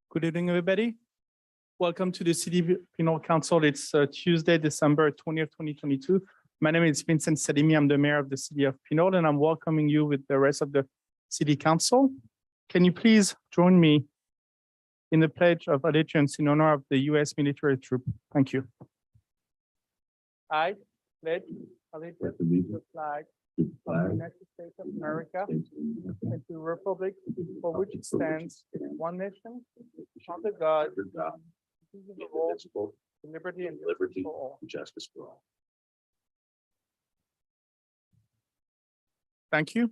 Good evening, everybody. Welcome to the City Pinole Council. It's Tuesday, December 20th, 2022. My name is Vincent Salimi. I'm the mayor of the city of Pinole, and I'm welcoming you with the rest of the City Council. Can you please join me in the Pledge of Allegiance in honor of the U.S. military troop? Thank you. I pledge allegiance to the flag of the United States of America and to the republic for which it stands, one nation, under God, indivisible, with liberty and justice for all. Thank you.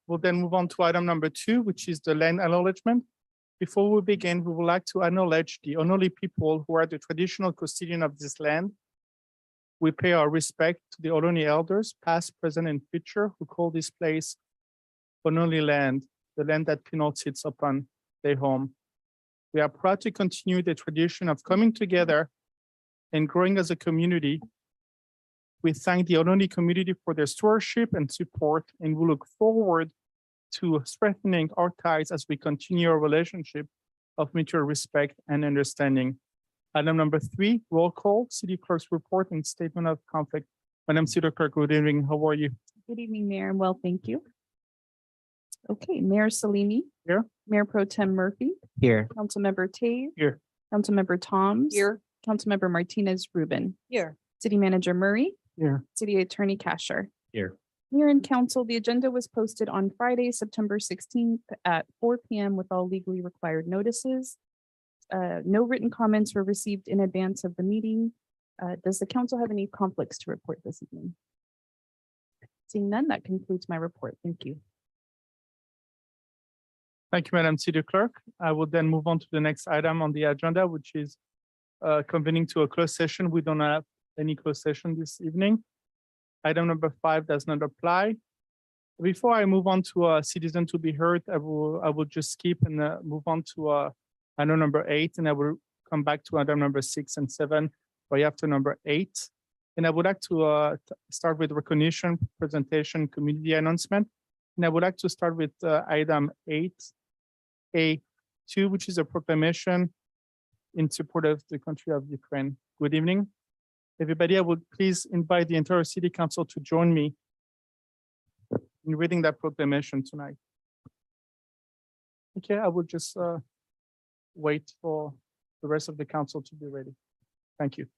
We'll then move on to item number 2, which is the land acknowledgement. Before we begin, we would like to acknowledge the Pinole people who are the traditional custodian of this land. We pay our respect to the Pinole elders, past, present, and future, who call this place Pinole land, the land that Pinole sits upon their home. We are proud to continue the tradition of coming together and growing as a community. We thank the Pinole community for their stewardship and support, and we look forward to strengthening our ties as we continue our relationship of mutual respect and understanding. Item number 3, roll call, city clerk's report and statement of conflict. Madam City Clerk, good evening. How are you? Good evening, Mayor, and well, thank you. Okay, Mayor Salimi. Here. Mayor Pro Tem Murphy. Here. Councilmember Taves. Here. Councilmember Toms. Here. Councilmember Martinez Rubin. Here. City Manager Murray. Here. City Attorney Kasher. Here. Mayor and Council, the agenda was posted on Friday, September 16th at 4 p.m. with all legally required notices. No written comments were received in advance of the meeting. Does the council have any conflicts to report this evening? Seeing none, that concludes my report. Thank you. Thank you, Madam City Clerk. I will then move on to the next item on the agenda, which is convening to a closed session. We don't have any closed session this evening. Item number 5 does not apply. Before I move on to a citizen to be heard, I will just skip and move on to item number 8, and I will come back to item number 6 and 7 right after number 8. And I would like to start with recognition, presentation, community announcement. And I would like to start with item 8A2, which is a proclamation in support of the country of Ukraine. Good evening, everybody. I would please invite the entire City Council to join me in reading that proclamation tonight. Okay, I will just wait for the rest of the council to be ready. Thank you.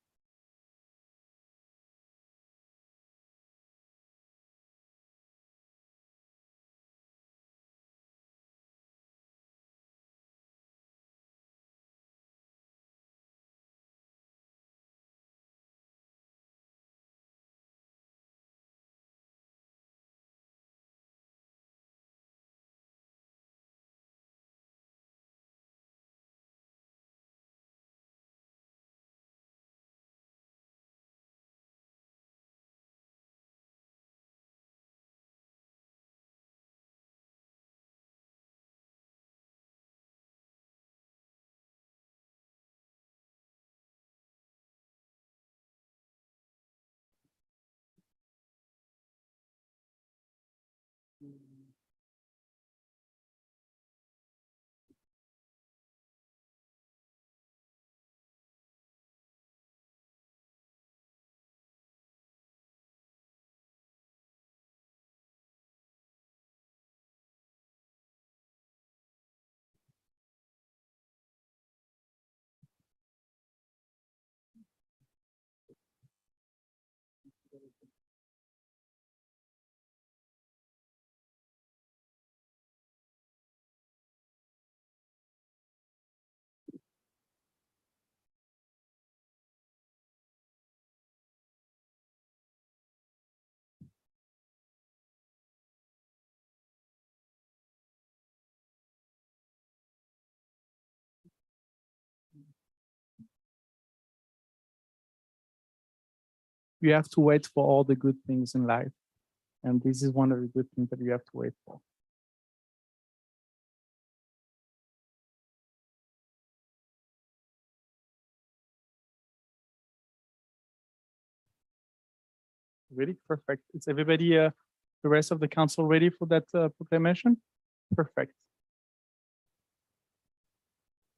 You have to wait for all the good things in life. And this is one of the good things that you have to wait for. Really perfect. Is everybody, the rest of the council ready for that proclamation? Perfect.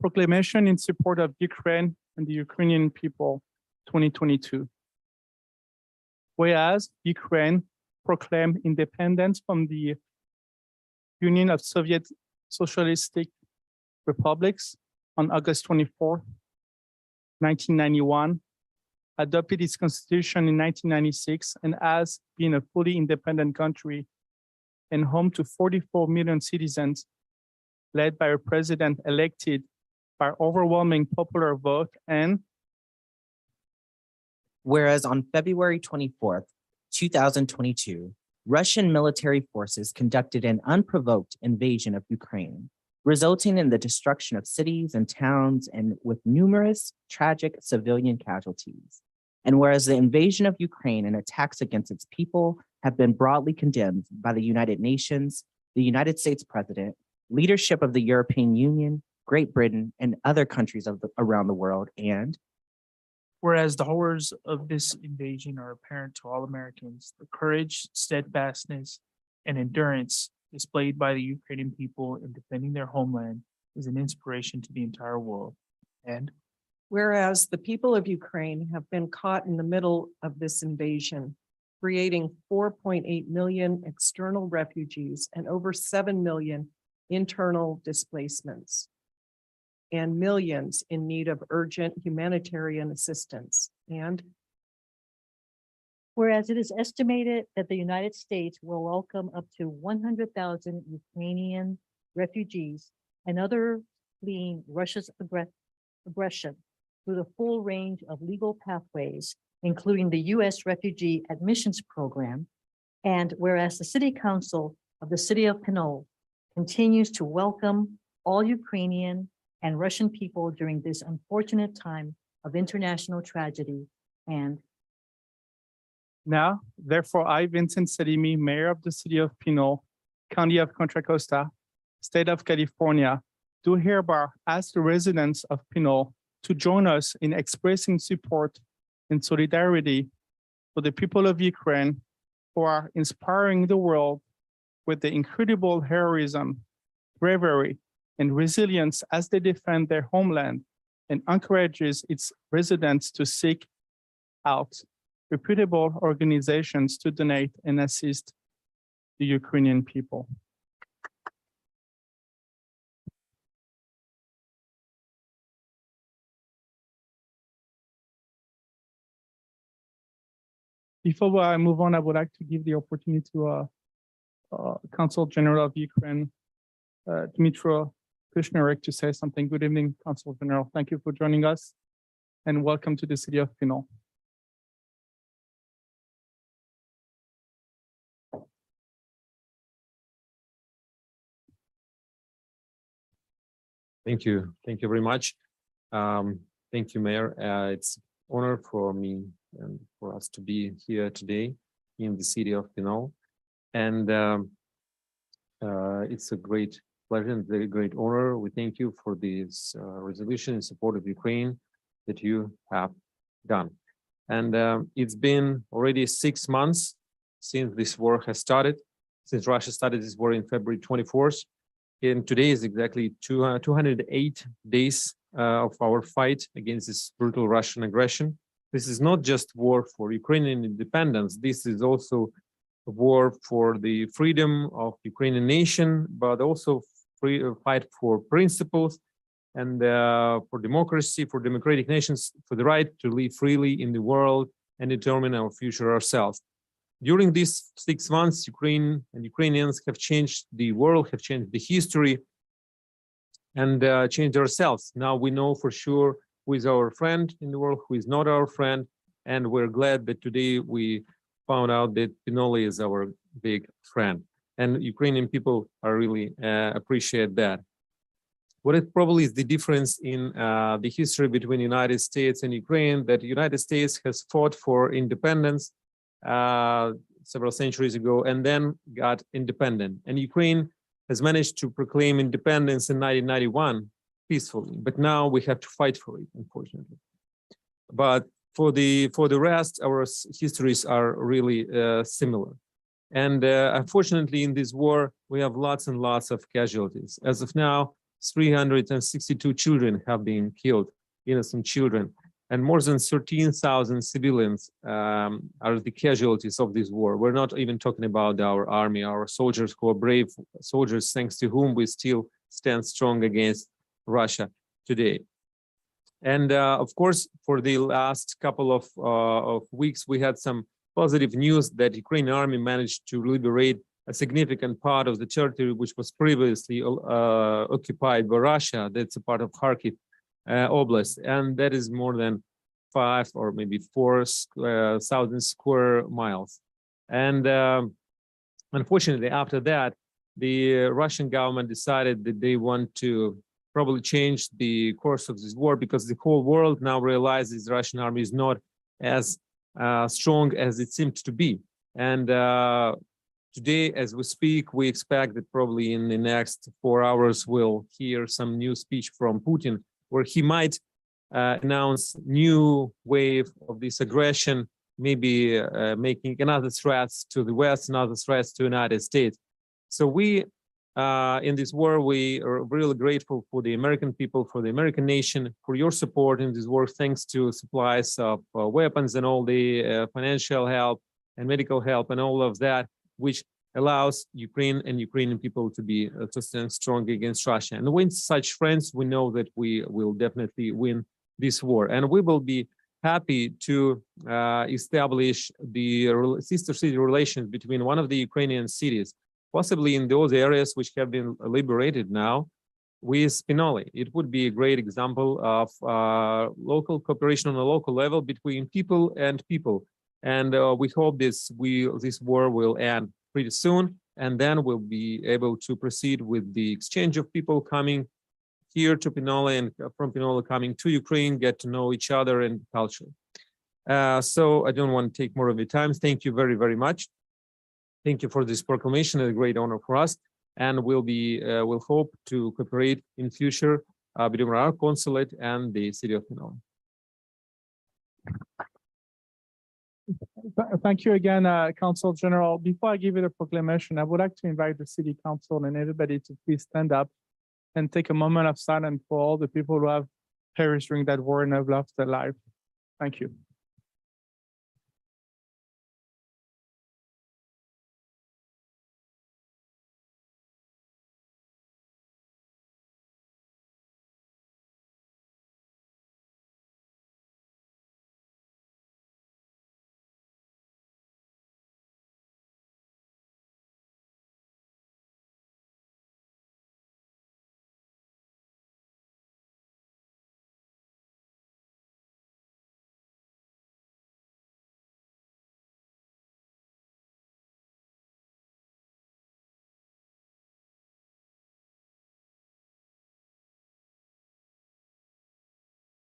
Proclamation in support of Ukraine and the Ukrainian people, 2022. Whereas Ukraine proclaimed independence from the Union of Soviet Socialistic Republics on August 24th, 1991, adopted its constitution in 1996, and has been a fully independent country and home to 44 million citizens, led by a president elected by overwhelming popular vote. And whereas on February 24th, 2022, Russian military forces conducted an unprovoked invasion of Ukraine, resulting in the destruction of cities and towns and with numerous tragic civilian casualties. And whereas the invasion of Ukraine and attacks against its people have been broadly condemned by the United Nations, the United States President, leadership of the European Union, Great Britain, and other countries around the world, and whereas the horrors of this invasion are apparent to all Americans, the courage, steadfastness, and endurance displayed by the Ukrainian people in defending their homeland is an inspiration to the entire world. And whereas the people of Ukraine have been caught in the middle of this invasion, creating 4.8 million external refugees and over 7 million internal displacements, and millions in need of urgent humanitarian assistance. And whereas it is estimated that the United States will welcome up to 100,000 Ukrainian refugees and other fleeing Russia's aggression through the full range of legal pathways, including the U.S. Refugee Admissions Program. And whereas the City Council of the City of Pinole continues to welcome all Ukrainian and Russian people during this unfortunate time of international tragedy. And now, therefore, I, Vincent Salimi, Mayor of the City of Pinole, County of Contra Costa, State of California, do hereby ask the residents of Pinole to join us in expressing support and solidarity for the people of Ukraine who are inspiring the world with the incredible heroism, bravery, and resilience as they defend their homeland and encourages its residents to seek out reputable organizations to donate and assist the Ukrainian people. Before I move on, I would like to give the opportunity to Consul General of Ukraine, Dmytro Kushnerek, to say something. Good evening, Consul General. Thank you for joining us and welcome to the City of Pinole. Thank you. Thank you very much. Thank you, Mayor. It's an honor for me and for us to be here today in the city of Pinole. And it's a great pleasure and very great honor. We thank you for this resolution in support of Ukraine that you have done. And it's been already 6 months since this war has started, since Russia started this war in February 24th. And today is exactly 208 days of our fight against this brutal Russian aggression. This is not just war for Ukrainian independence. This is also a war for the freedom of Ukrainian nation, but also fight for principles and for democracy, for democratic nations, for the right to live freely in the world and determine our future ourselves. During these 6 months, Ukraine and Ukrainians have changed the world, have changed the history, and changed ourselves. Now we know for sure who is our friend in the world, who is not our friend, and we're glad that today we found out that Pinole is our big friend. And Ukrainian people are really appreciate that. What it probably is the difference in the history between United States and Ukraine, that the United States has fought for independence several centuries ago and then got independent. And Ukraine has managed to proclaim independence in 1991 peacefully, but now we have to fight for it, unfortunately. But for the rest, our histories are really similar. And unfortunately, in this war, we have lots and lots of casualties. As of now, 362 children have been killed, innocent children, and more than 13,000 civilians are the casualties of this war. We're not even talking about our army, our soldiers who are brave soldiers, thanks to whom we still stand strong against Russia today. And of course, for the last couple of weeks, we had some positive news that Ukrainian army managed to liberate a significant part of the territory which was previously occupied by Russia. That's a part of Kharkiv Oblast, and that is more than 5 or maybe 4,000 square miles. And unfortunately, after that, the Russian government decided that they want to probably change the course of this war, because the whole world now realizes the Russian army is not as strong as it seemed to be. And today, as we speak, we expect that probably in the next 4 hours, we'll hear some new speech from Putin, where he might announce new wave of this aggression, maybe making another threats to the West, another threats to the United States. So we, in this war, we are really grateful for the American people, for the American nation, for your support in this war, thanks to supplies of weapons and all the financial help and medical help and all of that, which allows Ukraine and Ukrainian people to be to stand strong against Russia. And with such friends, we know that we will definitely win this war. And we will be happy to establish the sister city relations between one of the Ukrainian cities, possibly in those areas which have been liberated now, with Pinole. It would be a great example of local cooperation on a local level between people and people. And we hope this war will end pretty soon, and then we'll be able to proceed with the exchange of people coming here to Pinole and from Pinole coming to Ukraine, get to know each other and culture. So I don't want to take more of your time. Thank you very, very much. Thank you for this proclamation, a great honor for us. And we'll hope to cooperate in future between our consulate and the city of Pinole. Thank you again, Council General. Before I give you the proclamation, I would like to invite the City Council and everybody to please stand up and take a moment of silence for all the people who have perished during that war and have lost their life. Thank you.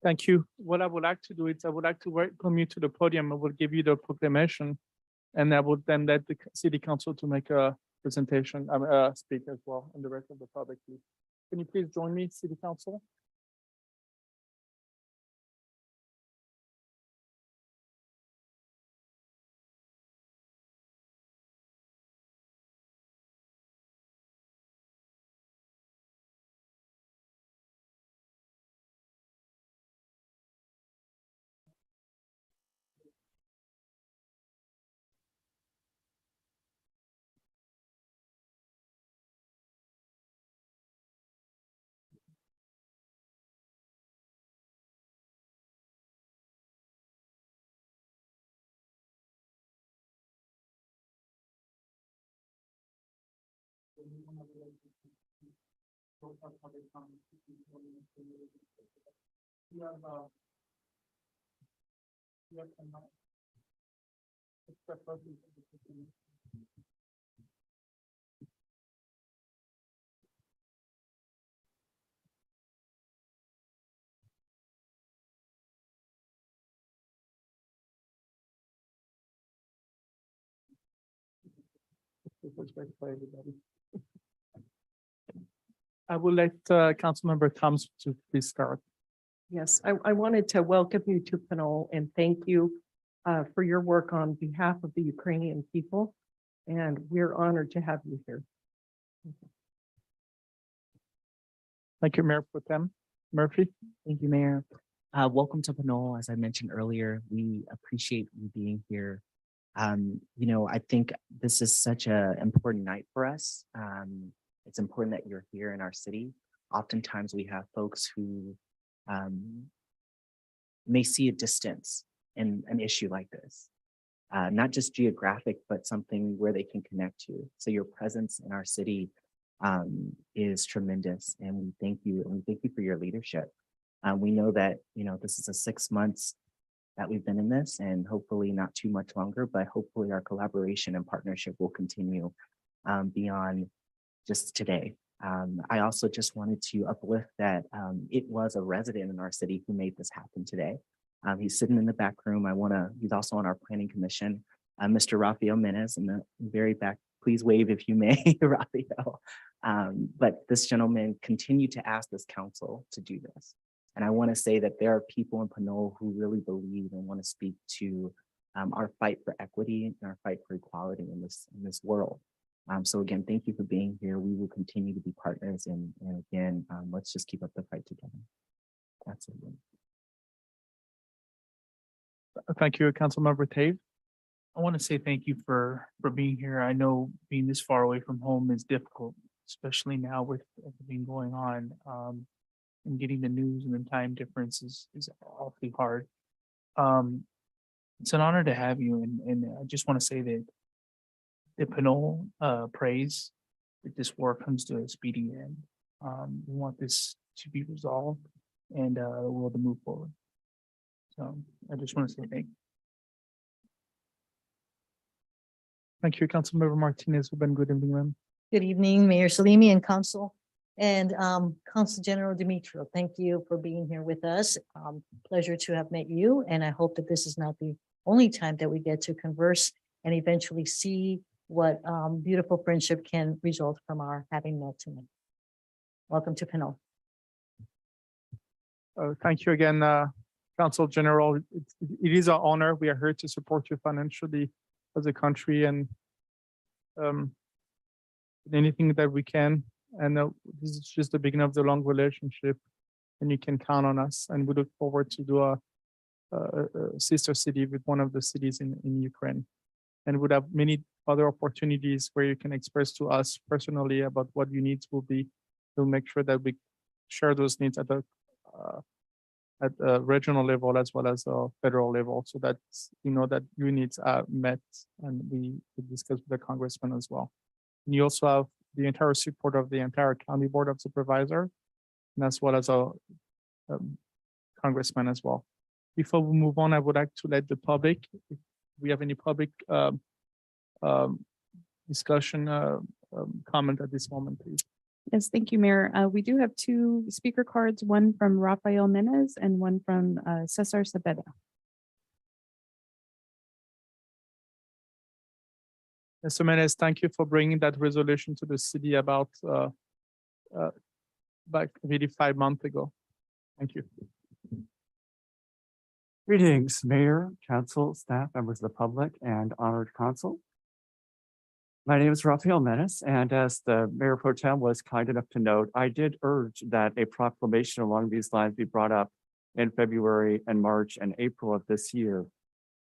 Thank you. What I would like to do is I would like to welcome you to the podium. I will give you the proclamation, and I would then let the City Council to make a presentation, speak as well, and the rest of the public. Please. Can you please join me, City Council? I will let Councilmember Thomas to please start. Yes, I wanted to welcome you to Pinole and thank you for your work on behalf of the Ukrainian people. And we're honored to have you here. Thank you, Mayor Pro Tem Murphy. Thank you, Mayor. Welcome to Pinole. As I mentioned earlier, we appreciate you being here. I think this is such an important night for us. It's important that you're here in our city. Oftentimes we have folks who may see a distance in an issue like this, not just geographic, but something where they can connect to. So your presence in our city is tremendous, and we thank you, and we thank you for your leadership. We know that, this is a 6 months that we've been in this, and hopefully not too much longer, but hopefully our collaboration and partnership will continue beyond just today. I also just wanted to uplift that it was a resident in our city who made this happen today. He's sitting in the back room. He's also on our planning commission, Mr. Rafael Menes in the very back. Please wave if you may, Rafael. But this gentleman continued to ask this council to do this. And I want to say that there are people in Pinole who really believe and want to speak to our fight for equity and our fight for equality in this world. So again, thank you for being here. We will continue to be partners, and again, let's just keep up the fight together. Absolutely. Thank you, Councilmember Tave. I want to say thank you for being here. I know being this far away from home is difficult, especially now with everything going on. And getting the news and the time difference is awfully hard. It's an honor to have you, and I just want to say that the Pinole prays that this war comes to a speedy end. We want this to be resolved and the world to move forward. So I just want to say thank you. Thank you, Councilmember Martinez. Good evening, ma'am. Good evening, Mayor Salimi and Council. And Council General Dimitro, thank you for being here with us. Pleasure to have met you. And I hope that this is not the only time that we get to converse and eventually see what beautiful friendship can result from our having met tonight. Welcome to Pinole. Thank you again, Council General. It is our honor. We are here to support you financially as a country, and anything that we can. And this is just the beginning of the long relationship, and you can count on us. And we look forward to do a sister city with one of the cities in Ukraine. And we'd have many other opportunities where you can express to us personally about what your needs will be. We'll make sure that we share those needs at the regional level as well as a federal level, so that that your needs are met, and we discuss with the congressman as well. And you also have the entire support of the entire County Board of Supervisors, and as well as a congressman as well. Before we move on, I would like to let the public, if we have any public discussion, comment at this moment, please. Yes, thank you, Mayor. We do have two speaker cards, one from Rafael Menes and one from Cesar Cepeda. Mr. Menes, thank you for bringing that resolution to the city about back really 5 months ago. Thank you. Greetings, Mayor, Council, staff, members of the public, and honored Council. My name is Rafael Menes, and as the Mayor Pro Tem was kind enough to note, I did urge that a proclamation along these lines be brought up in February and March and April of this year,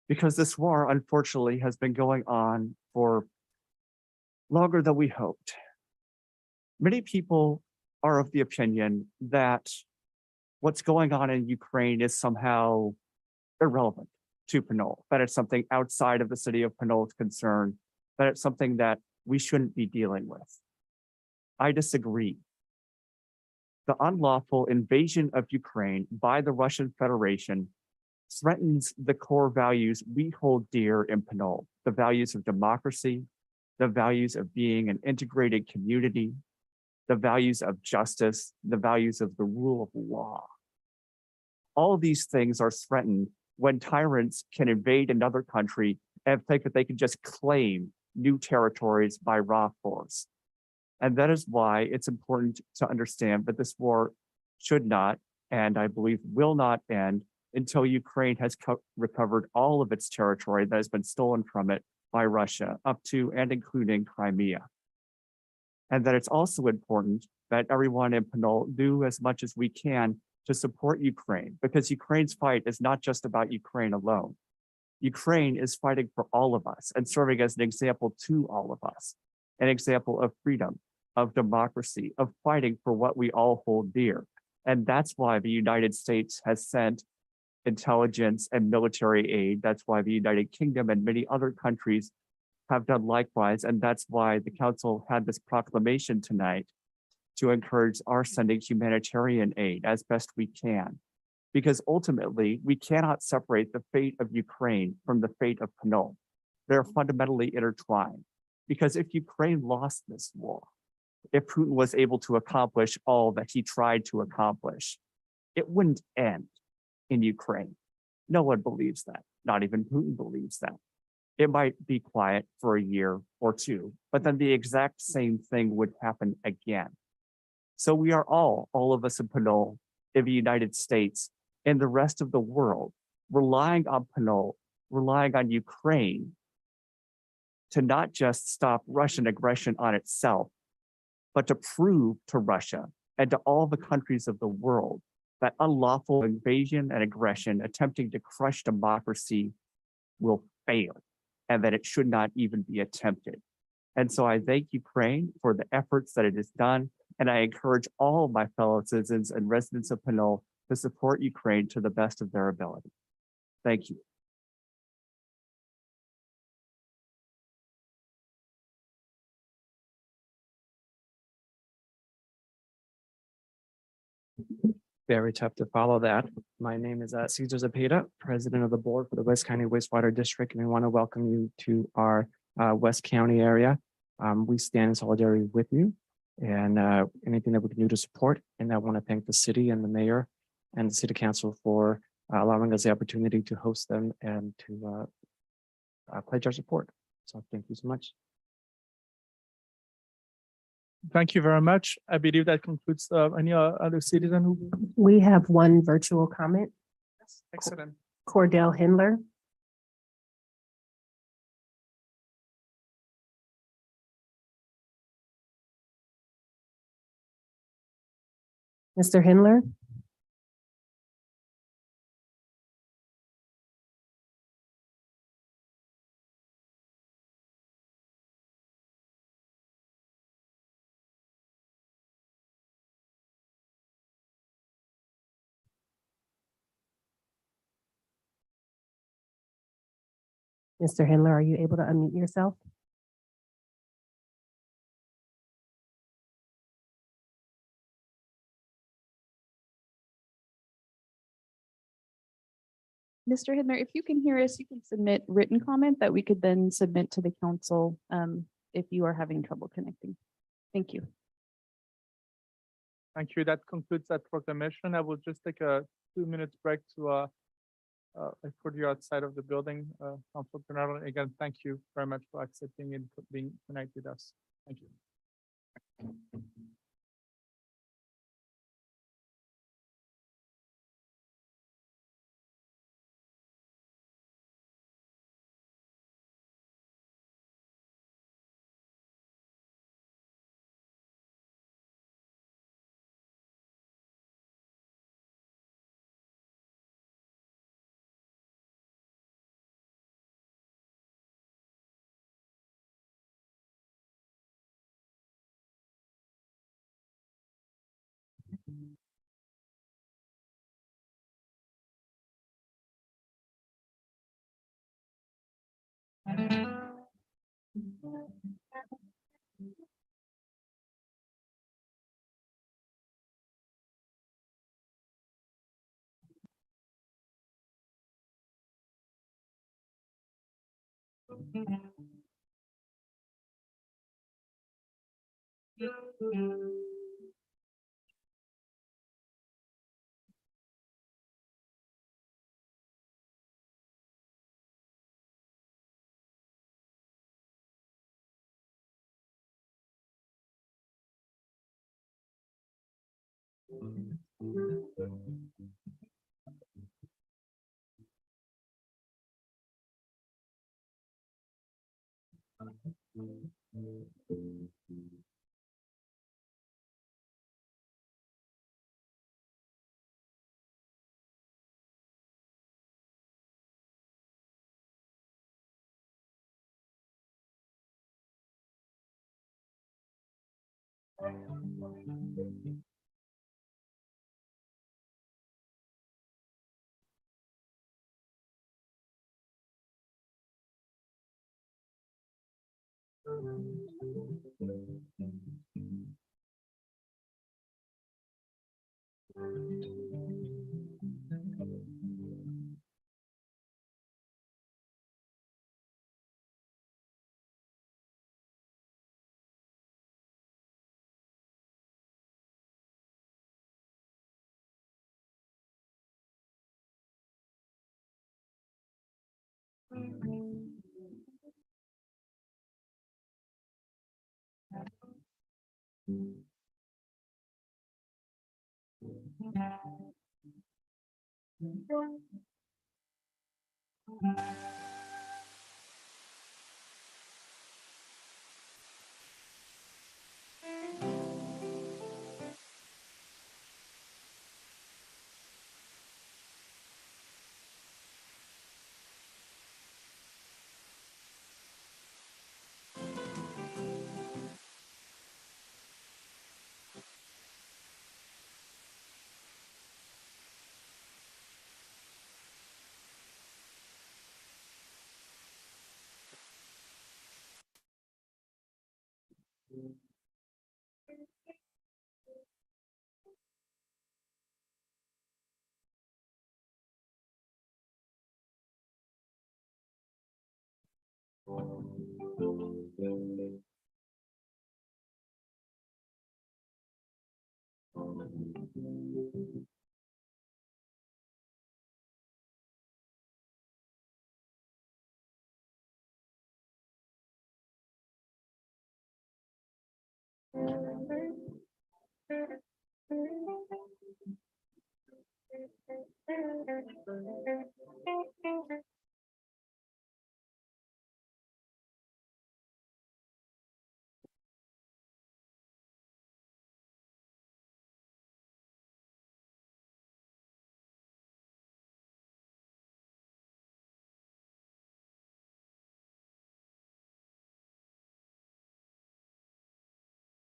because this war, unfortunately, has been going on for longer than we hoped. Many people are of the opinion that what's going on in Ukraine is somehow irrelevant to Pinole, that it's something outside of the city of Pinole's concern, that it's something that we shouldn't be dealing with. I disagree. The unlawful invasion of Ukraine by the Russian Federation threatens the core values we hold dear in Pinole, the values of democracy, the values of being an integrated community, the values of justice, the values of the rule of law. All of these things are threatened when tyrants can invade another country and think that they can just claim new territories by raw force. And that is why it's important to understand that this war should not and I believe will not end until Ukraine has recovered all of its territory that has been stolen from it by Russia, up to and including Crimea. And that it's also important that everyone in Pinole do as much as we can to support Ukraine, because Ukraine's fight is not just about Ukraine alone. Ukraine is fighting for all of us and serving as an example to all of us, an example of freedom, of democracy, of fighting for what we all hold dear. And that's why the United States has sent intelligence and military aid. That's why the United Kingdom and many other countries have done likewise. And that's why the council had this proclamation tonight to encourage our sending humanitarian aid as best we can. Because ultimately, we cannot separate the fate of Ukraine from the fate of Pinole. They're fundamentally intertwined. Because if Ukraine lost this war, if Putin was able to accomplish all that he tried to accomplish, it wouldn't end in Ukraine. No one believes that. Not even Putin believes that. It might be quiet for a year or two, but then the exact same thing would happen again. So we are all of us in Pinole, in the United States, and the rest of the world, relying on Pinole, relying on Ukraine to not just stop Russian aggression on itself, but to prove to Russia and to all the countries of the world that unlawful invasion and aggression attempting to crush democracy will fail, and that it should not even be attempted. And so I thank Ukraine for the efforts that it has done, and I encourage all of my fellow citizens and residents of Pinole to support Ukraine to the best of their ability. Thank you. Very tough to follow that. My name is Cesar Zepeda, President of the Board for the West County Wastewater District, and we want to welcome you to our West County area. We stand in solidarity with you and anything that we can do to support. And I want to thank the city and the mayor and the city council for allowing us the opportunity to host them and to pledge our support. So thank you so much. Thank you very much. I believe that concludes any other citizen who. We have one virtual comment. Excellent. Cordell Hindler. Mr. Hindler? Mr. Hindler, are you able to unmute yourself? Mr. Hidner, if you can hear us, you can submit written comment that we could then submit to the council if you are having trouble connecting. Thank you. Thank you. That concludes that proclamation. I will just take a 2 minute break to put you outside of the building. Council Pinole, again, thank you very much for accepting and being connected with us. Thank you.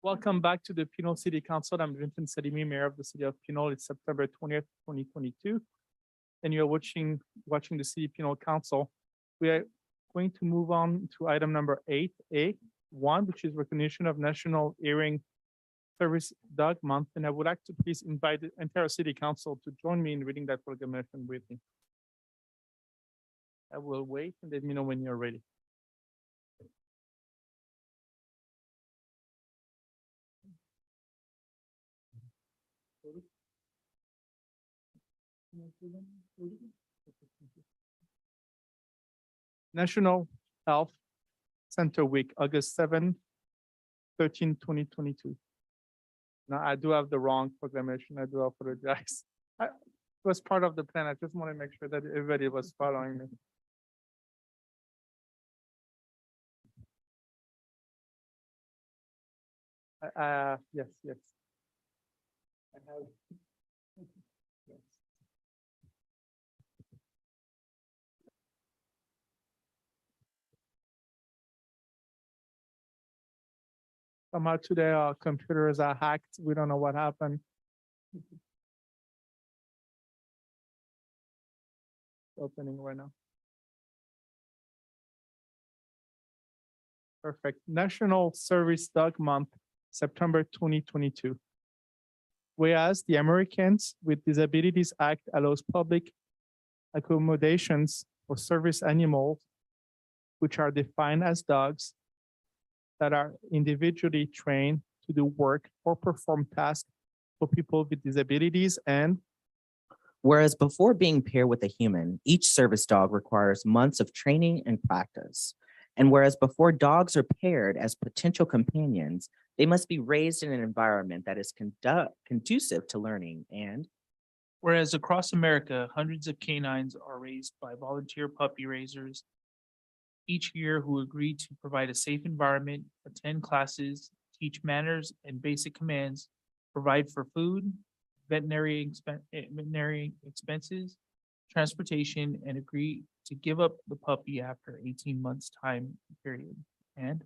Welcome back to the Pinole City Council. I'm Vincent Salimi, Mayor of the City of Pinole. It's September 20th, 2022. And you're watching the City Pinole Council. We are going to move on to item number 8A1, which is recognition of National Hearing Service Dog Month. And I would like to please invite the entire City Council to join me in reading that proclamation with me. I will wait and let me know when you're ready. National Health Center Week, August 7, 13, 2022. Now, I do have the wrong proclamation. I do apologize. It was part of the plan. I just want to make sure that everybody was following me. Yes. I have. Yes. Somehow today our computers are hacked. We don't know what happened. Opening right now. Perfect. National Service Dog Month, September 2022. Whereas the Americans with Disabilities Act allows public accommodations for service animals, which are defined as dogs that are individually trained to do work or perform tasks for people with disabilities. And Whereas before being paired with a human, each service dog requires months of training and practice. And whereas before dogs are paired as potential companions, they must be raised in an environment that is conducive to learning. And Whereas across America, hundreds of canines are raised by volunteer puppy raisers each year who agree to provide a safe environment, attend classes, teach manners and basic commands, provide for food, veterinary expenses, transportation, and agree to give up the puppy after 18 months time period. And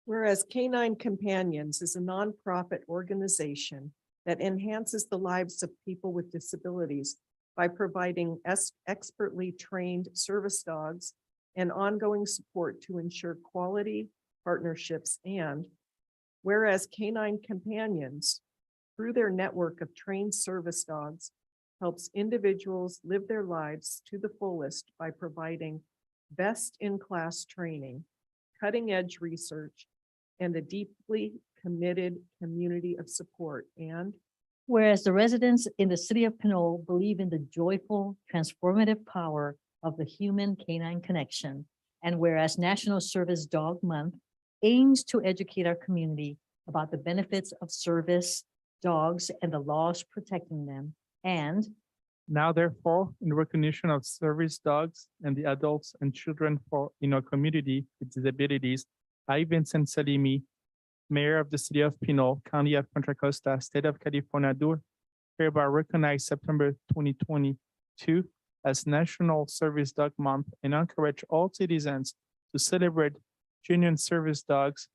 Whereas Canine Companions is a nonprofit organization that enhances the lives of people with disabilities by providing expertly trained service dogs and ongoing support to ensure quality partnerships. And whereas Canine Companions, through their network of trained service dogs, helps individuals live their lives to the fullest by providing best-in-class training, cutting-edge research, and a deeply committed community of support. And Whereas the residents in the city of Pinole believe in the joyful, transformative power of the human canine connection. And whereas National Service Dog Month aims to educate our community about the benefits of service dogs and the laws protecting them. And Now therefore, in recognition of service dogs and the adults and children in our community with disabilities, I, Vincent Salimi, Mayor of the City of Pinole, County of Contra Costa, State of California, do hereby recognize September 2022 as National Service Dog Month and encourage all citizens to celebrate genuine service dogs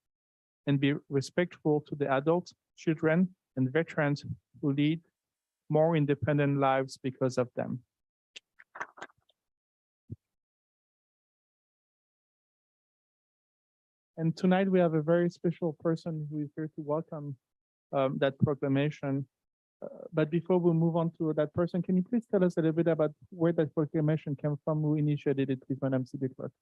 and be respectful to the adults, children, and veterans who lead more independent lives because of them. And tonight we have a very special person who is here to welcome that proclamation. But before we move on to that person, can you please tell us a little bit about where that proclamation came from, who initiated it, please, Madam City Clerk?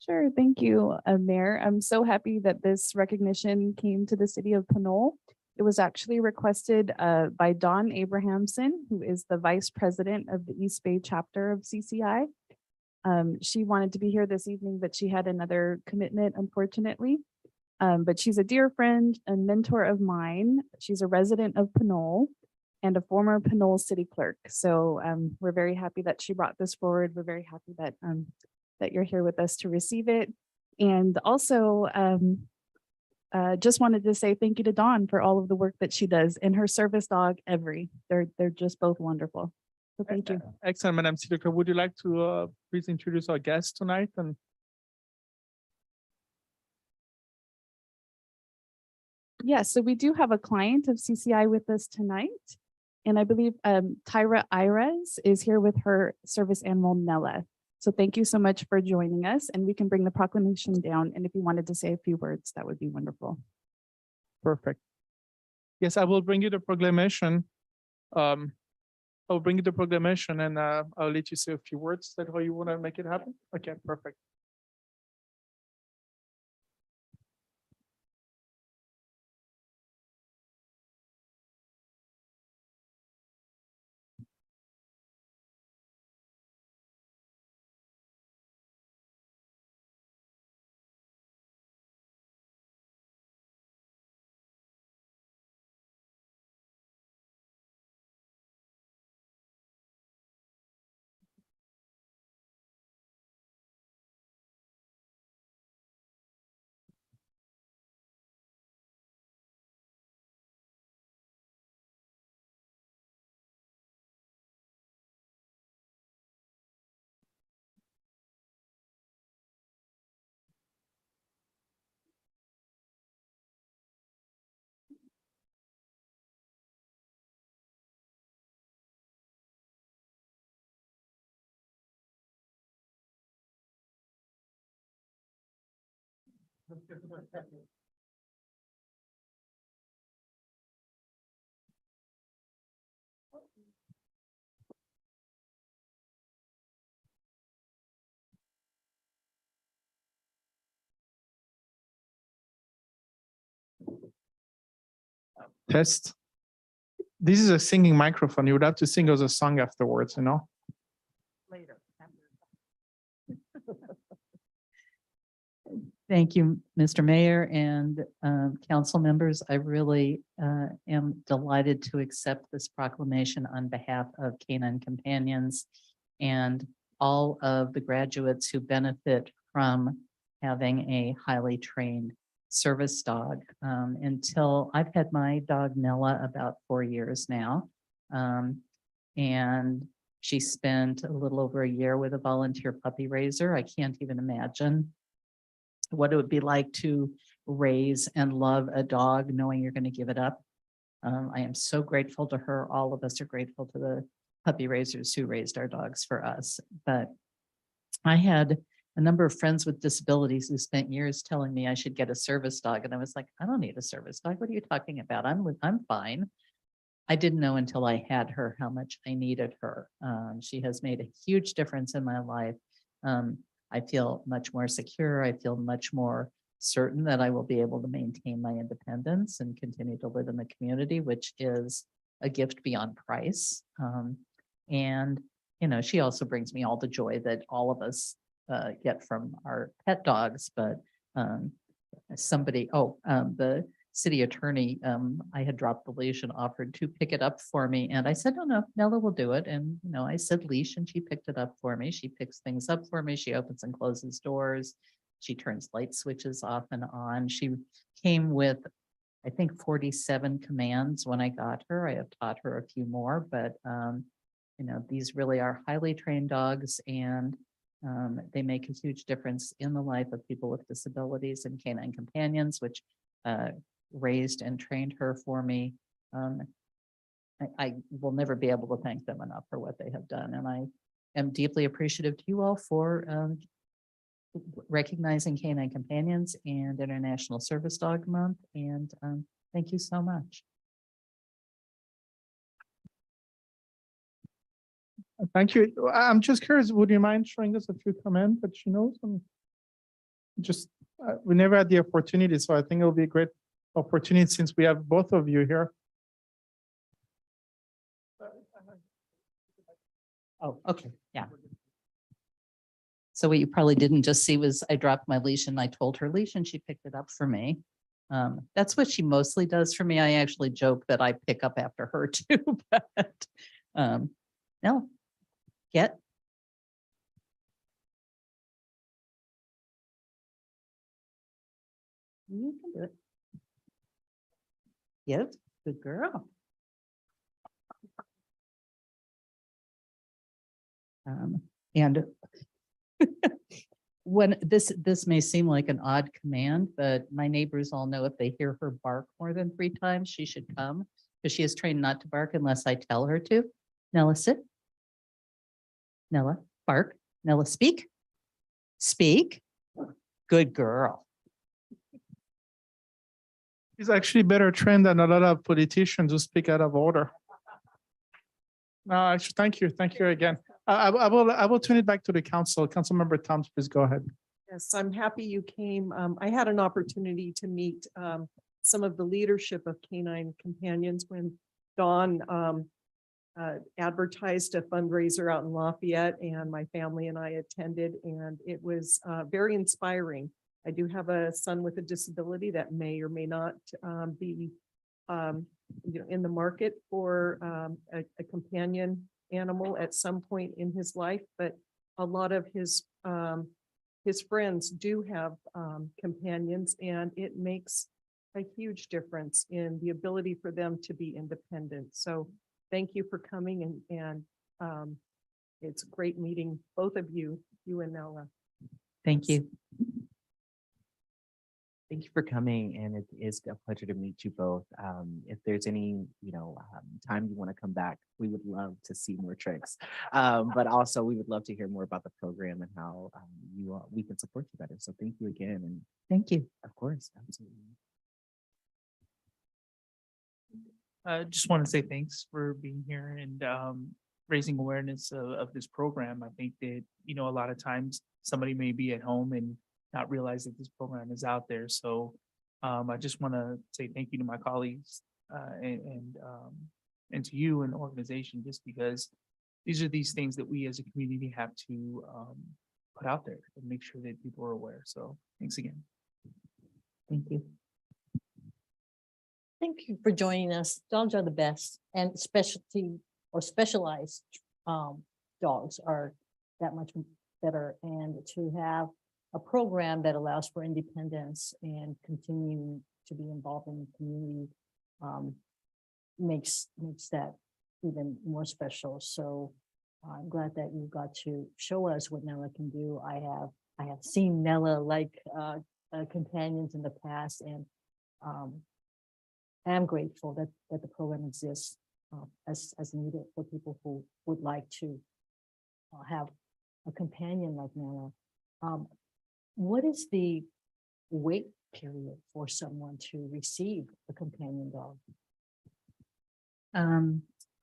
Sure, thank you, Mayor. I'm so happy that this recognition came to the city of Pinole. It was actually requested by Dawn Abrahamson, who is the Vice President of the East Bay chapter of CCI. She wanted to be here this evening, but she had another commitment, unfortunately. But she's a dear friend and mentor of mine. She's a resident of Pinole and a former Pinole city clerk. So we're very happy that she brought this forward. We're very happy that that you're here with us to receive it. And also just wanted to say thank you to Dawn for all of the work that she does and her service dog, Every. They're just both wonderful. So thank you. Excellent, Madam City Clerk. Would you like to please introduce our guest tonight? And Yes, so we do have a client of CCI with us tonight. And I believe Tyra Ires is here with her service animal, Nella. So thank you so much for joining us, and we can bring the proclamation down. And if you wanted to say a few words, that would be wonderful. perfect. Yes, I will bring you the proclamation. I'll bring you the proclamation and I'll let you say a few words. Is that how you want to make it happen? Okay, perfect. Test. This is a singing microphone. You would have to sing us a song afterwards, you know? later. Thank you, Mr. Mayor and council members. I really am delighted to accept this proclamation on behalf of Canine Companions and all of the graduates who benefit from having a highly trained service dog. Until I've had my dog Nella about 4 years now. And she spent a little over a year with a volunteer puppy raiser. I can't even imagine what it would be like to raise and love a dog, knowing you're going to give it up. I am so grateful to her. All of us are grateful to the puppy raisers who raised our dogs for us. But I had a number of friends with disabilities who spent years telling me I should get a service dog. And I was like, I don't need a service dog. What are you talking about? I'm fine. I didn't know until I had her how much I needed her. She has made a huge difference in my life. I feel much more secure. I feel much more certain that I will be able to maintain my independence and continue to live in the community, which is a gift beyond price. And, you know, she also brings me all the joy that all of us get from our pet dogs. But the city attorney, I had dropped the leash and offered to pick it up for me. And I said, no, Nella will do it. And, you know, I said leash and she picked it up for me. She picks things up for me. She opens and closes doors. She turns light switches off and on. She came with, I think, 47 commands when I got her. I have taught her a few more, but, you know, these really are highly trained dogs, and they make a huge difference in the life of people with disabilities. And Canine Companions, which raised and trained her for me. I will never be able to thank them enough for what they have done. And I am deeply appreciative to you all for recognizing Canine Companions and International Service Dog Month. And thank you so much. Thank you. I'm just curious, would you mind showing us a few comments that she knows? Just, we never had the opportunity, so I think it'll be a great opportunity since we have both of you here. Oh, okay, yeah. So what you probably didn't just see was I dropped my leash and I told her leash and she picked it up for me. That's what she mostly does for me. I actually joke that I pick up after her too, but no, get. You can do it. Yep, good girl. And when this may seem like an odd command, but my neighbors all know if they hear her bark more than 3 times, she should come, because she is trained not to bark unless I tell her to. Nella, sit. Nella, bark. Nella, speak. Speak. Good girl. He's actually better trained than a lot of politicians who speak out of order. No, actually, thank you. Thank you again. I will turn it back to the council. Councilmember Thomas, please go ahead. Yes, I'm happy you came. I had an opportunity to meet some of the leadership of Canine Companions when Dawn advertised a fundraiser out in Lafayette, and my family and I attended, and it was very inspiring. I do have a son with a disability that may or may not be in the market for a companion animal at some point in his life, but a lot of his friends do have companions, and it makes a huge difference in the ability for them to be independent. So thank you for coming, and it's great meeting both of you and Nella. Thank you. Thank you for coming, and it is a pleasure to meet you both. If there's any, time you want to come back, we would love to see more tricks. But also, we would love to hear more about the program and how we can support you better. So thank you again, and Thank you. of course, absolutely. I just want to say thanks for being here and raising awareness of this program. I think that, a lot of times somebody may be at home and not realize that this program is out there. So I just want to say thank you to my colleagues and to you and the organization, just because these are these things that we as a community have to put out there and make sure that people are aware. So thanks again. Thank you. Thank you for joining us. Dogs are the best, and specialty or specialized dogs are that much better. And to have a program that allows for independence and continue to be involved in the community makes that even more special. So I'm glad that you got to show us what Nella can do. I have seen Nella like companions in the past, and I'm grateful that the program exists as needed for people who would like to have a companion like Nella. What is the wait period for someone to receive a companion dog?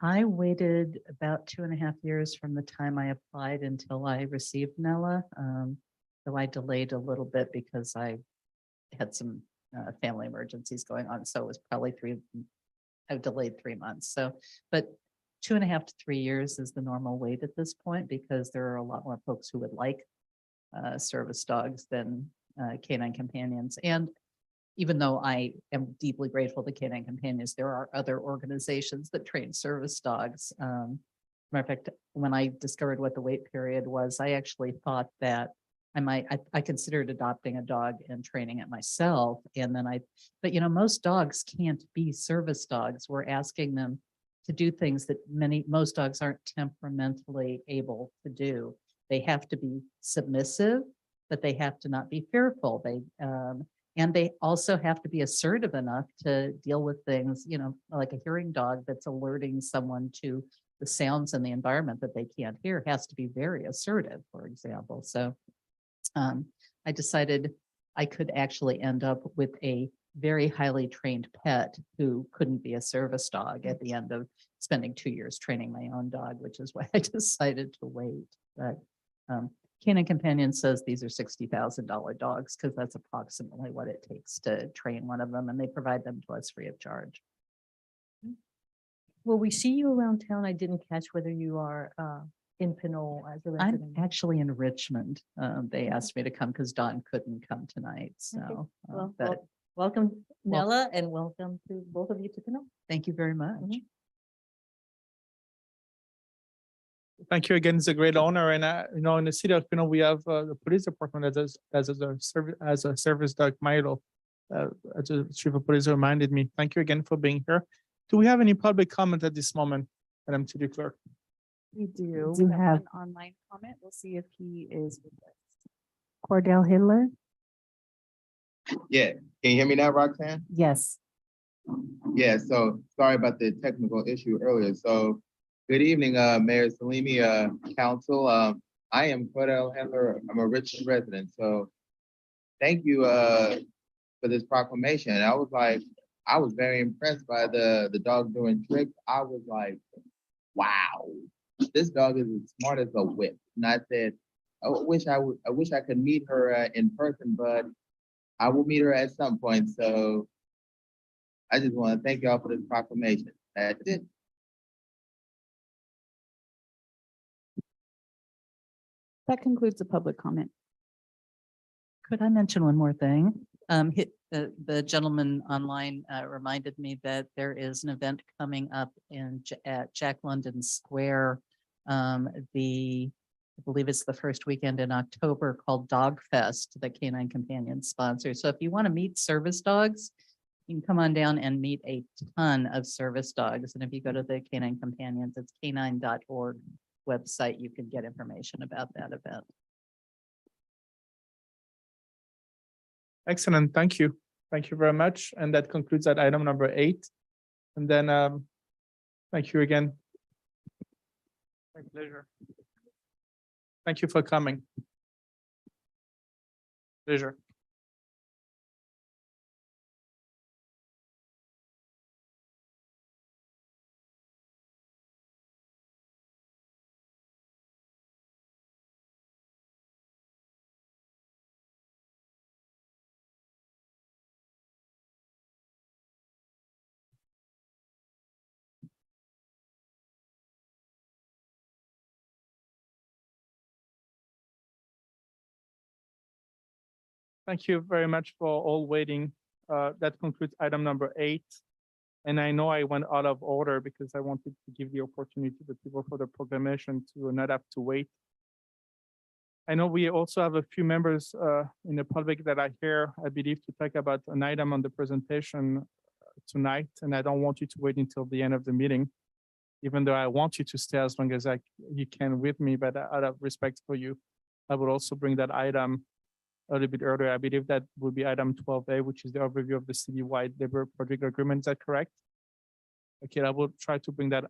I waited about 2.5 years from the time I applied until I received Nella. Though I delayed a little bit because I had some family emergencies going on. So it was probably I delayed 3 months. So, but 2.5 to 3 years is the normal wait at this point, because there are a lot more folks who would like service dogs than canine companions. And even though I am deeply grateful to Canine Companions, there are other organizations that train service dogs. Matter of fact, when I discovered what the wait period was, I actually thought that I considered adopting a dog and training it myself. And then but most dogs can't be service dogs. We're asking them to do things that most dogs aren't temperamentally able to do. They have to be submissive, but they have to not be fearful. And they also have to be assertive enough to deal with things, like a hearing dog that's alerting someone to the sounds in the environment that they can't hear has to be very assertive, for example. So I decided I could actually end up with a very highly trained pet who couldn't be a service dog at the end of spending 2 years training my own dog, which is why I decided to wait. But Canine Companion says these are $60,000 dogs because that's approximately what it takes to train one of them, and they provide them to us free of charge. Will we see you around town? I didn't catch whether you are in Pinole as a I'm resident. actually in Richmond. They asked me to come because Dawn couldn't come tonight. So, Well, but welcome, Well- Nella, and welcome to both of you to Pinole. thank you very much. Thank you again. It's a great honor. And, in the city of Pinole, we have the police department as a service dog model. As the chief of police reminded me. Thank you again for being here. Do we have any public comment at this moment, Madam City Clerk? We do. do We have have- one online comment. We'll see if he is with us. Cordell Hindler? Yeah, can you hear me now, Roxanne? Yes. Yeah, so sorry about the technical issue earlier. So good evening, Mayor Salimi, Council. I am Cordell Handler. I'm a Richmond resident. So thank you for this proclamation. I was very impressed by the dog doing tricks. I was like, wow, this dog is as smart as a whip. And I said, I wish I could meet her in person, but I will meet her at some point. So I just want to thank y'all for this proclamation. That's it. That concludes the public comment. Could I mention one more thing? The gentleman online reminded me that there is an event coming up at Jack London Square. I believe it's the first weekend in October, called Dog Fest, that Canine Companion sponsors. So if you want to meet service dogs, you can come on down and meet a ton of service dogs. And if you go to the Canine Companions, it's canine.org website, you can get information about that event. Excellent. Thank you. Thank you very much. And that concludes that item number 8. And then thank you again. My pleasure. Thank you for coming. Pleasure. Thank you very much for all waiting. That concludes item number 8. And I know I went out of order because I wanted to give the opportunity to the people for the proclamation to not have to wait. I know we also have a few members in the public that are here, I believe, to talk about an item on the presentation tonight, and I don't want you to wait until the end of the meeting, even though I want you to stay as long as you can with me, but out of respect for you, I will also bring that item a little bit earlier. I believe that will be item 12A, which is the overview of the citywide labor project agreement. Is that correct? Okay, I will try to bring that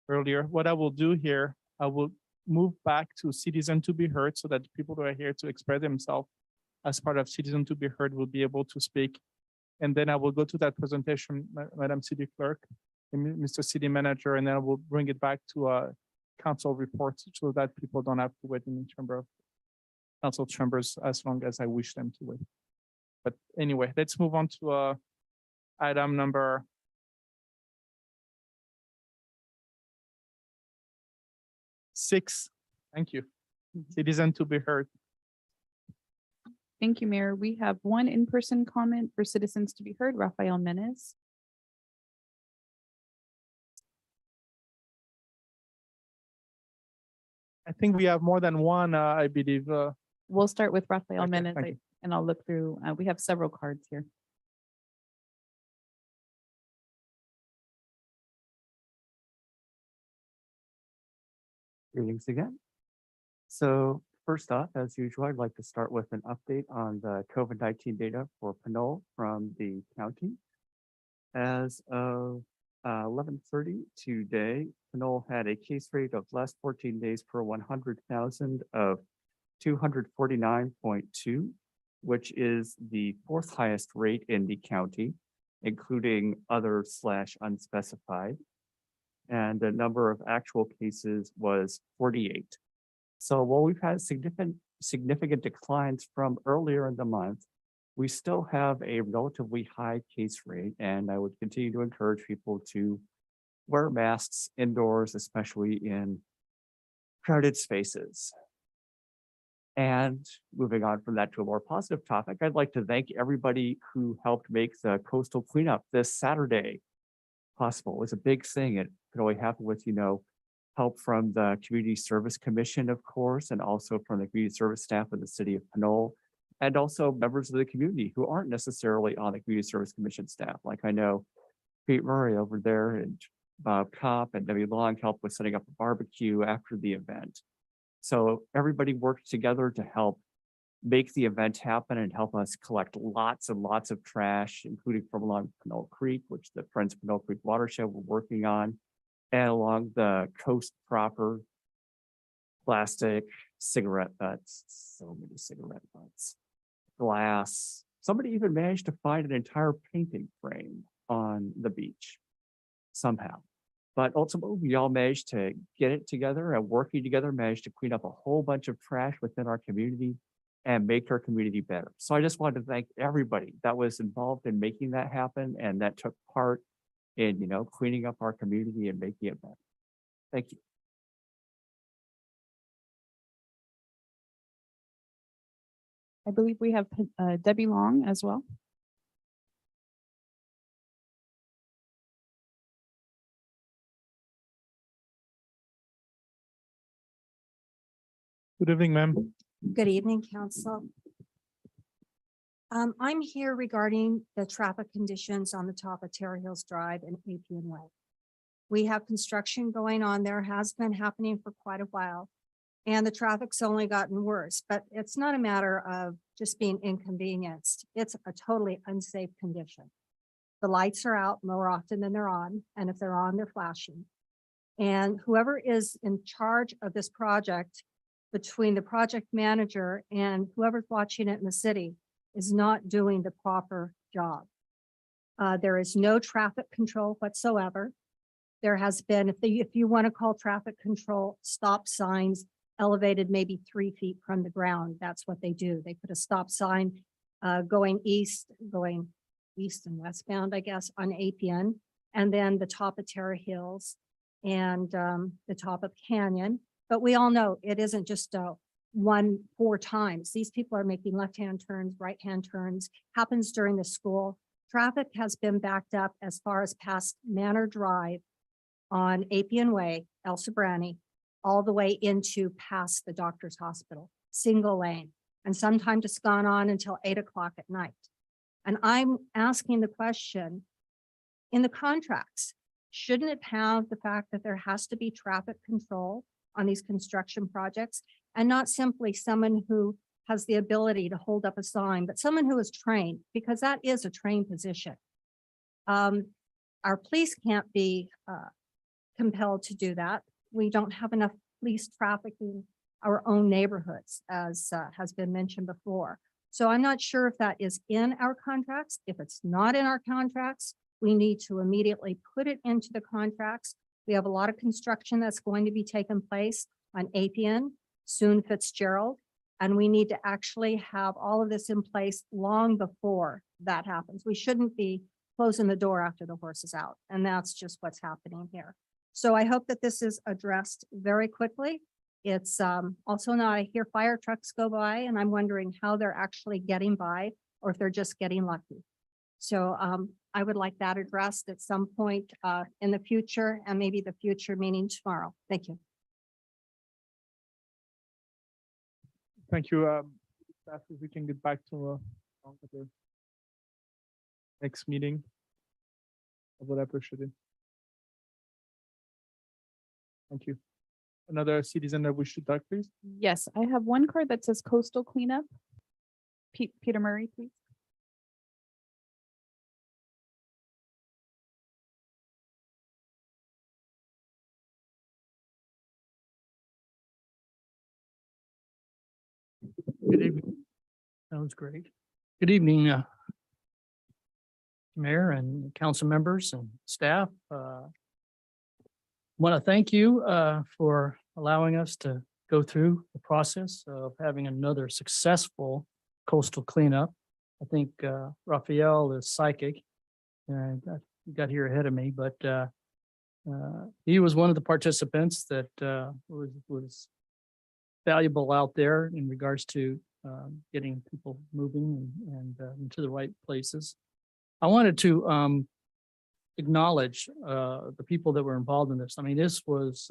earlier. What I will do here, I will move back to citizen to be heard so that people who are here to express themselves as part of citizen to be heard will be able to speak. And then I will go to that presentation, Madam City Clerk and Mr. City Manager, and then I will bring it back to council reports so that people don't have to wait in the chamber of council chambers as long as I wish them to wait. But anyway, let's move on to item number 6. Thank you. Citizen to be heard. Thank you, Mayor. We have one in-person comment for citizens to be heard, Rafael Menes. I think we have more than one, I believe. We'll start with Rafael Okay, Menes, thank you. and I'll look through, we have several cards here. Greetings again. So first off, as usual, I'd like to start with an update on the COVID-19 data for Pinole from the county. As of 11:30 today, Pinole had a case rate of last 14 days per 100,000 of 249.2, which is the 4th highest rate in the county, including other/unspecified. And the number of actual cases was 48. So while we've had significant declines from earlier in the month, we still have a relatively high case rate, and I would continue to encourage people to wear masks indoors, especially in crowded spaces. And moving on from that to a more positive topic, I'd like to thank everybody who helped make the coastal cleanup this Saturday possible. It was a big thing. It could only happen with, help from the Community Service Commission, of course, and also from the community service staff of the city of Pinole, and also members of the community who aren't necessarily on the Community Service Commission staff. Like I know Pete Murray over there and Bob Kopp and Debbie Long helped with setting up a barbecue after the event. So everybody worked together to help make the event happen and help us collect lots and lots of trash, including from along Pinole Creek, which the Friends of Pinole Creek Watershed were working on, and along the coast proper, plastic, cigarette butts, so many cigarette butts, glass. Somebody even managed to find an entire painting frame on the beach somehow. But ultimately, we all managed to get it together and working together, managed to clean up a whole bunch of trash within our community and make our community better. So I just wanted to thank everybody that was involved in making that happen and that took part in, cleaning up our community and making it better. Thank you. I believe we have Debbie Long as well. Good evening, ma'am. Good evening, council. I'm here regarding the traffic conditions on the top of Terra Hills Drive and Appian Way. We have construction going on there, has been happening for quite a while, and the traffic's only gotten worse, but it's not a matter of just being inconvenienced. It's a totally unsafe condition. The lights are out more often than they're on, and if they're on, they're flashing. And whoever is in charge of this project, between the project manager and whoever's watching it in the city, is not doing the proper job. There is no traffic control whatsoever. There has been, if you want to call traffic control, stop signs elevated maybe 3 feet from the ground. That's what they do. They put a stop sign going east and westbound, I guess, on Appian, and then the top of Terra Hills and the top of Canyon. But we all know it isn't just four times. These people are making left-hand turns, right-hand turns, happens during the school. Traffic has been backed up as far as past Manor Drive on Appian Way, El Sobrani, all the way into past the doctor's hospital, single lane. And sometimes it's gone on until 8 o'clock at night. And I'm asking the question, in the contracts, shouldn't it have the fact that there has to be traffic control on these construction projects and not simply someone who has the ability to hold up a sign, but someone who is trained, because that is a trained position. Our police can't be compelled to do that. We don't have enough police trafficking our own neighborhoods, as has been mentioned before. So I'm not sure if that is in our contracts. If it's not in our contracts, we need to immediately put it into the contracts. We have a lot of construction that's going to be taking place on Appian, soon Fitzgerald, and we need to actually have all of this in place long before that happens. We shouldn't be closing the door after the horse is out, and that's just what's happening here. So I hope that this is addressed very quickly. It's also not, I hear fire trucks go by and I'm wondering how they're actually getting by or if they're just getting lucky. So I would like that addressed at some point in the future, and maybe the future meaning tomorrow. Thank you. Thank you. Staff, if we can get back to the next meeting. I would appreciate it. Thank you. Another citizen that wish to talk, please. Yes, I have one card that says coastal cleanup. Peter Murray, please. Good evening. Sounds great. Good evening, Mayor and council members and staff. Want to thank you for allowing us to go through the process of having another successful coastal cleanup. I think Raphael is psychic and got here ahead of me, but he was one of the participants that was valuable out there in regards to getting people moving and into the right places. I wanted to acknowledge the people that were involved in this. I mean, this was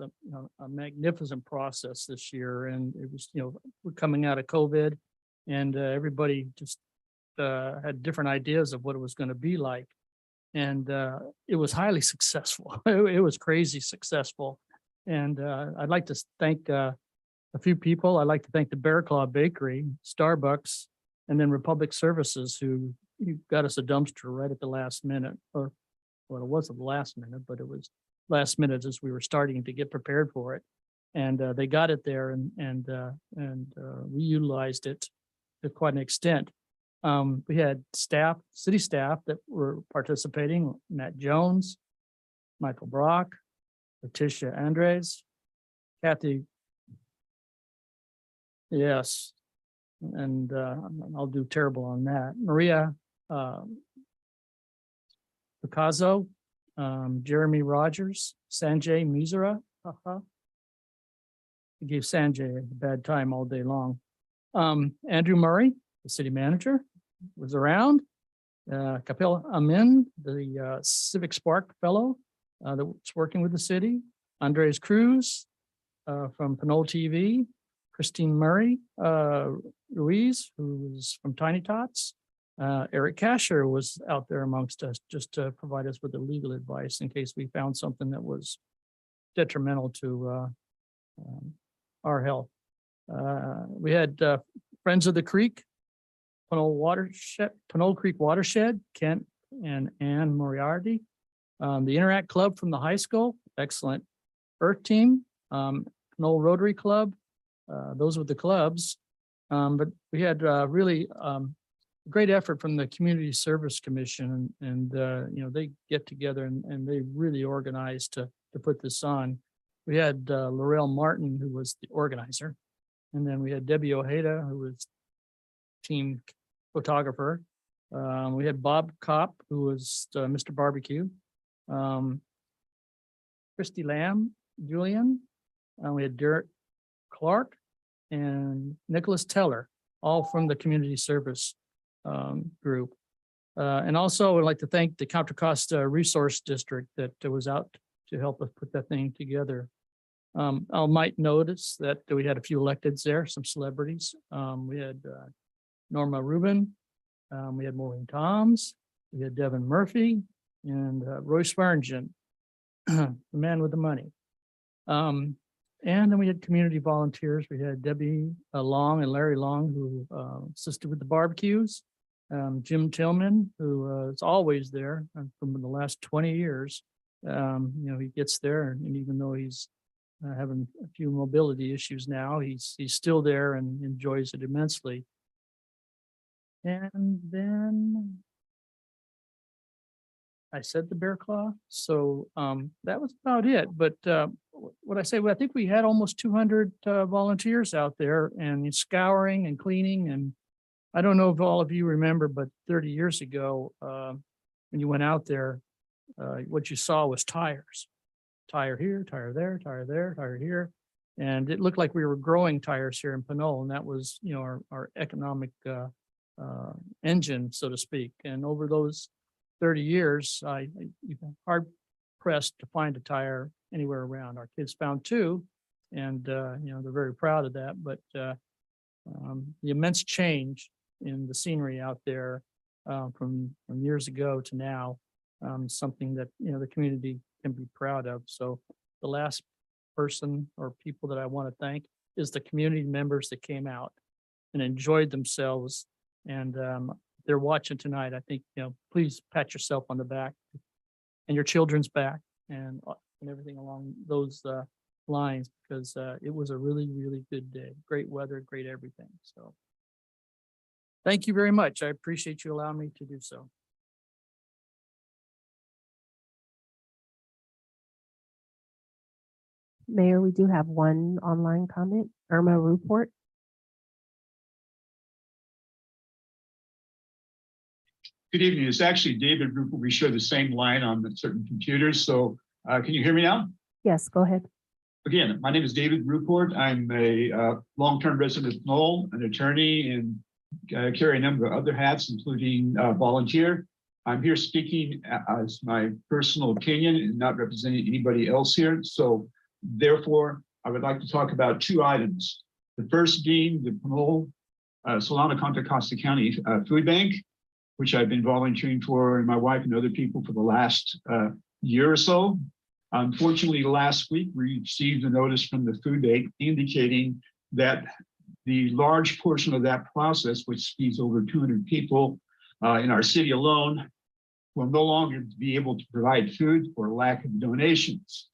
a magnificent process this year, and it was, we're coming out of COVID, and everybody just had different ideas of what it was going to be like, and it was highly successful. It was crazy successful, and I'd like to thank a few people. I'd like to thank the Bear Claw Bakery, Starbucks, and then Republic Services, who got us a dumpster right at the last minute, or well, it wasn't the last minute, but it was last minute as we were starting to get prepared for it. And they got it there and we utilized it to quite an extent. We had staff, city staff that were participating, Matt Jones, Michael Brock, Letitia Andres, Kathy. Yes. And I'll do terrible on that. Maria Picasso, Jeremy Rogers, Sanjay Mizra. I gave Sanjay a bad time all day long. Andrew Murray, the city manager, was around. Kapil Amin, the Civic Spark Fellow that was working with the city. Andres Cruz from Pinole TV. Christine Murray Ruiz, who was from Tiny Tots. Eric Casher was out there amongst us just to provide us with the legal advice in case we found something that was detrimental to our health. We had Friends of the Creek, Pinole Creek Watershed, Kent and Ann Moriarty. The Interact Club from the high school, excellent. Earth Team, Pinole Rotary Club, those were the clubs. But we had really great effort from the Community Service Commission, and they get together and they really organized to put this on. We had Laurel Martin, who was the organizer, and then we had Debbie Ojeda, who was team photographer. We had Bob Kopp, who was Mr. Barbecue. Christy Lamb, Julian. We had Derek Clark, and Nicholas Teller, all from the community service group. And also I'd like to thank the Contra Costa Resource District that was out to help us put that thing together. I might notice that we had a few electeds there, some celebrities. We had Norma Rubin, we had Maureen Toms, we had Devin Murphy, and Roy Swearingen, the man with the money. And then we had community volunteers. We had Debbie Long and Larry Long, who assisted with the barbecues. Jim Tillman, who is always there from the last 20 years. He gets there, and even though he's having a few mobility issues now, he's still there and enjoys it immensely. And then I said the bear claw, so that was about it. But what I say, well, I think we had almost 200 volunteers out there and scouring and cleaning. And I don't know if all of you remember, but 30 years ago, when you went out there, what you saw was tires. Tire here, tire there, tire there, tire here. And it looked like we were growing tires here in Pinole, and that was, our economic engine, so to speak. And over those 30 years, you've been hard pressed to find a tire anywhere around. Our kids found two, and they're very proud of that. But the immense change in the scenery out there from years ago to now, something that the community can be proud of. So the last person or people that I want to thank is the community members that came out and enjoyed themselves. And they're watching tonight. I think, please pat yourself on the back and your children's back and everything along those lines, because it was a really, really good day. Great weather, great everything. So thank you very much. I appreciate you allowing me to do so. Mayor, we do have one online comment. Irma Ruport. Good evening. It's actually David Rupert. We share the same line on certain computers. So can you hear me now? Yes, go ahead. Again, my name is David Rupert. I'm a long-term resident of Pinole, an attorney, and carry a number of other hats, including volunteer. I'm here speaking as my personal opinion and not representing anybody else here. So therefore, I would like to talk about two items. The first being the Pinole, Solano Contra Costa County Food Bank, which I've been volunteering for, and my wife and other people for the last year or so. Unfortunately, last week, we received a notice from the food bank indicating that the large portion of that process, which feeds over 200 people in our city alone, will no longer be able to provide food for lack of donations.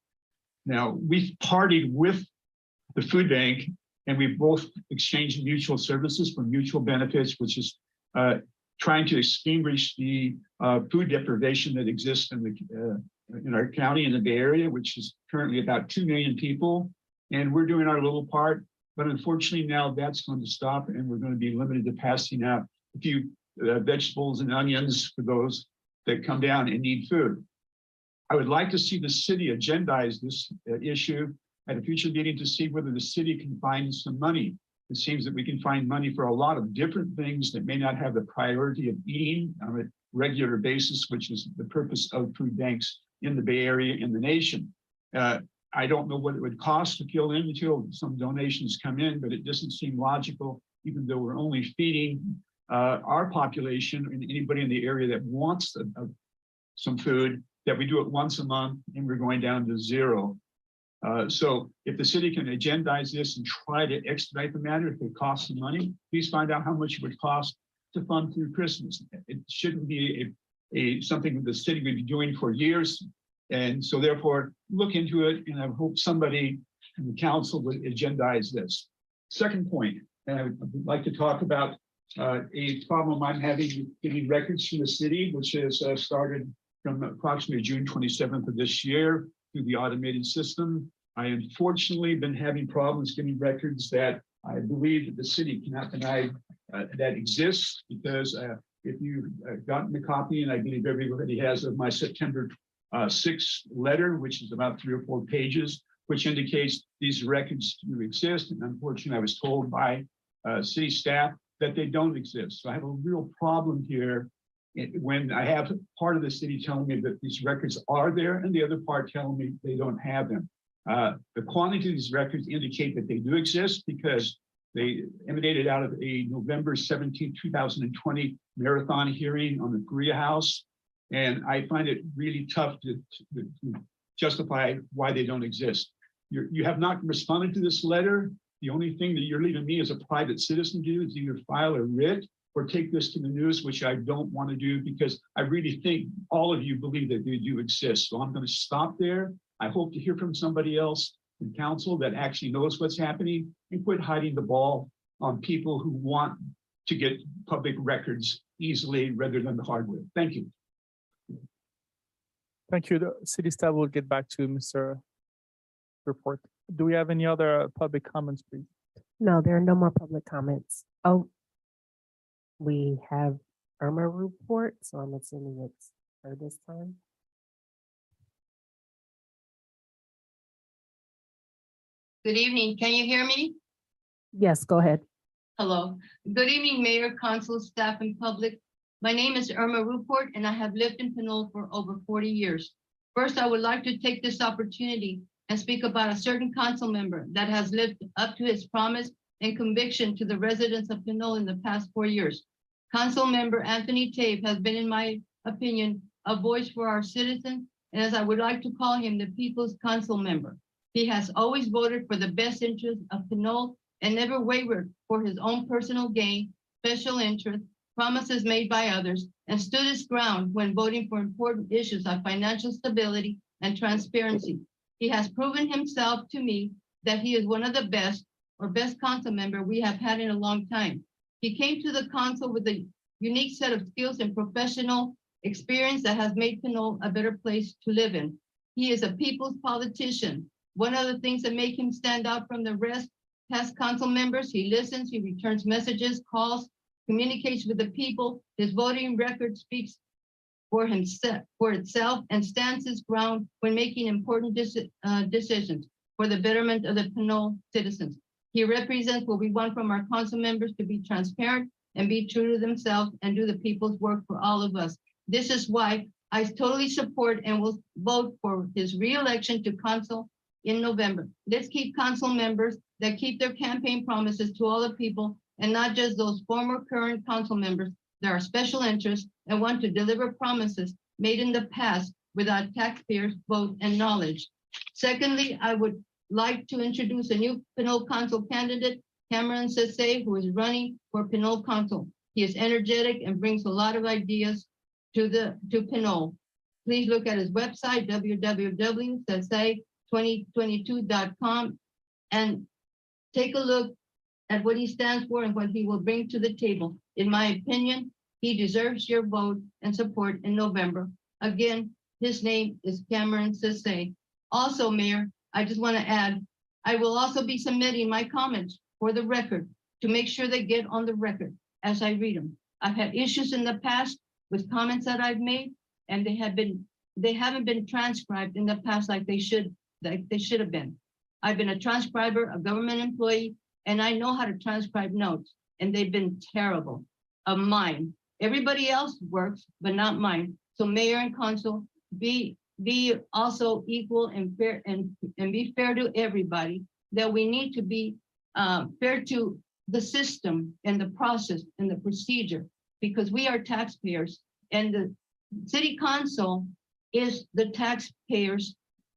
Now, we've partied with the food bank, and we've both exchanged mutual services for mutual benefits, which is trying to extinguish the food deprivation that exists in our county, in the Bay Area, which is currently about 2 million people. And we're doing our little part, but unfortunately now that's going to stop, and we're going to be limited to passing out a few vegetables and onions for those that come down and need food. I would like to see the city agendize this issue at a future meeting to see whether the city can find some money. It seems that we can find money for a lot of different things that may not have the priority of eating on a regular basis, which is the purpose of food banks in the Bay Area and the nation. I don't know what it would cost to fill in until some donations come in, but it doesn't seem logical, even though we're only feeding our population and anybody in the area that wants some food, that we do it once a month and we're going down to zero. So if the city can agendize this and try to expedite the matter, if it costs some money, please find out how much it would cost to fund through Christmas. It shouldn't be something that the city would be doing for years. And so therefore, look into it, and I hope somebody in the council would agendize this. Second point, and I would like to talk about a problem I'm having getting records from the city, which has started from approximately June 27th of this year through the automated system. I unfortunately been having problems getting records that I believe that the city cannot deny that exists, because if you've gotten the copy, and I believe everybody has, of my September 6th letter, which is about 3 or 4 pages, which indicates these records do exist. And unfortunately, I was told by city staff that they don't exist. So I have a real problem here when I have part of the city telling me that these records are there and the other part telling me they don't have them. The quantity of these records indicate that they do exist because they emanated out of a November 17, 2020 marathon hearing on the Korea House. And I find it really tough to justify why they don't exist. You have not responded to this letter. The only thing that you're leaving me as a private citizen to do is either file a writ or take this to the news, which I don't want to do because I really think all of you believe that they do exist. So I'm going to stop there. I hope to hear from somebody else in council that actually knows what's happening and quit hiding the ball on people who want to get public records easily rather than the hard way. Thank you. Thank you. The city staff will get back to Mr. Report. Do we have any other public comments, please? No, there are no more public comments. Oh, we have Irma report, so I'm assuming it's her this time. Good evening. Can you hear me? Yes, go ahead. Hello. Good evening, Mayor, Council, staff, and public. My name is Irma Ruport, and I have lived in Pinole for over 40 years. First, I would like to take this opportunity and speak about a certain council member that has lived up to his promise and conviction to the residents of Pinole in the past 4 years. Council member Anthony Tape has been, in my opinion, a voice for our citizens, and as I would like to call him, the people's council member. He has always voted for the best interest of Pinole and never wavered for his own personal gain, special interest, promises made by others, and stood his ground when voting for important issues of financial stability and transparency. He has proven himself to me that he is one of the best council member we have had in a long time. He came to the council with a unique set of skills and professional experience that has made Pinole a better place to live in. He is a people's politician. One of the things that make him stand out from the rest past council members, he listens, he returns messages, calls, communicates with the people. His voting record speaks for itself and stands his ground when making important decisions for the betterment of the Pinole citizens. He represents what we want from our council members to be transparent and be true to themselves and do the people's work for all of us. This is why I totally support and will vote for his re-election to council in November. Let's keep council members that keep their campaign promises to all the people and not just those former current council members that are special interests and want to deliver promises made in the past without taxpayers' vote and knowledge. Secondly, I would like to introduce a new Pinole Council candidate, Cameron Sese, who is running for Pinole Council. He is energetic and brings a lot of ideas to Pinole. Please look at his website, www.sese2022.com, and take a look at what he stands for and what he will bring to the table. In my opinion, he deserves your vote and support in November. Again, his name is Cameron Sese. Also, Mayor, I just want to add, I will also be submitting my comments for the record to make sure they get on the record as I read them. I've had issues in the past with comments that I've made, and they haven't been transcribed in the past like they should have been. I've been a transcriber, a government employee, and I know how to transcribe notes, and they've been terrible of mine. Everybody else works, but not mine. So Mayor and Council, be also equal and fair and be fair to everybody, that we need to be fair to the system and the process and the procedure, because we are taxpayers and the city council is the taxpayers'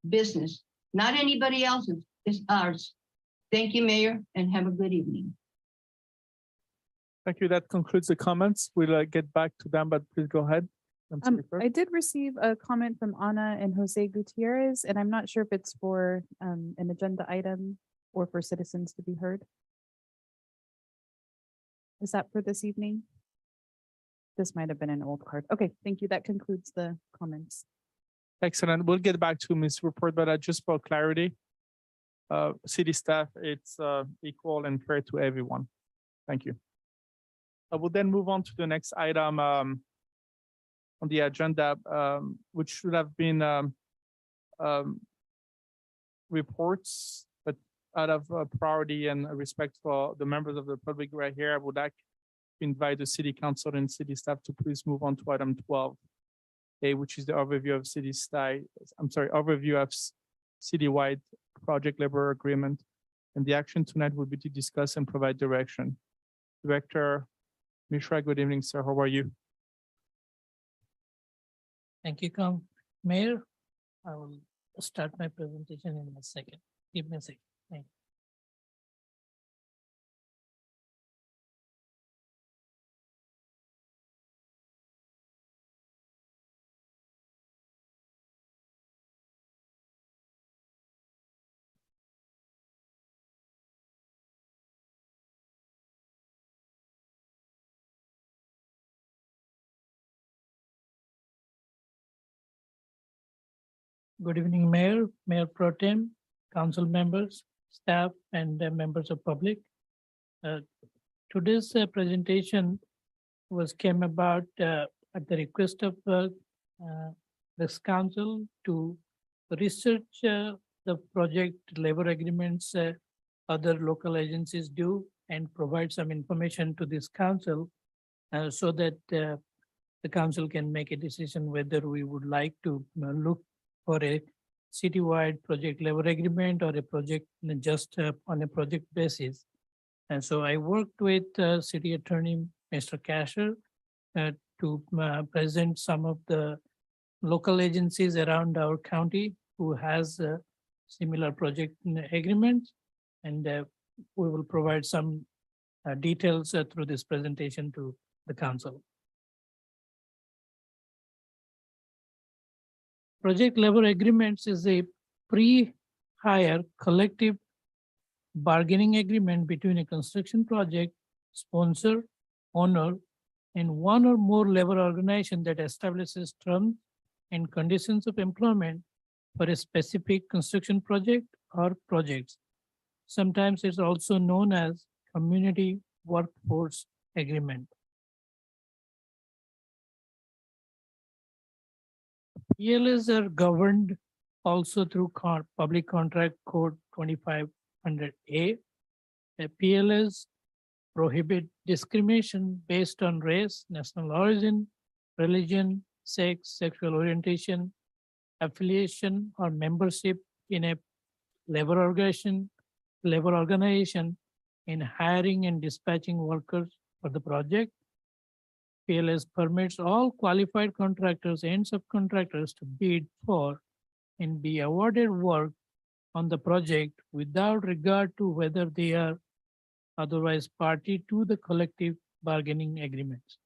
business, not anybody else's, it's ours. Thank you, Mayor, and have a good evening. Thank you. That concludes the comments. We'll get back to them, but please go ahead. I did receive a comment from Ana and Jose Gutierrez, and I'm not sure if it's for an agenda item or for citizens to be heard. Is that for this evening? This might have been an old card. Okay, thank you. That concludes the comments. Excellent. We'll get back to Ms. Report, but just for clarity, city staff, it's equal and fair to everyone. Thank you. I will then move on to the next item on the agenda, which should have been reports, but out of priority and respect for the members of the public right here, I would like to invite the city council and city staff to please move on to item 12A, which is the overview of overview of citywide project labor agreement. And the action tonight will be to discuss and provide direction. Director Mishra, good evening, sir. How are you? Thank you, Mayor. I will start my presentation in a second. Give me a second. Thank you. Good evening, Mayor, Mayor Pro Tem, council members, staff, and members of public. Today's presentation came about at the request of this council to research the project labor agreements other local agencies do and provide some information to this council so that the council can make a decision whether we would like to look for a citywide project labor agreement or a project just on a project basis. And so I worked with City Attorney, Mr. Casher, to present some of the local agencies around our county who has similar project agreements. And we will provide some details through this presentation to the council. Project labor agreements is a pre-hire collective bargaining agreement between a construction project sponsor, owner, and one or more labor organization that establishes terms and conditions of employment for a specific construction project or projects. Sometimes it's also known as community workforce agreement. PLAs are governed also through Public Contract Code 2500A. PLAs prohibit discrimination based on race, national origin, religion, sex, sexual orientation, affiliation, or membership in a labor organization in hiring and dispatching workers for the project. PLS permits all qualified contractors and subcontractors to bid for and be awarded work on the project without regard to whether they are otherwise party to the collective bargaining agreements.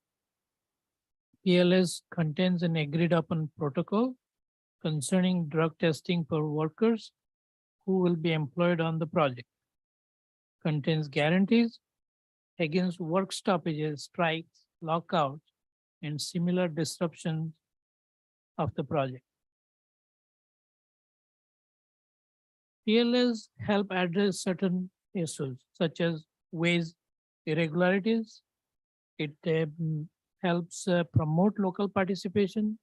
PLS contains an agreed upon protocol concerning drug testing for workers who will be employed on the project. Contains guarantees against work stoppages, strikes, lockouts, and similar disruptions of the project. PLS help address certain issues such as wage irregularities. It helps promote local participation,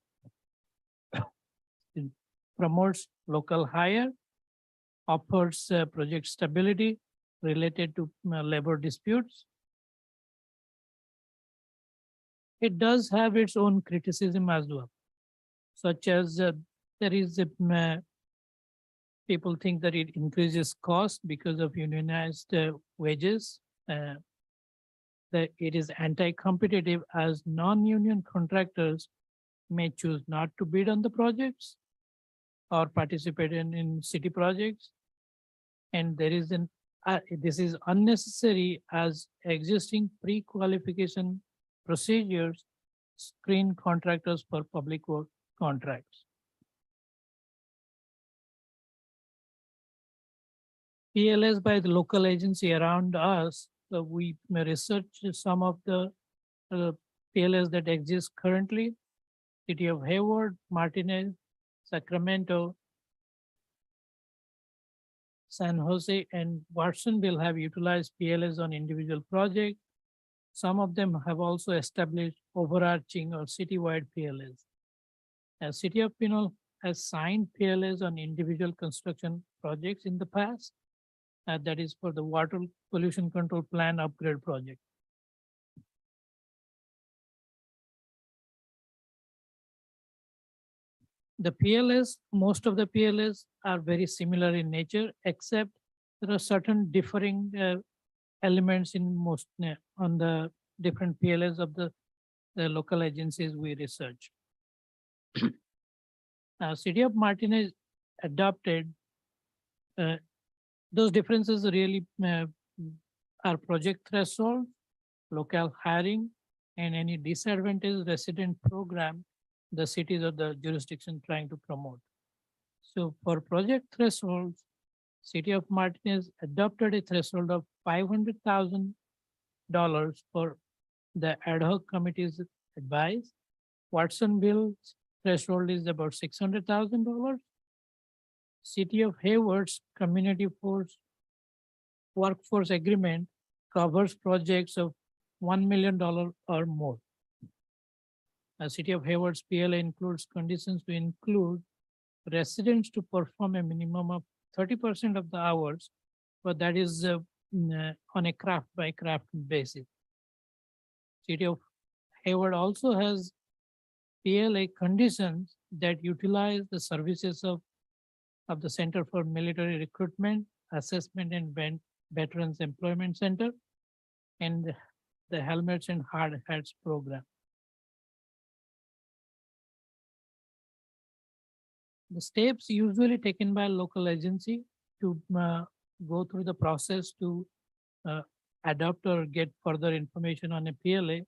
it promotes local hire, offers project stability related to labor disputes. It does have its own criticism as well, such as there is people think that it increases cost because of unionized wages. That it is anti-competitive as non-union contractors may choose not to bid on the projects or participate in city projects. And there is this is unnecessary as existing pre-qualification procedures screen contractors for public work contracts. PLS by the local agency around us, we may research some of the PLS that exist currently. City of Hayward, Martinez, Sacramento, San Jose, and Watsonville have utilized PLS on individual projects. Some of them have also established overarching or citywide PLS. As City of Pinole has signed PLAs on individual construction projects in the past. That is for the water pollution control plan upgrade project. The PLAs, most of the PLAs are very similar in nature, except there are certain differing elements in most on the different PLAs of the local agencies we research. City of Martinez adopted those differences really are project threshold, local hiring, and any disadvantaged resident program the cities or the jurisdiction trying to promote. So for project thresholds, City of Martinez adopted a threshold of $500,000 for the ad hoc committee's advice. Watsonville's threshold is about $600,000. City of Hayward's community force workforce agreement covers projects of $1 million or more. City of Hayward's PLA includes conditions to include residents to perform a minimum of 30% of the hours, but that is on a craft by craft basis. City of Hayward also has PLA conditions that utilize the services of the Center for Military Recruitment, Assessment and Veterans Employment Center, and the Helmets and Hard Hats program. The steps usually taken by a local agency to go through the process to adopt or get further information on a PLA,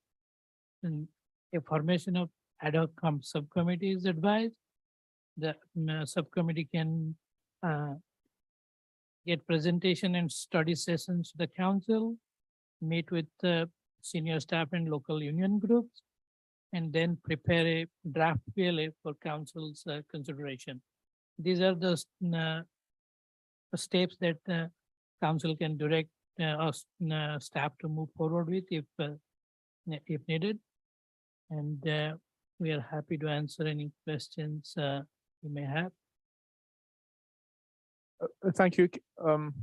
and a formation of ad hoc subcommittee is advised. The subcommittee can get presentation and study sessions to the council, meet with the senior staff and local union groups, and then prepare a draft PLA for council's consideration. These are the steps that council can direct us staff to move forward with if needed. And we are happy to answer any questions you may have. Thank you. Can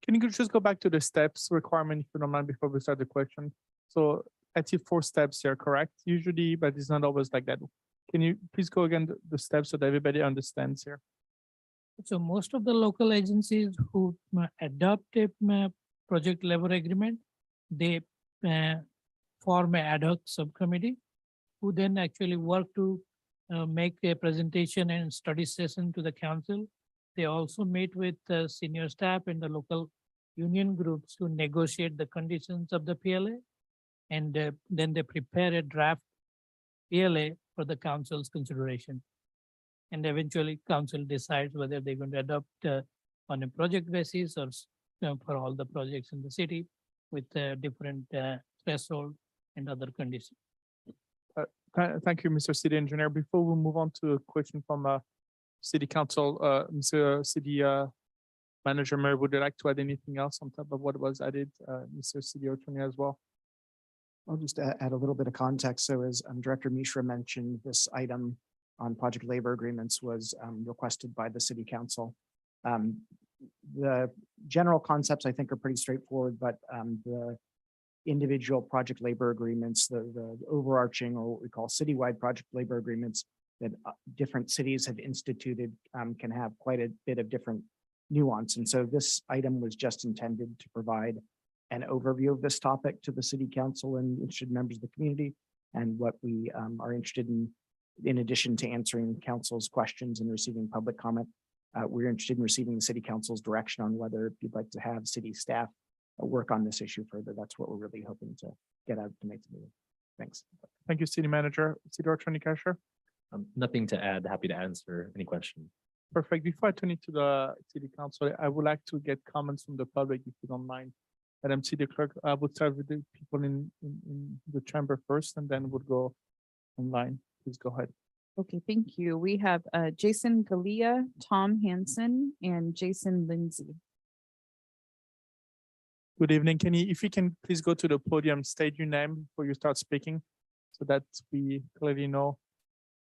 you just go back to the steps requirement, if you don't mind, before we start the question? So I see 4 steps here, correct? Usually, but it's not always like that. Can you please go again the steps so that everybody understands here? So most of the local agencies who adopt a project level agreement, they form an ad hoc subcommittee who then actually work to make a presentation and study session to the council. They also meet with the senior staff and the local union groups to negotiate the conditions of the PLA. And then they prepare a draft PLA for the council's consideration. And eventually council decides whether they're going to adopt on a project basis or for all the projects in the city with different threshold and other conditions. Thank you, Mr. City Engineer. Before we move on to a question from City Council, Mr. City Manager Mayor, would you like to add anything else on top of what was added, Mr. City Attorney as well? I'll just add a little bit of context. So as Director Mishra mentioned, this item on project labor agreements was requested by the City Council. The general concepts I think are pretty straightforward, but the individual project labor agreements, the overarching or what we call citywide project labor agreements that different cities have instituted can have quite a bit of different nuance. And so this item was just intended to provide an overview of this topic to the City Council and interested members of the community, and what we are interested in addition to answering council's questions and receiving public comment. We're interested in receiving the City Council's direction on whether you'd like to have city staff work on this issue further. That's what we're really hoping to get out to make the meeting. Thanks. Thank you, City Manager. City Attorney Casher. Nothing to add. Happy to answer any question. Perfect. Before I turn it to the City Council, I would like to get comments from the public, if you don't mind. Madam City Clerk, I would start with the people in the chamber first, and then we'll go online. Please go ahead. Okay, thank you. We have Jason Galea, Tom Hansen, and Jason Lindsay. Good evening. If you can please go to the podium, state your name before you start speaking, so that we clearly know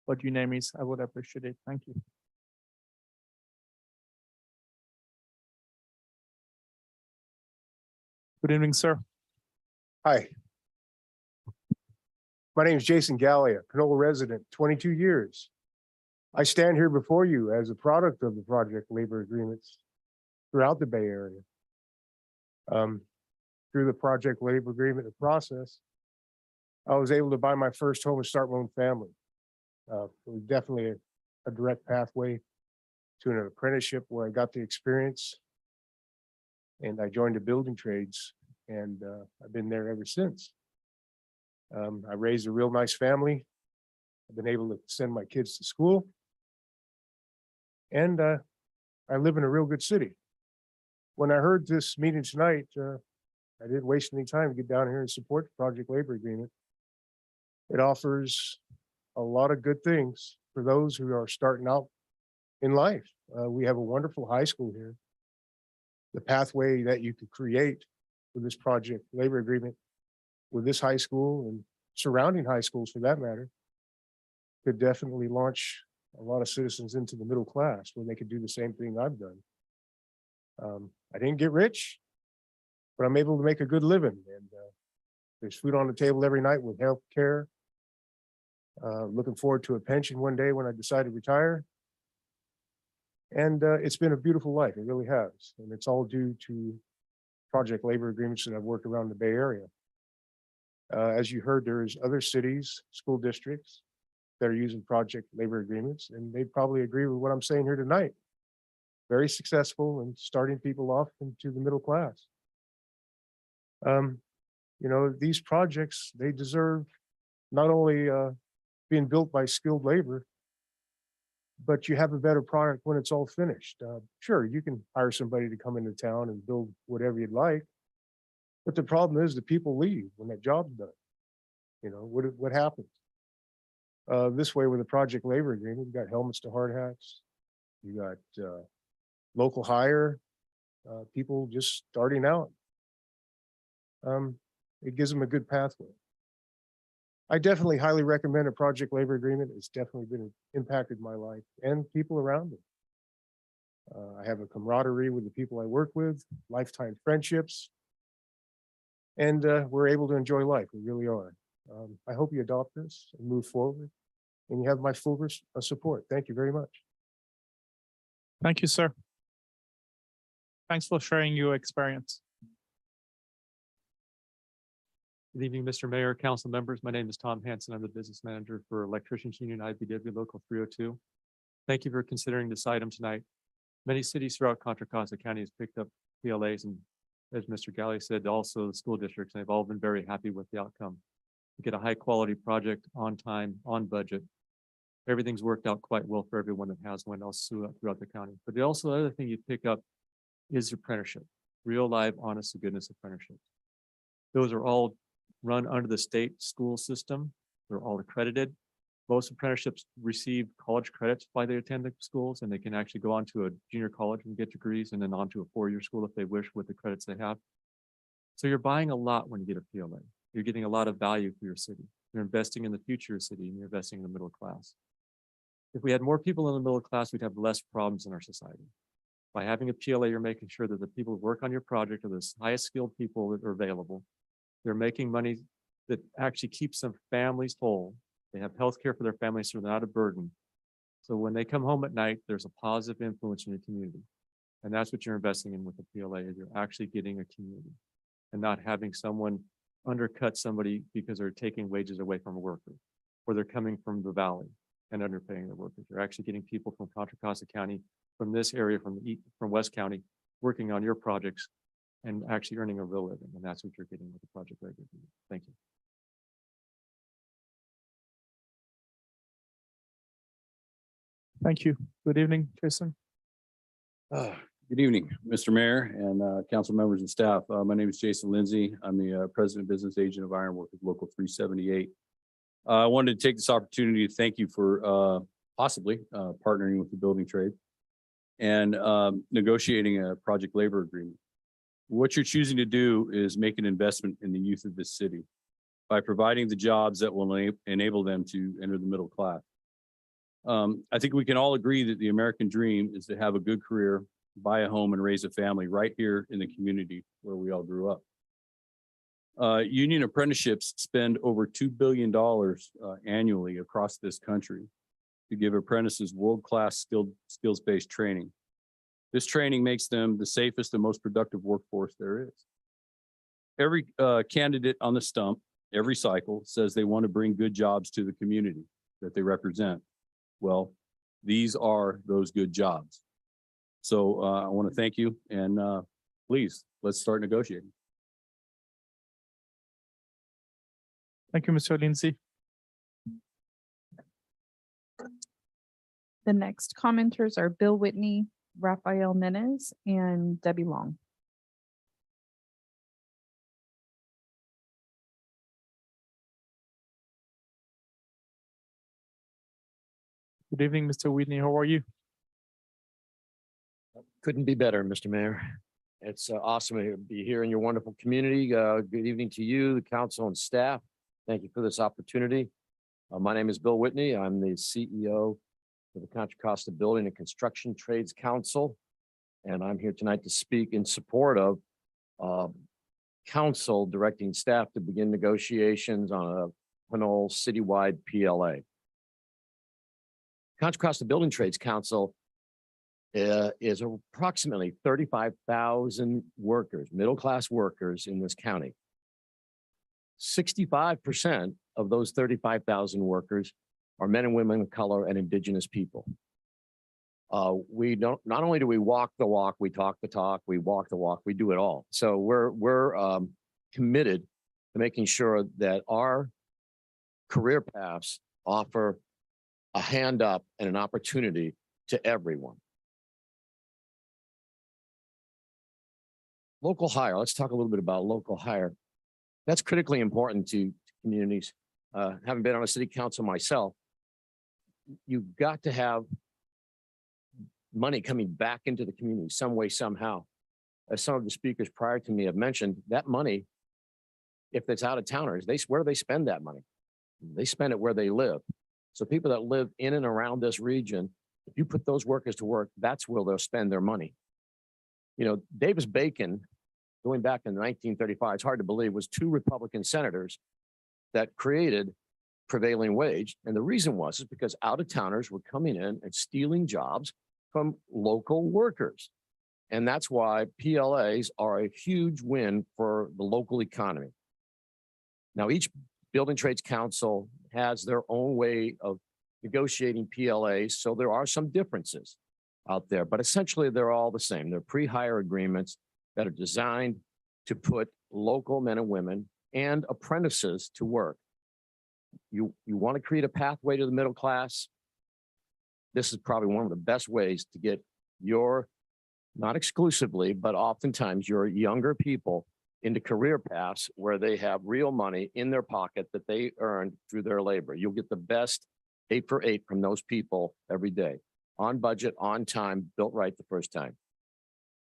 what your name is. I would appreciate it. Thank you. Good evening, sir. Hi. My name is Jason Gallia, Pinole resident, 22 years. I stand here before you as a product of the project labor agreements throughout the Bay Area. Through the project labor agreement process, I was able to buy my first home and start my own family. It was definitely a direct pathway to an apprenticeship where I got the experience. And I joined the building trades, and I've been there ever since. I raised a real nice family. I've been able to send my kids to school. And I live in a real good city. When I heard this meeting tonight, I didn't waste any time to get down here and support the project labor agreement. It offers a lot of good things for those who are starting out in life. We have a wonderful high school here. The pathway that you could create with this project labor agreement with this high school and surrounding high schools for that matter could definitely launch a lot of citizens into the middle class where they could do the same thing I've done. I didn't get rich, but I'm able to make a good living, and there's food on the table every night with health care. Looking forward to a pension one day when I decide to retire. And it's been a beautiful life, it really has. And it's all due to project labor agreements that I've worked around the Bay Area. As you heard, there's other cities, school districts that are using project labor agreements, and they probably agree with what I'm saying here tonight. Very successful in starting people off into the middle class. You know, these projects, they deserve not only being built by skilled labor, but you have a better product when it's all finished. Sure, you can hire somebody to come into town and build whatever you'd like, but the problem is the people leave when that job's done. You know, what happens? This way with a project labor agreement, you got helmets to hard hats, you got local hire, people just starting out. It gives them a good pathway. I definitely highly recommend a project labor agreement. It's definitely been impacted my life and people around me. I have a camaraderie with the people I work with, lifetime friendships, and we're able to enjoy life. We really are. I hope you adopt this and move forward, and you have my full support. Thank you very much. Thank you, sir. Thanks for sharing your experience. Good evening, Mr. Mayor, council members. My name is Tom Hanson. I'm the business manager for Electricians Union IBW Local 302. Thank you for considering this item tonight. Many cities throughout Contra Costa County has picked up PLAs, and as Mr. Galley said, also the school districts, and they've all been very happy with the outcome. We get a high quality project on time, on budget. Everything's worked out quite well for everyone that has one else throughout the county. But the other thing you pick up is apprenticeship, real live, honest to goodness apprenticeships. Those are all run under the state school system. They're all accredited. Most apprenticeships receive college credits while they attend the schools, and they can actually go on to a junior college and get degrees, and then on to a four-year school if they wish with the credits they have. So you're buying a lot when you get a PLA. You're getting a lot of value for your city. You're investing in the future of the city, and you're investing in the middle class. If we had more people in the middle class, we'd have less problems in our society. By having a PLA, you're making sure that the people who work on your project are the highest skilled people that are available. They're making money that actually keeps their families whole. They have health care for their families, so they're not a burden. So when they come home at night, there's a positive influence in your community. And that's what you're investing in with the PLA, is you're actually getting a community and not having someone undercut somebody because they're taking wages away from a worker, or they're coming from the valley and underpaying their workers. You're actually getting people from Contra Costa County, from this area, from West County, working on your projects and actually earning a real living. And that's what you're getting with the project labor agreement. Thank you. Thank you. Good evening, Jason. Good evening, Mr. Mayor and council members and staff. My name is Jason Lindsay. I'm the president business agent of Ironworkers Local 378. I wanted to take this opportunity to thank you for possibly partnering with the building trade and negotiating a project labor agreement. What you're choosing to do is make an investment in the youth of this city by providing the jobs that will enable them to enter the middle class. I think we can all agree that the American dream is to have a good career, buy a home, and raise a family right here in the community where we all grew up. Union apprenticeships spend over $2 billion annually across this country to give apprentices world-class skills-based training. This training makes them the safest and most productive workforce there is. Every candidate on the stump, every cycle, says they want to bring good jobs to the community that they represent. Well, these are those good jobs. So I want to thank you, and please, let's start negotiating. Thank you, Mr. Lindsay. The next commenters are Bill Whitney, Rafael Menes, and Debbie Long. Good evening, Mr. Whitney. How are you? Couldn't be better, Mr. Mayor. It's awesome to be here in your wonderful community. Good evening to you, the council and staff. Thank you for this opportunity. My name is Bill Whitney. I'm the CEO of the Contra Costa Building and Construction Trades Council. And I'm here tonight to speak in support of council directing staff to begin negotiations on a Pinole citywide PLA. Contra Costa Building Trades Council is approximately 35,000 workers, middle-class workers in this county. 65% of those 35,000 workers are men and women of color and indigenous people. We don't, not only do we walk the walk, we talk the talk, we walk the walk, we do it all. So we're committed to making sure that our career paths offer a hand up and an opportunity to everyone. Local hire, let's talk a little bit about local hire. That's critically important to communities. Having been on a city council myself, you've got to have money coming back into the community some way, somehow. As some of the speakers prior to me have mentioned, that money, if it's out of towners, where do they spend that money? They spend it where they live. So people that live in and around this region, if you put those workers to work, that's where they'll spend their money. You know, Davis-Bacon, going back in 1935, it's hard to believe, was 2 Republican senators that created prevailing wage. And the reason was because out-of-towners were coming in and stealing jobs from local workers. And that's why PLAs are a huge win for the local economy. Now, each Building Trades Council has their own way of negotiating PLAs, so there are some differences out there, but essentially they're all the same. They're pre-hire agreements that are designed to put local men and women and apprentices to work. You want to create a pathway to the middle class? This is probably one of the best ways to get your, not exclusively, but oftentimes your younger people into career paths where they have real money in their pocket that they earned through their labor. You'll get the best 8 for 8 from those people every day. On budget, on time, built right the first time.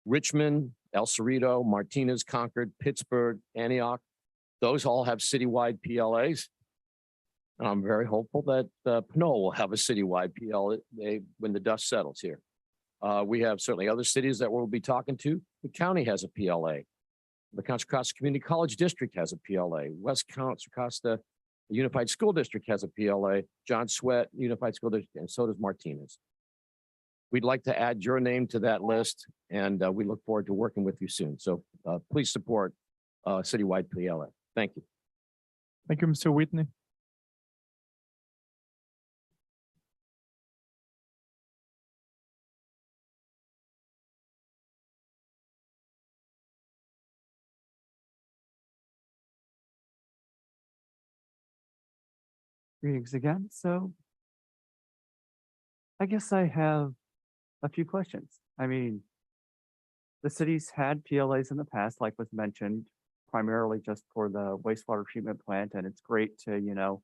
Richmond, El Cerrito, Martinez, Concord, Pittsburgh, Antioch, those all have citywide PLAs. And I'm very hopeful that Pinole will have a citywide PLA when the dust settles here. We have certainly other cities that we'll be talking to. The county has a PLA. The Contra Costa Community College District has a PLA. West Contra Costa Unified School District has a PLA. John Sweat Unified School District, and so does Martinez. We'd like to add your name to that list, and we look forward to working with you soon. So please support citywide PLA. Thank you. Thank you, Mr. Whitney. Greetings again. So I guess I have a few questions. I mean, the city's had PLAs in the past, like was mentioned, primarily just for the wastewater treatment plant. And it's great to, you know,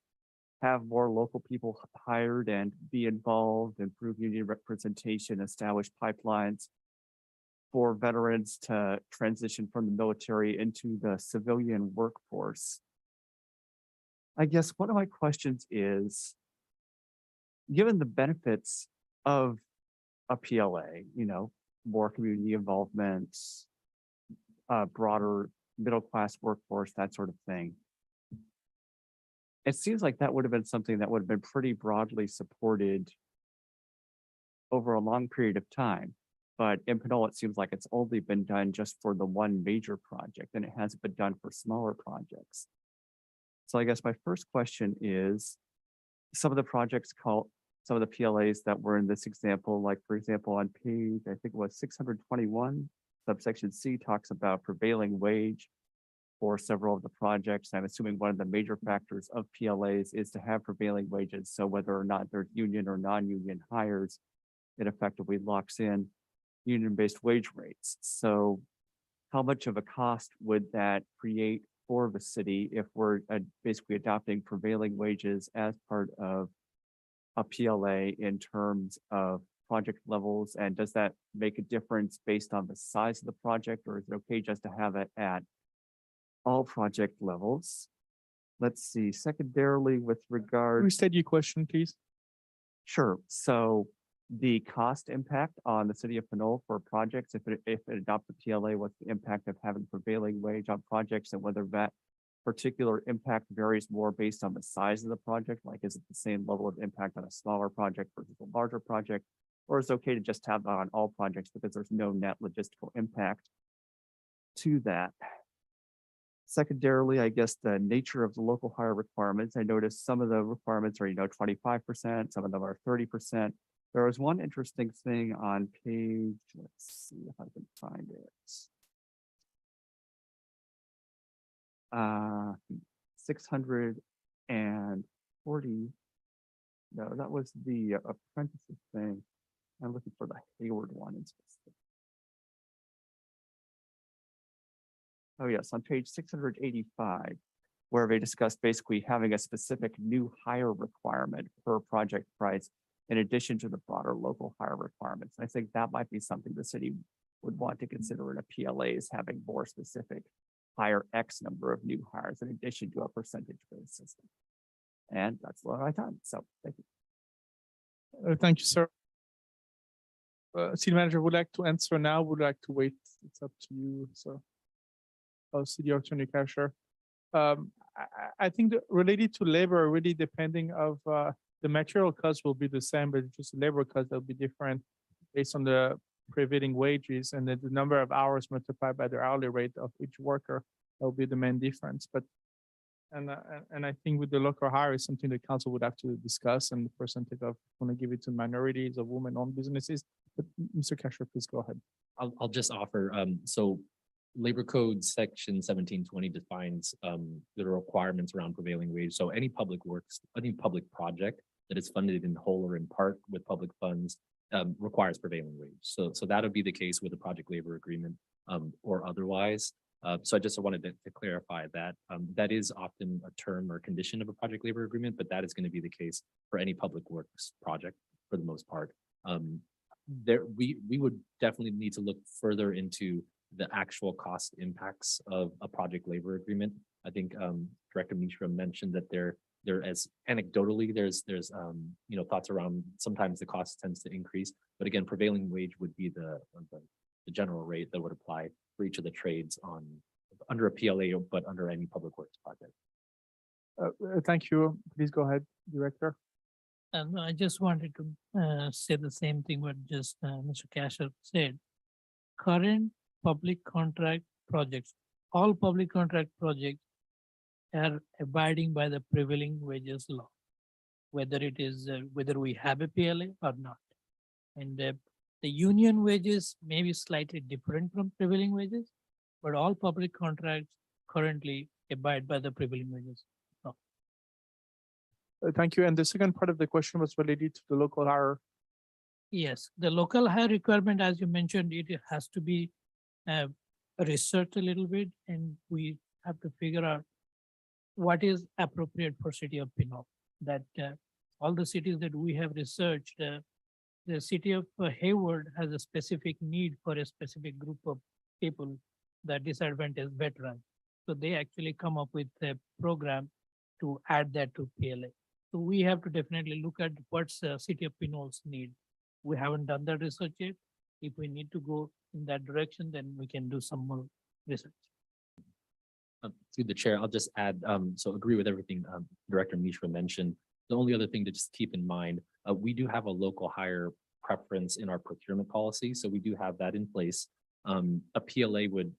have more local people hired and be involved, improve union representation, establish pipelines for veterans to transition from the military into the civilian workforce. I guess one of my questions is, given the benefits of a PLA, you know, more community involvement, broader middle-class workforce, that sort of thing. It seems like that would have been something that would have been pretty broadly supported over a long period of time. But in Pinole, it seems like it's only been done just for the one major project and it hasn't been done for smaller projects. So I guess my first question is, some of the projects some of the PLAs that were in this example, like for example, on page, I think it was 621, subsection C talks about prevailing wage for several of the projects. I'm assuming one of the major factors of PLAs is to have prevailing wages. So whether or not they're union or non-union hires, it effectively locks in union-based wage rates. So how much of a cost would that create for the city if we're basically adopting prevailing wages as part of a PLA in terms of project levels? And does that make a difference based on the size of the project, or is it okay just to have it at all project levels? Let's see, secondarily, with regard. Restate your question, please. Sure. So the cost impact on the city of Pinole for projects, if it adopts the PLA, what's the impact of having prevailing wage on projects, and whether that particular impact varies more based on the size of the project? Like, is it the same level of impact on a smaller project versus a larger project? Or is it okay to just have that on all projects because there's no net logistical impact to that? Secondarily, I guess the nature of the local hire requirements. I noticed some of the requirements are, 25%, some of them are 30%. There was one interesting thing on page, let's see if I can find it. 640. No, that was the apprentices thing. I'm looking for the Hayward one in specific. Oh yes, on page 685, where they discussed basically having a specific new hire requirement per project price in addition to the broader local hire requirements. I think that might be something the city would want to consider in a PLA, is having more specific hire X number of new hires in addition to a percentage-based system. And that's what I thought. So thank you. Thank you, sir. City manager would like to answer now, would like to wait. It's up to you. So, city attorney Casher. I think that related to labor, really depending of the material cost will be the same, but just labor cost will be different based on the prevailing wages, and then the number of hours multiplied by the hourly rate of each worker. That will be the main difference. But and I think with the local hire is something the council would have to discuss, and the percentage of want to give it to minorities or women-owned businesses. But Mr. Casher, please go ahead. I'll just offer, so Labor Code Section 1720 defines the requirements around prevailing wage. So any public works, any public project that is funded in whole or in part with public funds requires prevailing wage. So that would be the case with a project labor agreement or otherwise. So I just wanted to clarify that that is often a term or condition of a project labor agreement, but that is going to be the case for any public works project for the most part. We would definitely need to look further into the actual cost impacts of a project labor agreement. I think Director Mishra mentioned that there as anecdotally there's thoughts around sometimes the cost tends to increase, but again, prevailing wage would be the general rate that would apply for each of the trades under a PLA, but under any public works project. Thank you. Please go ahead, Director. And I just wanted to say the same thing what just Mr. Casher said. Current public contract projects, all public contract projects are abiding by the prevailing wages law, whether it is whether we have a PLA or not. And the union wages may be slightly different from prevailing wages, but all public contracts currently abide by the prevailing wages. Thank you. And the second part of the question was related to the local hire. Yes, the local hire requirement, as you mentioned, it has to be researched a little bit, and we have to figure out what is appropriate for city of Pinole. That all the cities that we have researched, the city of Hayward has a specific need for a specific group of people, that disadvantaged veterans. So they actually come up with a program to add that to PLA. So we have to definitely look at what's the city of Pinole's need. We haven't done that research yet. If we need to go in that direction, then we can do some more research. Through the chair, I'll just add, so agree with everything Director Mishra mentioned. The only other thing to just keep in mind, we do have a local hire preference in our procurement policy, so we do have that in place. A PLA would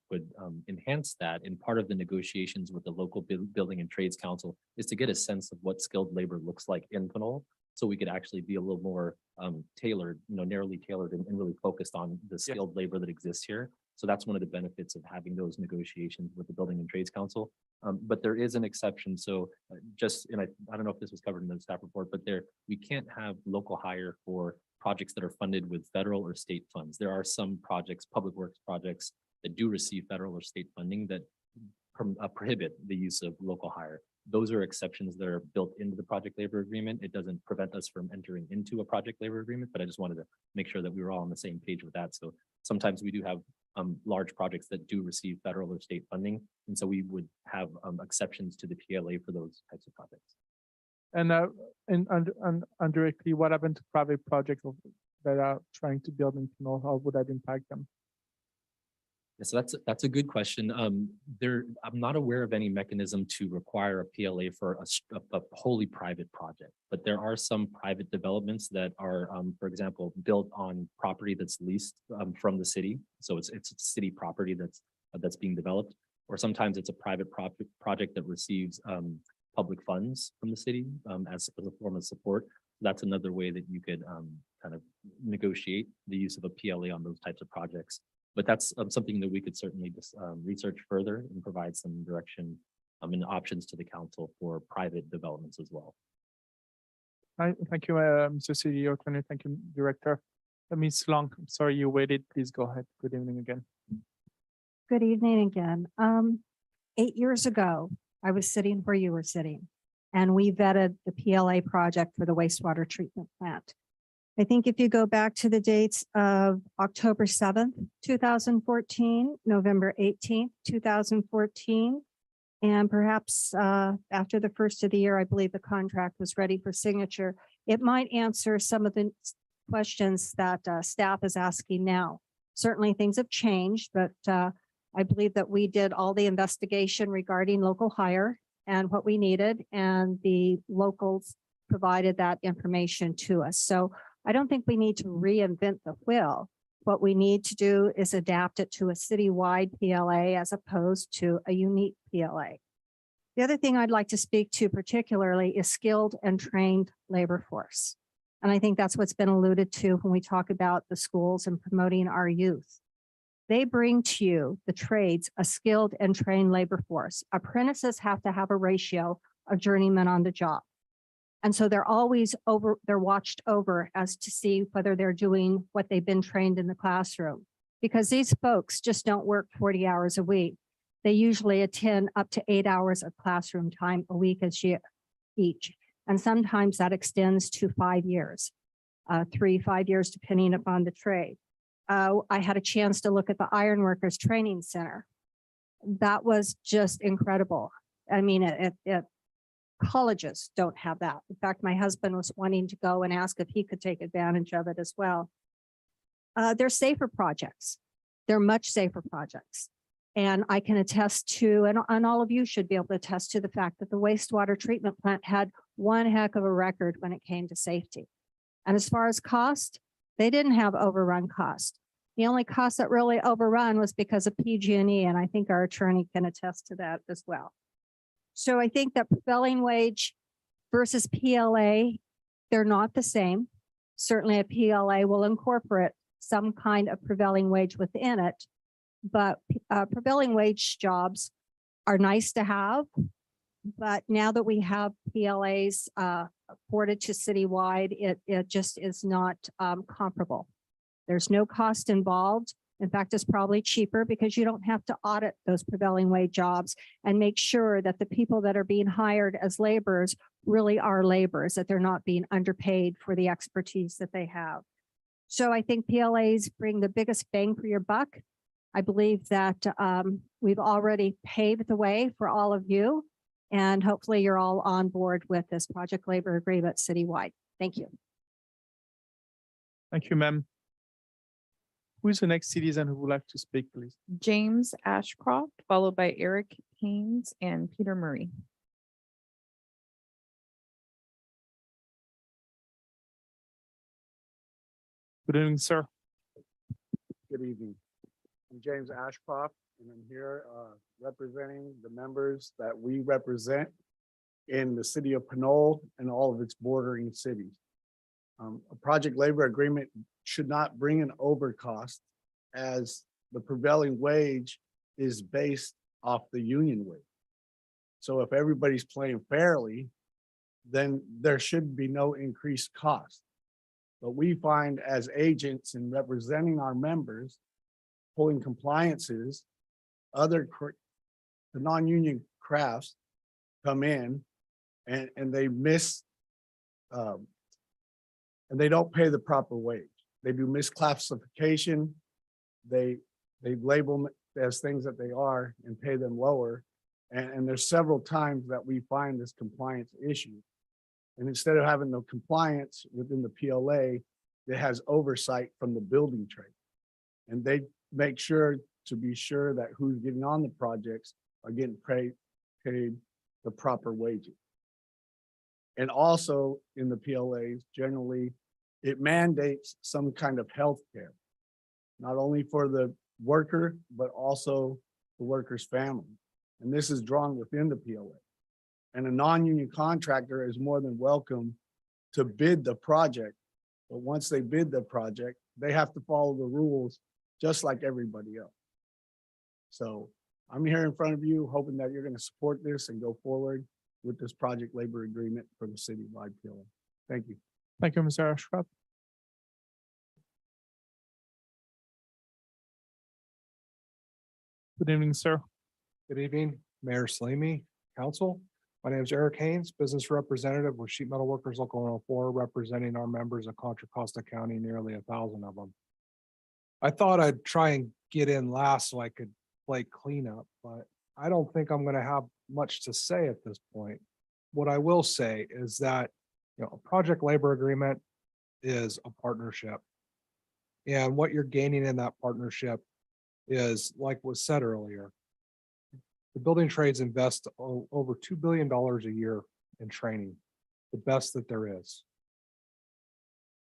enhance that, and part of the negotiations with the local building and trades council is to get a sense of what skilled labor looks like in Pinole, so we could actually be a little more tailored, narrowly tailored and really focused on the skilled labor that exists here. So that's one of the benefits of having those negotiations with the building and trades council. But there is an exception. So and I don't know if this was covered in the staff report, but we can't have local hire for projects that are funded with federal or state funds. There are some projects, public works projects, that do receive federal or state funding that prohibit the use of local hire. Those are exceptions that are built into the project labor agreement. It doesn't prevent us from entering into a project labor agreement, but I just wanted to make sure that we were all on the same page with that. So sometimes we do have large projects that do receive federal or state funding, and so we would have exceptions to the PLA for those types of projects. And indirectly, what happened to private projects that are trying to build in Pinole? How would that impact them? Yeah, so that's a good question. I'm not aware of any mechanism to require a PLA for a wholly private project, but there are some private developments that are, for example, built on property that's leased from the city. So it's city property that's being developed, or sometimes it's a private project that receives public funds from the city as a form of support. That's another way that you could kind of negotiate the use of a PLA on those types of projects. But that's something that we could certainly just research further and provide some direction and options to the council for private developments as well. Thank you, Mr. City Attorney. Thank you, Director. Ms. Long, I'm sorry you waited. Please go ahead. Good evening again. Good evening again. 8 years ago, I was sitting where you were sitting, and we vetted the PLA project for the wastewater treatment plant. I think if you go back to the dates of October 7th, 2014, November 18th, 2014, and perhaps after the first of the year, I believe the contract was ready for signature, it might answer some of the questions that staff is asking now. Certainly things have changed, but I believe that we did all the investigation regarding local hire and what we needed, and the locals provided that information to us. So I don't think we need to reinvent the wheel. What we need to do is adapt it to a citywide PLA as opposed to a unique PLA. The other thing I'd like to speak to particularly is skilled and trained labor force. And I think that's what's been alluded to when we talk about the schools and promoting our youth. They bring to you, the trades, a skilled and trained labor force. Apprentices have to have a ratio of journeymen on the job. And so they're always they're watched over as to see whether they're doing what they've been trained in the classroom. Because these folks just don't work 40 hours a week. They usually attend up to 8 hours of classroom time a week each. And sometimes that extends to 5 years, 5 years, depending upon the trade. I had a chance to look at the Ironworkers Training Center. That was just incredible. I mean, colleges don't have that. In fact, my husband was wanting to go and ask if he could take advantage of it as well. They're safer projects. They're much safer projects. And I can attest to, and all of you should be able to attest to the fact that the wastewater treatment plant had one heck of a record when it came to safety. And as far as cost, they didn't have overrun cost. The only cost that really overrun was because of PG&E, and I think our attorney can attest to that as well. So I think that prevailing wage versus PLA, they're not the same. Certainly a PLA will incorporate some kind of prevailing wage within it, but prevailing wage jobs are nice to have. But now that we have PLAs afforded to citywide, it just is not comparable. There's no cost involved. In fact, it's probably cheaper because you don't have to audit those prevailing wage jobs and make sure that the people that are being hired as laborers really are laborers, that they're not being underpaid for the expertise that they have. So I think PLAs bring the biggest bang for your buck. I believe that we've already paved the way for all of you, and hopefully you're all on board with this project labor agreement citywide. Thank you. Thank you, ma'am. Who is the next citizen who would like to speak, please? James Ashcroft, followed by Eric Haynes and Peter Murray. Good evening, sir. Good evening. I'm James Ashcroft, and I'm here representing the members that we represent in the city of Pinole and all of its bordering cities. A project labor agreement should not bring an overcost, as the prevailing wage is based off the union wage. So if everybody's playing fairly, then there should be no increased cost. But we find as agents in representing our members, pulling compliances, the non-union crafts come in and they miss, and they don't pay the proper wage. They do misclassification. They label them as things that they are and pay them lower. And there's several times that we find this compliance issue. And instead of having the compliance within the PLA, it has oversight from the building trade. And they make sure to be sure that who's getting on the projects are getting paid the proper wages. And also in the PLAs, generally, it mandates some kind of health care, not only for the worker, but also the worker's family. And this is drawn within the PLA. And a non-union contractor is more than welcome to bid the project. But once they bid the project, they have to follow the rules just like everybody else. So I'm here in front of you, hoping that you're going to support this and go forward with this project labor agreement for the citywide PLA. Thank you. Thank you, Mr. Ashcroft. Good evening, sir. Good evening, Mayor Salimi, Council. My name is Eric Haynes, Business Representative with Sheet Metal Workers Local 104, representing our members of Contra Costa County, nearly 1,000 of them. I thought I'd try and get in last so I could play cleanup, but I don't think I'm going to have much to say at this point. What I will say is that, a project labor agreement is a partnership. And what you're gaining in that partnership is, like was said earlier, the building trades invest over $2 billion a year in training, the best that there is.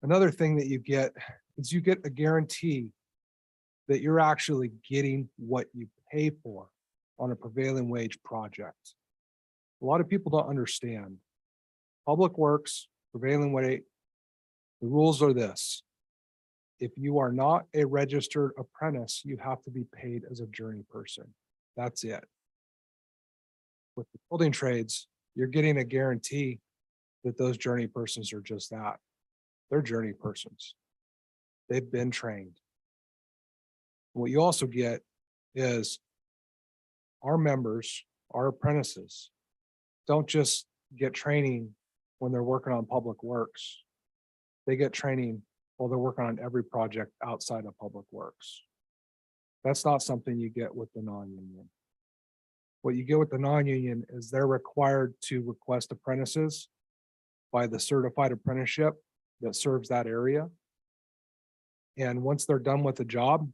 Another thing that you get is you get a guarantee that you're actually getting what you pay for on a prevailing wage project. A lot of people don't understand. Public works, prevailing wage, the rules are this. If you are not a registered apprentice, you have to be paid as a journey person. That's it. With the building trades, you're getting a guarantee that those journey persons are just that. They're journey persons. They've been trained. What you also get is our members, our apprentices, don't just get training when they're working on public works. They get training while they're working on every project outside of public works. That's not something you get with the non-union. What you get with the non-union is they're required to request apprentices by the certified apprenticeship that serves that area. And once they're done with the job,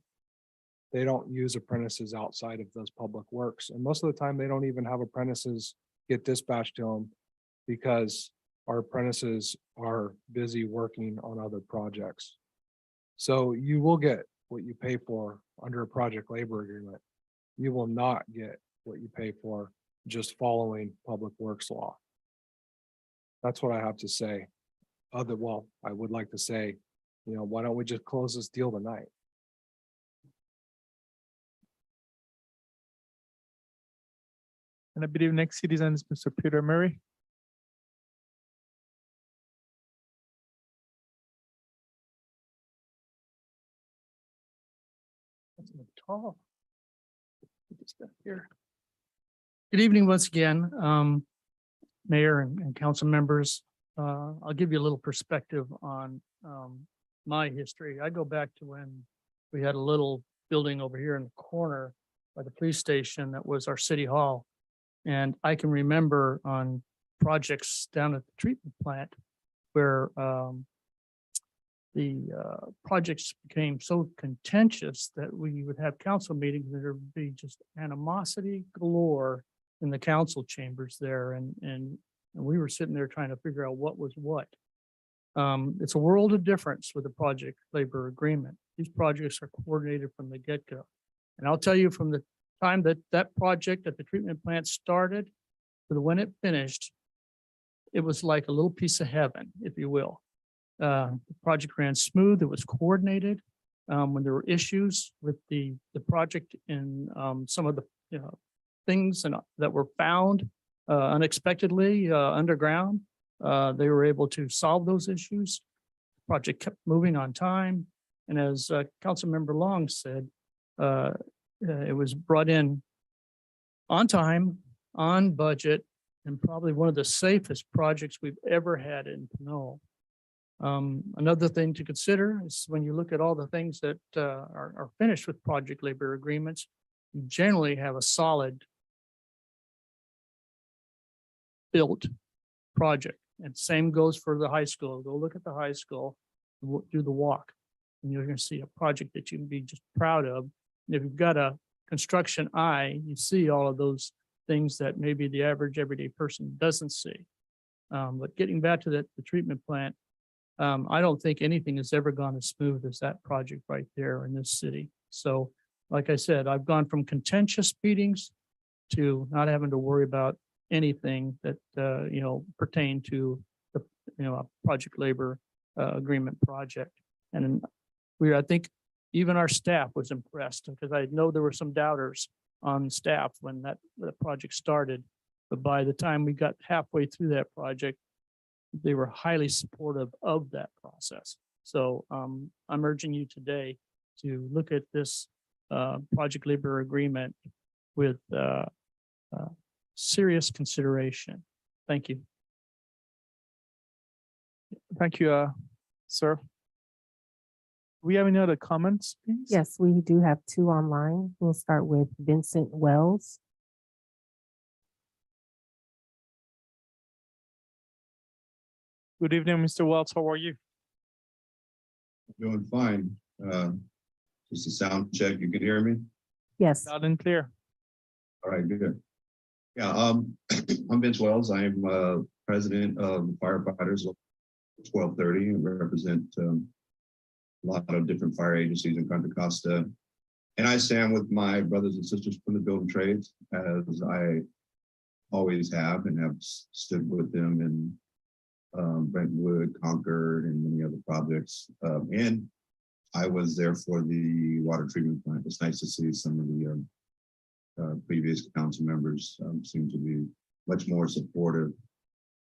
they don't use apprentices outside of those public works. And most of the time, they don't even have apprentices get dispatched to them because our apprentices are busy working on other projects. So you will get what you pay for under a project labor agreement. You will not get what you pay for just following public works law. That's what I have to say. Well, I would like to say, why don't we just close this deal tonight? And I believe next citizen is Mr. Peter Murray. That's tall. Here. Good evening once again, Mayor and council members. I'll give you a little perspective on my history. I go back to when we had a little building over here in the corner by the police station that was our city hall. And I can remember on projects down at the treatment plant where projects became so contentious that we would have council meetings and there would be just animosity galore in the council chambers there, and we were sitting there trying to figure out what was what. It's a world of difference with the project labor agreement. These projects are coordinated from the get-go. And I'll tell you, from the time that that project at the treatment plant started to when it finished, it was like a little piece of heaven, if you will. The project ran smooth, it was coordinated. When there were issues with the project and some of the things that were found unexpectedly underground, they were able to solve those issues. The project kept moving on time. And as Councilmember Long said, it was brought in on time, on budget, and probably one of the safest projects we've ever had in Pinole. Another thing to consider is when you look at all the things that are finished with project labor agreements, you generally have a solid built project. And same goes for the high school. Go look at the high school, do the walk, and you're going to see a project that you can be just proud of. And if you've got a construction eye, you see all of those things that maybe the average everyday person doesn't see. But getting back to the treatment plant, I don't think anything has ever gone as smooth as that project right there in this city. So, like I said, I've gone from contentious meetings to not having to worry about anything that, pertain to the, a project labor agreement project. And I think even our staff was impressed, because I know there were some doubters on staff when that project started. But by the time we got halfway through that project, they were highly supportive of that process. So I'm urging you today to look at this project labor agreement with serious consideration. Thank you. Thank you, sir. We have any other comments, please? Yes, we do have two online. We'll start with Vincent Wells. Good evening, Mr. Wells. How are you? Doing fine. Just a sound check. You can hear me? Yes. Loud and clear. All right, good. Yeah, I'm Vince Wells. I'm president of the firefighters 1230 and represent a lot of different fire agencies in Contra Costa. And I stand with my brothers and sisters from the building trades, as I always have, and have stood with them in Brentwood, Concord, and many other projects. And I was there for the water treatment plant. It's nice to see some of the previous council members seem to be much more supportive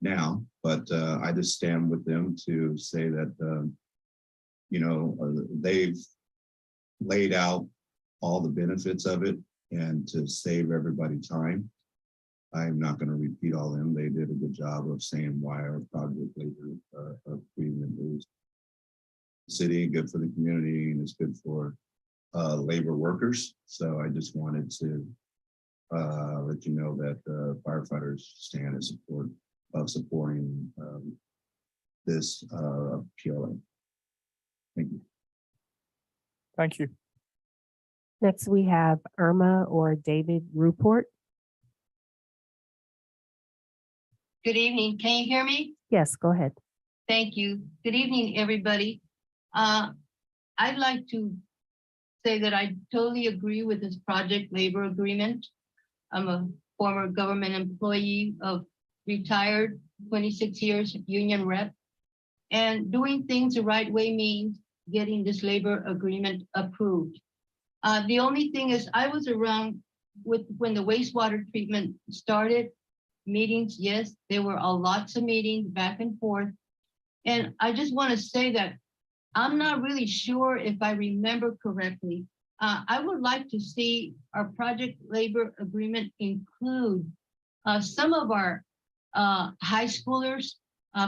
now, but I just stand with them to say that, they've laid out all the benefits of it, and to save everybody time. I'm not going to repeat all of them. They did a good job of saying why our project labor agreement is city, good for the community, and it's good for labor workers. So I just wanted to let you know that firefighters stand in support of supporting this PLA. Thank you. Thank you. Next, we have Irma or David Ruport. Good evening. Can you hear me? Yes, go ahead. Thank you. Good evening, everybody. I'd like to say that I totally agree with this project labor agreement. I'm a former government employee of retired 26 years union rep, and doing things the right way means getting this labor agreement approved. The only thing is I was around when the wastewater treatment started. Meetings, yes, there were lots of meetings back and forth. And I just want to say that I'm not really sure if I remember correctly. I would like to see our project labor agreement include some of our high schoolers,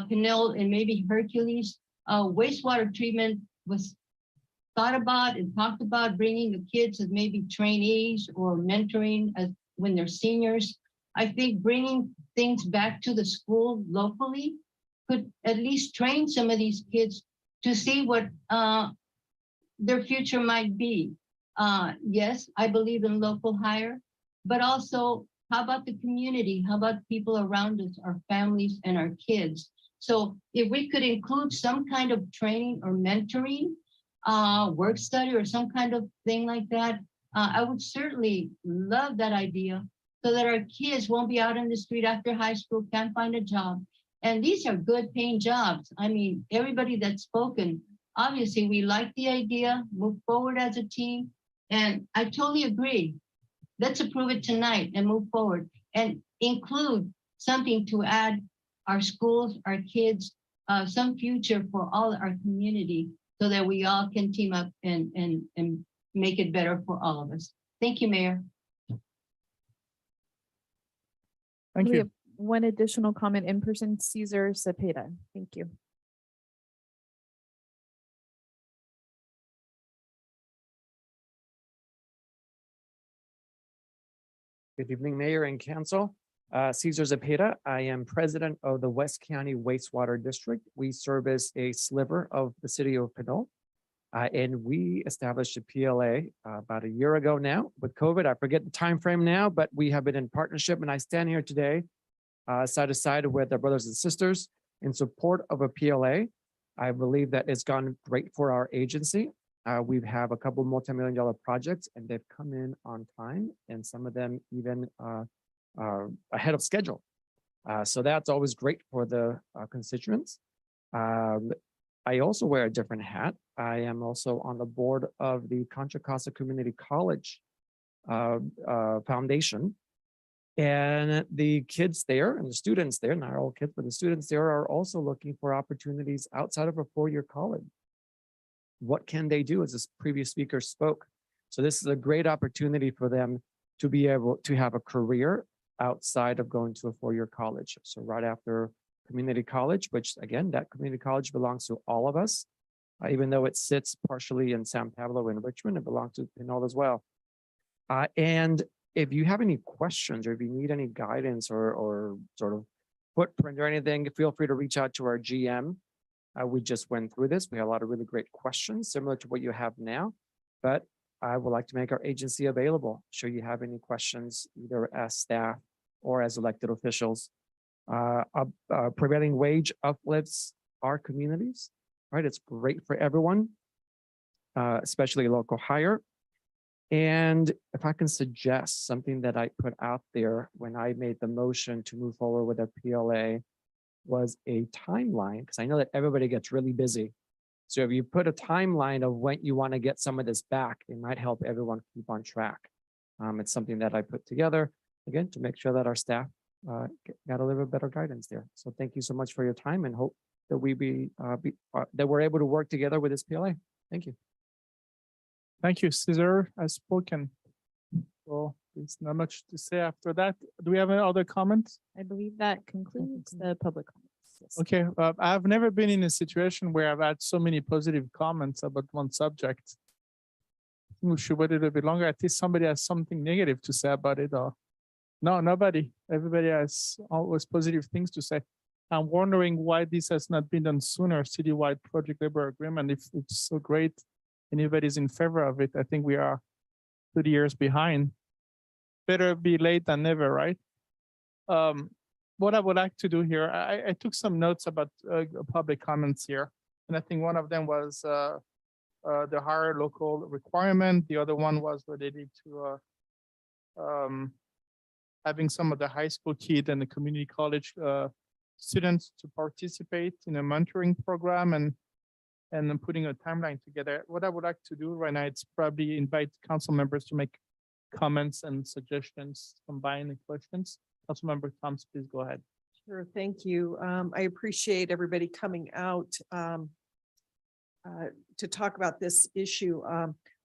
Pinole and maybe Hercules. Wastewater treatment was thought about and talked about bringing the kids as maybe trainees or mentoring as when they're seniors. I think bringing things back to the school locally could at least train some of these kids to see what their future might be. Yes, I believe in local hire, but also how about the community? How about people around us, our families and our kids? So if we could include some kind of training or mentoring, work study or some kind of thing like that, I would certainly love that idea so that our kids won't be out in the street after high school, can't find a job. And these are good paying jobs. I mean, everybody that's spoken, obviously we like the idea, move forward as a team. And I totally agree. Let's approve it tonight and move forward and include something to add our schools, our kids, some future for all our community so that we all can team up and make it better for all of us. Thank you, Mayor. Thank We you. have one additional comment in person, Cesar Cepeda. Thank you. Good evening, Mayor and Council. Cesar Zepeda. I am president of the West County Wastewater District. We service a sliver of the city of Pinole. And we established a PLA about a year ago now with COVID. I forget the time frame now, but we have been in partnership. And I stand here today side to side with our brothers and sisters in support of a PLA. I believe that it's gone great for our agency. We have a couple multi-million-dollar projects and they've come in on time and some of them even ahead of schedule. So that's always great for the constituents. I also wear a different hat. I am also on the board of the Contra Costa Community College Foundation. And the kids there and the students there, not all kids, but the students there are also looking for opportunities outside of a four-year college. What can they do, as this previous speaker spoke? So this is a great opportunity for them to be able to have a career outside of going to a four-year college. So right after community college, which again, that community college belongs to all of us, even though it sits partially in San Pablo and Richmond, it belongs to Pinole as well. And if you have any questions or if you need any guidance or sort of footprint or anything, feel free to reach out to our GM. We just went through this. We had a lot of really great questions similar to what you have now, but I would like to make our agency available. Should you have any questions, either as staff or as elected officials. Prevailing wage uplifts our communities, right? It's great for everyone, especially local hire. And if I can suggest something that I put out there when I made the motion to move forward with a PLA was a timeline, because I know that everybody gets really busy. So if you put a timeline of when you want to get some of this back, it might help everyone keep on track. It's something that I put together, again, to make sure that our staff got a little bit better guidance there. So thank you so much for your time and hope that that we're able to work together with this PLA. Thank you. Thank you, Cesar has spoken. Well, there's not much to say after that. Do we have any other comments? I believe that concludes the public comments. Yes. Okay, I've never been in a situation where I've had so many positive comments about one subject. We should wait a little bit longer. At least somebody has something negative to say about it. Or no, nobody. Everybody has always positive things to say. I'm wondering why this has not been done sooner. Citywide project labor agreement. If it's so great, anybody's in favor of it. I think we are 30 years behind. Better be late than never, right? What I would like to do here, I took some notes about public comments here. And I think one of them was the higher local requirement. The other one was related to having some of the high school kids and the community college students to participate in a mentoring program and then putting a timeline together. What I would like to do right now, it's probably invite council members to make comments and suggestions, combine the questions. Councilmember Thomas, please go ahead. Sure, thank you. I appreciate everybody coming out to talk about this issue.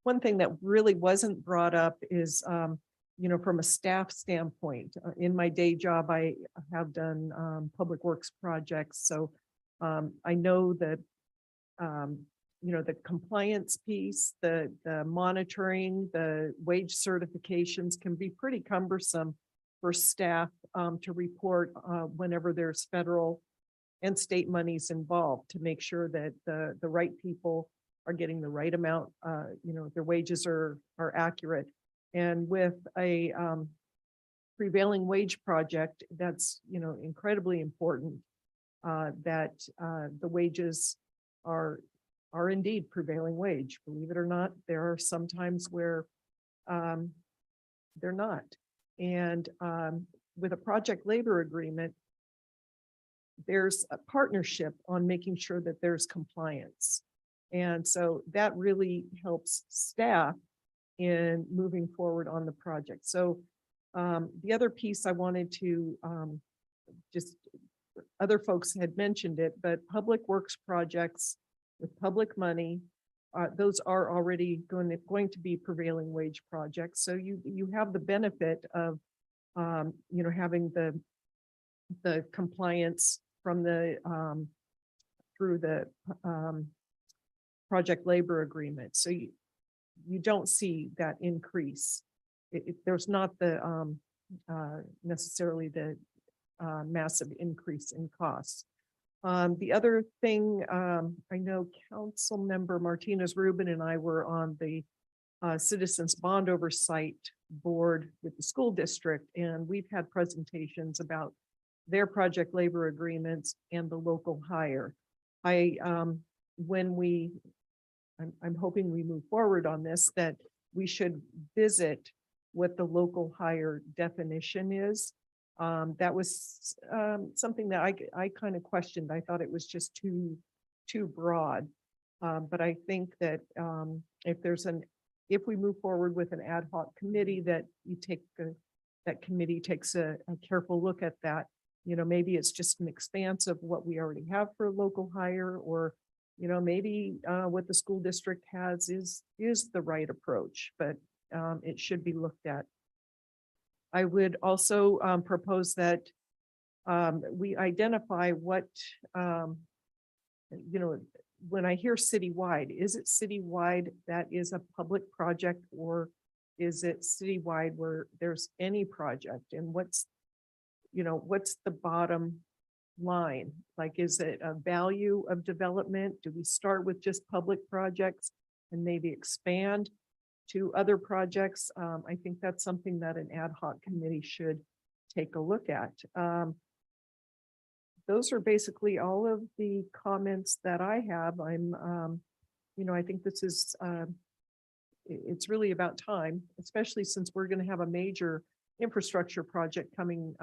One thing that really wasn't brought up is, from a staff standpoint, in my day job, I have done public works projects. So I know that, the compliance piece, the monitoring, the wage certifications can be pretty cumbersome for staff to report whenever there's federal and state monies involved to make sure that the right people are getting the right amount, their wages are accurate. And with a prevailing wage project, that's, incredibly important, that the wages are indeed prevailing wage. Believe it or not, there are some times where they're not. And with a project labor agreement, there's a partnership on making sure that there's compliance. And so that really helps staff in moving forward on the project. So the other piece I wanted to just, other folks had mentioned it, but public works projects with public money, those are already going to be prevailing wage projects. So you have the benefit of, having the compliance from the through the project labor agreement. So you don't see that increase. There's not the necessarily the massive increase in costs. The other thing, I know Council Member Martinez Rubin and I were on the Citizens Bond Oversight Board with the school district, and we've had presentations about their project labor agreements and the local hire. I'm hoping we move forward on this, that we should visit what the local hire definition is. That was something that I kind of questioned. I thought it was just too broad. But I think that if we move forward with an ad hoc committee, that that committee takes a careful look at that. Maybe it's just an expanse of what we already have for local hire, or maybe what the school district has is the right approach, but it should be looked at. I would also propose that we identify what, when I hear citywide, is it citywide that is a public project, or is it citywide where there's any project? And what's the bottom line? Like, is it a value of development? Do we start with just public projects and maybe expand to other projects? I think that's something that an ad hoc committee should take a look at. Those are basically all of the comments that I have. I think this is, it's really about time, especially since we're going to have a major infrastructure project coming,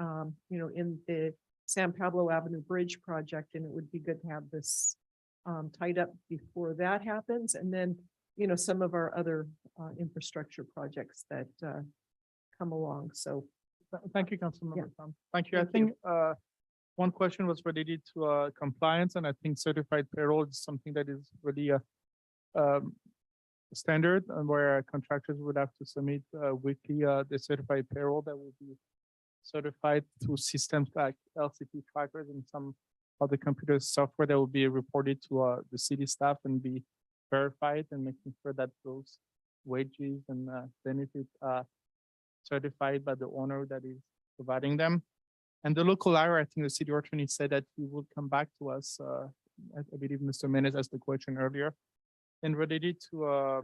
in the San Pablo Avenue Bridge project, and it would be good to have this tied up before that happens. And then, some of our other infrastructure projects that come along. So Thank you, Councilmember Yeah. Tom. Thank you. I Thank you. think one question was related to compliance, and I think certified payroll is something that is really standard, and where contractors would have to submit weekly the certified payroll that will be certified through systems like LCP trackers and some other computer software that will be reported to the city staff and be verified, and making sure that those wages and benefits are certified by the owner that is providing them. And the local hire, I think the city attorney said that he would come back to us. I believe Mr. Menes asked the question earlier. And related to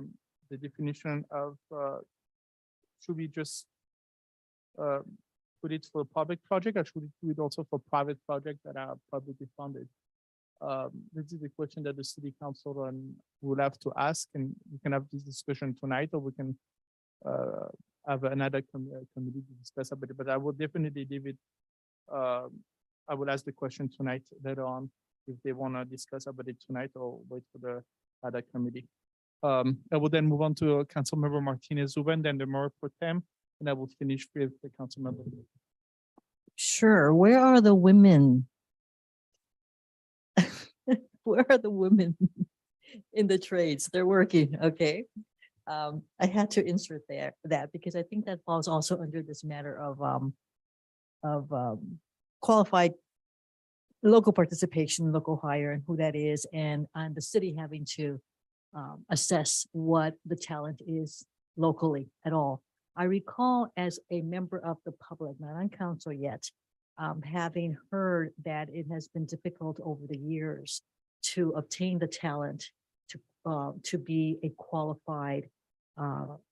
the definition of, should we just put it for a public project, or should we do it also for private projects that are publicly funded? This is the question that the city council will have to ask, and we can have this discussion tonight, or we can have another committee to discuss about it. But I will definitely leave it. I will ask the question tonight later on if they want to discuss about it tonight, or wait for the other committee. I will then move on to Councilmember Martinez Zuben, then the Mayor Pro Tem, and I will finish with the Councilmember. Sure. Where are the women? Where are the women in the trades? They're working, okay? I had to insert that because I think that falls also under this matter of qualified local participation, local hire, and who that is, and the city having to assess what the talent is locally at all. I recall as a member of the public, not on council yet, having heard that it has been difficult over the years to obtain the talent to be a qualified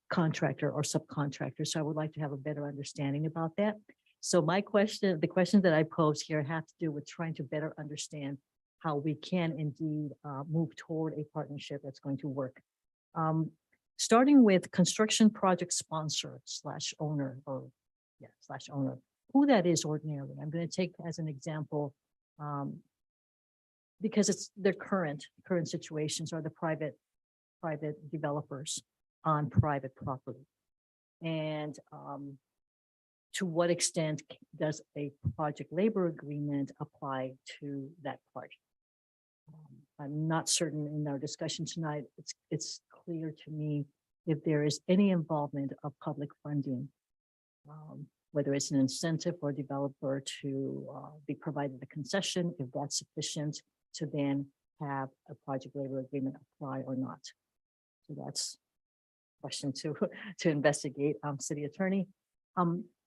contractor or subcontractor. So I would like to have a better understanding about that. So my question, the questions that I pose here have to do with trying to better understand how we can indeed move toward a partnership that's going to work. Starting with construction project sponsor / owner or / owner, who that is ordinarily. I'm going to take as an example because it's their current situations are the private developers on private property. And to what extent does a project labor agreement apply to that party? I'm not certain in our discussion tonight. It's clear to me if there is any involvement of public funding, whether it's an incentive for a developer to be provided a concession, if that's sufficient to then have a project labor agreement apply or not. So that's a question to investigate, city attorney.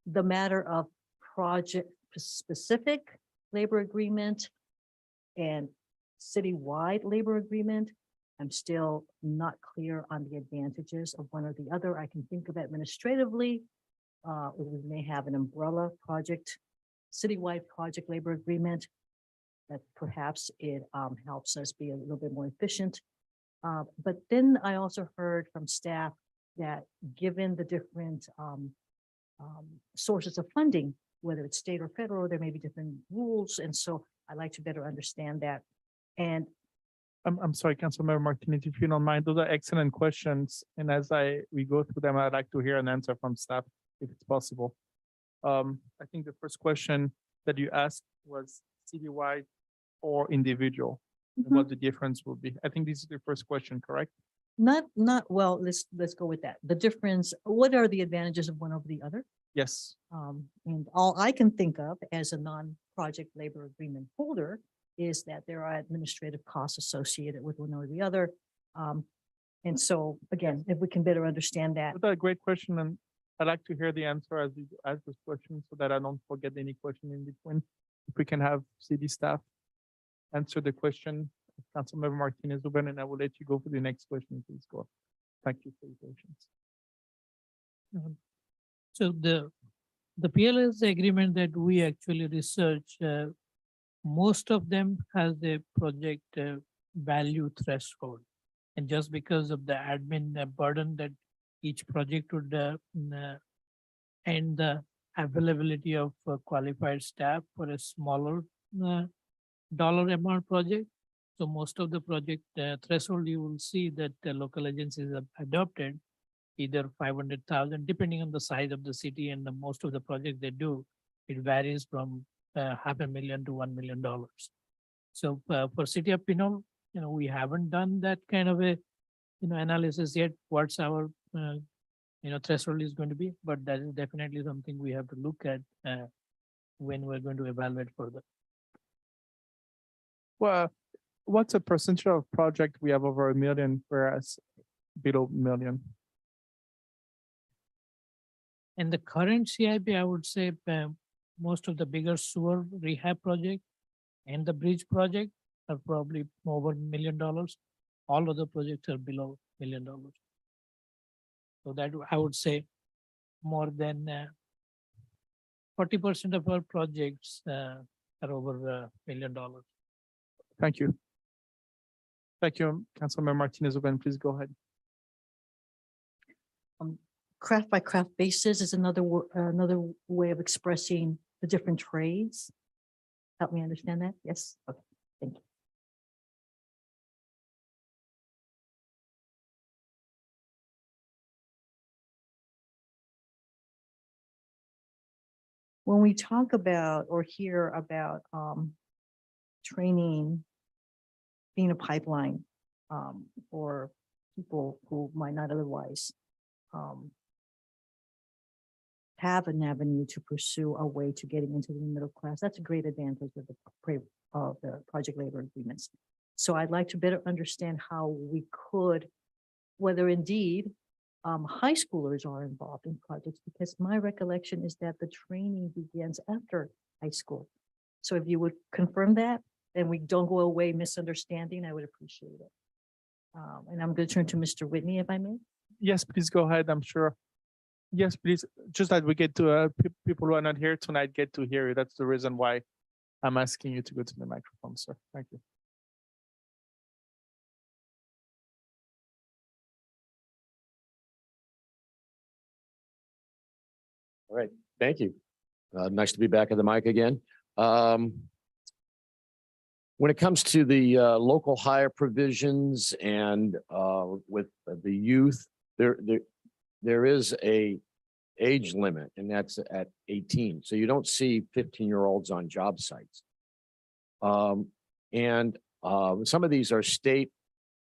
The matter of project specific labor agreement and citywide labor agreement, I'm still not clear on the advantages of one or the other. I can think of administratively, we may have an umbrella project, citywide project labor agreement that perhaps it helps us be a little bit more efficient. But then I also heard from staff that given the different sources of funding, whether it's state or federal, there may be different rules. And so I'd like to better understand that. And I'm sorry, Councilmember Martinez, if you don't mind, those are excellent questions. And as we go through them, I'd like to hear an answer from staff if it's possible. I think the first question that you asked was citywide or individual, and what the difference will be. I think this is the first question, correct? not well, let's go with that. The difference, what are the advantages of one over the other? Yes. And all I can think of as a non-project labor agreement holder is that there are administrative costs associated with one or the other. And so again, if we can better understand that. That's a great question, and I'd like to hear the answer as we ask this question so that I don't forget any question in between. If we can have city staff answer the question, Councilmember Martinez Ruben, and I will let you go for the next question. Please go. Thank you for your patience. So the PLS agreement that we actually research, most of them has the project value threshold. And just because of the admin burden that each project would and the availability of qualified staff for a smaller dollar amount project. So most of the project threshold, you will see that the local agencies have adopted either 500,000, depending on the size of the city and most of the projects they do, it varies from $500,000 to $1 million. So for City of Pinole, we haven't done that kind of a analysis yet. What's our threshold is going to be, but that is definitely something we have to look at when we're going to evaluate further. Well, what's a percentage of project we have over $1 million, whereas below $1 million? In the current CIP, I would say most of the bigger sewer rehab project and the bridge project are probably over $1 million. All other projects are below $1 million. So that I would say more than 40% of our projects are over $1 million. Thank you. Thank you, Councilmember Martinez Ruben. Please go ahead. Craft by craft basis is another way of expressing the different trades. Help me understand that? Yes. Okay. Thank you. When we talk about or hear about training being a pipeline for people who might not otherwise have an avenue to pursue a way to getting into the middle class, that's a great advantage of the project labor agreements. So I'd like to better understand how we could, whether indeed high schoolers are involved in projects, because my recollection is that the training begins after high school. So if you would confirm that, and we don't go away misunderstanding, I would appreciate it. And I'm going to turn to Mr. Whitney, if I may. Yes, please go ahead. I'm sure. Yes, please. Just that we get to people who are not here tonight get to hear you. That's the reason why I'm asking you to go to the microphone, sir. Thank you. All right, thank you. Nice to be back at the mic again. When it comes to the local hire provisions and with the youth, there is a age limit, and that's at 18. So you don't see 15-year-olds on job sites. And some of these are state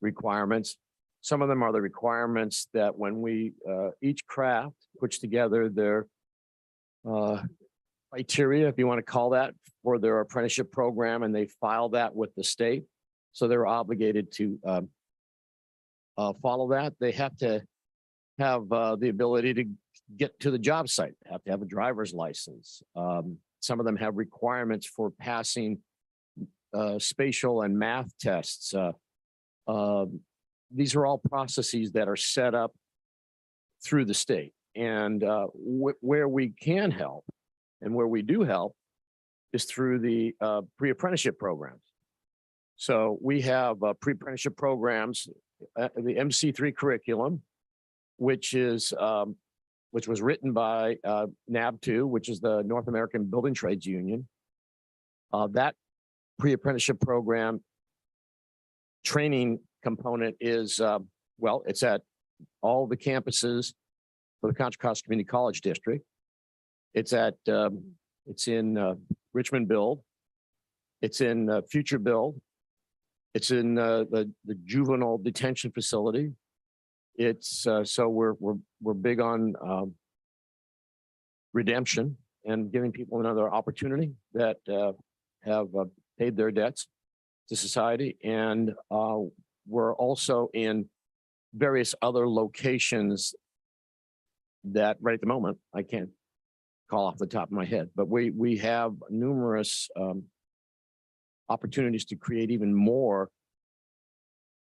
requirements. Some of them are the requirements that when we each craft puts together their criteria, if you want to call that, for their apprenticeship program, and they file that with the state. So they're obligated to follow that. They have to have the ability to get to the job site, they have to have a driver's license. Some of them have requirements for passing spatial and math tests. These are all processes that are set up through the state. And where we can help and where we do help is through the pre-apprenticeship programs. So we have pre-apprenticeship programs, the MC3 curriculum, which was written by NAB2, which is the North American Building Trades Union. That pre-apprenticeship program training component is, well, it's at all the campuses for the Contra Costa Community College District. It's in Richmond Build. It's in Future Build. It's in the juvenile detention facility. It's so we're big on redemption and giving people another opportunity that have paid their debts to society. And we're also in various other locations that right at the moment I can't call off the top of my head, but we have numerous opportunities to create even more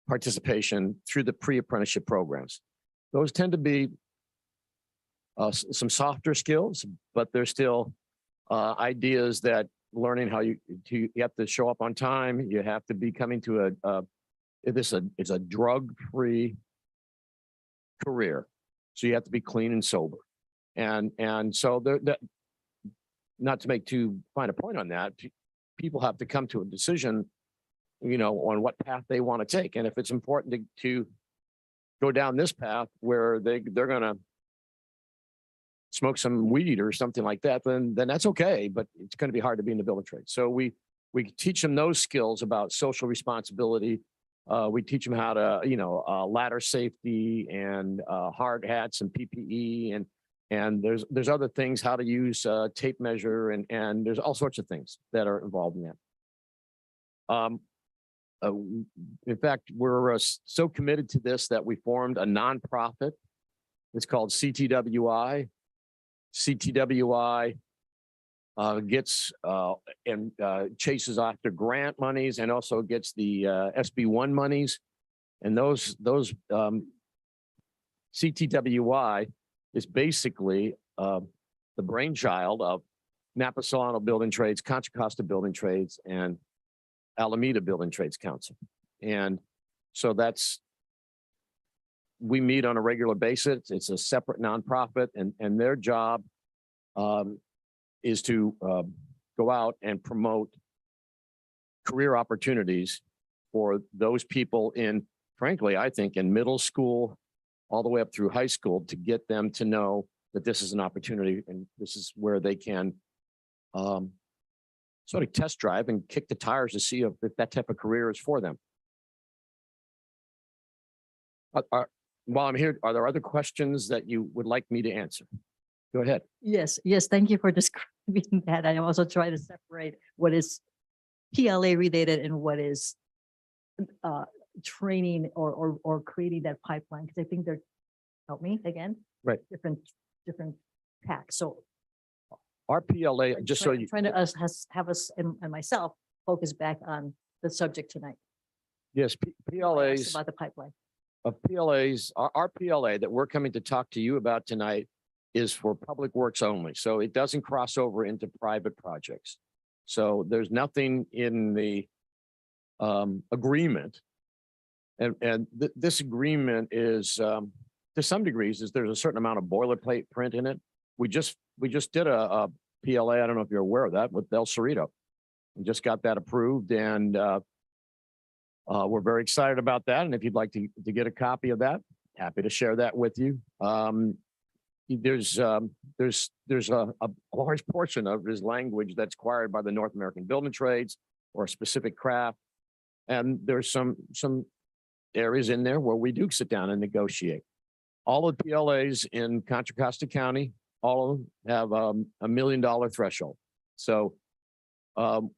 participation through the pre-apprenticeship programs. Those tend to be some softer skills, but they're still ideas that learning how you have to show up on time. You have to be coming to it's a drug-free career. So you have to be clean and sober. And so not to make too fine a point on that, people have to come to a decision, on what path they want to take. And if it's important to go down this path where they're going to smoke some weed or something like that, then that's okay, but it's going to be hard to be in the building trade. So we teach them those skills about social responsibility. We teach them how to, ladder safety and hard hats and PPE and there's other things, how to use tape measure and there's all sorts of things that are involved in that. In fact, we're so committed to this that we formed a nonprofit. It's called CTWI. CTWI gets and chases after grant monies and also gets the SB1 monies. And those CTWI is basically the brainchild of Napa Solano Building Trades, Contra Costa Building Trades, and Alameda Building Trades Council. And so we meet on a regular basis. It's a separate nonprofit and their job is to go out and promote career opportunities for those people frankly, I think in middle school, all the way up through high school, to get them to know that this is an opportunity and this is where they can sort of test drive and kick the tires to see if that type of career is for them. While I'm here, are there other questions that you would like me to answer? Go ahead. Yes, thank you for describing that. I also try to separate what is PLA related and what is training or creating that pipeline, because I think they're, help me again, right, different packs. So our PLA, I'm just so trying- you, Trying to have us and myself focus back on the subject tonight. yes, You asked PLAs. About the pipeline. Of PLAs, our PLA that we're coming to talk to you about tonight is for public works only. So it doesn't cross over into private projects. So there's nothing in the agreement. And this agreement is to some degrees is there's a certain amount of boilerplate print in it. We just did a PLA. I don't know if you're aware of that with El Cerrito. We just got that approved and we're very excited about that. And if you'd like to get a copy of that, happy to share that with you. There's a large portion of this language that's required by the North American Building Trades or a specific craft. And there's some areas in there where we do sit down and negotiate. All of the PLAs in Contra Costa County, all of them have $1 million threshold. So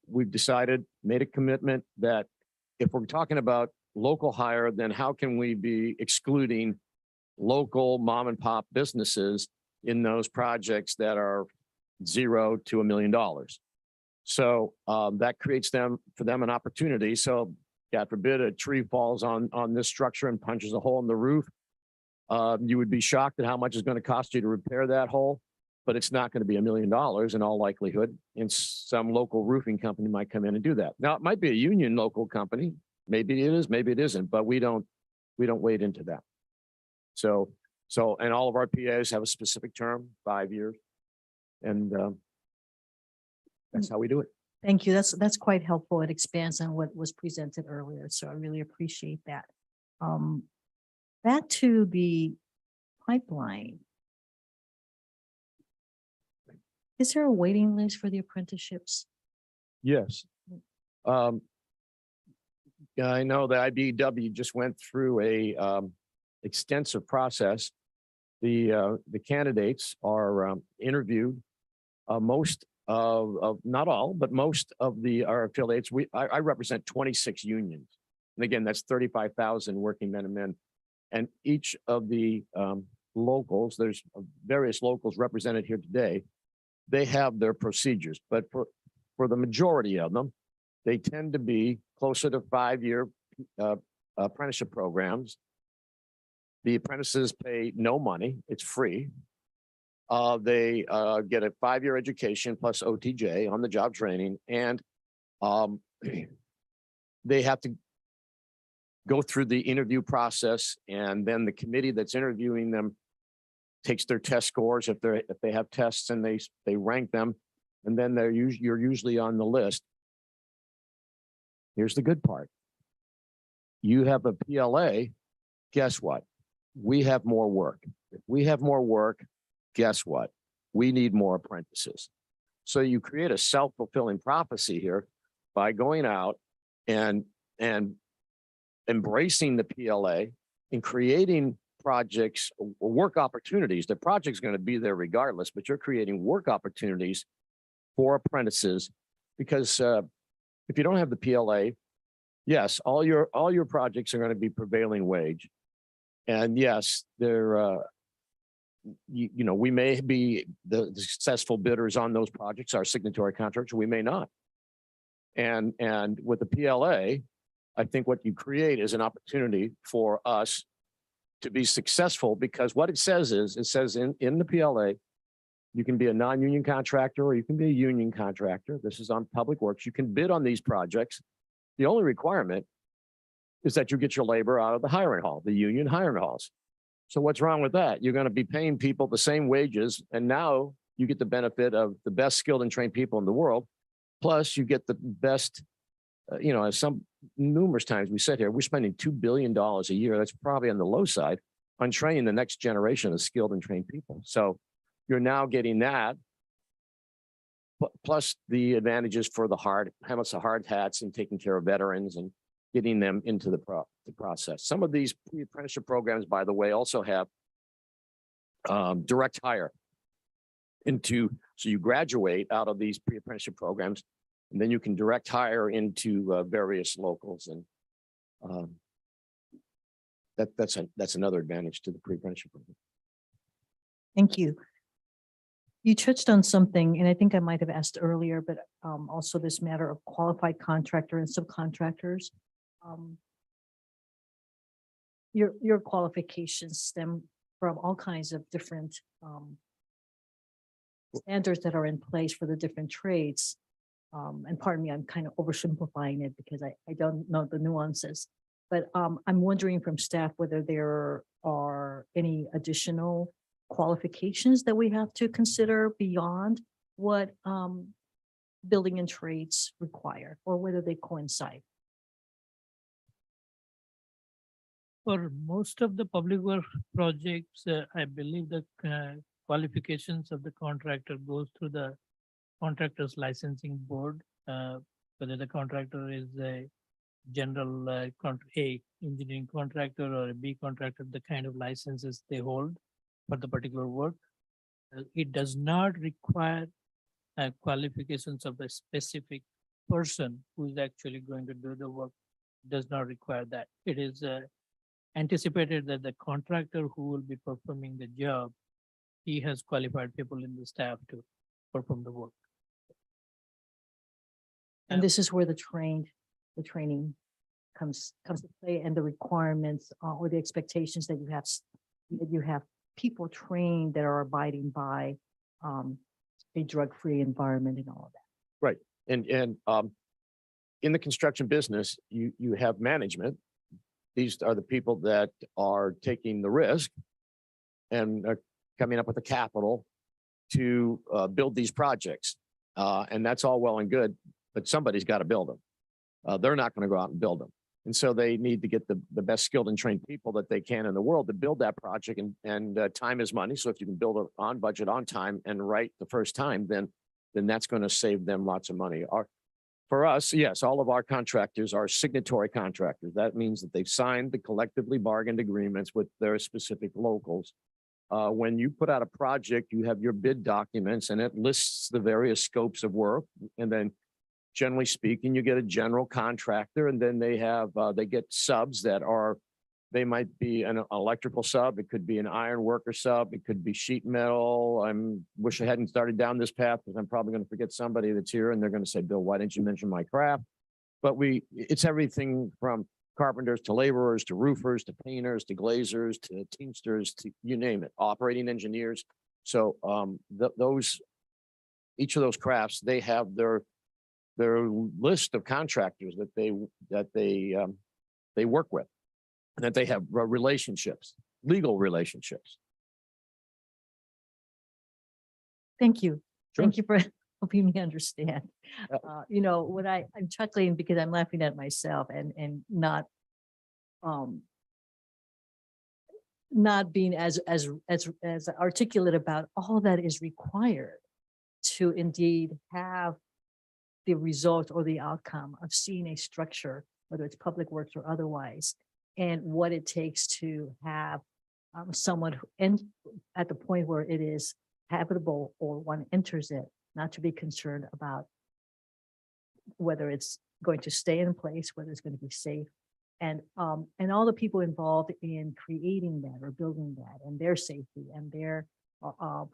we've decided, made a commitment that if we're talking about local hire, then how can we be excluding local mom and pop businesses in those projects that are $0 to $1 million? So that creates for them an opportunity. So God forbid a tree falls on this structure and punches a hole in the roof. You would be shocked at how much it's going to cost you to repair that hole, but it's not going to be $1 million in all likelihood. And some local roofing company might come in and do that. Now it might be a union local company. Maybe it is, maybe it isn't, but we don't wade into that. So, and all of our PAs have a specific term, 5 years. And that's how we do it. Thank you. That's quite helpful. It expands on what was presented earlier. So I really appreciate that. Back to the pipeline. Is there a waiting list for the apprenticeships? Yes. I know the IBEW just went through a extensive process. The candidates are interviewed. Most of not all, but most of our affiliates. I represent 26 unions, and again, that's 35,000 working men and men. And each of the locals, there's various locals represented here today. They have their procedures, but for the majority of them, they tend to be closer to 5-year apprenticeship programs. The apprentices pay no money, it's free. They get a 5-year education plus OTJ on the job training, and they have to go through the interview process, and then the committee that's interviewing them takes their test scores if they have tests, and they rank them, and then you're usually on the list. Here's the good part. You have a PLA, guess what? We have more work. If we have more work, guess what? We need more apprentices. So you create a self-fulfilling prophecy here by going out and embracing the PLA and creating projects, work opportunities. The project's going to be there regardless, but you're creating work opportunities for apprentices because if you don't have the PLA, yes, all your projects are going to be prevailing wage. And yes, they're we may be the successful bidders on those projects, our signatory contracts, we may not. And with the PLA, I think what you create is an opportunity for us to be successful, because what it says is, it says in the PLA, you can be a non-union contractor or you can be a union contractor. This is on public works. You can bid on these projects. The only requirement is that you get your labor out of the hiring hall, the union hiring halls. So what's wrong with that? You're going to be paying people the same wages, and now you get the benefit of the best skilled and trained people in the world. Plus you get the best, as numerous times we said here, we're spending $2 billion a year. That's probably on the low side on training the next generation of skilled and trained people. So you're now getting that, plus the advantages for the hard hats and taking care of veterans and getting them into the process. Some of these pre-apprenticeship programs, by the way, also have direct hire so you graduate out of these pre-apprenticeship programs, and then you can direct hire into various locals, and that's another advantage to the pre-apprenticeship program. Thank you. You touched on something, and I think I might have asked earlier, but also this matter of qualified contractor and subcontractors. Um, Your qualifications stem from all kinds of different standards that are in place for the different trades. And pardon me, I'm kind of oversimplifying it because I don't know the nuances. But I'm wondering from staff whether there are any additional qualifications that we have to consider beyond what building and trades require, or whether they coincide. For most of the public work projects, I believe the qualifications of the contractor goes through the contractor's licensing board. Whether the contractor is a general A engineering contractor or a B contractor, the kind of licenses they hold for the particular work. It does not require qualifications of the specific person who is actually going to do the work. Does not require that. It is anticipated that the contractor who will be performing the job, he has qualified people in the staff to perform the work. And this is where the training comes to play, and the requirements or the expectations that you have people trained that are abiding by a drug-free environment and all of that. Right. And in the construction business, you have management. These are the people that are taking the risk and are coming up with the capital to build these projects. And that's all well and good, but somebody's got to build them. They're not going to go out and build them. And so they need to get the best skilled and trained people that they can in the world to build that project, and time is money. So if you can build it on budget, on time, and right the first time, then that's going to save them lots of money. For us, yes, all of our contractors are signatory contractors. That means that they've signed the collectively bargained agreements with their specific locals. When you put out a project, you have your bid documents and it lists the various scopes of work. And then generally speaking, you get a general contractor, and then they get subs that are, they might be an electrical sub. It could be an iron worker sub. It could be sheet metal. Wish I hadn't started down this path because I'm probably going to forget somebody that's here and they're going to say, Bill, why didn't you mention my craft? But it's everything from carpenters to laborers to roofers to painters to glazers to teamsters to you name it, operating engineers. So each of those crafts, they have their list of contractors that they work with, and that they have relationships, legal relationships. Thank you. Sure. Thank you for helping me understand. You know, what I'm chuckling because I'm laughing at myself and not being as articulate about all that is required to indeed have the result or the outcome of seeing a structure, whether it's public works or otherwise, and what it takes to have someone at the point where it is habitable or one enters it, not to be concerned about whether it's going to stay in place, whether it's going to be safe, and all the people involved in creating that or building that, and their safety and their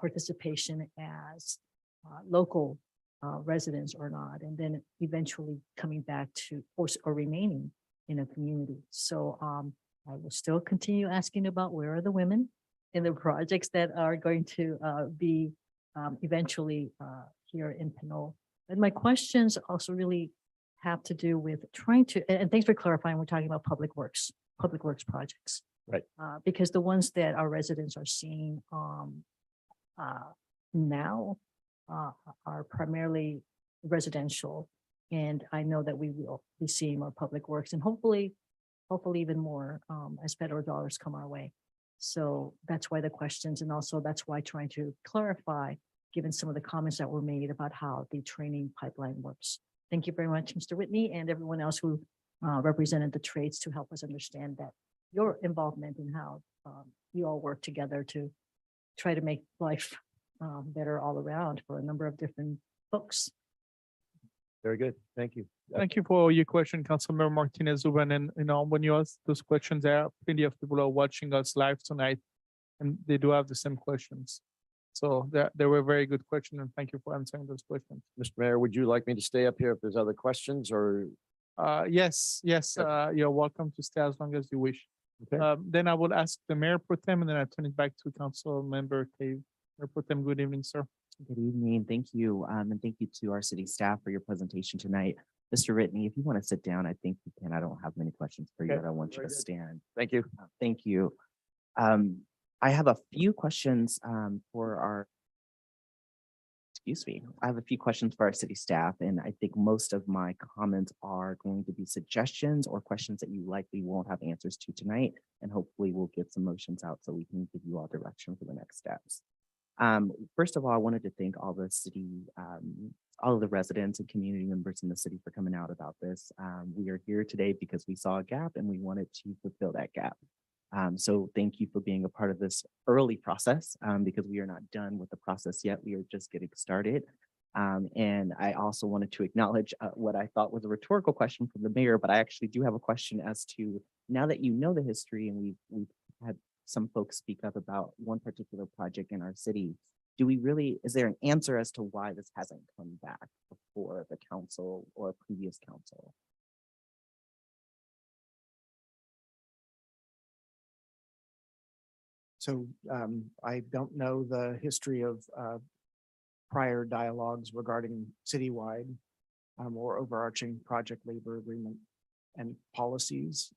participation as local residents or not, and then eventually coming back to or remaining in a community. So I will still continue asking about where are the women in the projects that are going to be eventually here in Pinole. And my questions also really have to do with trying to, and thanks for clarifying, we're talking about public works projects. Right. Because the ones that our residents are seeing now are primarily residential. And I know that we will be seeing more public works and hopefully even more as federal dollars come our way. So that's why the questions, and also that's why trying to clarify, given some of the comments that were made about how the training pipeline works. Thank you very much, Mr. Whitney, and everyone else who represented the trades to help us understand that your involvement in how you all work together to try to make life better all around for a number of different folks. Very good. Thank you. Thank you for your question, Councilmember Martinez-Uban. And when you ask those questions, there are plenty of people who are watching us live tonight, and they do have the same questions. So they were very good questions, and thank you for answering those questions. Mr. Mayor, would you like me to stay up here if there's other questions or? Yes, you're welcome to stay as long as you wish. Okay. Then I will ask the mayor pro tem, and then I turn it back to council member Cave. Mayor pro tem, good evening, sir. Good evening. Thank you. And thank you to our city staff for your presentation tonight. Mr. Whitney, if you want to sit down, I think you can. I don't have many questions for you. Okay, I don't want you very to good. stand. Thank you. Thank you. I have a few questions for our, excuse me, I have a few questions for our city staff, and I think most of my comments are going to be suggestions or questions that you likely won't have answers to tonight, and hopefully we'll get some motions out so we can give you all direction for the next steps. First of all, I wanted to thank all the city, all of the residents and community members in the city for coming out about this. We are here today because we saw a gap and we wanted to fulfill that gap. So thank you for being a part of this early process because we are not done with the process yet. We are just getting started. And I also wanted to acknowledge what I thought was a rhetorical question from the mayor, but I actually do have a question as to, now that you know the history and we've had some folks speak up about one particular project in our city, do we really, is there an answer as to why this hasn't come back before the council or previous council? So I don't know the history of prior dialogues regarding citywide or overarching project labor agreement and policies.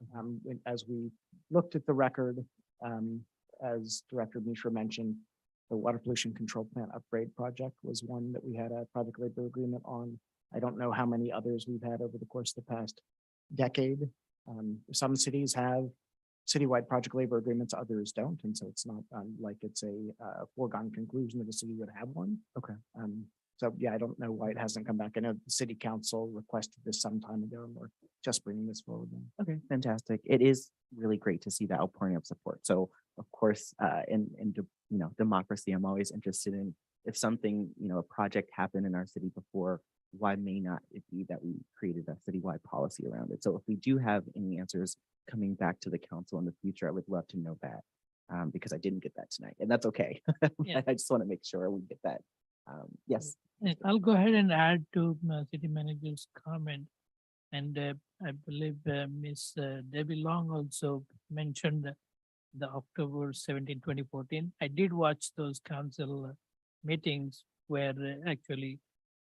As we looked at the record, as Director Mishra mentioned, the water pollution control plant upgrade project was one that we had a project labor agreement on. I don't know how many others we've had over the course of the past decade. Some cities have citywide project labor agreements, others don't. And so it's not like it's a foregone conclusion that a city would have one. Okay. So yeah, I don't know why it hasn't come back. I know the city council requested this some time ago and we're just bringing this forward now. Okay, fantastic. It is really great to see that outpouring of support. So of course, in democracy, I'm always interested in if something, a project happened in our city before, why may not it be that we created a citywide policy around it? So if we do have any answers coming back to the council in the future, I would love to know that because I didn't get that tonight, and that's okay. Yeah. I just want to make sure we get that. Yes. I'll go ahead and add to city manager's comment. And I believe Miss Debbie Long also mentioned the October 17, 2014. I did watch those council meetings where actually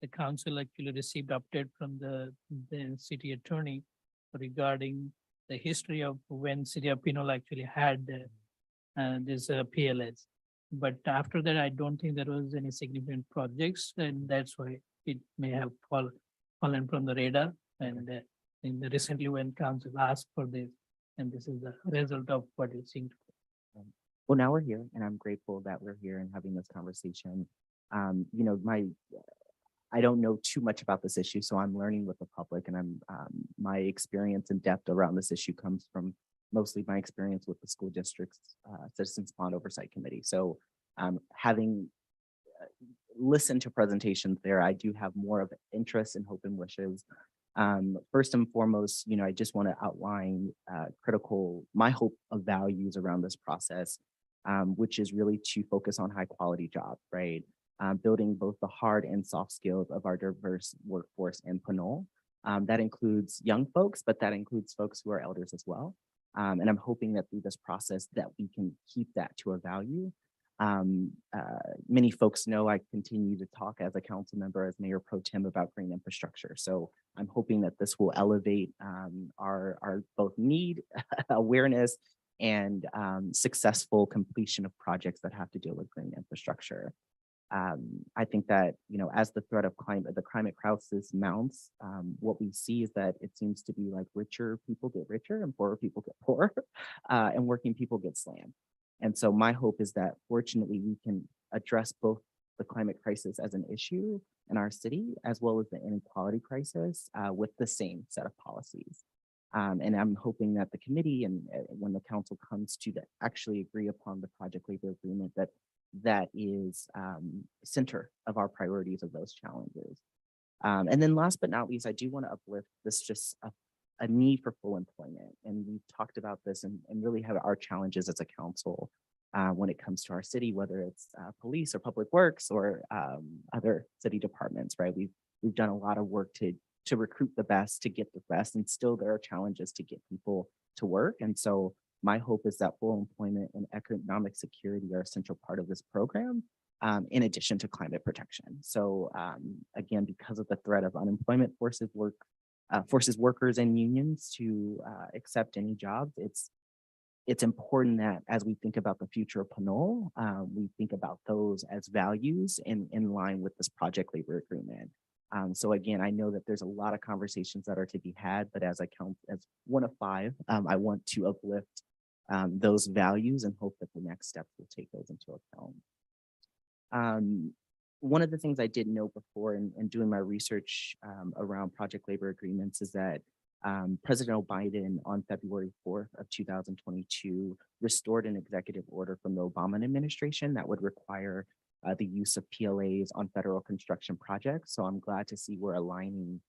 the council actually received update from the city attorney regarding the history of when City of Pinole actually had this PLS. But after that, I don't think there was any significant projects, and that's why it may have fallen from the radar. And recently when council asked for this, and this is the result of what it seemed. Well, now we're here, and I'm grateful that we're here and having this conversation. I don't know too much about this issue, so I'm learning with the public, and my experience and depth around this issue comes from mostly my experience with the school district's Citizens Bond Oversight Committee. So having listened to presentations there, I do have more of interest and hope and wishes. First and foremost, I just want to outline my hope of values around this process, which is really to focus on high quality jobs, right? Building both the hard and soft skills of our diverse workforce in Pinole. That includes young folks, but that includes folks who are elders as well. And I'm hoping that through this process that we can keep that to a value. Many folks know I continue to talk as a council member, as mayor pro tem, about green infrastructure. So I'm hoping that this will elevate our both need, awareness, and successful completion of projects that have to deal with green infrastructure. I think that, as the threat of the climate crisis mounts, what we see is that it seems to be like richer people get richer and poorer people get poorer, and working people get slammed. And so my hope is that fortunately we can address both the climate crisis as an issue in our city, as well as the inequality crisis with the same set of policies. And I'm hoping that the committee and when the council comes to actually agree upon the project labor agreement, that is center of our priorities of those challenges. And then last but not least, I do want to uplift this just a need for full employment. And we've talked about this and really have our challenges as a council when it comes to our city, whether it's police or public works or other city departments, right? We've done a lot of work to recruit the best, to get the best, and still there are challenges to get people to work. And so my hope is that full employment and economic security are a central part of this program, in addition to climate protection. So again, because of the threat of unemployment forces workers and unions to accept any jobs, it's important that as we think about the future of Pinole, we think about those as values in line with this project labor agreement. So again, I know that there's a lot of conversations that are to be had, but as I count as one of five, I want to uplift those values and hope that the next steps will take those into account. One of the things I did know before in doing my research around project labor agreements is that President Biden on February 4th of 2022 restored an executive order from the Obama administration that would require the use of PLAs on federal construction projects. So I'm glad to see we're aligning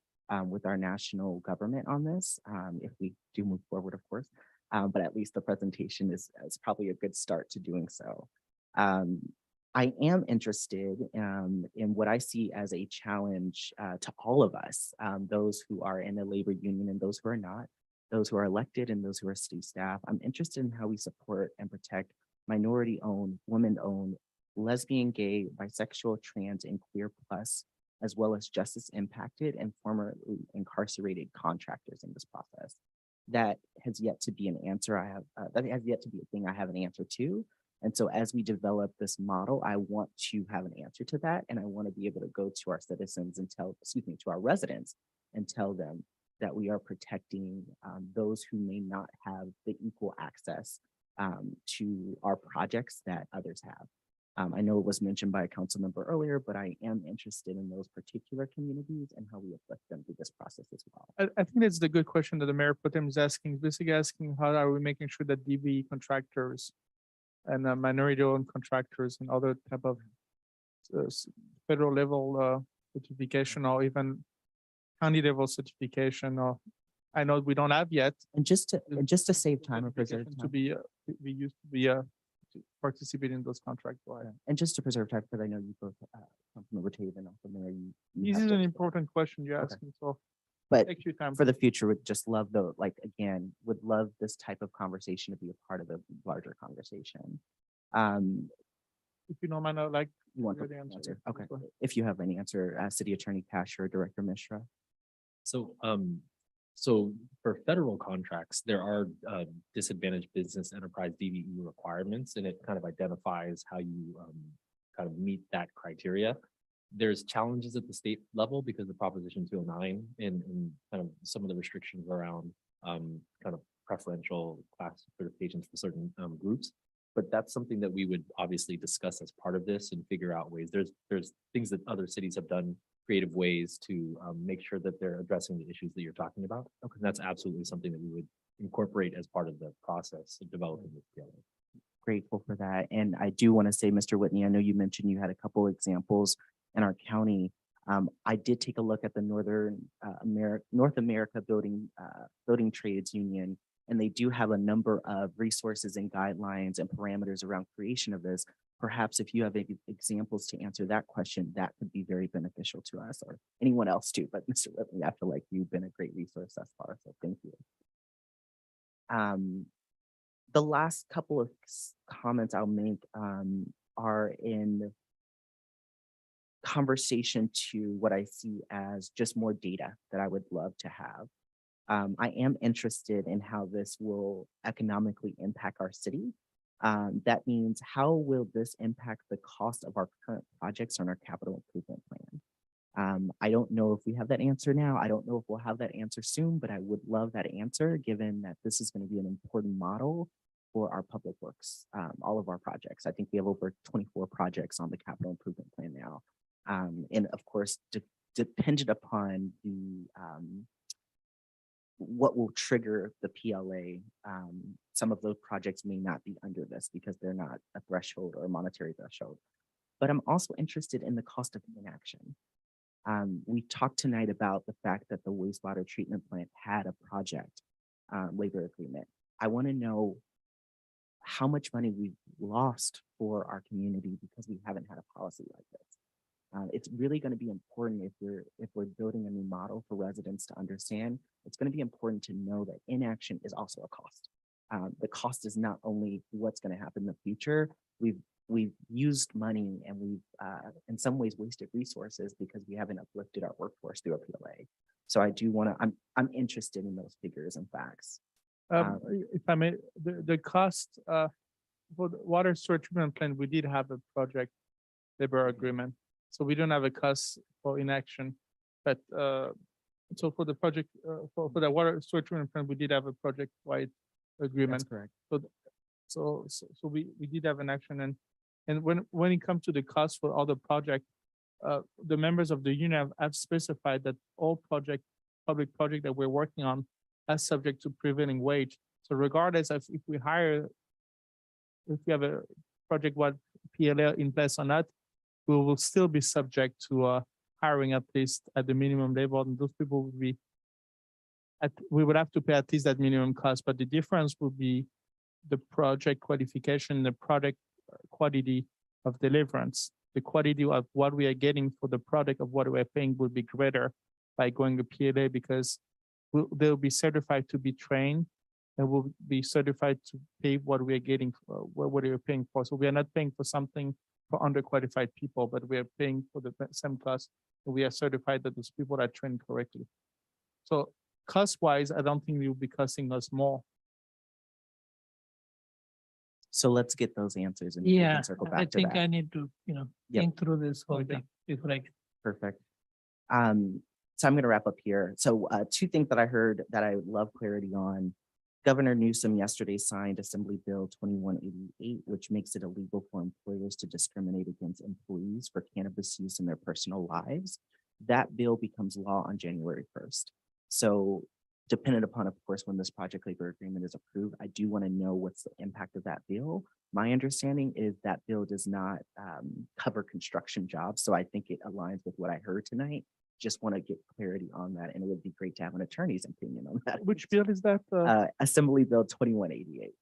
with our national government on this, if we do move forward, of course. But at least the presentation is probably a good start to doing so. I am interested in what I see as a challenge to all of us, those who are in a labor union and those who are not, those who are elected and those who are city staff. I'm interested in how we support and protect minority-owned, women-owned, lesbian, gay, bisexual, trans, and queer plus, as well as justice impacted and formerly incarcerated contractors in this process. That has yet to be an answer that has yet to be a thing I have an answer to. And so as we develop this model, I want to have an answer to that. And I want to be able to go to our citizens and to our residents and tell them that we are protecting those who may not have the equal access to our projects that others have. I know it was mentioned by a council member earlier, but I am interested in those particular communities and how we uplift them through this process as well. I think that's the good question that the mayor pro tem is asking, basically asking how are we making sure that DB contractors and minority-owned contractors and other type of federal level certification or even county level certification, or I know we don't have yet. And just to save time and preserve To time. be we used to be to participate in those contracts. And just to preserve time, because I know you both, Councilmember Tate and also Mayor, you This have is to- an important question you're Okay. asking, so But take your time. for the future, would just love would love this type of conversation to be a part of the larger conversation. If you don't mind, I'd like You want hear the the answer. answer? Okay. Go ahead. If you have any answer, City Attorney Cash or Director Mishra. So, so for federal contracts, there are disadvantaged business enterprise DVE requirements, and it kind of identifies how you kind of meet that criteria. There's challenges at the state level because of Proposition 209 and kind of some of the restrictions around kind of preferential class certifications for certain groups. But that's something that we would obviously discuss as part of this and figure out ways. There's things that other cities have done, creative ways to make sure that they're addressing the issues that you're talking about. Okay, that's absolutely something that we would incorporate as part of the process of developing this together. Grateful for that. And I do want to say, Mr. Whitney, I know you mentioned you had a couple examples in our county. I did take a look at the North America Building Trades Union, and they do have a number of resources and guidelines and parameters around creation of this. Perhaps if you have examples to answer that question, that could be very beneficial to us or anyone else too. But Mr. Whitley, I feel like you've been a great resource thus far, so thank you. The last couple of comments I'll make are in conversation to what I see as just more data that I would love to have. I am interested in how this will economically impact our city. That means how will this impact the cost of our current projects on our capital improvement plan? I don't know if we have that answer now. I don't know if we'll have that answer soon, but I would love that answer given that this is going to be an important model for our public works, all of our projects. I think we have over 24 projects on the capital improvement plan now. And of course, dependent upon the what will trigger the PLA. Some of those projects may not be under this because they're not a threshold or a monetary threshold. But I'm also interested in the cost of inaction. We talked tonight about the fact that the wastewater treatment plant had a project labor agreement. I want to know how much money we've lost for our community because we haven't had a policy like this. It's really going to be important if we're building a new model for residents to understand. It's going to be important to know that inaction is also a cost. The cost is not only what's going to happen in the future. We've used money and we've in some ways wasted resources because we haven't uplifted our workforce through a PLA. So I do want to. I'm interested in those figures and facts. If I may, the cost for the water storage treatment plant, we did have a project labor agreement. So we don't have a cost for inaction, but so for the project, for the water storage treatment plant, we did have a project-wide agreement. That's correct. So we did have an action, and when it comes to the cost for all the project, the members of the union have specified that all public project that we're working on are subject to prevailing wage. So regardless of if we have a project-wide PLA in place or not, we will still be subject to hiring at least at the minimum level, and those people would be we would have to pay at least that minimum cost, but the difference would be the project qualification, the product quality of deliverance. The quality of what we are getting for the product of what we're paying will be greater by going to PLA because they'll be certified to be trained and will be certified to pay what we are getting, what we are paying for. So we are not paying for something for underqualified people, but we are paying for the same cost. We are certified that those people are trained correctly. So cost-wise, I don't think it will be costing us more. So let's get those answers and we Yeah, can circle I back to think that. I need to, Yep. think through this whole Okay. thing before I. Perfect. So I'm going to wrap up here. So two things that I heard that I would love clarity on. Governor Newsom yesterday signed Assembly Bill 2188, which makes it illegal for employers to discriminate against employees for cannabis use in their personal lives. That bill becomes law on January 1st. So dependent upon, of course, when this project labor agreement is approved, I do want to know what's the impact of that bill. My understanding is that bill does not cover construction jobs. So I think it aligns with what I heard tonight. Just want to get clarity on that. And it would be great to have an attorney's opinion on that. Which bill is that? Assembly Bill 2188.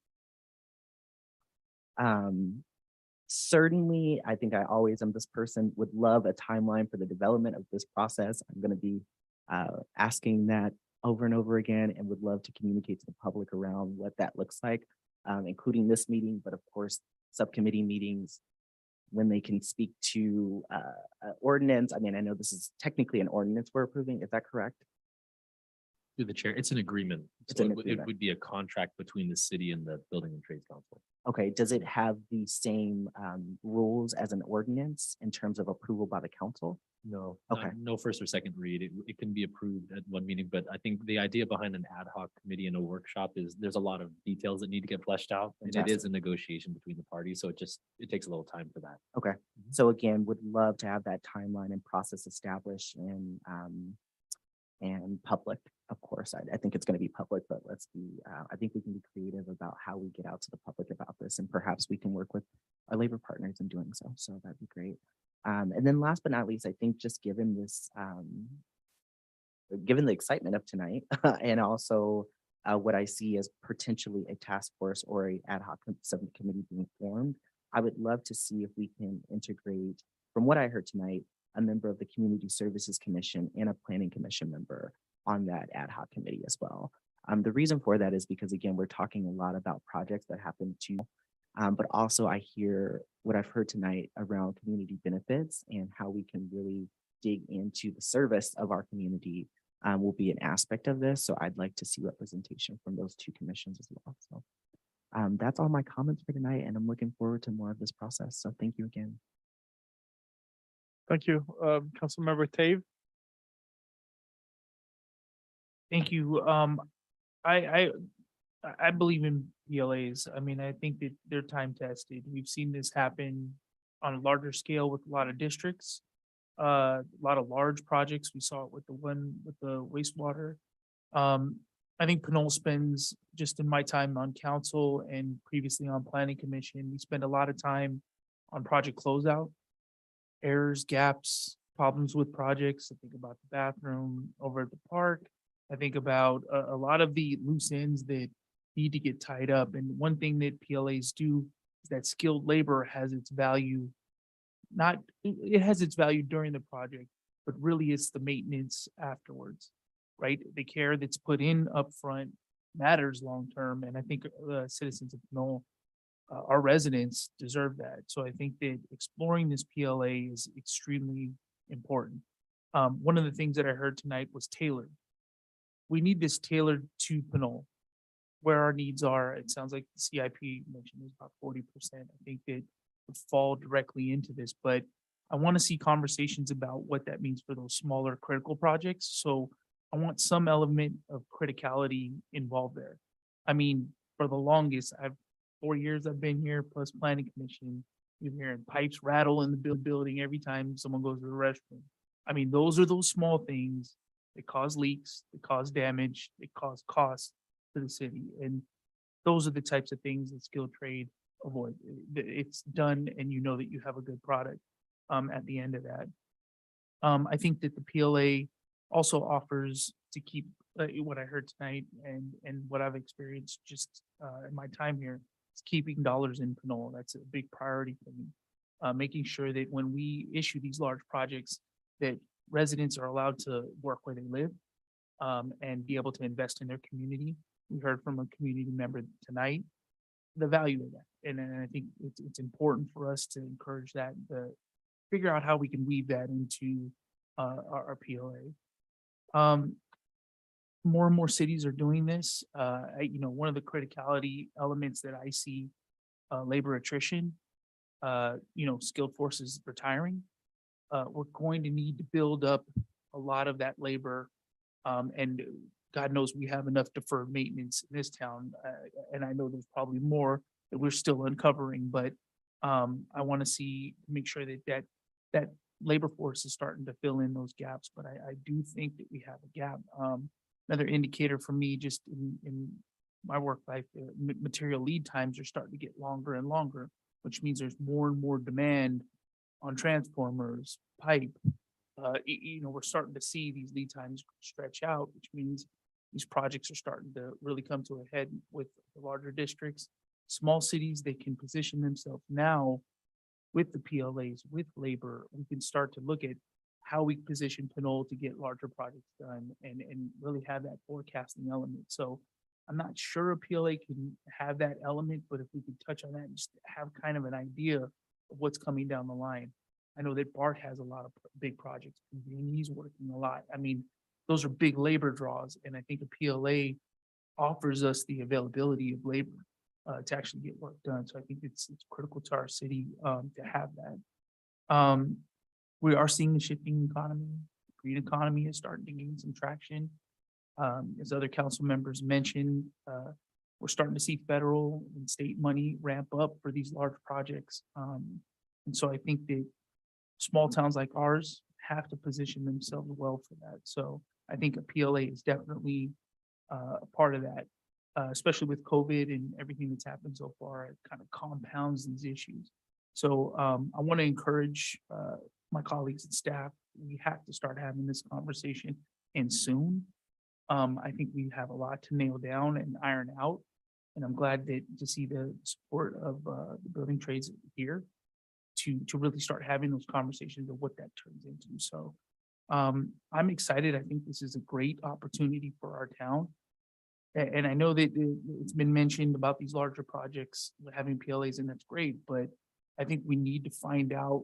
Certainly, I think I always am this person, would love a timeline for the development of this process. I'm going to be asking that over and over again and would love to communicate to the public around what that looks like, including this meeting, but of course, subcommittee meetings, when they can speak to ordinance. I mean, I know this is technically an ordinance we're approving. Is that correct? Through the chair, it's an agreement. It's So an it agreement. would be a contract between the city and the Building and Trades Council. Okay, does it have the same rules as an ordinance in terms of approval by the council? No. Okay. No first or second read. It can be approved at one meeting, but I think the idea behind an ad hoc committee and a workshop is there's a lot of details that need to get fleshed out. And it is a negotiation between the parties. So it takes a little time for that. Okay, so again, would love to have that timeline and process established and public, of course. I think it's going to be public, but let's be, I think we can be creative about how we get out to the public about this, and perhaps we can work with our labor partners in doing so. So that'd be great. And then last but not least, I think just given this, given the excitement of tonight and also what I see as potentially a task force or a ad hoc subcommittee being formed, I would love to see if we can integrate, from what I heard tonight, a member of the Community Services Commission and a Planning Commission member on that ad hoc committee as well. The reason for that is because, again, we're talking a lot about projects that happen to, but also I hear what I've heard tonight around community benefits and how we can really dig into the service of our community will be an aspect of this. So I'd like to see representation from those two commissions as well. So that's all my comments for tonight, and I'm looking forward to more of this process. So thank you again. Thank you, Councilmember Tave. Thank you. I believe in PLAs. I mean, I think that they're time tested. We've seen this happen on a larger scale with a lot of districts, a lot of large projects. We saw it with the one with the wastewater. I think Pinole spends, just in my time on council and previously on planning commission, we spend a lot of time on project closeout, errors, gaps, problems with projects. I think about the bathroom over at the park. I think about a lot of the loose ends that need to get tied up. And one thing that PLAs do is that skilled labor has its value. It has its value during the project, but really it's the maintenance afterwards, right? The care that's put in upfront matters long-term. And I think citizens of Pinole, our residents deserve that. So I think that exploring this PLA is extremely important. One of the things that I heard tonight was tailored. We need this tailored to Pinole, where our needs are. It sounds like the CIP mentioned is about 40%. I think that would fall directly into this, but I want to see conversations about what that means for those smaller critical projects. So I want some element of criticality involved there. I mean, for the longest, 4 years I've been here, plus planning commission, you're hearing pipes rattle in the building every time someone goes to the restroom. I mean, those are those small things that cause leaks, that cause damage, that cause costs to the city. And those are the types of things that skilled trade avoid. It's done and you know that you have a good product at the end of that. I think that the PLA also offers to keep what I heard tonight and what I've experienced just in my time here is keeping dollars in Pinole. That's a big priority for me. Making sure that when we issue these large projects, that residents are allowed to work where they live and be able to invest in their community. We heard from a community member tonight, the value of that. And I think it's important for us to encourage that, figure out how we can weave that into our PLA. More and more cities are doing this. One of the criticality elements that I see, labor attrition, skilled forces retiring. We're going to need to build up a lot of that labor. And God knows we have enough deferred maintenance in this town. And I know there's probably more that we're still uncovering, but I want to make sure that labor force is starting to fill in those gaps. But I do think that we have a gap. Another indicator for me, just in my work life, material lead times are starting to get longer and longer, which means there's more and more demand on transformers, pipe. We're starting to see these lead times stretch out, which means these projects are starting to really come to a head with the larger districts. Small cities, they can position themselves now with the PLAs, with labor. We can start to look at how we position Pinole to get larger projects done and really have that forecasting element. So I'm not sure a PLA can have that element, but if we could touch on that and just have kind of an idea of what's coming down the line. I know that Bart has a lot of big projects and he's working a lot. I mean, those are big labor draws. And I think a PLA offers us the availability of labor to actually get work done. So I think it's critical to our city to have that. We are seeing the shifting economy. The green economy is starting to gain some traction. As other council members mentioned, we're starting to see federal and state money ramp up for these large projects. And so I think that small towns like ours have to position themselves well for that. So I think a PLA is definitely a part of that, especially with COVID and everything that's happened so far. It kind of compounds these issues. So I want to encourage my colleagues and staff. We have to start having this conversation and soon. I think we have a lot to nail down and iron out. And I'm glad to see the support of the building trades here to really start having those conversations of what that turns into. So I'm excited. I think this is a great opportunity for our town. And I know that it's been mentioned about these larger projects having PLAs, and that's great, but I think we need to find out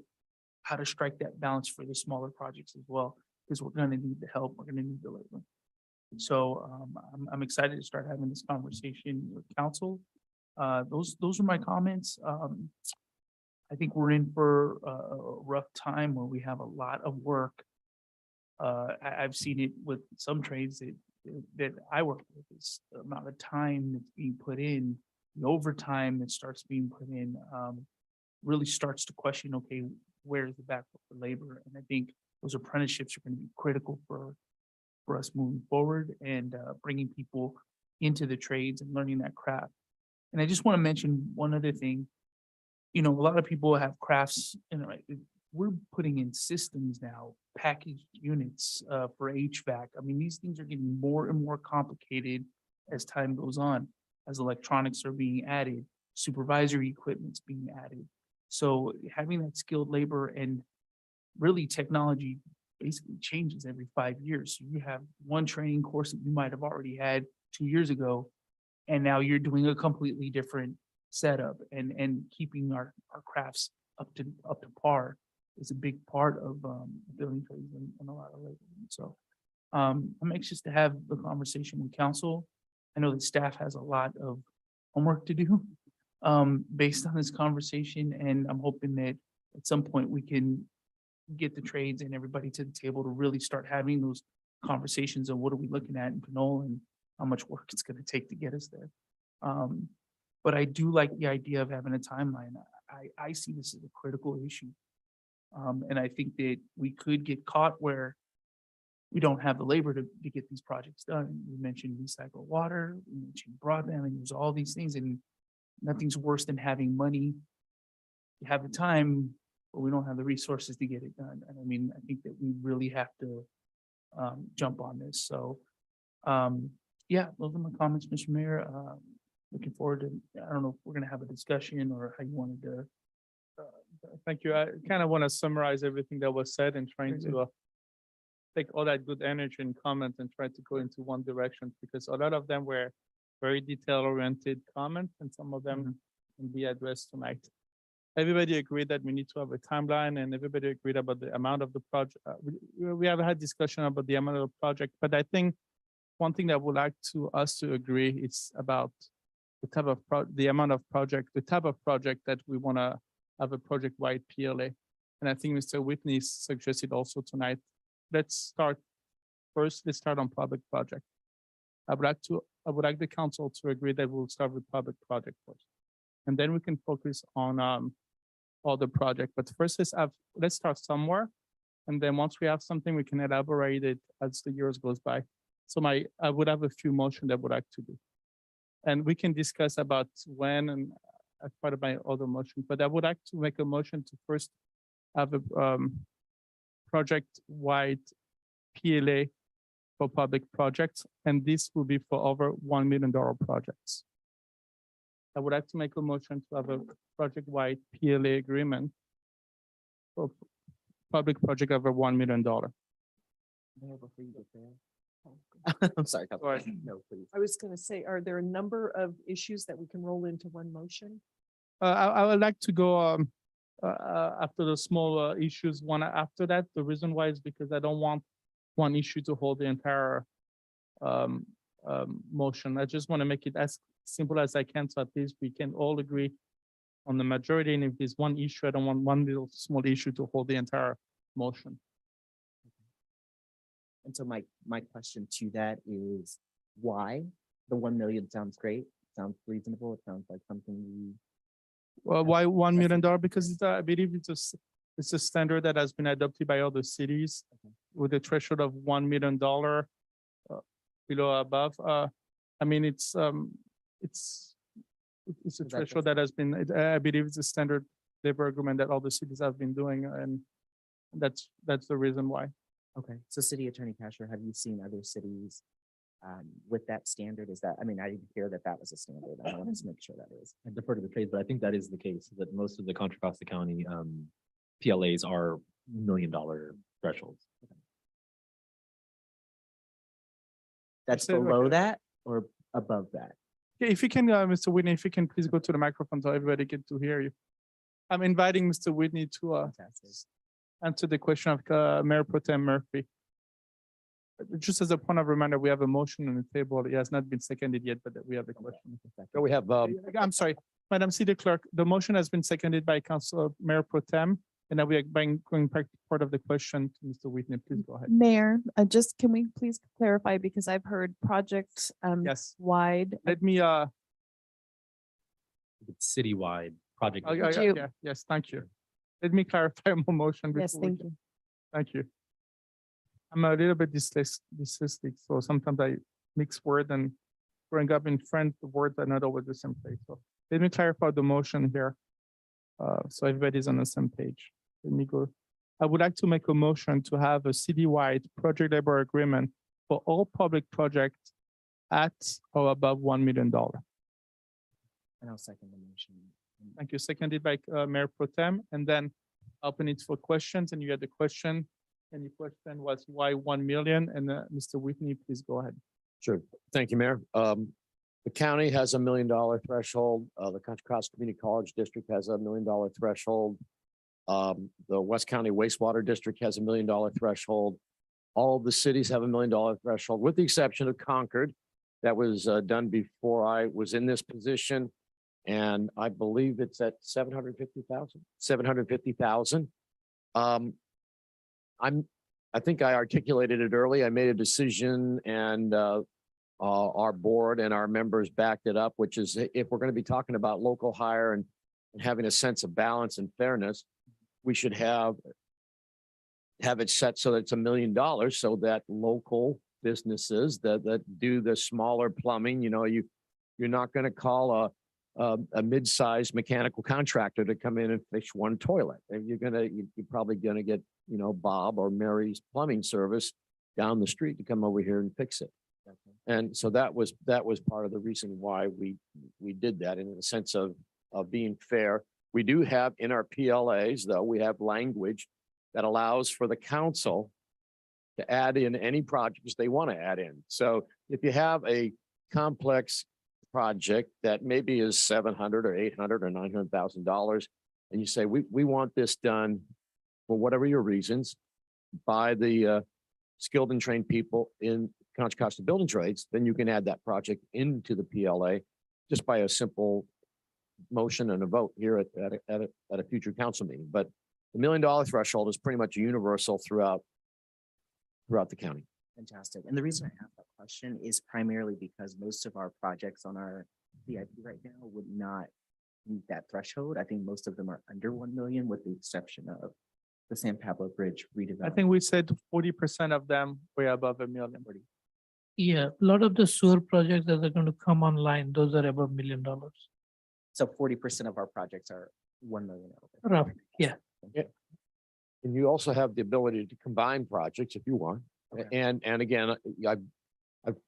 how to strike that balance for the smaller projects as well, because we're going to need the help. We're going to need the labor. So I'm excited to start having this conversation with council. Those are my comments. I think we're in for a rough time where we have a lot of work. I've seen it with some trades that I work with. It's the amount of time that's being put in, the overtime that starts being put in, really starts to question, okay, where's the backup for labor? And I think those apprenticeships are going to be critical for us moving forward and bringing people into the trades and learning that craft. And I just want to mention one other thing. A lot of people have crafts, we're putting in systems now, packaged units for HVAC. I mean, these things are getting more and more complicated as time goes on. as electronics are being added, supervisory equipment's being added. So having that skilled labor and really technology basically changes every 5 years. So you have one training course that you might have already had 2 years ago, and now you're doing a completely different setup, and keeping our crafts up to par is a big part of building trades and a lot of labor. So I'm anxious to have the conversation with council. I know that staff has a lot of homework to do based on this conversation, and I'm hoping that at some point we can get the trades and everybody to the table to really start having those conversations of what are we looking at in Pinole and how much work it's going to take to get us there. But I do like the idea of having a timeline. I see this as a critical issue. And I think that we could get caught where we don't have the labor to get these projects done. We mentioned recycled water, we mentioned broadband, and there's all these things, and nothing's worse than having money. You have the time, but we don't have the resources to get it done. And I mean, I think that we really have to jump on this. So yeah, those are my comments, Mr. Mayor. Looking forward to, I don't know if we're gonna have a discussion or how you wanted to. Thank you. I kind of want to summarize everything that was said and trying to take all that good energy and comments and try to go into one direction, because a lot of them were very detail oriented comments and some of them can be addressed tonight. Everybody agreed that we need to have a timeline, and everybody agreed about the amount of the project. We have had discussion about the amount of the project, but I think one thing that I would like us to agree is about the type of the amount of project, the type of project that we want to have a project-wide PLA. And I think Mr. Whitney suggested also tonight, let's start on public project. I would like the council to agree that we'll start with public project first. And then we can focus on other project. But first let's start somewhere. And then once we have something, we can elaborate it as the years goes by. So I would have a few motions that I would like to do. And we can discuss about when and as part of my other motion, but I would like to make a motion to first have a project-wide PLA for public projects, and this will be for over $1 million projects. I would like to make a motion to have a project-wide PLA agreement for public project over $1 million. I'm sorry. Go ahead. No, please. I was going to say, are there a number of issues that we can roll into one motion? I would like to go after the small issues, one after that. The reason why is because I don't want one issue to hold the entire motion. I just want to make it as simple as I can, so at least we can all agree on the majority. And if there's one issue, I don't want one little small issue to hold the entire motion. And so my question to that is why? The 1 million sounds great, sounds reasonable, it sounds like something we. Well, why $1 million? Because I believe it's a standard that has been adopted by other cities with a threshold of $1 million below above. I mean, it's a threshold that has been, I believe it's a standard labor agreement that all the cities have been doing, and that's the reason why. Okay, so City Attorney Casher, have you seen other cities with that standard? Is that, I mean, I didn't hear that was a standard. I wanted to make sure that is. I defer to the trades, but I think that is the case, that most of the Contra Costa County PLAs are $1 million thresholds. That's said right below there. that or above that? Yeah, if you can, Mr. Whitney, if you can please go to the microphone so everybody get to hear you. I'm inviting Mr. Whitney to answer the question of Mayor Pro Tem Murphy. Just as a point of reminder, we have a motion on the table. It has not been seconded yet, but we have a question. So we have, I'm sorry, Madam City Clerk, the motion has been seconded by Council Mayor Pro Tem, and now we are going back to part of the question to Mr. Whitney. Please go ahead. Mayor, just can we please clarify, because I've heard project Yes. wide. Let me, It's citywide project. yes, thank you. Let me clarify my motion. Yes, before we thank can- you. Thank you. I'm a little bit dyslexic, so sometimes I mix words, and growing up in French, the words are not always the same place. So let me clarify the motion here. So everybody's on the same page. Let me go. I would like to make a motion to have a citywide project labor agreement for all public projects at or above $1 million. And I'll second the motion. Thank you. Seconded by Mayor Pro Tem, and then open it for questions. And you had the question. And the question was why 1 million? And Mr. Whitney, please go ahead. Sure. Thank you, Mayor. The county has $1 million threshold. The Contra Costa Community College District has $1 million threshold. The West County Wastewater District has $1 million threshold. All of the cities have $1 million threshold, with the exception of Concord. That was done before I was in this position. And I believe it's at 750,000, 750,000. I think I articulated it early. I made a decision and our board and our members backed it up, which is if we're going to be talking about local hire and having a sense of balance and fairness, we should have it set so that it's $1 million so that local businesses that do the smaller plumbing, you know, you're not going to call a mid-sized mechanical contractor to come in and fix one toilet. And you're probably gonna get, you know, Bob or Mary's plumbing service down the street to come over here and fix it. And so that was part of the reason why we did that, in the sense of being fair. We do have in our PLAs, though, we have language that allows for the council to add in any projects they want to add in. So if you have a complex project that maybe is $700 or $800 or $900,000, and you say, we want this done for whatever your reasons by the skilled and trained people in Contra Costa Building Trades, then you can add that project into the PLA just by a simple motion and a vote here at a future council meeting. But the $1 million threshold is pretty much universal throughout the county. Fantastic. And the reason I asked that question is primarily because most of our projects on our CIP right now would not meet that threshold. I think most of them are under 1 million, with the exception of the San Pablo Bridge redevelopment. I think we said 40% of them were above $1 million. Yeah, a lot of the sewer projects that are going to come online, those are above $1 million. So 40% of our projects are 1 million. Roughly, yeah. And you also have the ability to combine projects if you want. Okay. And again,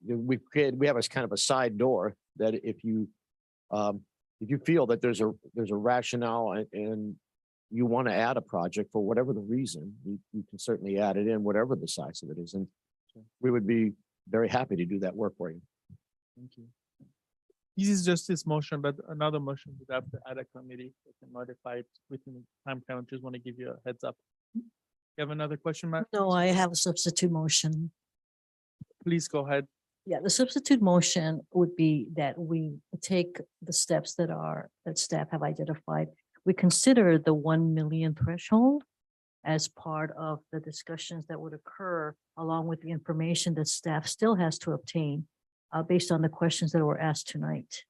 we have a kind of a side door that if you feel that there's a rationale and you want to add a project for whatever the reason, you can certainly add it in, whatever the size of it is. And we would be very happy to do that work for you. Thank you. This is just this motion, but another motion would have to add a committee that can modify it within the time count. Just want to give you a heads up. You have another question, Matt? No, I have a substitute motion. Please go ahead. Yeah, the substitute motion would be that we take the steps that staff have identified. We consider the 1 million threshold as part of the discussions that would occur, along with the information that staff still has to obtain based on the questions that were asked tonight.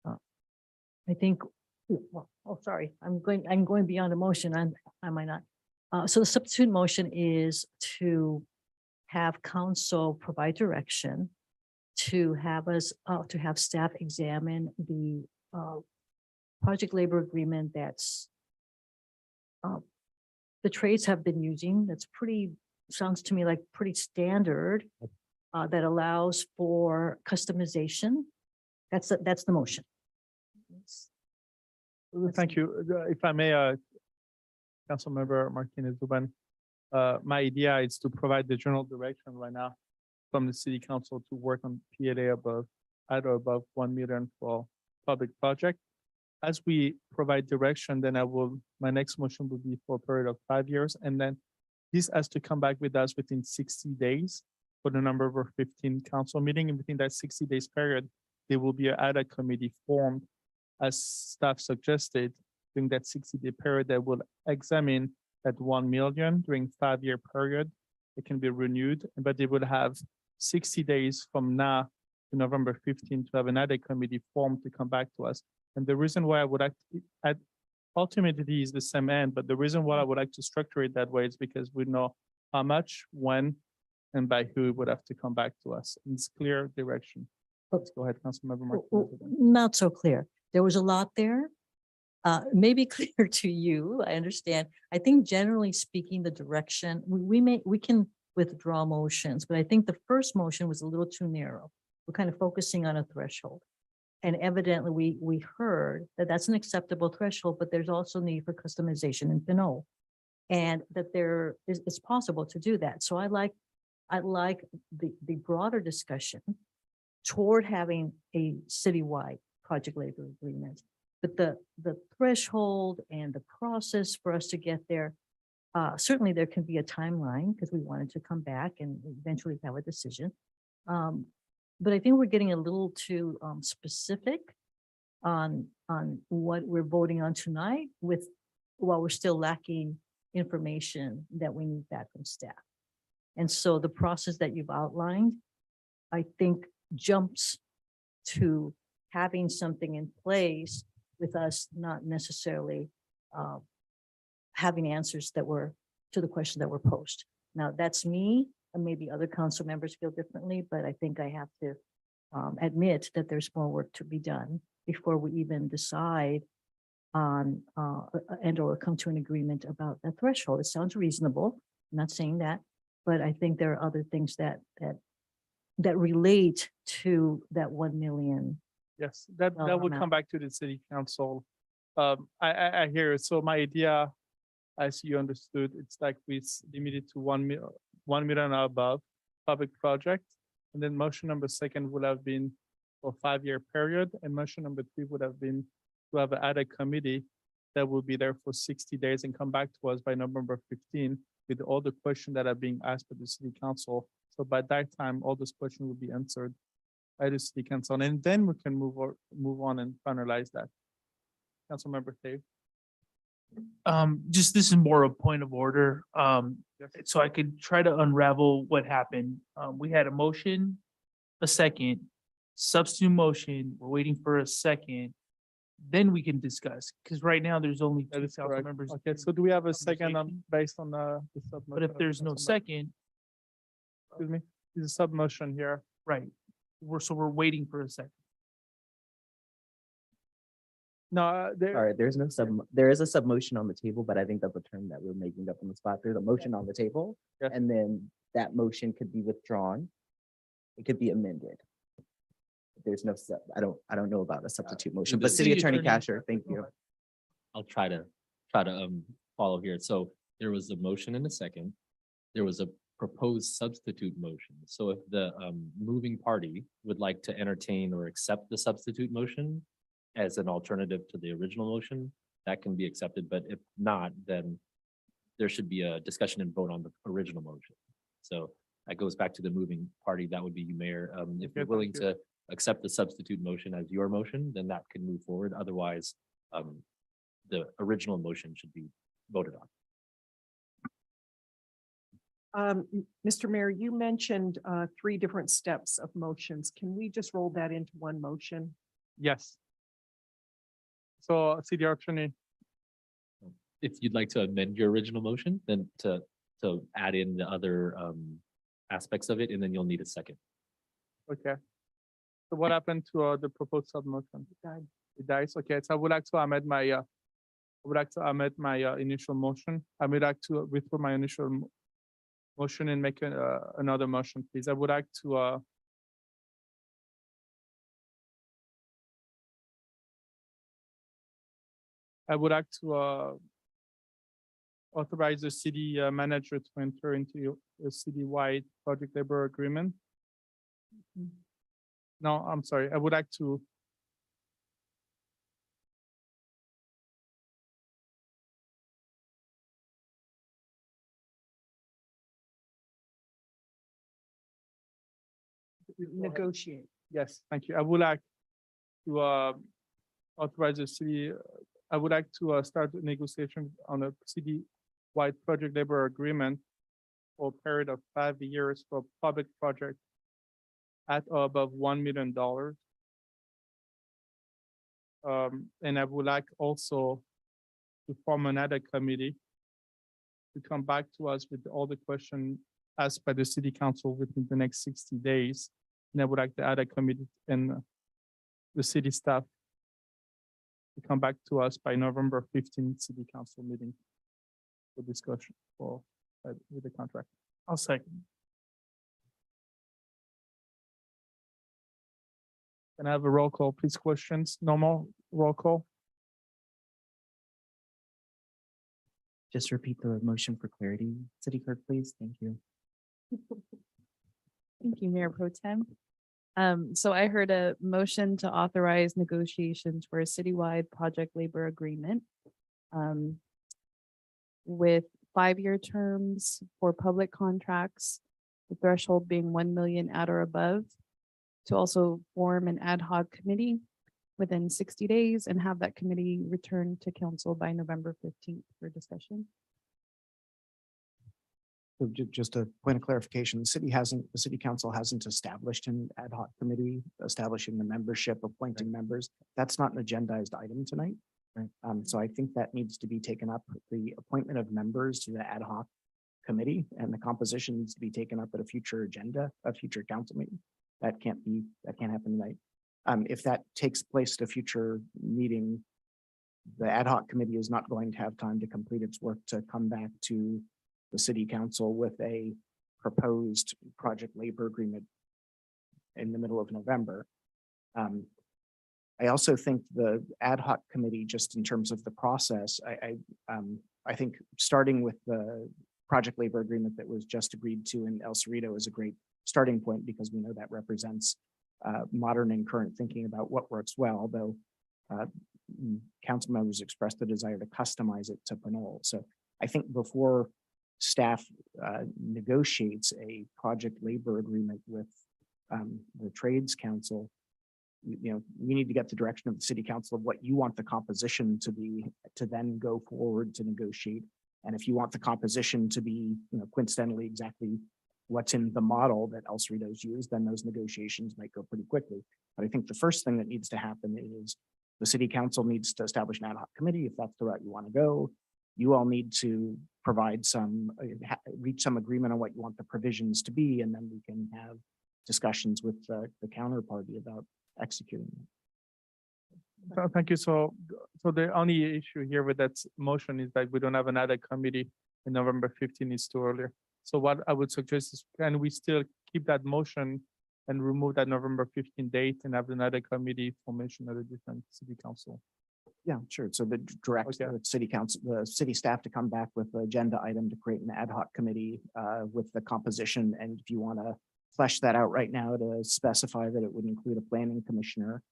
I think, sorry, I'm going beyond the motion. I might not. So the substitute motion is to have council provide direction to have staff examine the project labor agreement that's the trades have been using. That's sounds to me like pretty standard, that allows for customization. That's the motion. Thank you. If I may, Councilmember Martinez-Uban, my idea is to provide the general direction right now from the city council to work on PLA at or above 1 million for public project. As we provide direction, then my next motion will be for a period of 5 years. And then this has to come back with us within 60 days for the number of 15 council meeting. And within that 60 days period, there will be an ad hoc committee formed as staff suggested during that 60-day period that will examine at 1 million during 5-year period. It can be renewed, but they will have 60 days from now to November 15 to have an ad hoc committee formed to come back to us. And the reason why I would like to, ultimately is the same end, but the reason why I would like to structure it that way is because we know how much, when, and by who would have to come back to us. It's clear direction. Let's go ahead, Councilmember Martinez. Not so clear. There was a lot there. Maybe clear to you, I understand. I think generally speaking, the direction, we can withdraw motions, but I think the first motion was a little too narrow. We're kind of focusing on a threshold. And evidently, we heard that that's an acceptable threshold, but there's also need for customization in Pinole. And that there is, it's possible to do that. So I like the broader discussion toward having a citywide project labor agreement. But the threshold and the process for us to get there, certainly there can be a timeline because we wanted to come back and eventually have a decision. But I think we're getting a little too specific on what we're voting on tonight while we're still lacking information that we need back from staff. And so the process that you've outlined, I think jumps to having something in place with us not necessarily having answers that were to the question that were posed. Now, that's me, and maybe other council members feel differently, but I think I have to admit that there's more work to be done before we even decide on and or come to an agreement about that threshold. It sounds reasonable. I'm not saying that, but I think there are other things that relate to that 1 million. Yes, that will amount. come back to the city council. I hear it. So my idea, as you understood, it's like we limited to 1 million or above public project. And then motion number second would have been for 5-year period. And motion number 3 would have been to have an added committee that will be there for 60 days and come back to us by November 15 with all the questions that are being asked by the city council. So by that time, all those questions will be answered by the city council. And then we can move on and finalize that. Councilmember Dave. Just this is more a point of order. So I could try to unravel what happened. We had a motion, a second, substitute motion. We're waiting for a second. Then we can discuss, because right now there's only That two is council correct. members. Okay, so do we have a second Conversation. based on the sub? But if there's no second, Excuse me, there's a sub motion here. right, we're waiting for a second. No, All right, there is a sub motion on the table, but I think that's a term that we're making up on the spot. There's a motion on the table, Yes. and then that motion could be withdrawn. It could be amended. There's no I don't know about a substitute motion, the but City city Attorney attorney- Casher, thank you. I'll try to follow here. So there was a motion and a second. There was a proposed substitute motion. So if the moving party would like to entertain or accept the substitute motion as an alternative to the original motion, that can be accepted. But if not, then there should be a discussion and vote on the original motion. So that goes back to the moving party. That would be you, Mayor. If Okay, you're thank willing you. to accept the substitute motion as your motion, then that can move forward. Otherwise, the original motion should be voted on. Mr. Mayor, you mentioned 3 different steps of motions. Can we just roll that into one motion? Yes. So city attorney, If you'd like to amend your original motion, then to add in the other aspects of it, and then you'll need a second. okay. So what happened to the proposed sub motion? It dies. Okay, so I would like to amend my initial motion. I would like to withdraw my initial motion and make another motion, please. I would like to authorize the city manager to enter into a citywide project labor agreement. No, I'm sorry. I would like to. Negotiate. Yes, thank you. I would like to authorize the city, I would like to start the negotiation on a city-wide project labor agreement for a period of 5 years for public project at or above $1 million. And I would like also to form another committee to come back to us with all the questions asked by the city council within the next 60 days. And I would like to add a committee and the city staff to come back to us by November 15th city council meeting for discussion with the contract. I'll second. Can I have a roll call, please? Questions? Normal roll call? Just repeat the motion for clarity, City Clerk, please. Thank you. Thank you, Mayor Pro Tem. So I heard a motion to authorize negotiations for a citywide project labor agreement with 5-year terms for public contracts, the threshold being 1 million at or above, to also form an ad hoc committee within 60 days and have that committee return to council by November 15th for discussion. So just a point of clarification, the city council hasn't established an ad hoc committee, establishing the membership, appointing members. That's not an agendized item tonight. Right. So I think that needs to be taken up, the appointment of members to the ad hoc committee, and the composition needs to be taken up at a future agenda, a future council meeting. That can't happen tonight. If that takes place at a future meeting, the ad hoc committee is not going to have time to complete its work to come back to the city council with a proposed project labor agreement in the middle of November. I also think the ad hoc committee, just in terms of the process, I think starting with the project labor agreement that was just agreed to in El Cerrito is a great starting point, because we know that represents modern and current thinking about what works well, though council members expressed the desire to customize it to Pinole. So I think before staff negotiates a project labor agreement with the trades council, we need to get the direction of the city council of what you want the composition to be, to then go forward to negotiate. And if you want the composition to be, coincidentally exactly what's in the model that El Cerrito's used, then those negotiations might go pretty quickly. But I think the first thing that needs to happen is the city council needs to establish an ad hoc committee if that's the route you want to go. You all need to provide reach some agreement on what you want the provisions to be, and then we can have discussions with the counterparty about executing it. Thank you. So the only issue here with that motion is that we don't have another committee in November 15th. It's too earlier. So what I would suggest is, can we still keep that motion and remove that November 15th date and have another committee formation at a different city council? Yeah, sure. So the direct the city council, the city staff to come back with the agenda item to create an ad hoc committee with the composition. And if you want to flesh that out right now, to specify that it would include a planning commissioner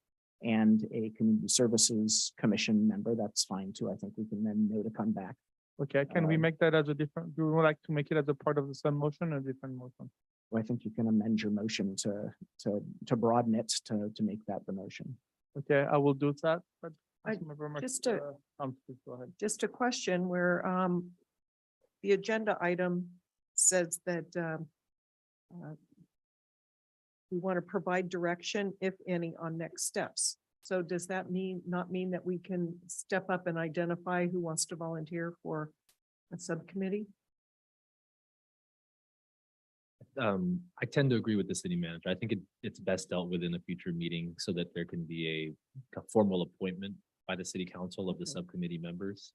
and a community services commission member, that's fine too. I think we can then know to come back. Okay, can we make that as a different, do we like to make it as a part of the same motion or a different motion? Well, I think you can amend your motion to broaden it to make that the motion. Okay, I will do that, but just a question where the agenda item says that we want to provide direction, if any, on next steps. So does that not mean that we can step up and identify who wants to volunteer for a subcommittee? I tend to agree with the city manager. I think it's best dealt with in a future meeting so that there can be a formal appointment by the city council of the subcommittee members.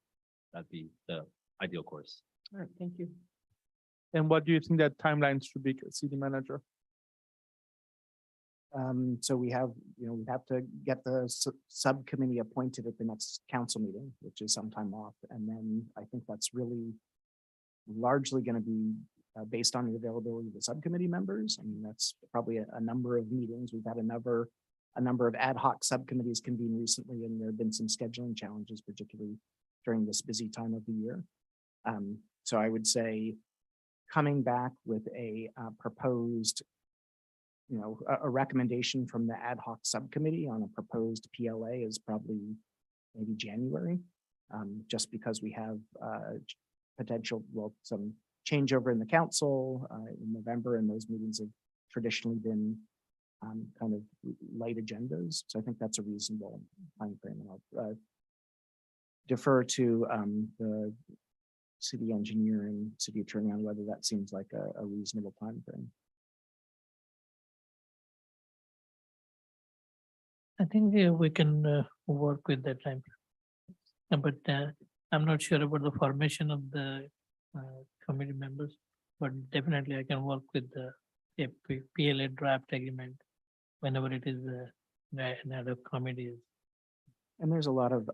That'd be the ideal course. All right, thank you. And what do you think that timeline should be, city manager? So we have to get the subcommittee appointed at the next council meeting, which is sometime off. And then I think that's really largely going to be based on the availability of the subcommittee members. I mean, that's probably a number of meetings. We've had a number of ad hoc subcommittees convened recently, and there have been some scheduling challenges, particularly during this busy time of the year. So I would say coming back with a proposed, a recommendation from the ad hoc subcommittee on a proposed PLA is probably maybe January, just because we have some changeover in the council in November, and those meetings have traditionally been kind of light agendas. So I think that's a reasonable time frame. And I'll defer to the city engineer and city attorney on whether that seems like a reasonable time frame. I think we can work with that time. But I'm not sure about the formation of the committee members, but definitely I can work with the PLA draft agreement whenever it is and other committees. And there's a lot of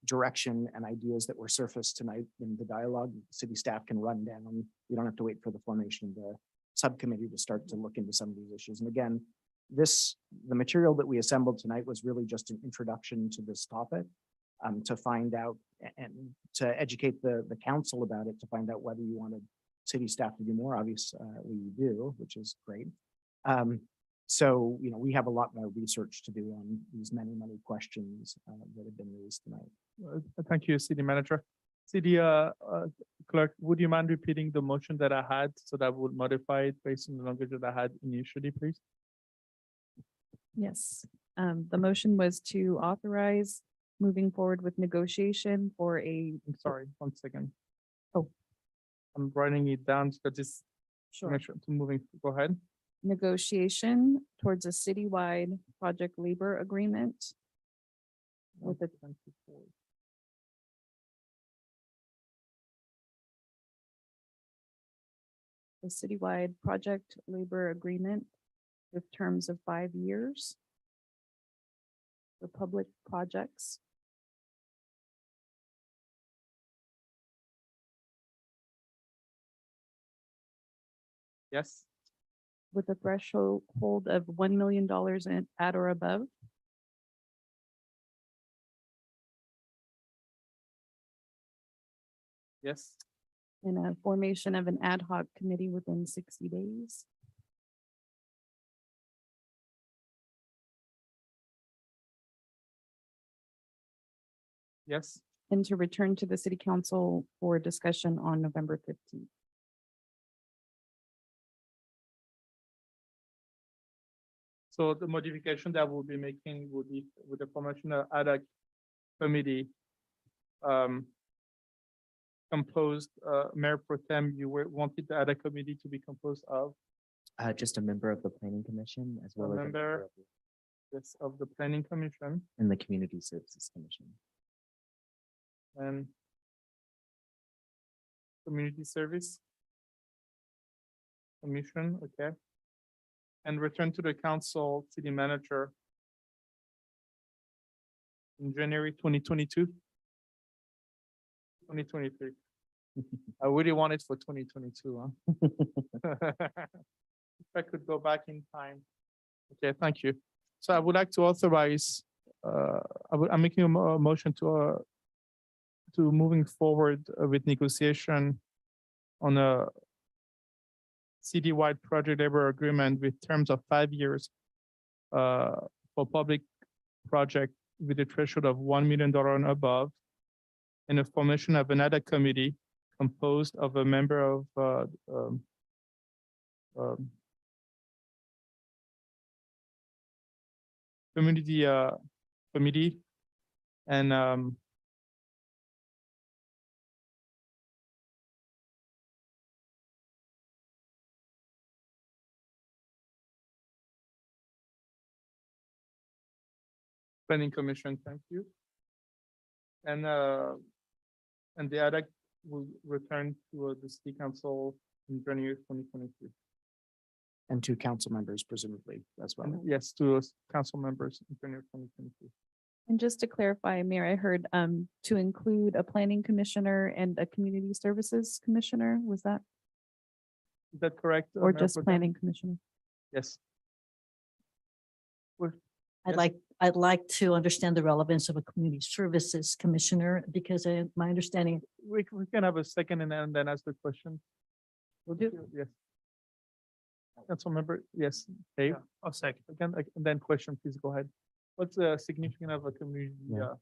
direction and ideas that were surfaced tonight in the dialogue. City staff can run down. You don't have to wait for the formation of the subcommittee to start to look into some of these issues. And again, the material that we assembled tonight was really just an introduction to this topic, to find out and to educate the council about it, to find out whether you wanted city staff to do more. Obviously, we do, which is great. So, we have a lot more research to do on these many, many questions that have been raised tonight. Thank you, City Manager. City Clerk, would you mind repeating the motion that I had so that I would modify it based on the language that I had initially, please? Yes, the motion was to authorize moving forward with negotiation for a. I'm sorry, 1 second. Oh. I'm writing it down because it's Sure. make sure to moving. Go ahead. Negotiation towards a citywide project labor agreement with a citywide project labor agreement with terms of 5 years for public projects. Yes. With a threshold of $1 million at or above. Yes. And a formation of an ad hoc committee within 60 days. Yes. And to return to the city council for discussion on November 15th. So the modification that we'll be making would be with the formation of ad hoc committee. Composed, Mayor Pro Tem, wanted the ad hoc committee to be composed of Just a member of the planning commission as a well as member of the planning commission in the community services commission. and community service commission, okay? And return to the council, city manager in January 2022. 2023. I really want it for 2022, huh? If I could go back in time. Okay, thank you. So I would like to authorize, I'm making a motion to moving forward with negotiation on a citywide project labor agreement with terms of 5 years for public project with a threshold of $1 million and above, and the formation of another committee composed of a member of community committee and planning commission, thank you. And the other will return to the city council in January 2023. And two council members presumably as well. And yes, to council members in January 2023. And just to clarify, Mayor, I heard to include a planning commissioner and a community services commissioner, was that? Is that correct? Or Mayor just Pro Tem? planning commissioner? Yes. I'd like to understand the relevance of a community services commissioner because my understanding. We can have a second and then ask the question. Will do. Yes. Council member, yes, Dave. I'll second. Again, and then question, please go ahead. What's the significance of a community? Yeah.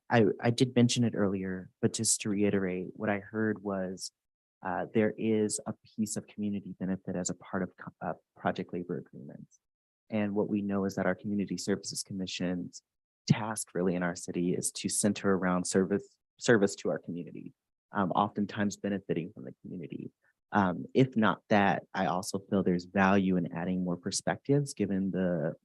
I did mention it earlier, but just to reiterate, what I heard was there is a piece of community benefit as a part of project labor agreements. And what we know is that our Community Services Commission's task really in our city is to center around service to our community, oftentimes benefiting from the community. If not that, I also feel there's value in adding more perspectives given the,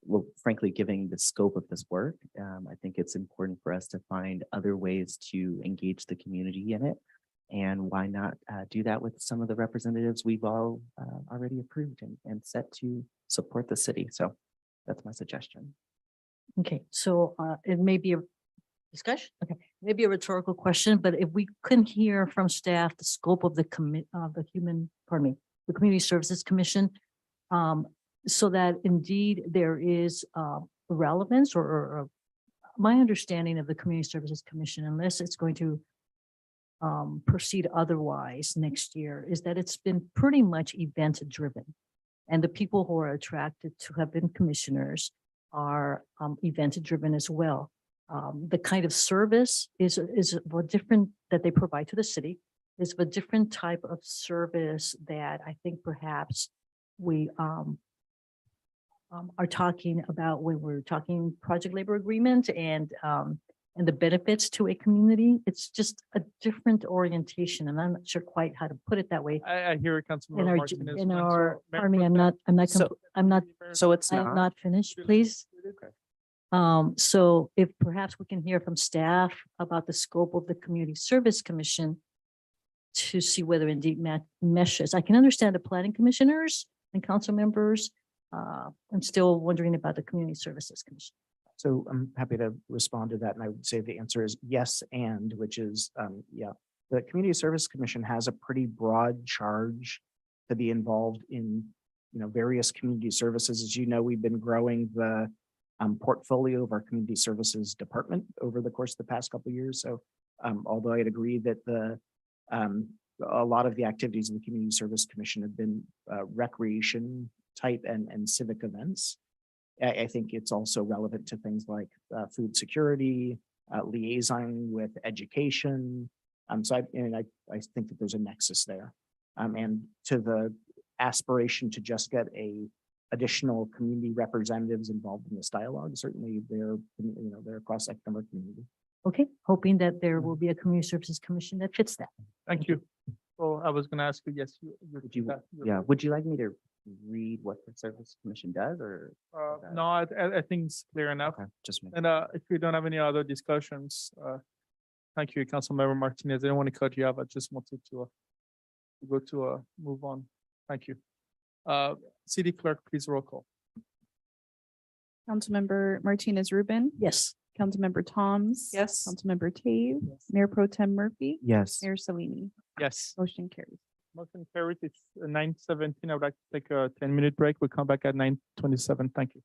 well, frankly, given the scope of this work. I think it's important for us to find other ways to engage the community in it. And why not do that with some of the representatives we've all already approved and set to support the city? So that's my suggestion. Okay, so it may be a discussion, okay, maybe a rhetorical question, but if we couldn't hear from staff the scope of the the Community Services Commission, so that indeed there is relevance or my understanding of the Community Services Commission, unless it's going to proceed otherwise next year, is that it's been pretty much event driven. And the people who are attracted to have been commissioners are event driven as well. The kind of service is a different that they provide to the city is a different type of service that I think perhaps we are talking about when we're talking project labor agreement and the benefits to a community. It's just a different orientation, and I'm not sure quite how to put it that way. I hear it, In Councilmember our, Martinez. in And so, our, Mayor pardon me, Pro I'm Tem- not, I'm not, So it's I am not. not finished, please. So if perhaps we can hear from staff about the scope of the Community Service Commission to see whether indeed meshes. I can understand the planning commissioners and council members. I'm still wondering about the Community Services Commission. So I'm happy to respond to that. And I would say the answer is yes, and which is, yeah, the Community Service Commission has a pretty broad charge to be involved in, various community services. As you know, we've been growing the portfolio of our community services department over the course of the past couple of years. So although I'd agree that a lot of the activities of the Community Service Commission have been recreation type and civic events, I think it's also relevant to things like food security, liaison with education. So I think that there's a nexus there. And to the aspiration to just get additional community representatives involved in this dialogue, certainly they're across economic community. Okay, hoping that there will be a Community Services Commission that fits that. Thank you. Well, I was gonna ask you, yes. Would you like me to read what the Service Commission does, or? No, I think it's clear enough. Okay, just. And if we don't have any other discussions, thank you, Councilmember Martinez. I didn't want to cut you off. I just wanted to move on. Thank you. City Clerk, please roll call. Councilmember Martinez Rubin. Yes. Councilmember Toms. Yes. Councilmember Tave. Mayor Pro Tem Murphy. Yes. Mayor Salini. Yes. Motion carries. Motion carried. It's 9:17. I would like to take a 10-minute break. We'll come back at 9:27. Thank you.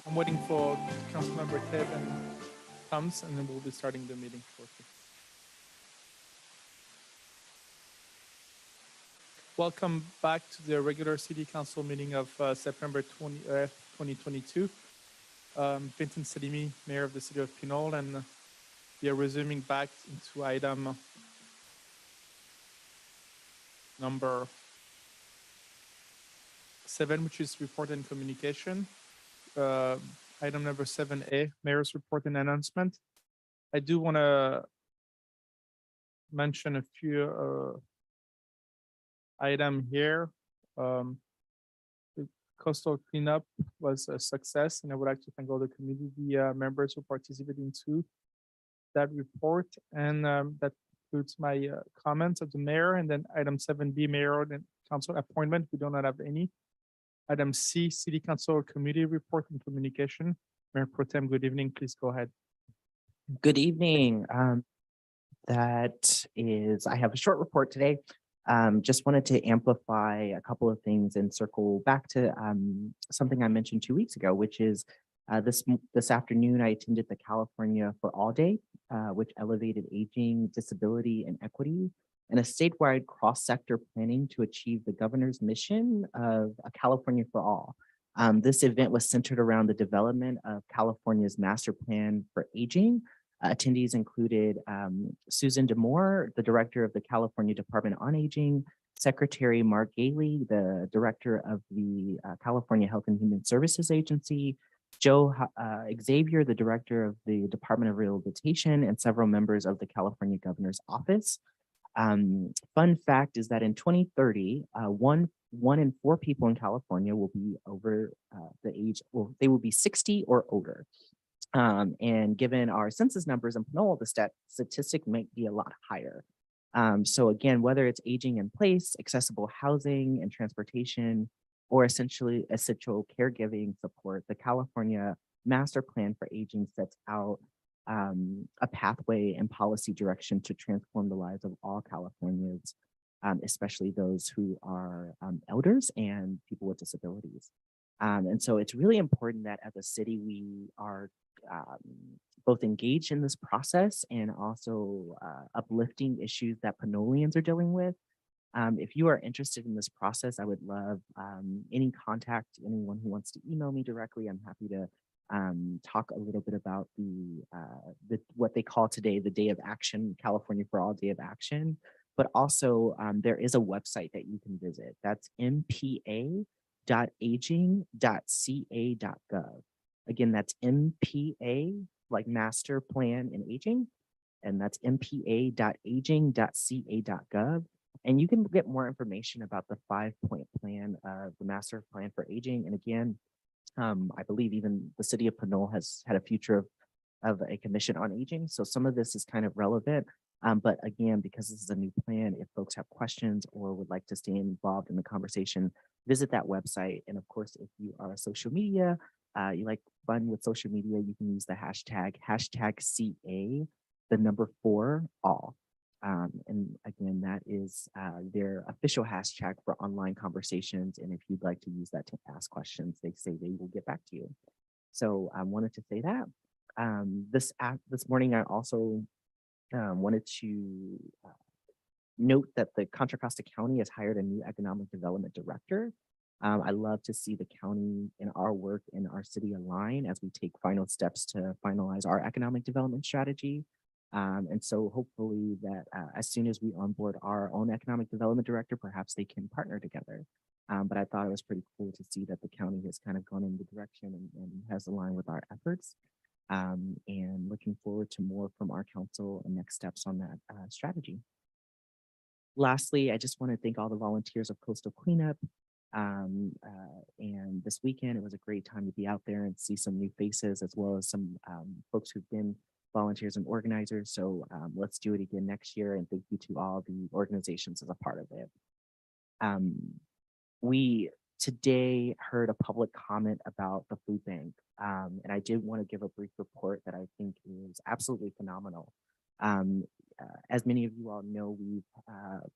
I'm waiting for Councilmember Teb and comes, and then we'll be starting the meeting shortly. Welcome back to the regular City Council meeting of September 20th, 2022. Vincent Salimi, Mayor of the City of Pinole, and we are resuming back into item number 7, which is report and communication. Item number 7A, Mayor's report and announcement. I do want to mention a few item here. The coastal cleanup was a success, and I would like to thank all the community members who participated into that report. And that concludes my comments of the mayor. And then item 7B, mayor and council appointment. We do not have any. Item C, city council committee report and communication. Mayor Pro Tem, good evening. Please go ahead. Good evening. I have a short report today. Just wanted to amplify a couple of things and circle back to something I mentioned 2 weeks ago, which is this afternoon I attended the California for All Day, which elevated aging, disability, and equity and a statewide cross-sector planning to achieve the governor's mission of a California for All. This event was centered around the development of California's master plan for aging. Attendees included Susan Demore, the director of the California Department on Aging, Secretary Mark Gailey, the director of the California Health and Human Services Agency, Joe Xavier, the director of the Department of Rehabilitation, and several members of the California Governor's Office. Fun fact is that in 2030, one in 4 people in California will be over the age, well, they will be 60 or older. And given our census numbers in Pinole, the statistic might be a lot higher. So again, whether it's aging in place, accessible housing and transportation, or essentially essential caregiving support, the California Master Plan for Aging sets out a pathway and policy direction to transform the lives of all Californians, especially those who are elders and people with disabilities. And so it's really important that as a city, we are both engaged in this process and also uplifting issues that Pinoleans are dealing with. If you are interested in this process, I would love any contact, anyone who wants to email me directly. I'm happy to talk a little bit about the what they call today the Day of Action, California for All Day of Action. But also there is a website that you can visit. That's mpa.aging.ca.gov. Again, that's MPA, like Master Plan in Aging, and that's mpa.aging.ca.gov. And you can get more information about the 5-point plan of the Master Plan for Aging. And again, I believe even the city of Pinole has had a future of a commission on aging. So some of this is kind of relevant. But again, because this is a new plan, if folks have questions or would like to stay involved in the conversation, visit that website. And of course, if you are a social media, you like fun with social media, you can use the hashtag CA, the number 4 all. And again, that is their official hashtag for online conversations. And if you'd like to use that to ask questions, they say they will get back to you. So I wanted to say that. This morning, I also wanted to note that the Contra Costa County has hired a new economic development director. I love to see the county and our work in our city align as we take final steps to finalize our economic development strategy. And so hopefully that as soon as we onboard our own economic development director, perhaps they can partner together. But I thought it was pretty cool to see that the county has kind of gone in the direction and has aligned with our efforts. and looking forward to more from our council and next steps on that strategy. Lastly, I just want to thank all the volunteers of Coastal Cleanup. And this weekend, it was a great time to be out there and see some new faces, as well as some folks who've been volunteers and organizers. So let's do it again next year. And thank you to all the organizations as a part of it. We today heard a public comment about the food bank. And I did want to give a brief report that I think is absolutely phenomenal. As many of you all know, we've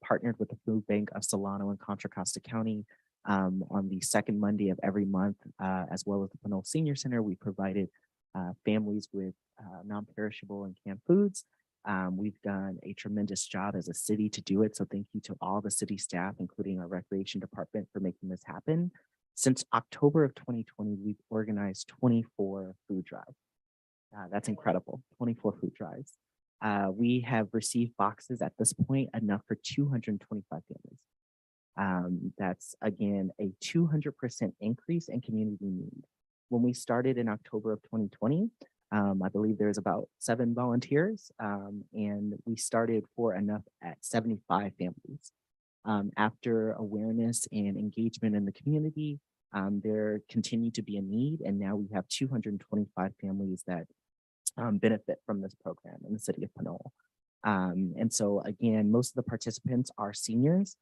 partnered with the food bank of Solano and Contra Costa County on the second Monday of every month, as well as the Pinole Senior Center. We provided families with non-perishable and canned foods. We've done a tremendous job as a city to do it. So thank you to all the city staff, including our recreation department, for making this happen. Since October of 2020, we've organized 24 food drives. That's incredible, 24 food drives. We have received boxes at this point enough for 225 families. That's again a 200% increase in community need. When we started in October of 2020, I believe there's about 7 volunteers, and we started for enough at 75 families. After awareness and engagement in the community, there continued to be a need, and now we have 225 families that benefit from this program in the city of Pinole. And so again, most of the participants are seniors,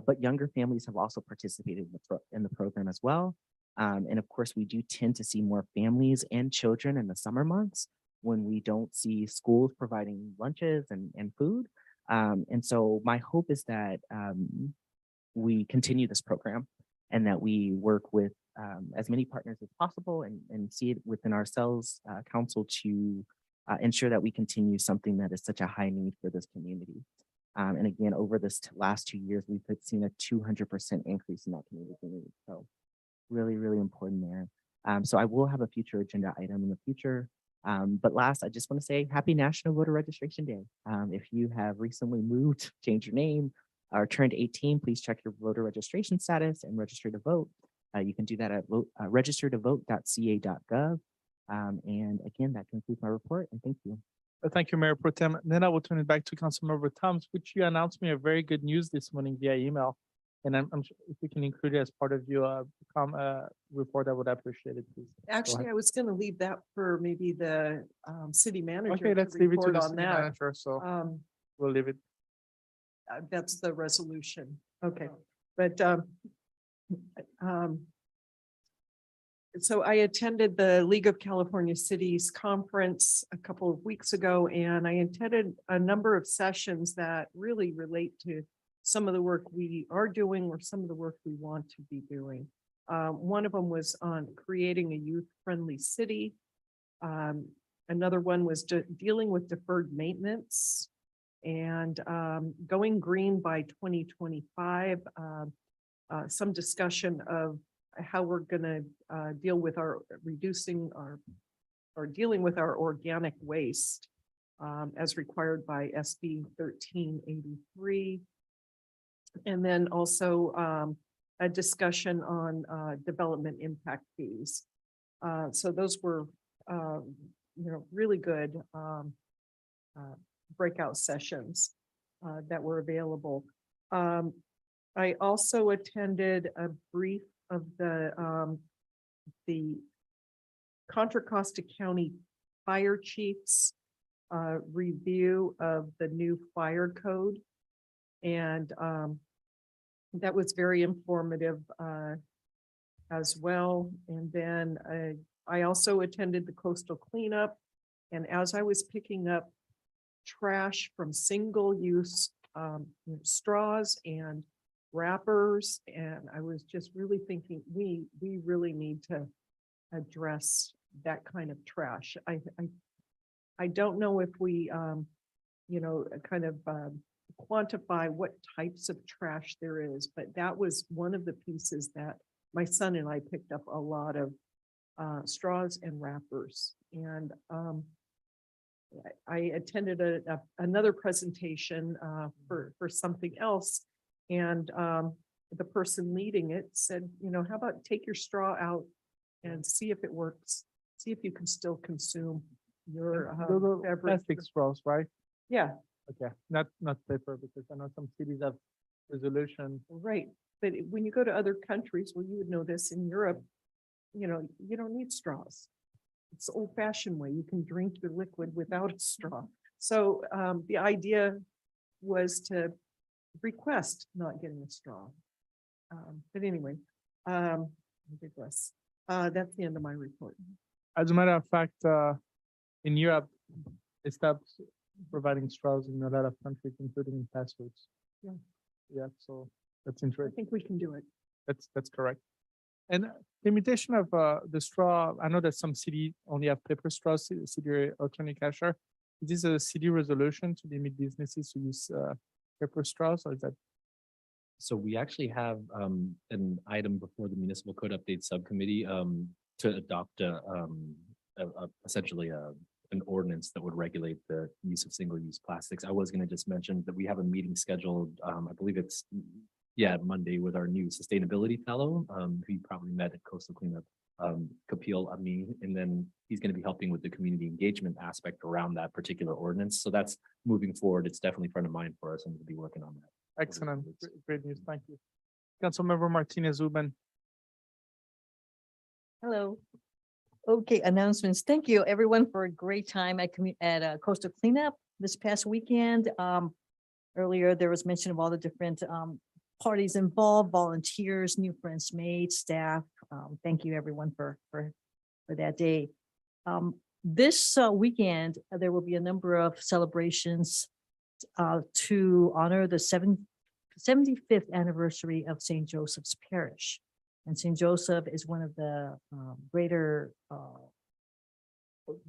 but younger families have also participated in the program as well. And of course, we do tend to see more families and children in the summer months when we don't see schools providing lunches and food. And so my hope is that we continue this program and that we work with as many partners as possible and see it within ourselves, council, to ensure that we continue something that is such a high need for this community. And again, over this last 2 years, we've seen a 200% increase in that community need. So really, really important there. So I will have a future agenda item in the future. But last, I just want to say happy National Voter Registration Day. If you have recently moved, changed your name, or turned 18, please check your voter registration status and register to vote. You can do that at registertovote.ca.gov. And again, that concludes my report, and thank you. Thank you, Mayor Pro Tem. Then I will turn it back to Councilmember Thomas, which you announced me a very good news this morning via email. And I'm sure if you can include it as part of your report, I would appreciate it, please. Actually, I was going to leave that for maybe the city manager. Okay, let's leave it to report the on city that. manager, so we'll leave it. That's the resolution. Okay, but so I attended the League of California Cities conference a couple of weeks ago, and I attended a number of sessions that really relate to some of the work we are doing or some of the work we want to be doing. One of them was on creating a youth-friendly city. Another one was dealing with deferred maintenance and going green by 2025. Some discussion of how we're going to deal with our dealing with our organic waste as required by SB 1383. And then also a discussion on development impact fees. So those were, really good breakout sessions that were available. I also attended a brief of the Contra Costa County Fire Chief's review of the new fire code. And that was very informative as well. And then I also attended the coastal cleanup. And as I was picking up trash from single-use straws and wrappers, and I was just really thinking we really need to address that kind of trash. I don't know if we kind of quantify what types of trash there is, but that was one of the pieces that my son and I picked up a lot of straws and wrappers. And I attended another presentation for something else. And the person leading it said, how about take your straw out and see if it works. see if you can still consume your Those are beverage. plastic straws, right? Yeah, Okay, not paper, because I know some cities have resolution. right. But when you go to other countries, well, you would know this in Europe, you know, you don't need straws. It's the old fashioned way. You can drink your liquid without a straw. So the idea was to request not getting a straw. But anyway, I digress. That's the end of my report. As a matter of fact, in Europe, they stopped providing straws in a lot of countries, including fast foods. Yeah. Yeah, so that's I interesting. think we can do it. That's correct. And limitation of the straw, I know that some city only have paper straws, city attorney cashier. Is this a city resolution to limit businesses to use paper straws, or is that? So we actually have an item before the municipal code update subcommittee to adopt essentially an ordinance that would regulate the use of single-use plastics. I was going to just mention that we have a meeting scheduled, I believe it's, Monday, with our new sustainability fellow, who you probably met at Coastal Cleanup, Kapil Ami, and then he's going to be helping with the community engagement aspect around that particular ordinance. So that's moving forward. It's definitely front of mind for us, and we'll be working on that. Excellent, great news, thank you. Councilmember Martinez Uben. Hello. Okay, announcements. Thank you, everyone, for a great time at Coastal Cleanup this past weekend. Earlier, there was mention of all the different parties involved, volunteers, new friends made, staff. Thank you, everyone, for that day. This weekend, there will be a number of celebrations to honor the 75th anniversary of St. Joseph's Parish. And St. Joseph is one of the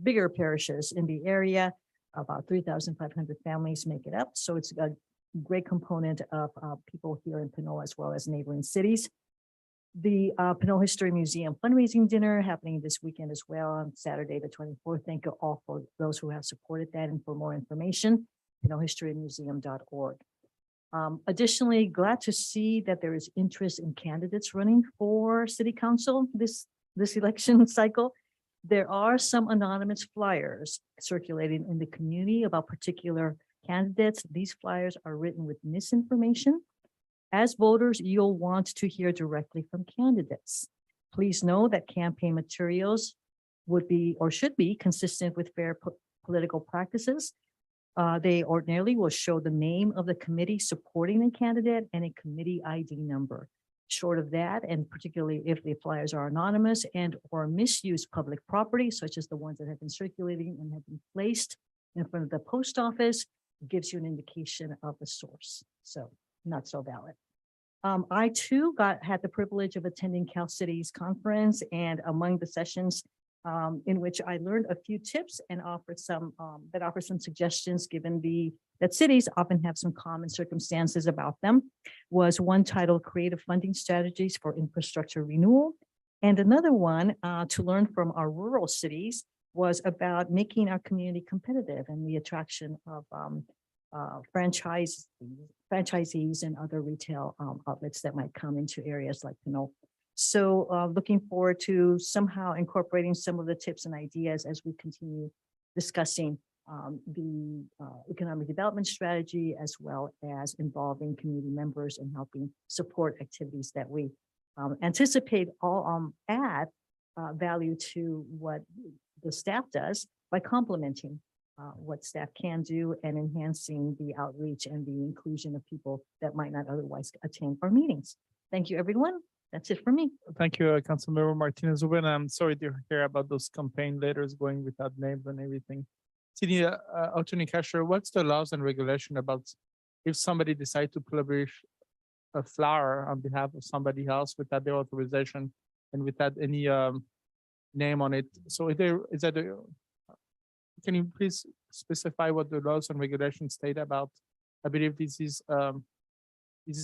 bigger parishes in the area. About 3,500 families make it up. So it's a great component of people here in Pinole as well as neighboring cities. The Pinole History Museum fundraising dinner happening this weekend as well on Saturday, the 24th. Thank you all for those who have supported that. And for more information, PinoleHistoryMuseum.org. Additionally, glad to see that there is interest in candidates running for city council this election cycle. There are some anonymous flyers circulating in the community about particular candidates. These flyers are written with misinformation. As voters, you'll want to hear directly from candidates. Please know that campaign materials would be or should be consistent with fair political practices. They ordinarily will show the name of the committee supporting the candidate and a committee ID number. Short of that, and particularly if the flyers are anonymous and or misuse public property, such as the ones that have been circulating and have been placed in front of the post office, gives you an indication of the source. So not so valid. I too had the privilege of attending Cal City's conference, and among the sessions in which I learned a few tips and offered some suggestions, given that cities often have some common circumstances about them, was one titled Creative Funding Strategies for Infrastructure Renewal. And another one to learn from our rural cities was about making our community competitive and the attraction of franchisees and other retail outlets that might come into areas like Pinole. So looking forward to somehow incorporating some of the tips and ideas as we continue discussing the economic development strategy, as well as involving community members and helping support activities that we anticipate all add value to what the staff does by complementing what staff can do and enhancing the outreach and the inclusion of people that might not otherwise attend our meetings. Thank you, everyone. That's it for me. Thank you, Councilmember Martinez Uben. I'm sorry to hear about those campaign letters going without names and everything. City Attorney Cashier, what's the laws and regulation about if somebody decide to publish a flyer on behalf of somebody else without their authorization and without any name on it? So can you please specify what the laws and regulations state about? I believe this is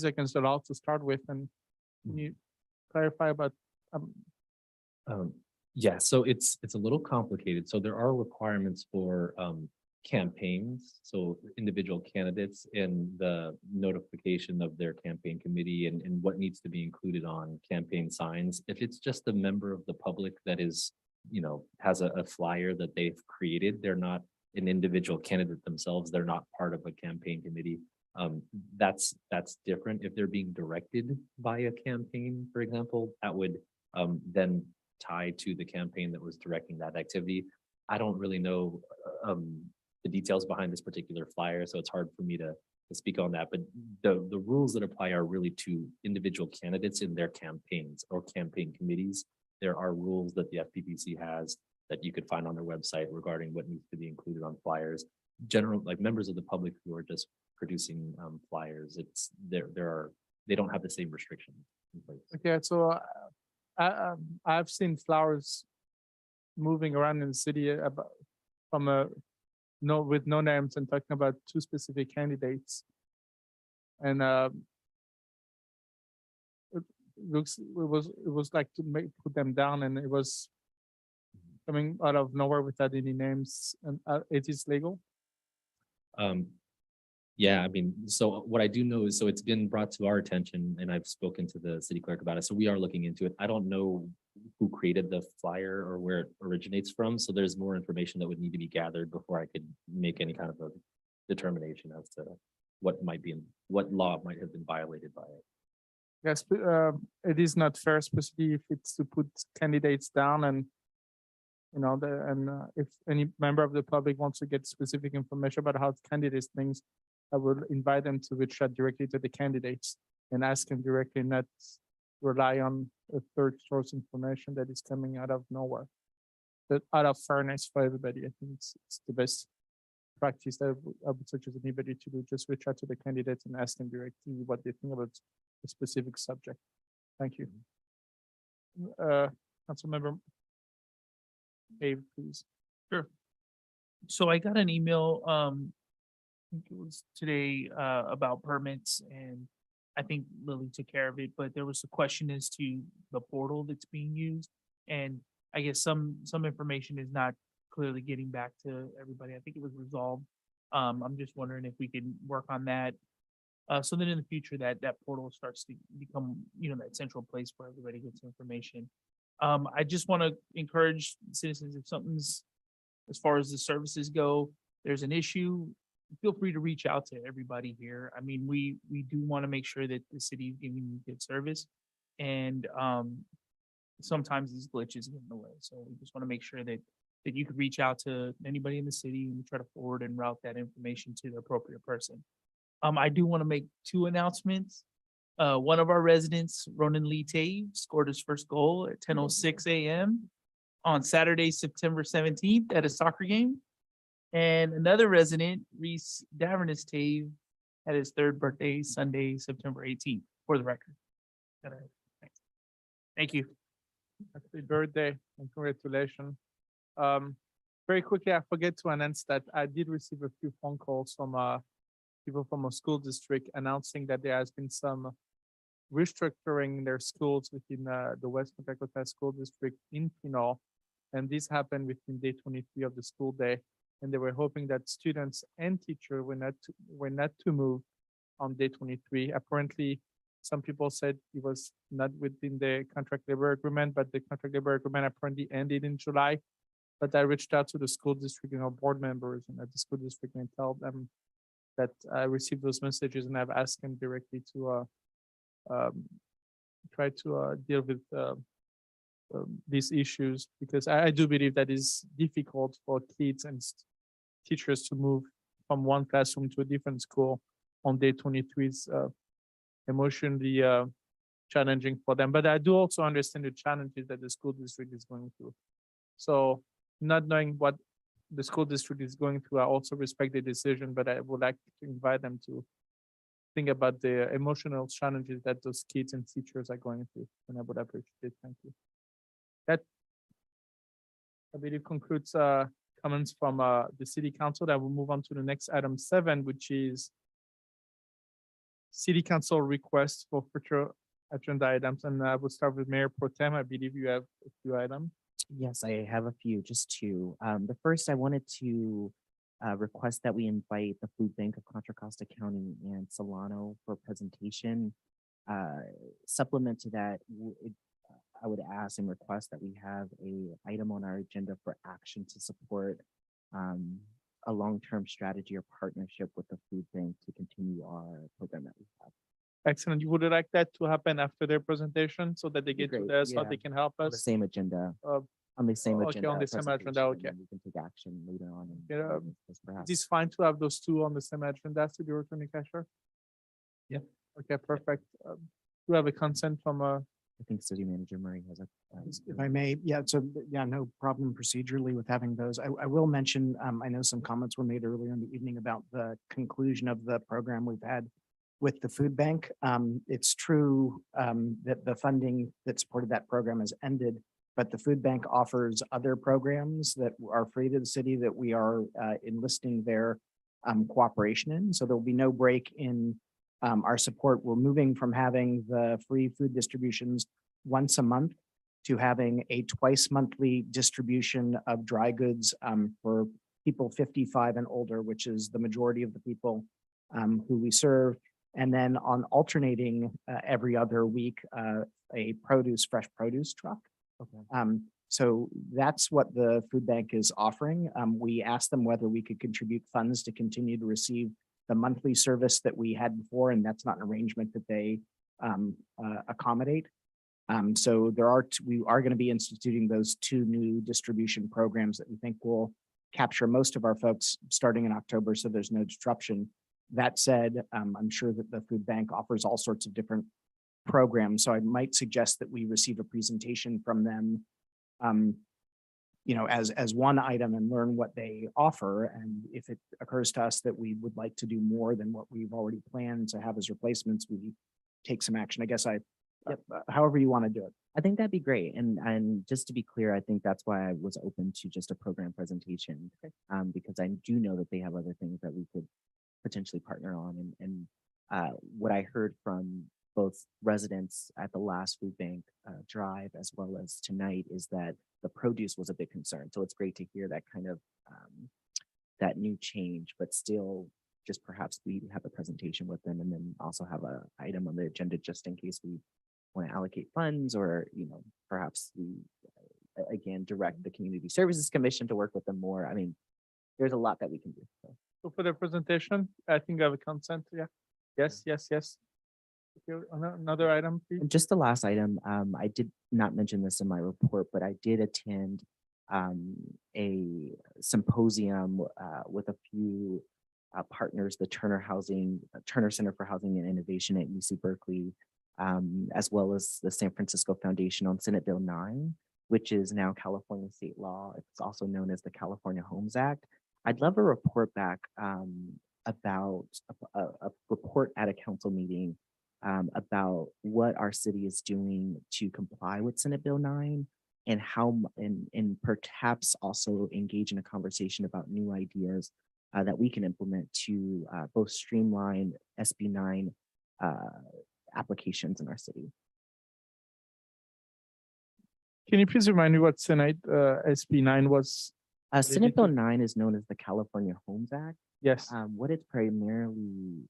against the law to start with, and can you clarify about Yeah, so it's a little complicated. So there are requirements for campaigns. So individual candidates in the notification of their campaign committee and what needs to be included on campaign signs. If it's just a member of the public that is has a flyer that they've created. They're not an individual candidate themselves. They're not part of a campaign committee. That's different. If they're being directed by a campaign, for example, that would then tie to the campaign that was directing that activity. I don't really know the details behind this particular flyer, so it's hard for me to speak on that. But the rules that apply are really to individual candidates in their campaigns or campaign committees. There are rules that the FPPC has that you could find on their website regarding what needs to be included on flyers. General, like members of the public who are just producing flyers, they don't have the same restrictions in place. Okay, so I've seen flowers moving around in the city about from with no names and talking about two specific candidates. And it was like to put them down, and it was coming out of nowhere without any names, and it is legal. Yeah, I mean, so what I do know is, so it's been brought to our attention and I've spoken to the city clerk about it. So we are looking into it. I don't know who created the flyer or where it originates from. So there's more information that would need to be gathered before I could make any kind of a determination as to what law might have been violated by it. Yes, it is not fair, especially if it's to put candidates down, and if any member of the public wants to get specific information about how candidates things, I will invite them to reach out directly to the candidates and ask them directly, not rely on a third source information that is coming out of nowhere. But out of fairness for everybody, I think it's the best practice that I would suggest anybody to do. Just reach out to the candidates and ask them directly what they think about a specific subject. Thank you. Councilmember Dave, please. Sure. So I got an email, I think it was today, about permits, and I think Lily took care of it, but there was a question as to the portal that's being used. And I guess some information is not clearly getting back to everybody. I think it was resolved. I'm just wondering if we can work on that. So that in the future that portal starts to become, that central place where everybody gets information. I just want to encourage citizens, if something's, as far as the services go, there's an issue, feel free to reach out to everybody here. I mean, we do want to make sure that the city is giving you good service, and sometimes these glitches get in the way. So we just want to make sure that you could reach out to anybody in the city and try to forward and route that information to the appropriate person. I do want to make two announcements. One of our residents, Ronan Lee Tave, scored his first goal at 10:06 a.m. on Saturday, September 17th at a soccer game. And another resident, Reese Davernus Tave, had his third birthday Sunday, September 18th, for the record. Thank you. Happy birthday and congratulations. Very quickly, I forget to announce that I did receive a few phone calls from people from a school district announcing that there has been some restructuring their schools within the West Contra Costa School District in Pinole. And this happened within day 23 of the school day. And they were hoping that students and teachers were not to move on day 23. Apparently, some people said it was not within the contract labor agreement, but the contract labor agreement apparently ended in July. But I reached out to the school district and our board members and at the school district and tell them that I received those messages, and I've asked them directly to try to deal with these issues, because I do believe that is difficult for kids and teachers to move from one classroom to a different school on day 23 is emotionally challenging for them. But I do also understand the challenges that the school district is going through. So not knowing what the school district is going through, I also respect the decision, but I would like to invite them to think about the emotional challenges that those kids and teachers are going through, and I would appreciate it. Thank you. That, I believe, concludes comments from the city council. That will move on to the next item 7, which is city council requests for future agenda items. And I will start with Mayor Pro Tem. I believe you have a few items. Yes, I have a few, just two. The first, I wanted to request that we invite the Food Bank of Contra Costa County and Solano for a presentation. Supplement to that, I would ask and request that we have a item on our agenda for action to support a long-term strategy or partnership with the food bank to continue our program that we have. Excellent. You would like that to happen after their presentation so that they get to great, this, how yeah. they can help On the us? same agenda, Uh, on the same okay, agenda. on the same agenda, presentation, and okay. then we can take action later on. and Yeah, discuss perhaps. Is it fine to have those two on the same agenda, City Attorney Cashier? Yeah. Okay, perfect. Do we have a consent from I think City Manager Murray has a. If I may, yeah, so, yeah, no problem procedurally with having those. I will mention, I know some comments were made earlier in the evening about the conclusion of the program we've had with the food bank. It's true that the funding that supported that program has ended, but the food bank offers other programs that are free to the city that we are enlisting their cooperation in. So there will be no break in our support. We're moving from having the free food distributions once a month to having a twice monthly distribution of dry goods for people 55 and older, which is the majority of the people who we serve. And then on alternating every other week, a fresh produce truck. Okay. So that's what the food bank is offering. We asked them whether we could contribute funds to continue to receive the monthly service that we had before, and that's not an arrangement that they accommodate. So we are going to be instituting those two new distribution programs that we think will capture most of our folks starting in October, so there's no disruption. That said, I'm sure that the food bank offers all sorts of different programs, so I might suggest that we receive a presentation from them as one item and learn what they offer. And if it occurs to us that we would like to do more than what we've already planned to have as replacements, we take some action. I guess however you want to do it. I think that'd be great. And just to be clear, I think that's why I was open to just a program presentation. Because I do know that they have other things that we could potentially partner on. And what I heard from both residents at the last food bank drive as well as tonight is that the produce was a big concern. So it's great to hear that kind of that new change, but still just perhaps we have a presentation with them and then also have a item on the agenda just in case we want to allocate funds or, perhaps we again direct the Community Services Commission to work with them more. I mean, there's a lot that we can do. So for the presentation, I think I have a consent. Yeah. Yes. Okay, another item, please. And just the last item, I did not mention this in my report, but I did attend a symposium with a few partners, the Turner Center for Housing and Innovation at UC Berkeley, as well as the San Francisco Foundation on Senate Bill 9, which is now California state law. It's also known as the California Homes Act. I'd love a report back about a report at a council meeting about what our city is doing to comply with Senate Bill 9 and how, and perhaps also engage in a conversation about new ideas that we can implement to both streamline SB 9 applications in our city. Can you please remind me what Senate SB 9 was? Senate Bill 9 is known as the California Homes Act. Yes. What it's primarily,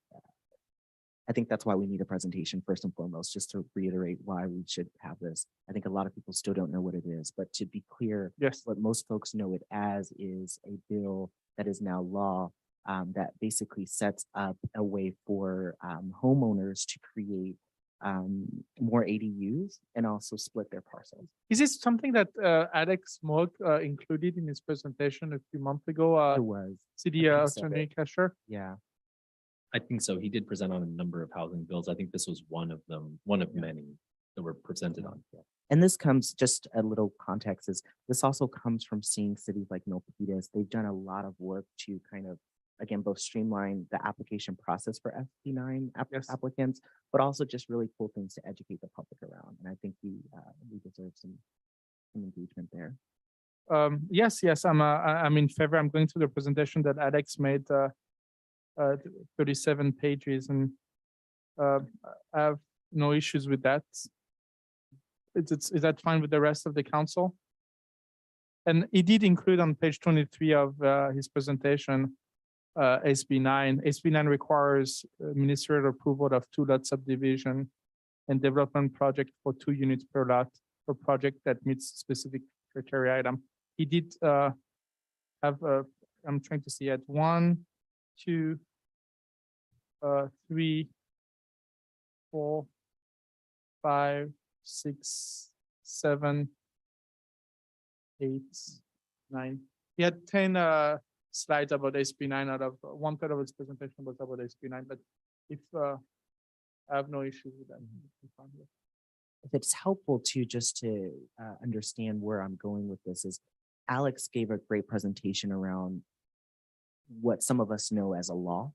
I think that's why we need a presentation first and foremost, just to reiterate why we should have this. I think a lot of people still don't know what it is, but to be clear, yes, what most folks know it as is a bill that is now law that basically sets up a way for homeowners to create more ADUs and also split their parcels. Is this something that Alex Mogg included in his presentation a few months ago? It was. City Attorney Cashier? Yeah. I think so. He did present on a number of housing bills. I think this was one of them, one of many that were presented on. And this comes, just a little context, is this also comes from seeing cities like Milpitas. They've done a lot of work to kind of, again, both streamline the application process for SB 9 applicants, but also just really cool things to educate the public around. And I think we deserve some engagement there. Yes, I'm in favor. I'm going to the presentation that Alex made, 37 pages, and I have no issues with that. Is that fine with the rest of the council? And he did include on page 23 of his presentation SB 9. SB 9 requires ministerial approval of 2-lot subdivision and development project for 2 units per lot for project that meets specific criteria item. He did have I'm trying to see at 1, 2, 3, 4, 5, 6, 7, 8, 9. He had 10 slides about SB9 out of 1/3 of his presentation was about SB9, but if I have no issue with that. If it's helpful to just to understand where I'm going with this is Alex gave a great presentation around what some of us know as a law.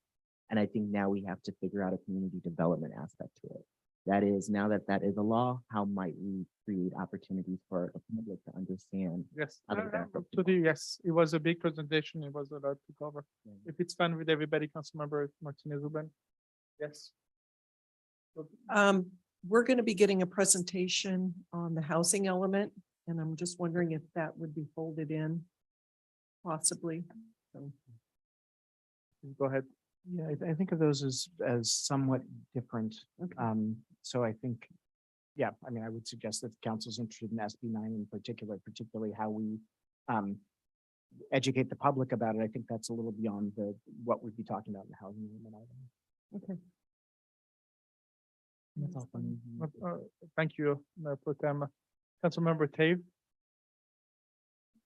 And I think now we have to figure out a community development aspect to it. That is, now that that is a law, how might we create opportunities for the public to understand? Yes, how to benefit from to the, yes, it was a big presentation. It was a lot to cover. Yeah. If it's fine with everybody, Councilmember Martinez Ruben. Yes. We're going to be getting a presentation on the housing element, and I'm just wondering if that would be folded in possibly. So, Go ahead. Yeah, I think of those as somewhat different. okay. So I think, yeah, I mean, I would suggest that the council's interested in SB9 in particular, particularly how we educate the public about it. I think that's a little beyond what we'd be talking about in the housing element item. Okay. That's all from me. Thank you, Mayor Pro Tem. Councilmember Tave,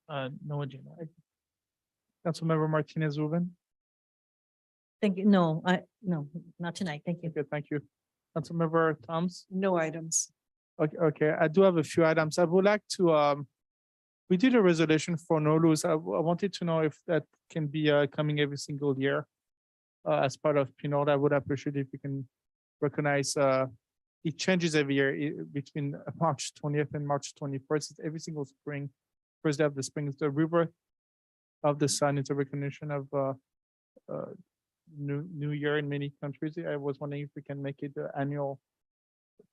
No agenda. Councilmember Martinez Ruben. Thank you. No, no, not tonight. Thank you. Okay, thank you. Councilmember Thoms. No items. Okay, I do have a few items. I would like to, we did a resolution for no lose. I wanted to know if that can be coming every single year as part of Pinole. I would appreciate if you can recognize it changes every year between March 20th and March 21st. It's every single spring. First day of the spring is the rebirth of the sun. It's a recognition of new year in many countries. I was wondering if we can make it an annual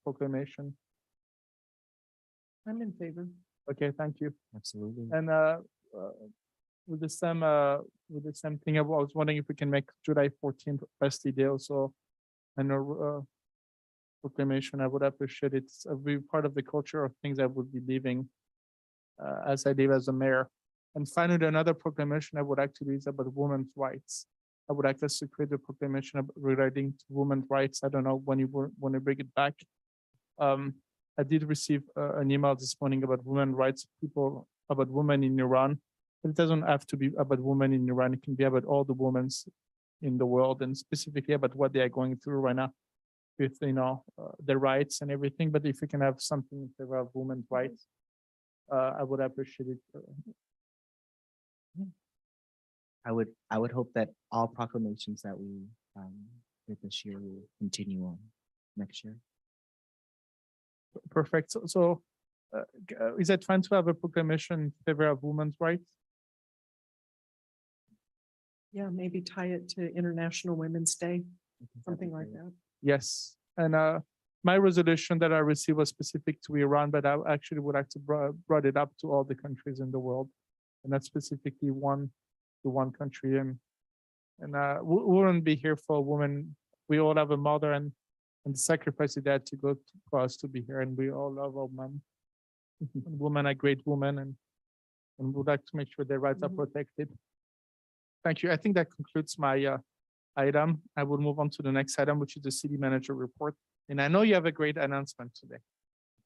proclamation. I'm in favor. Okay, thank you. Absolutely. And with the same thing, I was wondering if we can make July 14th Bastille Day also annual proclamation. I would appreciate it. It's a big part of the culture of things I would be living as I live as a mayor. And finally, another proclamation I would like to do is about women's rights. I would like us to create a proclamation regarding women's rights. I don't know when you want to bring it back. I did receive an email this morning about women's rights, people about women in Iran. But it doesn't have to be about women in Iran. It can be about all the women in the world, and specifically about what they are going through right now with, their rights and everything. But if we can have something in favor of women's rights, I would appreciate it. I would hope that all proclamations that we did this year will continue on next year. Perfect. So is it fine to have a proclamation in favor of women's rights? Yeah, maybe tie it to International Women's Day, something like that. Yes. And my resolution that I received was specific to Iran, but I actually would like to brought it up to all the countries in the world, and not specifically one country. And we wouldn't be here for a woman. We all have a mother, and the sacrifice they had to go for us to be here, and we all love our mom. Women are great women, and would like to make sure their rights are protected. Thank you. I think that concludes my item. I will move on to the next item, which is the city manager report. And I know you have a great announcement today.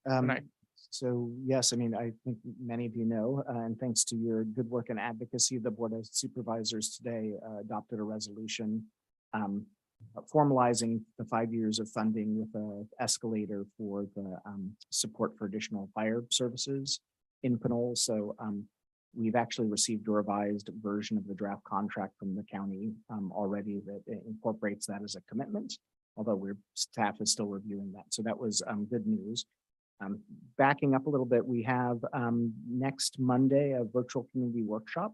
Tonight. So yes, I mean, I think many of you know, and thanks to your good work and advocacy, the Board of Supervisors today adopted a resolution formalizing the 5 years of funding with an escalator for the support for additional fire services in Pinole. So we've actually received a revised version of the draft contract from the county already that incorporates that as a commitment, although staff is still reviewing that. So that was good news. Backing up a little bit, we have next Monday a virtual community workshop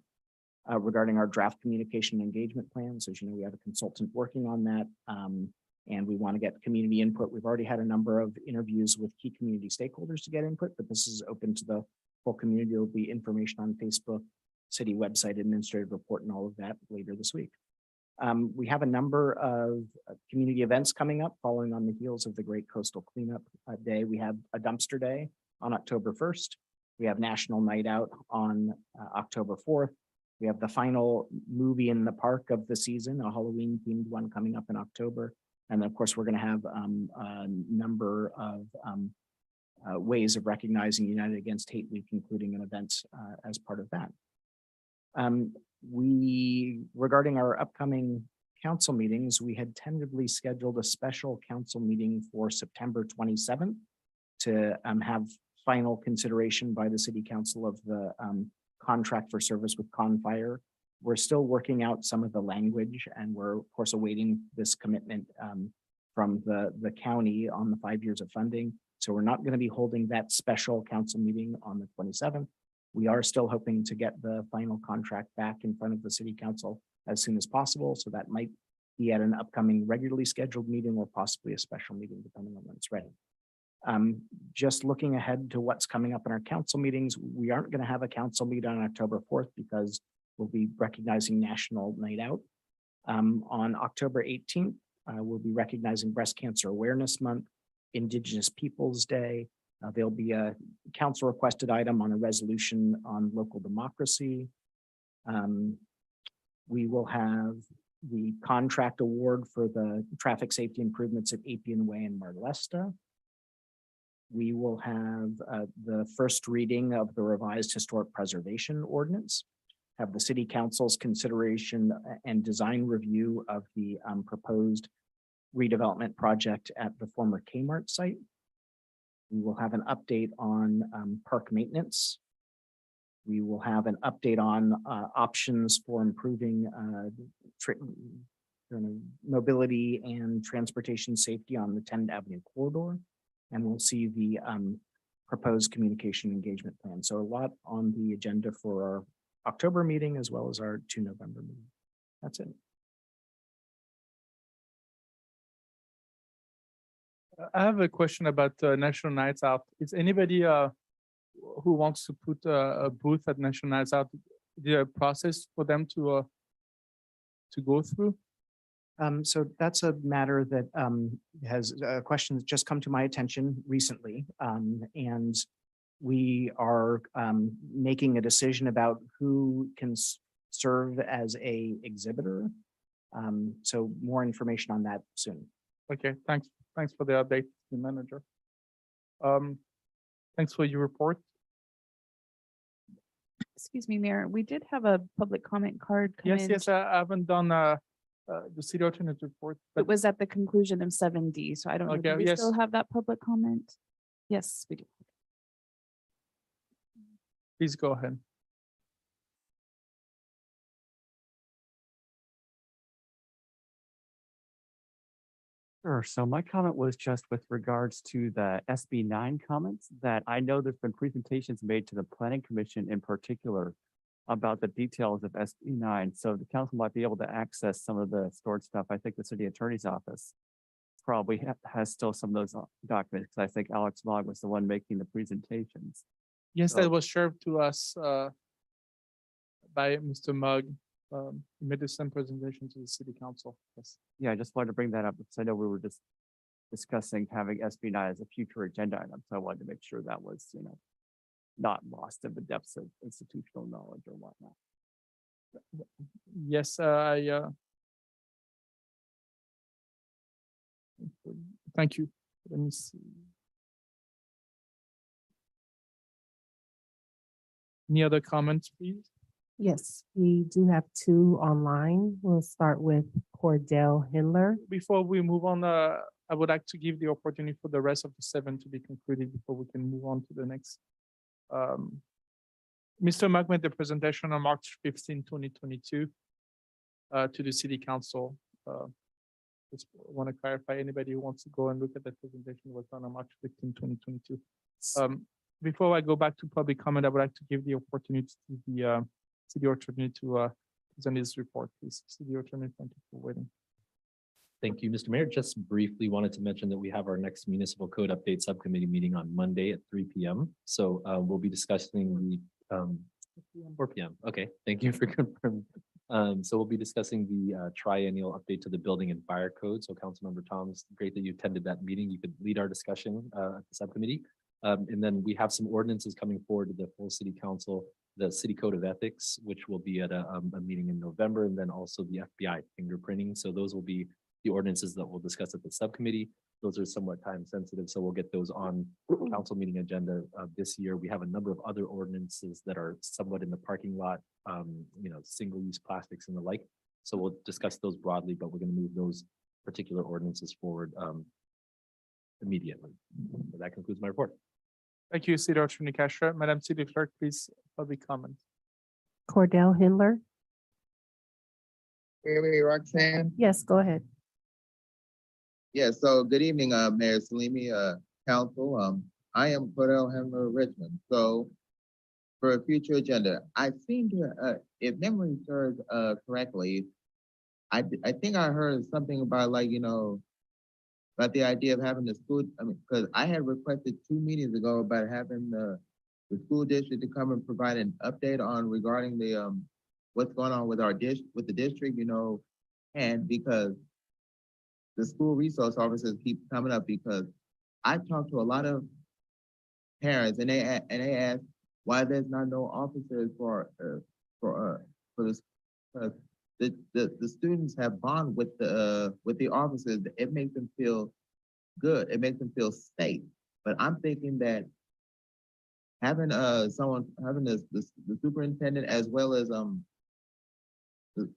regarding our draft communication engagement plan. So as you know, we have a consultant working on that, and we want to get community input. We've already had a number of interviews with key community stakeholders to get input, but this is open to the whole community. There will be information on Facebook, city website, administrative report, and all of that later this week. We have a number of community events coming up following on the heels of the Great Coastal Cleanup Day. We have a dumpster day on October 1st. We have National Night Out on October 4th. We have the final movie in the park of the season, a Halloween themed one coming up in October. And then, of course, we're going to have a number of ways of recognizing United Against Hate Week, including an event as part of that. Regarding our upcoming council meetings, we had tentatively scheduled a special council meeting for September 27th to have final consideration by the city council of the contract for service with Confire. We're still working out some of the language, and we're of course awaiting this commitment from the county on the 5 years of funding. So we're not going to be holding that special council meeting on the 27th. We are still hoping to get the final contract back in front of the city council as soon as possible. So that might be at an upcoming regularly scheduled meeting or possibly a special meeting, depending on when it's ready. Just looking ahead to what's coming up in our council meetings, we aren't going to have a council meeting on October 4th because we'll be recognizing National Night Out. On October 18th, we'll be recognizing Breast Cancer Awareness Month, Indigenous Peoples Day. There'll be a council requested item on a resolution on local democracy. We will have the contract award for the traffic safety improvements at Appian Way and Marlesta. We will have the first reading of the revised historic preservation ordinance, have the city council's consideration and design review of the proposed redevelopment project at the former Kmart site. We will have an update on park maintenance. We will have an update on options for improving mobility and transportation safety on the 10th Avenue corridor. And we'll see the proposed communication engagement plan. So a lot on the agenda for our October meeting as well as our 2 November meeting. That's it. I have a question about National Nights Out. Is anybody who wants to put a booth at National Nights Out, the process for them to go through? So that's a matter that has a question that's just come to my attention recently. And we are making a decision about who can serve as a exhibitor. So more information on that soon. Okay, thanks. Thanks for the update, the manager. Thanks for your report. Excuse me, Mayor, we did have a public comment card come in. Yes, I haven't done the city alternate report, but It was at the conclusion of 7D, so I don't know, Okay, do we yes. still have that public comment? Yes, we do. please go ahead. Sure. So my comment was just with regards to the SB 9 comments that I know there's been presentations made to the Planning Commission in particular about the details of SB 9. So the council might be able to access some of the stored stuff. I think the city attorney's office probably has still some of those documents, because I think Alex Mogg was the one making the presentations. Yes, So- that was shared to us by Mr. Mugg. He made the same presentation to the city council. Yes. Yeah, I just wanted to bring that up because I know we were just discussing having SB 9 as a future agenda item. So I wanted to make sure that was, not lost in the depths of institutional knowledge or whatnot. Yes, thank you. Let me see. Any other comments, please? Yes, we do have 2 online. We'll start with Cordell Hindler. Before we move on, I would like to give the opportunity for the rest of the 7 to be concluded before we can move on to the next. Mr. Mugg made the presentation on March 15, 2022 to the city council. Just want to clarify, anybody who wants to go and look at that presentation was done on March 15, 2022. Before I go back to public comment, I would like to give the opportunity to the city attorney to present his report, please. City attorney, thank you for waiting. Thank you, Mr. Mayor. Just briefly wanted to mention that we have our next municipal code update subcommittee meeting on Monday at 3 p.m. So we'll be discussing the 4 p.m. Okay, thank you for confirming. So we'll be discussing the triennial update to the building and fire code. So Councilmember Tom, it's great that you attended that meeting. You could lead our discussion at the subcommittee. And then we have some ordinances coming forward to the full city council, the city code of ethics, which will be at a meeting in November, and then also the FBI fingerprinting. So those will be the ordinances that we'll discuss at the subcommittee. Those are somewhat time sensitive, so we'll get those on the council meeting agenda this year. We have a number of other ordinances that are somewhat in the parking lot, single-use plastics and the like. So we'll discuss those broadly, but we're going to move those particular ordinances forward immediately. So that concludes my report. Thank you, City Attorney Castro. Madam City Clerk, please, public comment. Cordell Hindler. Wait, Roxanne? Yes, go ahead. Yeah, so good evening, Mayor Salimi, Council. I am Cordell Hindler Richmond. So for a future agenda, I seem to, if memory serves correctly, I think I heard something about about the idea of having the school, because I had requested 2 meetings ago about having the school district to come and provide an update on regarding the what's going on with with the district, and because the school resource officers keep coming up, because I talked to a lot of parents and they ask why there's not no officers for this. The students have bond with the officers. It makes them feel good. It makes them feel safe. But I'm thinking that having having the superintendent as well as one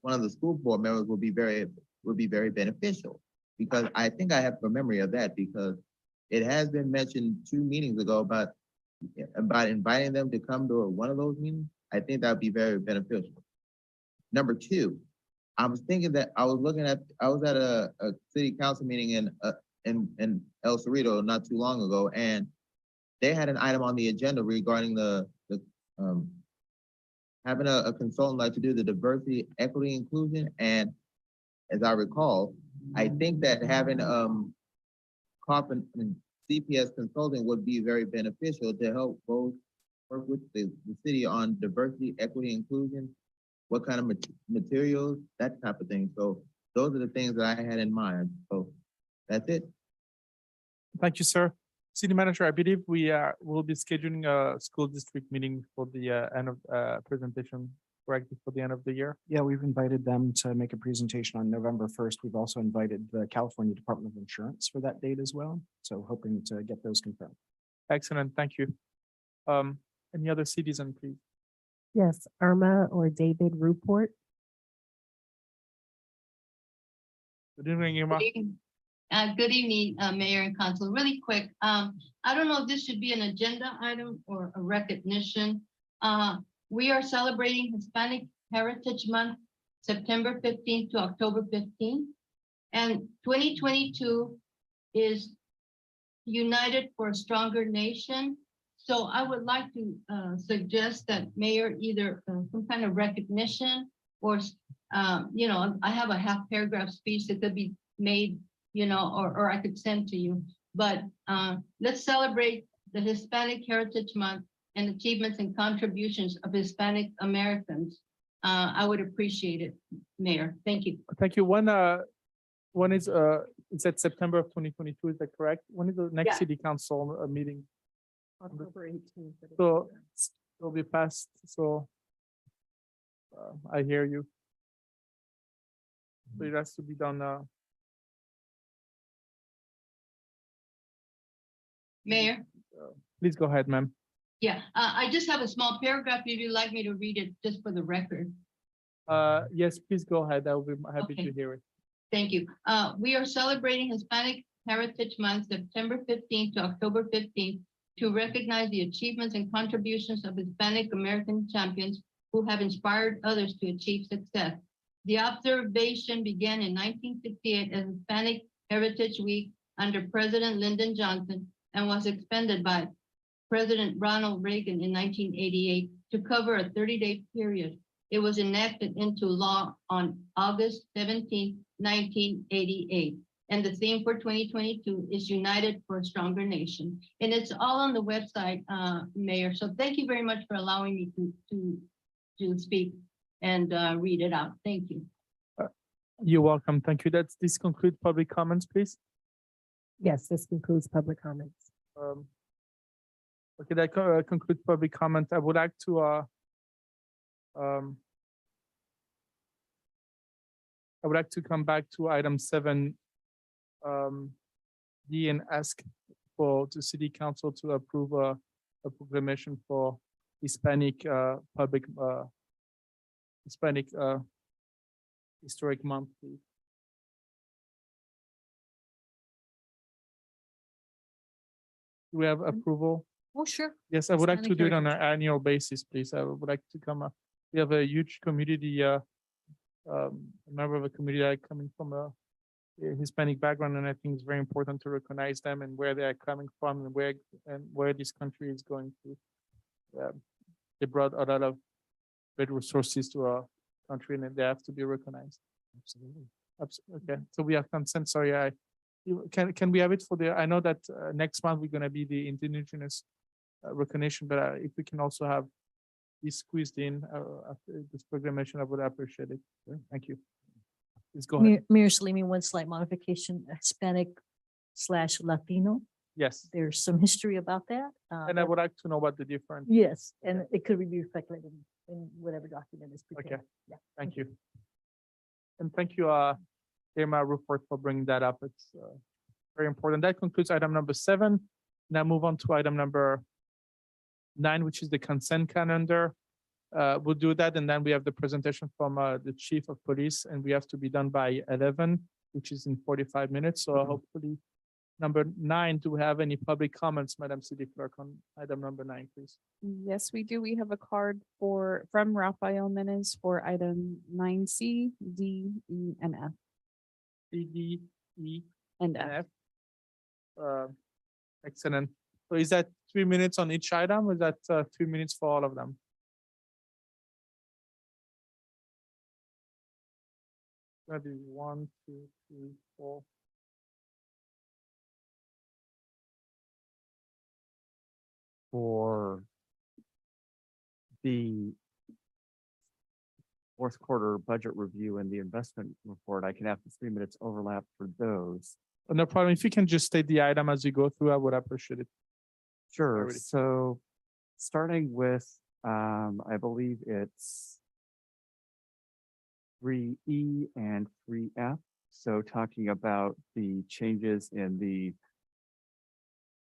of the school board members would be very beneficial, because I think I have a memory of that, because it has been mentioned 2 meetings ago about inviting them to come to one of those meetings. I think that would be very beneficial. Number 2, I was thinking that I was at a city council meeting in El Cerrito not too long ago, and they had an item on the agenda regarding having a consultant like to do the diversity, equity, inclusion. And as I recall, I think that having Coffin and CPS Consulting would be very beneficial to help both work with the city on diversity, equity, inclusion, what kind of materials, that type of thing. So those are the things that I had in mind. So that's it. Thank you, sir. City Manager, I believe we will be scheduling a school district meeting for the end of presentation, correct, before the end of the year. Yeah, we've invited them to make a presentation on November 1st. We've also invited the California Department of Insurance for that date as well. So hoping to get those confirmed. Excellent, thank you. Any other citizen, please? Yes, Irma or David Ruport. Good evening, Irma. Good evening, Mayor and Council. Really quick, I don't know if this should be an agenda item or a recognition. We are celebrating Hispanic Heritage Month, September 15th to October 15th. And 2022 is United for a Stronger Nation. So I would like to suggest that Mayor either some kind of recognition or, I have a half paragraph speech that could be made, or I could send to you. But let's celebrate the Hispanic Heritage Month and achievements and contributions of Hispanic Americans. I would appreciate it, Mayor. Thank you. Thank you. One is it's at September of 2022, is that correct? When is the next Yeah. city council meeting? October 18th. So it'll be passed, so I hear you. So it has to be done Mayor? please go ahead, ma'am. Yeah, I just have a small paragraph if you'd like me to read it just for the record. Yes, please go ahead. I will be happy Okay. to hear it. Thank you. We are celebrating Hispanic Heritage Month, September 15th to October 15th, to recognize the achievements and contributions of Hispanic American champions who have inspired others to achieve success. The observation began in 1968 as Hispanic Heritage Week under President Lyndon Johnson and was expanded by President Ronald Reagan in 1988 to cover a 30-day period. It was enacted into law on August 17, 1988. And the theme for 2022 is United for a Stronger Nation. And it's all on the website, Mayor. So thank you very much for allowing me to speak and read it out. Thank you. You're welcome. Thank you. This concludes public comments, please. Yes, this concludes public comments. Okay, that concludes public comment. I would like to um, I would like to come back to item 7 D and ask for the city council to approve a proclamation for Hispanic public Hispanic Historic Month, please. Do we have approval? Oh, sure. Yes, I would like to Hispanic do it on an Heritage. annual basis, please. I would like to come up. We have a huge community, a member of a community that coming from a Hispanic background, and I think it's very important to recognize them and where they are coming from and where this country is going to. They brought a lot of great resources to our country, and they have to be recognized. Absolutely. Okay, so we have consent. Sorry, can we have it for the? I know that next month we're going to be the indigenous recognition, but if we can also have this squeezed in after this proclamation, I would appreciate it. Thank you. Please go ahead. Mayor Salimi, one slight modification, Hispanic/Latino. Yes, There's some history about that. and I would like to know what the difference. Yes, and it could be reflected in whatever document is prepared. Okay. Yeah. Thank you. And thank you, Irma Rupert, for bringing that up. It's very important. That concludes item number 7. Now move on to item number 9, which is the consent calendar. We'll do that, and then we have the presentation from the chief of police, and we have to be done by 11, which is in 45 minutes. So hopefully, number 9, do we have any public comments, Madam City Clerk, on item number 9, please? Yes, we do. We have a card from Rafael Menes for item 9C, D, E, and F. C, D, E, And and F. F. Excellent. So is that 3 minutes on each item, or is that 3 minutes for all of them? That is 1, 2, 3, 4. For the fourth quarter budget review and the investment report, I can have the 3 minutes overlap for those. No problem. If you can just state the item as you go through, I would appreciate it. Sure. Alrighty. So starting with, I believe it's 3E and 3F. So talking about the changes in the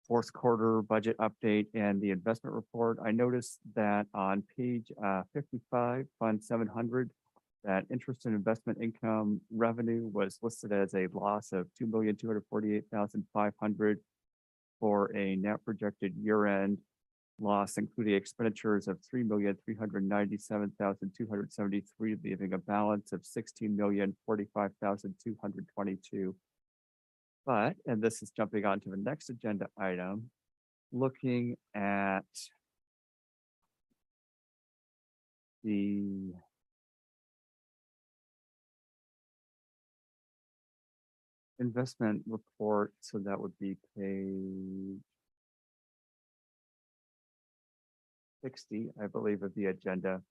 fourth quarter budget update and the investment report, I noticed that on page 55, Fund 700, that interest and investment income revenue was listed as a loss of $2,248,500 for a net projected year-end loss, including expenditures of $3,397,273, leaving a balance of $16,045,222. But, and this is jumping on to the next agenda item, looking at the investment report, so that would be page 60, I believe, of the agenda.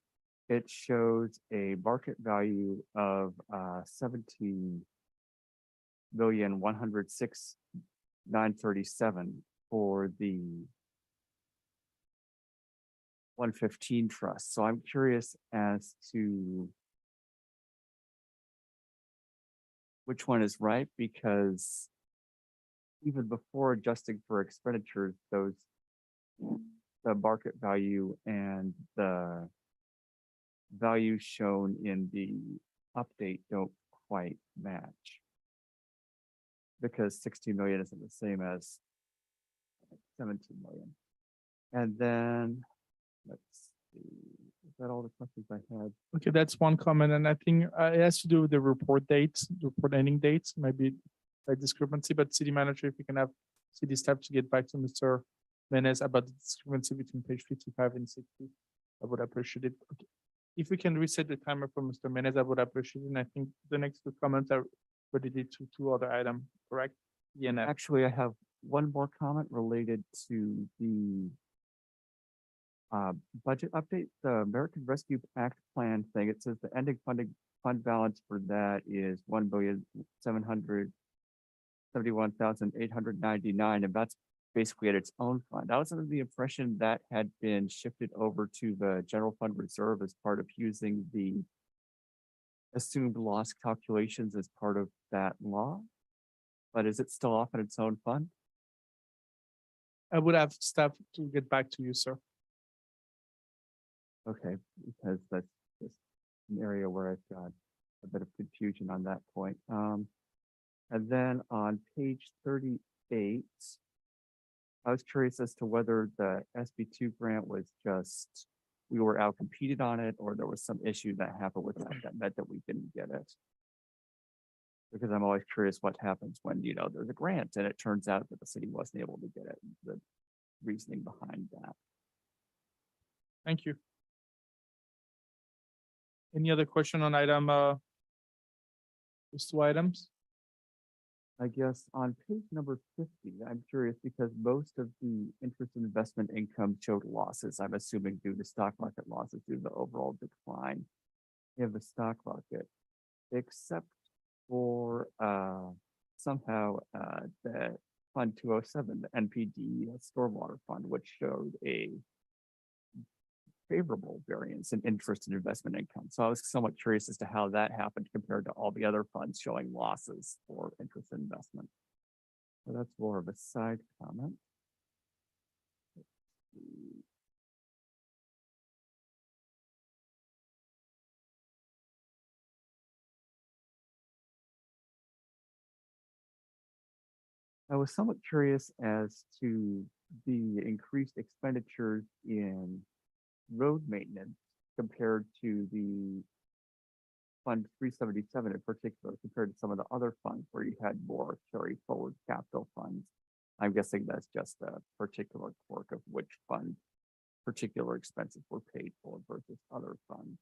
It shows a market value of 17,106,937 for the 115 trust. So I'm curious as to which one is right, because even before adjusting for expenditures, the market value and the value shown in the update don't quite match, because 16 million isn't the same as 17 million. And then let's see, is that all the questions I had? Okay, that's one comment, and I think it has to do with the report dates, the report ending dates, maybe a discrepancy, but city manager, if you can have city staff to get back to Mr. Menes about the discrepancy between page 55 and 60, I would appreciate it. Okay. If we can reset the timer for Mr. Menes, I would appreciate it. And I think the next 2 comments are related to 2 other items, correct? ENF. Actually, I have one more comment related to the budget update, the American Rescue Act plan thing. It says the ending fund balance for that is $1,771,899, and that's basically at its own fund. I was under the impression that had been shifted over to the general fund reserve as part of using the assumed loss calculations as part of that law. But is it still off in its own fund? I would have staff to get back to you, sir. Okay, because that's just an area where I've got a bit of confusion on that point. And then on page 38, I was curious as to whether the SB2 grant was just, we were out competed on it, or there was some issue that happened with that that meant that we didn't get it. Because I'm always curious what happens when, you know, there's a grant and it turns out that the city wasn't able to get it, the reasoning behind that. Thank you. Any other question on item, these two items? I guess on page number 50, I'm curious because most of the interest and investment income showed losses. I'm assuming due to stock market losses due to the overall decline in the stock market, except for somehow the Fund 207, the NPD Stormwater Fund, which showed a favorable variance in interest and investment income. So I was somewhat curious as to how that happened compared to all the other funds showing losses for interest and investment. So that's more of a side comment. I was somewhat curious as to the increased expenditures in road maintenance compared to the Fund 377 in particular, compared to some of the other funds where you had more carry forward capital funds. I'm guessing that's just a particular quirk of which fund particular expenses were paid for versus other funds.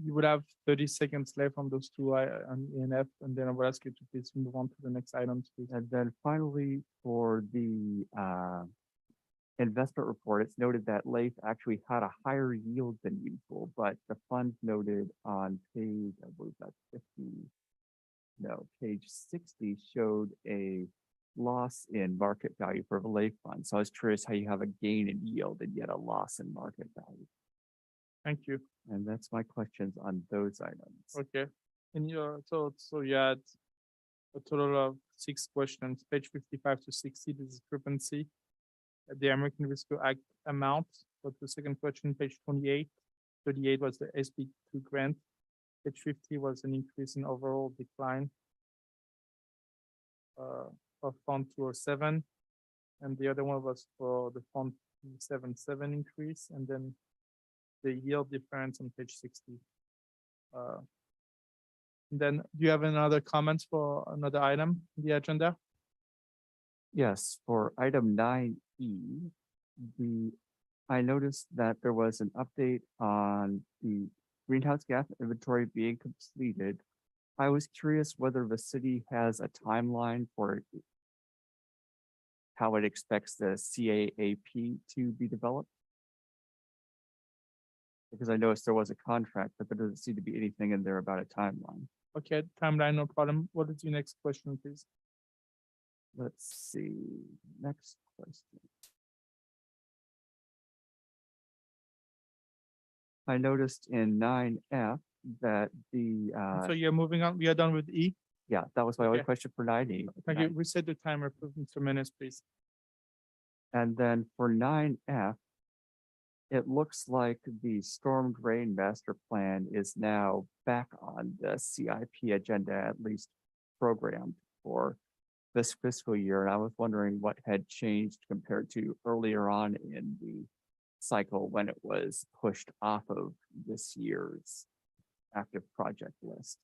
You would have 30 seconds left on those two on ENF, and then I will ask you to please move on to the next items, please. And then finally, for the investment report, it's noted that LAIF actually had a higher yield than usual, but the fund noted on page, I believe that's 50, no, page 60 showed a loss in market value for the LAIF fund. So I was curious how you have a gain in yield and yet a loss in market value. Thank you. And that's my questions on those items. Okay. And your so you had a total of 6 questions, page 55 to 60, the discrepancy. The American Rescue Act amount. Go to the second question, page 28. 38 was the SB2 grant. Page 50 was an increase in overall decline of Fund 207. And the other one was for the Fund 277 increase, and then the yield difference on page 60. Then do you have another comments for another item in the agenda? Yes, for item 9E, I noticed that there was an update on the greenhouse gas inventory being completed. I was curious whether the city has a timeline for how it expects the CAAP to be developed. Because I noticed there was a contract, but there doesn't seem to be anything in there about a timeline. Okay, timeline, no problem. What is your next question, please? Let's see, next question. I noticed in 9F that the, So you're moving on, we are done with E? yeah, that was my only Okay. question for 9E. Thank you. Reset the timer, for Mr. Menace, please. And then for 9F, it looks like the storm drain master plan is now back on the CIP agenda, at least programmed for this fiscal year. And I was wondering what had changed compared to earlier on in the cycle when it was pushed off of this year's active project list.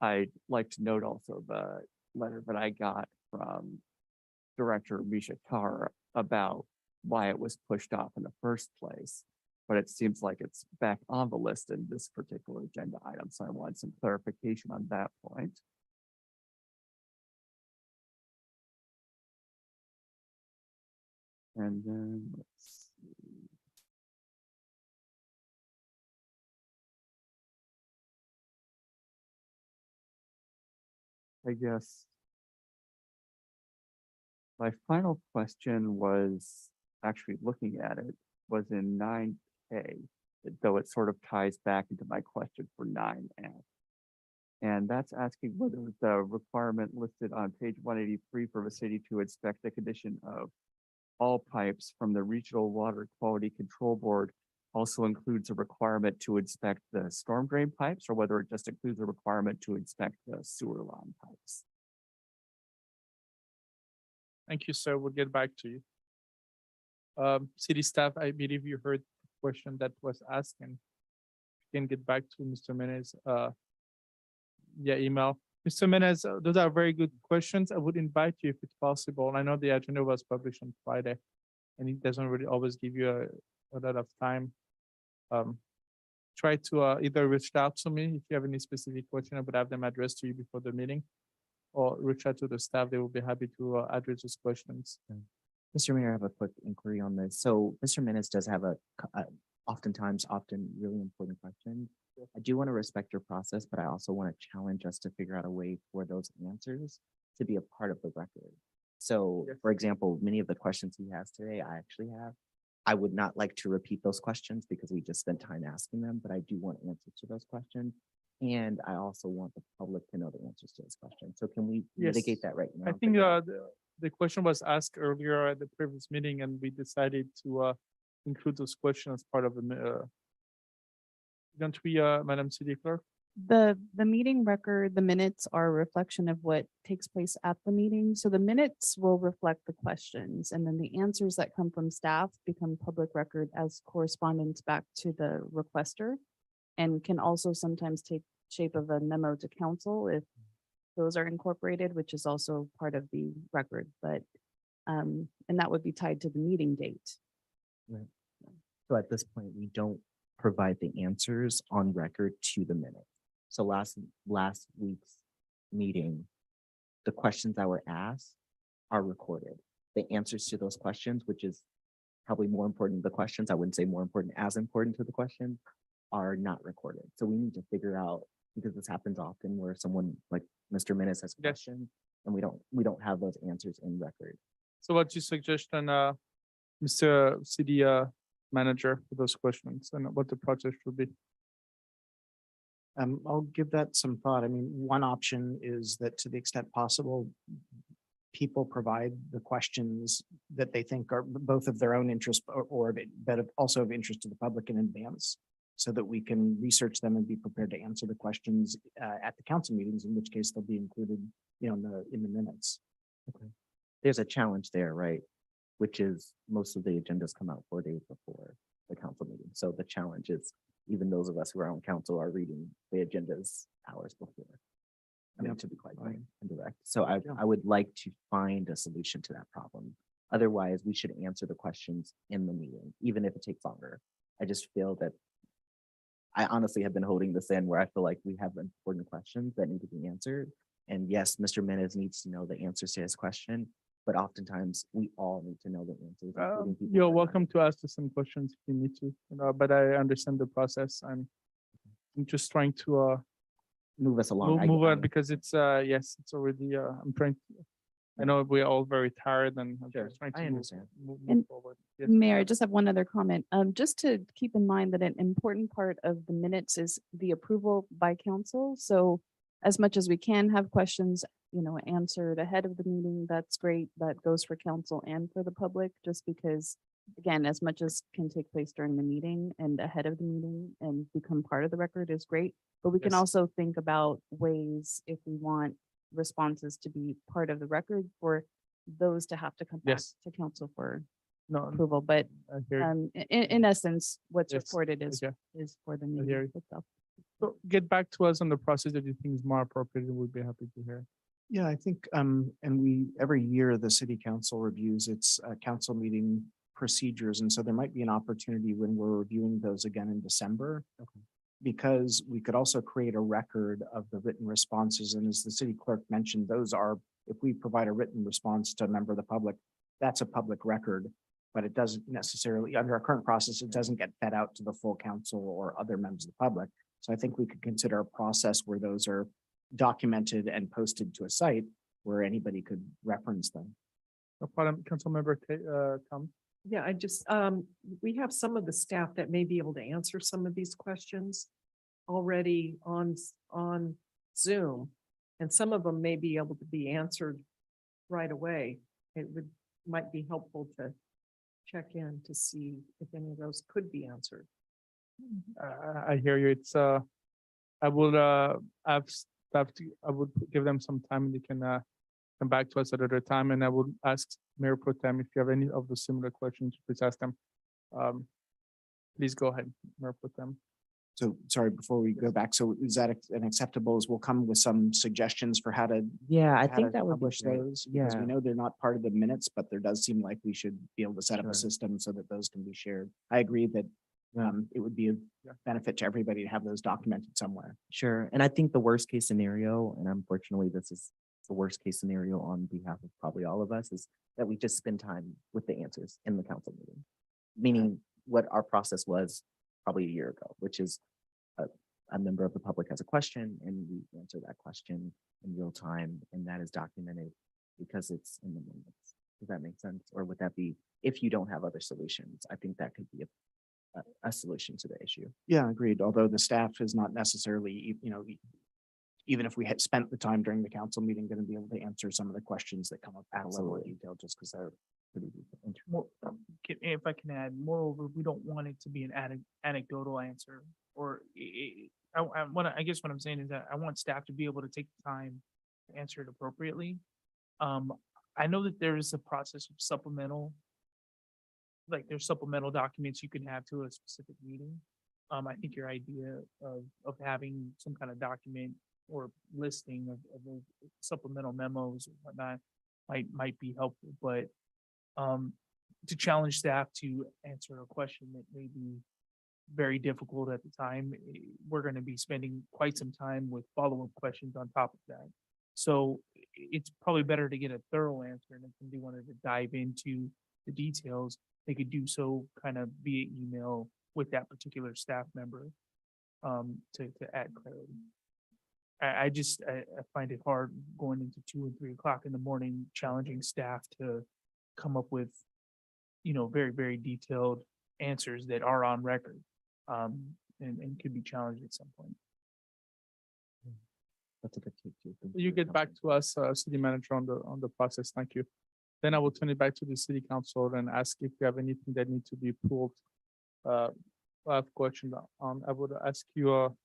I'd like to note also the letter that I got from Director Misha Carr about why it was pushed off in the first place. But it seems like it's back on the list in this particular agenda item. So I want some clarification on that point. And then let's see. I guess. My final question was actually looking at it was in 9K, though it sort of ties back into my question for 9F. And that's asking whether the requirement listed on page 183 for the city to inspect the condition of all pipes from the Regional Water Quality Control Board also includes a requirement to inspect the storm drain pipes, or whether it just includes a requirement to inspect the sewer line pipes. Thank you, sir. We'll get back to you. City staff, I believe you heard the question that was asked, and you can get back to Mr. Menez via email. Mr. Menez, those are very good questions. I would invite you if it's possible. I know the agenda was published on Friday, and it doesn't really always give you a lot of time. Try to either reach out to me if you have any specific question. I would have them addressed to you before the meeting, or reach out to the staff. They will be happy to address those questions. Mr. Mayor, I have a quick inquiry on this. So Mr. Menace does have often really important question. I do want to respect your process, but I also want to challenge us to figure out a way for those answers to be a part of the record. So, for example, many of the questions he has today, I actually have. I would not like to repeat those questions because we just spent time asking them, but I do want answers to those questions. And I also want the public to know the answers to this question. So can we mitigate that right now? I think the question was asked earlier at the previous meeting, and we decided to include those questions as part of the. Don't we, Madam City Clerk? The meeting record, the minutes are a reflection of what takes place at the meeting. So the minutes will reflect the questions, and then the answers that come from staff become public record as correspondence back to the requester, and can also sometimes take shape of a memo to council if those are incorporated, which is also part of the record, but and that would be tied to the meeting date. Right. So at this point, we don't provide the answers on record to the minute. So last week's meeting, the questions that were asked are recorded. The answers to those questions, which is probably more important than the questions, I wouldn't say more important, as important to the question, are not recorded. So we need to figure out, because this happens often where someone like Mr. Menace has a question and we don't have those answers in record. So what's your suggestion, Mr. City Manager, for those questions and what the process should be? I'll give that some thought. I mean, one option is that to the extent possible, people provide the questions that they think are both of their own interest but also of interest to the public in advance, so that we can research them and be prepared to answer the questions at the council meetings, in which case they'll be included, in the minutes. Okay. There's a challenge there, right? Which is most of the agendas come out 4 days before the council meeting. So the challenge is even those of us who are on council are reading the agendas hours before. I mean, to be quite frank and direct. So I would like to find a solution to that problem. Otherwise, we should answer the questions in the meeting, even if it takes longer. I just feel that I honestly have been holding this in where I feel like we have important questions that need to be answered. And yes, Mr. Menez needs to know the answers to his question, but oftentimes we all need to know the answers. including people You're who are not. welcome to ask us some questions if you need to, but I understand the process. I'm just trying to move us along. move on, because it's yes, it's already I'm trying to, I know we're all very tired, and I'm just trying to move And forward. Yes, Mayor, I just have one other comment. Just to keep in mind that an important part of the minutes is the approval by council. So as much as we can have questions, answered ahead of the meeting, that's great. That goes for council and for the public, just because, again, as much as can take place during the meeting and ahead of the meeting and become part of the record is great. But we can Yes. also think about ways, if we want responses to be part of the record, for those to have to come back Yes. to council for No, approval. But I hear you. in essence, what's Yes, reported I is hear. for the I hear meeting you. itself. So get back to us on the process that you think is more appropriate. We'd be happy to hear. Yeah, I think, and every year, the city council reviews its council meeting procedures. And so there might be an opportunity when we're reviewing those again in December. Okay. Because we could also create a record of the written responses. And as the city clerk mentioned, those are, if we provide a written response to a member of the public, that's a public record. But it doesn't necessarily, under our current process, it doesn't get fed out to the full council or other members of the public. So I think we could consider a process where those are documented and posted to a site where anybody could reference them. No problem, Councilmember Tom. Yeah, I just, we have some of the staff that may be able to answer some of these questions already on Zoom. And some of them may be able to be answered right away. Might be helpful to check in to see if any of those could be answered. I hear you. It's, I would, I would give them some time and they can, come back to us at another time. And I would ask Mayor Pro Tem if you have any of the similar questions, please ask them. Please go ahead, Mayor Pro Tem. So sorry, before we go back, so is that an acceptable, as we'll come with some suggestions for how to Yeah, I how think to that would be publish great. those? Because we Yeah. know they're not part of the minutes, but there does seem like we should be able to set up Sure. a system so that those can be shared. I agree that it would be a benefit to everybody to have those documented somewhere. Sure. And I think the worst case scenario, and unfortunately, this is the worst case scenario on behalf of probably all of us, is that we just spend time with the answers in the council meeting. Meaning what our process was probably a year ago, which is a member of the public has a question and we answer that question in real time, and that is documented because it's in the minutes. Does that make sense? Or would that be, if you don't have other solutions, I think that could be a solution to the issue. Yeah, agreed. Although the staff is not necessarily, even if we had spent the time during the council meeting, going to be able to answer some of the questions that come up at a level of Absolutely. detail, just because they're pretty detailed. If I can add, moreover, we don't want it to be an anecdotal answer or I guess what I'm saying is that I want staff to be able to take the time to answer it appropriately. I know that there is a process of supplemental, like there's supplemental documents you can have to a specific meeting. I think your idea of having some kind of document or listing of those supplemental memos and whatnot might be helpful, but to challenge staff to answer a question that may be very difficult at the time, we're going to be spending quite some time with follow-up questions on top of that. So it's probably better to get a thorough answer, and if somebody wanted to dive into the details, they could do so kind of via email with that particular staff member to add clarity. I find it hard going into 2 and 3 o'clock in the morning, challenging staff to come up with, very, very detailed answers that are on record, and could be challenged at some point. That's a good take too. Thank You for get back coming. to us, city manager, on the process. Thank you. Then I will turn it back to the city council and ask if you have anything that need to be pulled. I have a question on, I would ask you,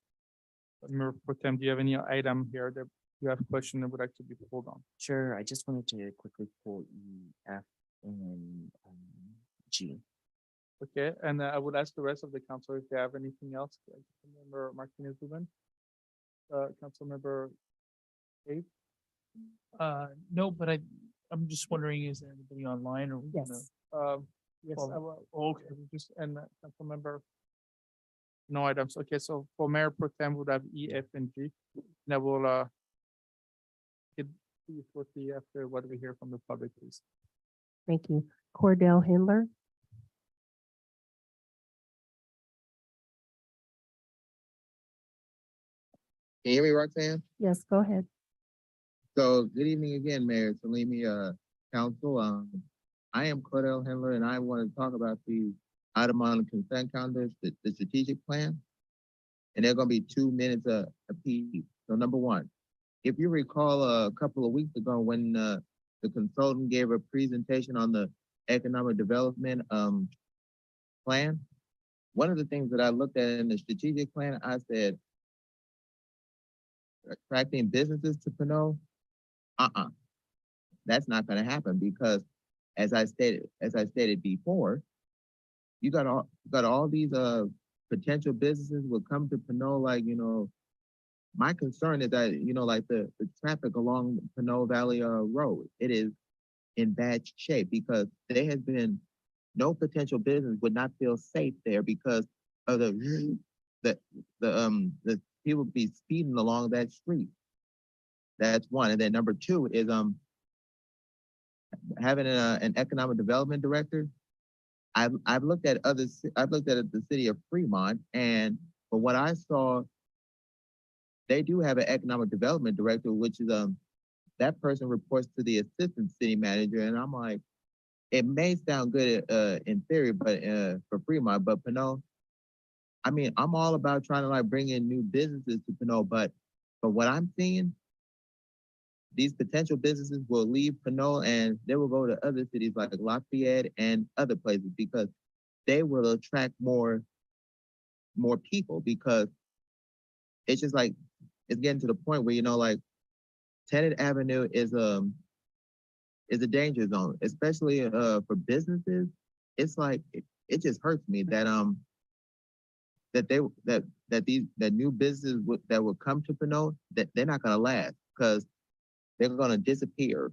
Mayor Pro Tem, do you have any item here that you have a question that would like to be pulled on? Sure. I just wanted to quickly pull E, F, and G. Okay, and I would ask the rest of the council if they have anything else. Like Member Martinez Ruben, Councilmember Abe. No, but I'm just wondering, is there anybody online or? Yes. Yes, Okay, we just, and Councilmember. No items. Okay, so for Mayor Pro Tem, would have E, F, and G. And I will get you shortly after what we hear from the public, please. Thank you. Cordell Handler. Can you hear me, Roxanne? Yes, go ahead. So good evening again, Mayor Salimi, Council. I am Cordell Handler and I want to talk about the item on the consent calendar, the strategic plan. And they're going to be 2 minutes a piece. So number one, if you recall a couple of weeks ago when the consultant gave a presentation on the economic development plan, one of the things that I looked at in the strategic plan, I said, attracting businesses to Pinole, that's not going to happen because, as I stated before, you got all these potential businesses will come to Pinole. Like, my concern is that like the traffic along Pinole Valley Road, it is in bad shape because there has been no potential business would not feel safe there because of the people be speeding along that street. That's one. And then number two is having an economic development director. I've looked at the city of Fremont, and from what I saw they do have an economic development director, which is, that person reports to the assistant city manager. And I'm like, it may sound good, in theory, but, for Fremont, but Pinole, I mean, I'm all about trying to like bring in new businesses to Pinole, but what I'm seeing, these potential businesses will leave Pinole and they will go to other cities like Lafayette and other places because they will attract more people because it's just like, it's getting to the point where, you know, like Tenant Avenue is a danger zone, especially for businesses. It's like, it just hurts me that, that new businesses that will come to Pinole, that they're not gonna last because they're gonna disappear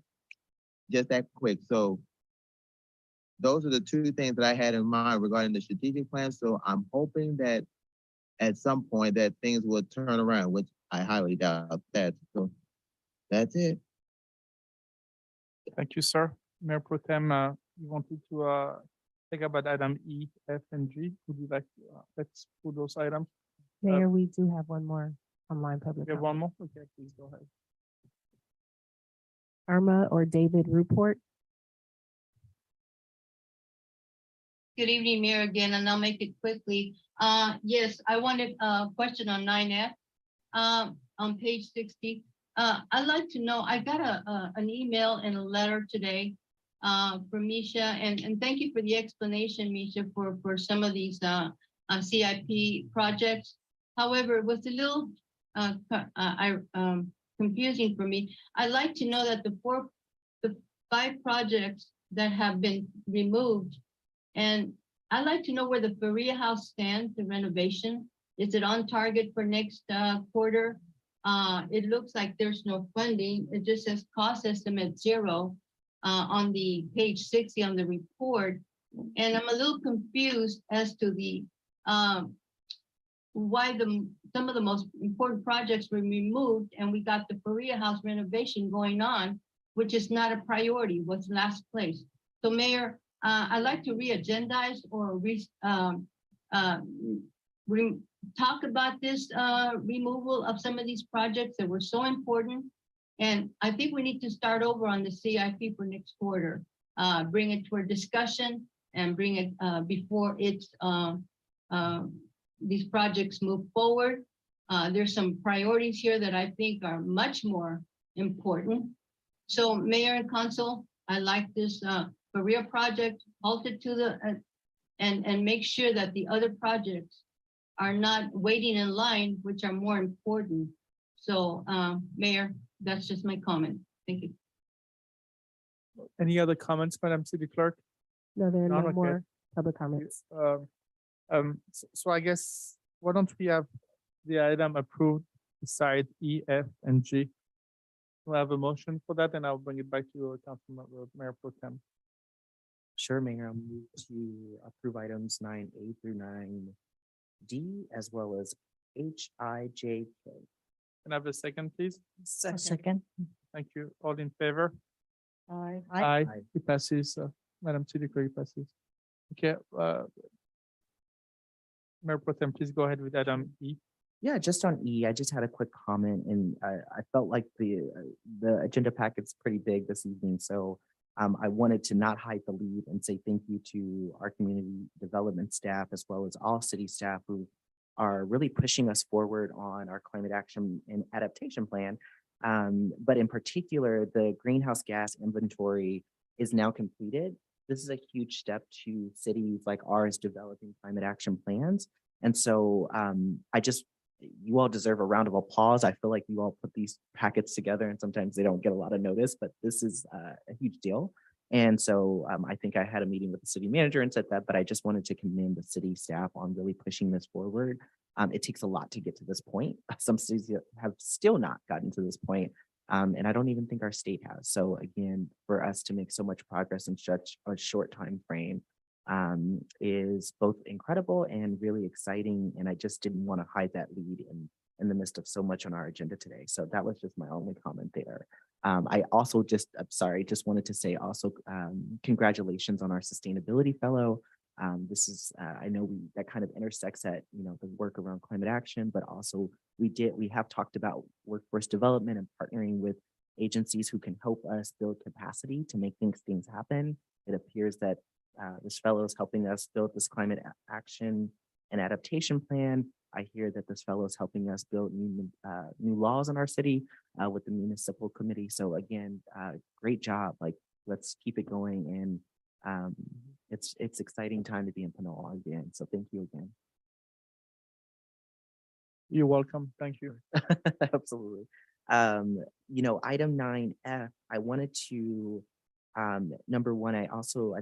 just that quick. So those are the two things that I had in mind regarding the strategic plan. So I'm hoping that at some point that things will turn around, which I highly doubt that. So that's it. Thank you, sir. Mayor Pro Tem, you wanted to think about item E, F, and G. Would you like to, let's put those items? Mayor, we do have one more online public. We have comment. one more? Okay, please go ahead. Irma or David Ruport. Good evening, Mayor, again, and I'll make it quickly. Yes, I wanted a question on 9F, on page 60. I'd like to know, I got an email and a letter today from Misha, and thank you for the explanation, Misha, for some of these CIP projects. However, it was a little confusing for me. I'd like to know that the 5 projects that have been removed, and I'd like to know where the Faria House stands, the renovation. Is it on target for next quarter? It looks like there's no funding. It just says cost estimate 0 on the page 60 on the report. And I'm a little confused as to the why some of the most important projects were removed and we got the Faria House renovation going on, which is not a priority, was last place. So Mayor, I'd like to re-agendize or talk about this removal of some of these projects that were so important. And I think we need to start over on the CIP for next quarter. Bring it to a discussion and bring it before it's these projects move forward. There's some priorities here that I think are much more important. So Mayor and Council, I like this Faria project halted to the and make sure that the other projects are not waiting in line, which are more important. So Mayor, that's just my comment. Thank you. Any other comments, Madam City Clerk? No, there are None? no Okay. more public comments. So I guess, why don't we have the item approved beside E, F, and G? We'll have a motion for that, and I'll bring it back to you, Councilmember Mayor Pro Tem. Sure, Mayor, I'll move to approve items 9A through 9D as well as H, I, J, K. Can I have a second, please? A second. Thank you. All in favor? Aye. Aye. It passes. Madam City Clerk, it passes. Okay. Mayor Pro Tem, please go ahead with item E. Yeah, just on E, I just had a quick comment and I felt like the agenda packet's pretty big this evening. So I wanted to not hide the lead and say thank you to our community development staff as well as all city staff who are really pushing us forward on our climate action and adaptation plan. But in particular, the greenhouse gas inventory is now completed. This is a huge step to cities like ours developing climate action plans. And so you all deserve a round of applause. I feel like you all put these packets together and sometimes they don't get a lot of notice, but this is a huge deal. And so I think I had a meeting with the city manager and said that, but I just wanted to commend the city staff on really pushing this forward. It takes a lot to get to this point. Some cities have still not gotten to this point. And I don't even think our state has. So again, for us to make so much progress in such a short time frame is both incredible and really exciting. And I just didn't want to hide that lead in the midst of so much on our agenda today. So that was just my only comment there. I also just wanted to say also congratulations on our sustainability fellow. This is, I know that kind of intersects at, the work around climate action, but also we have talked about workforce development and partnering with agencies who can help us build capacity to make things happen. It appears that this fellow is helping us build this climate action and adaptation plan. I hear that this fellow is helping us build new laws in our city with the municipal committee. So again, great job. Like, let's keep it going. And it's exciting time to be in Pinole again. So thank you again. You're welcome. Thank you. Absolutely. Item 9F, I wanted to, number one, I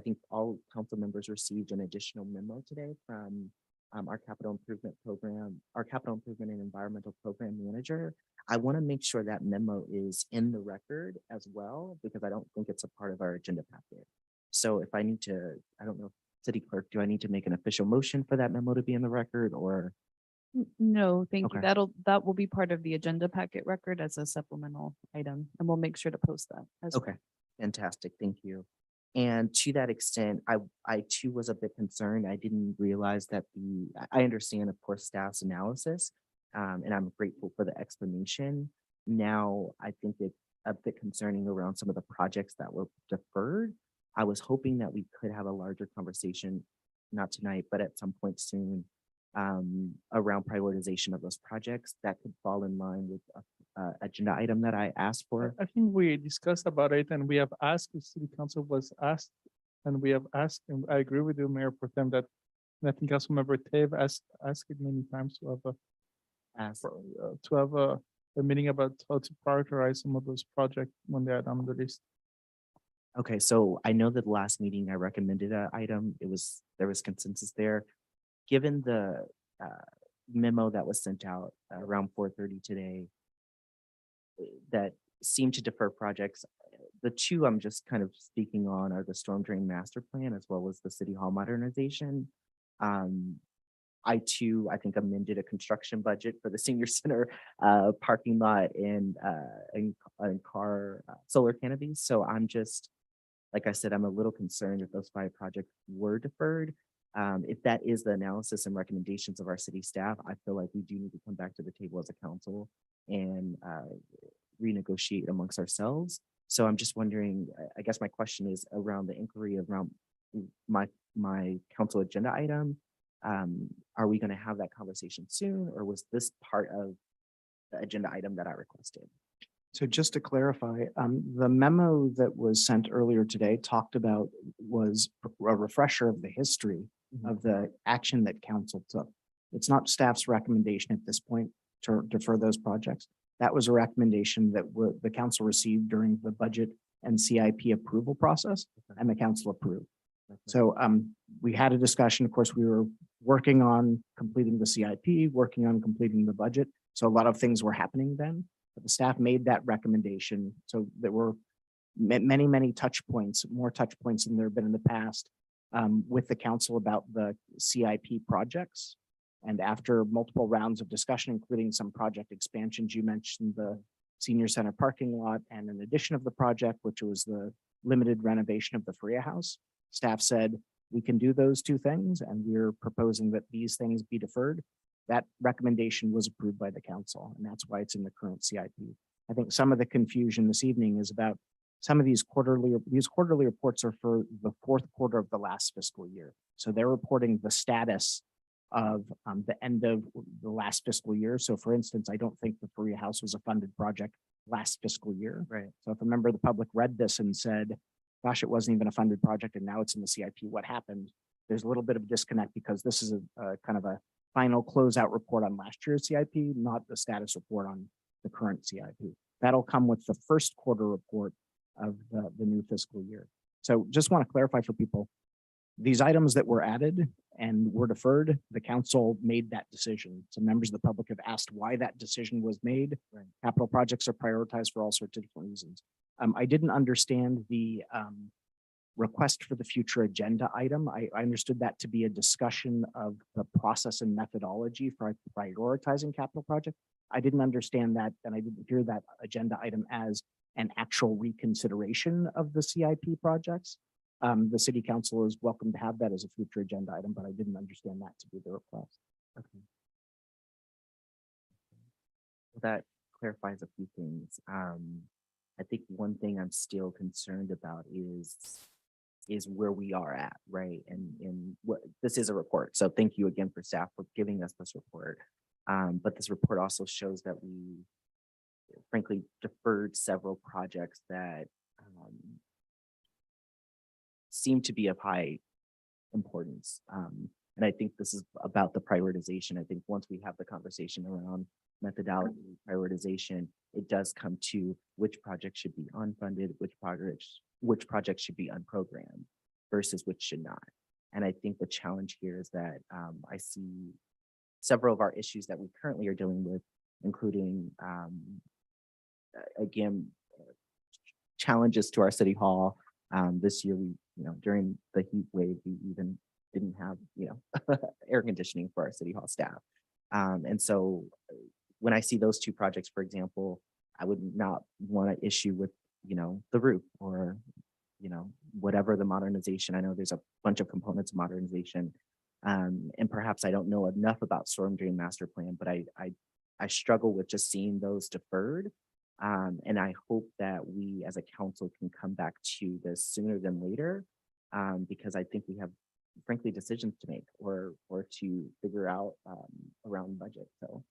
think all council members received an additional memo today from our capital improvement and environmental program manager. I want to make sure that memo is in the record as well, because I don't think it's a part of our agenda packet. So if I need to, I don't know, city clerk, do I need to make an official motion for that memo to be in the record, or? No, thank you. Okay. That will be part of the agenda packet record as a supplemental item, and we'll make sure to post that. As well. Okay, fantastic. Thank you. And to that extent, I too was a bit concerned. I didn't realize that I understand, of course, staff's analysis, and I'm grateful for the explanation. Now, I think it's a bit concerning around some of the projects that were deferred. I was hoping that we could have a larger conversation, not tonight, but at some point soon, around prioritization of those projects that could fall in line with a agenda item that I asked for. I think we discussed about it and we have asked, the city council was asked, and we have asked, and I agree with you, Mayor Pro Tem, that and I think Councilmember Tave asked it many times to have a meeting about how to prioritize some of those projects when they're on the list. Okay, so I know that the last meeting I recommended an item, there was consensus there. Given the memo that was sent out around 4:30 today that seemed to defer projects, the two I'm just kind of speaking on are the storm drain master plan as well as the city hall modernization. I think amended a construction budget for the senior center parking lot and car solar canopies. So I'm just, like I said, I'm a little concerned if those 5 projects were deferred. If that is the analysis and recommendations of our city staff, I feel like we do need to come back to the table as a council and renegotiate amongst ourselves. So I'm just wondering, I guess my question is around the inquiry around my council agenda item. Are we going to have that conversation soon, or was this part of the agenda item that I requested? So just to clarify, the memo that was sent earlier today was a refresher of the history of the action that council took. It's not staff's recommendation at this point to defer those projects. That was a recommendation that the council received during the budget and CIP approval process, and the council approved. So we had a discussion. Of course, we were working on completing the CIP, working on completing the budget. So a lot of things were happening then. But the staff made that recommendation. So there were many touch points, more touch points than there have been in the past with the council about the CIP projects. And after multiple rounds of discussion, including some project expansions, you mentioned the senior center parking lot and an addition of the project, which was the limited renovation of the Freya House. Staff said, we can do those 2 things, and we're proposing that these things be deferred. That recommendation was approved by the council, and that's why it's in the current CIP. I think some of the confusion this evening is about some of these quarterly reports are for the 4th quarter of the last fiscal year. So they're reporting the status of the end of the last fiscal year. So for instance, I don't think the Freya House was a funded project last fiscal year. Right. So if a member of the public read this and said, gosh, it wasn't even a funded project and now it's in the CIP, what happened? There's a little bit of a disconnect because this is a kind of a final closeout report on last year's CIP, not the status report on the current CIP. That'll come with the 1st quarter report of the new fiscal year. So just want to clarify for people, these items that were added and were deferred, the council made that decision. So members of the public have asked why that decision was made. Right. Capital projects are prioritized for all sorts of different reasons. I didn't understand the request for the future agenda item. I understood that to be a discussion of the process and methodology for prioritizing capital projects. I didn't understand that, and I didn't hear that agenda item as an actual reconsideration of the CIP projects. The city council is welcome to have that as a future agenda item, but I didn't understand that to be the request. Okay. that clarifies a few things. I think one thing I'm still concerned about is where we are at, right? And what, this is a report. So thank you again for staff for giving us this report. But this report also shows that we frankly deferred several projects that seem to be of high importance. And I think this is about the prioritization. I think once we have the conversation around methodology, prioritization, it does come to which projects should be unfunded, which projects should be unprogrammed versus which should not. And I think the challenge here is that I see several of our issues that we currently are dealing with, including, again, challenges to our city hall. This year, we, during the heat wave, we even didn't have, air conditioning for our city hall staff. And so when I see those two projects, for example, I would not want to issue with, the roof or, whatever the modernization. I know there's a bunch of components of modernization. And perhaps I don't know enough about storm drain master plan, but I struggle with just seeing those deferred. And I hope that we as a council can come back to this sooner than later, because I think we have, frankly, decisions to make or to figure out around budget. So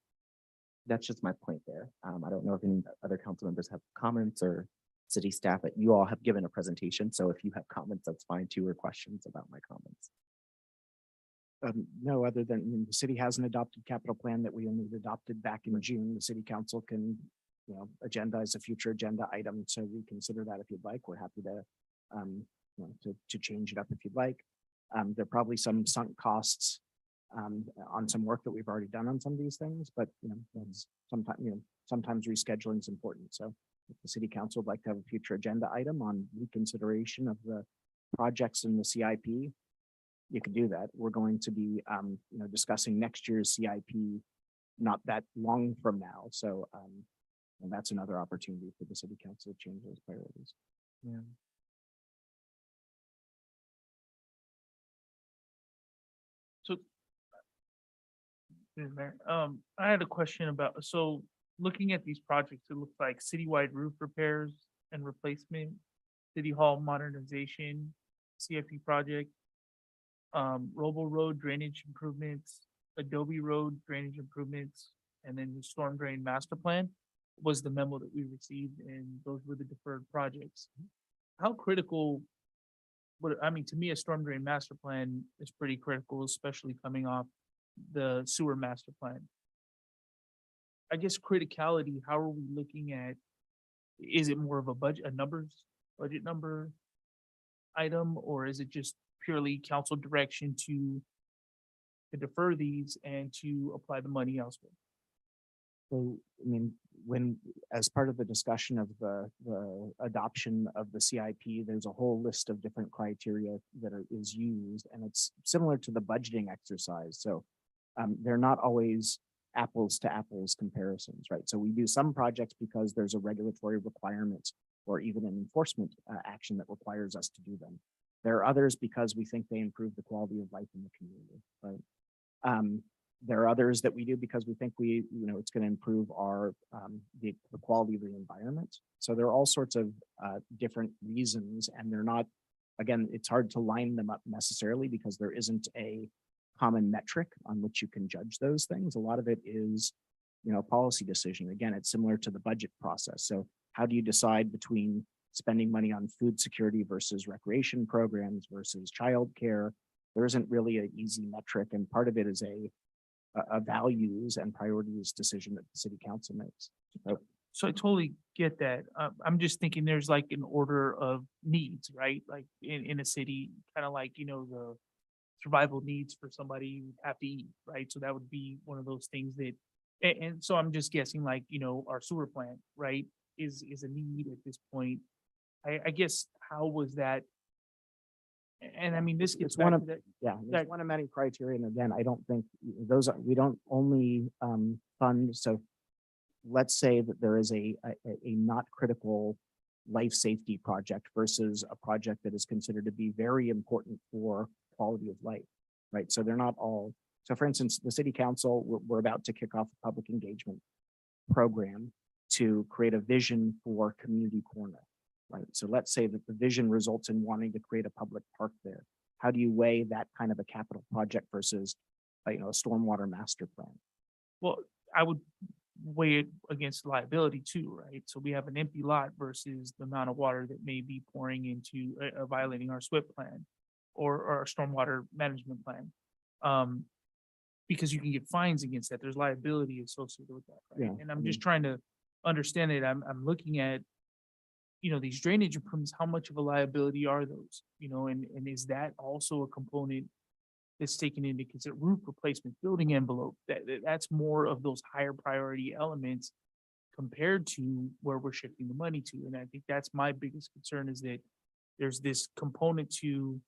that's just my point there. I don't know if any other council members have comments or city staff, but you all have given a presentation. So if you have comments, that's fine too, or questions about my comments. No, other than the city has an adopted capital plan that we only adopted back in June. The city council can, agendize a future agenda item. So we consider that if you'd like. We're happy to, to change it up if you'd like. There are probably some sunk costs on some work that we've already done on some of these things, but sometimes rescheduling is important. So if the city council would like to have a future agenda item on reconsideration of the projects in the CIP, you can do that. We're going to be, discussing next year's CIP not that long from now. So, and that's another opportunity for the city council to change those priorities. Yeah. So, Mayor, I had a question about, so looking at these projects, it looks like citywide roof repairs and replacement, city hall modernization, CIP project, Robo Road drainage improvements, Adobe Road drainage improvements, and then the storm drain master plan was the memo that we received, and those were the deferred projects. How critical to me, a storm drain master plan is pretty critical, especially coming off the sewer master plan. I guess criticality, how are we looking at, is it more of a budget number item, or is it just purely council direction to defer these and to apply the money elsewhere? So, as part of the discussion of the adoption of the CIP, there's a whole list of different criteria that is used, and it's similar to the budgeting exercise. So they're not always apples to apples comparisons, right? So we do some projects because there's a regulatory requirement or even an enforcement action that requires us to do them. There are others because we think they improve the quality of life in the community, right? There are others that we do because we think it's going to improve our the quality of the environment. So there are all sorts of different reasons, and they're not, again, it's hard to line them up necessarily because there isn't a common metric on which you can judge those things. A lot of it is, policy decision. Again, it's similar to the budget process. So how do you decide between spending money on food security versus recreation programs versus childcare? There isn't really an easy metric, and part of it is a values and priorities decision that the city council makes. So I totally get that. I'm just thinking there's like an order of needs, right? Like in a city, kind of like, the survival needs for somebody you have to eat, right? So that would be one of those things that, and so I'm just guessing like, our sewer plant, right, is a need at this point. I guess, how was that? And this gets one back of to that. there's one of many criteria, and again, I don't think we don't only fund. So let's say that there is a not critical life safety project versus a project that is considered to be very important for quality of life, right? So they're not all. So for instance, the city council, we're about to kick off a public engagement program to create a vision for Community Corner, right? So let's say that the vision results in wanting to create a public park there. How do you weigh that kind of a capital project versus, a stormwater master plan? Well, I would weigh it against liability too, right? So we have an empty lot versus the amount of water that may be pouring into violating our SWIP plan or our stormwater management plan. Because you can get fines against that. There's liability associated with that, right? Yeah, And I'm just trying to understand it. I'm looking at, these drainage improvements, how much of a liability are those? And is that also a component that's taken into consider roof replacement, building envelope? That's more of those higher priority elements compared to where we're shifting the money to. And I think that's my biggest concern, is that there's this component to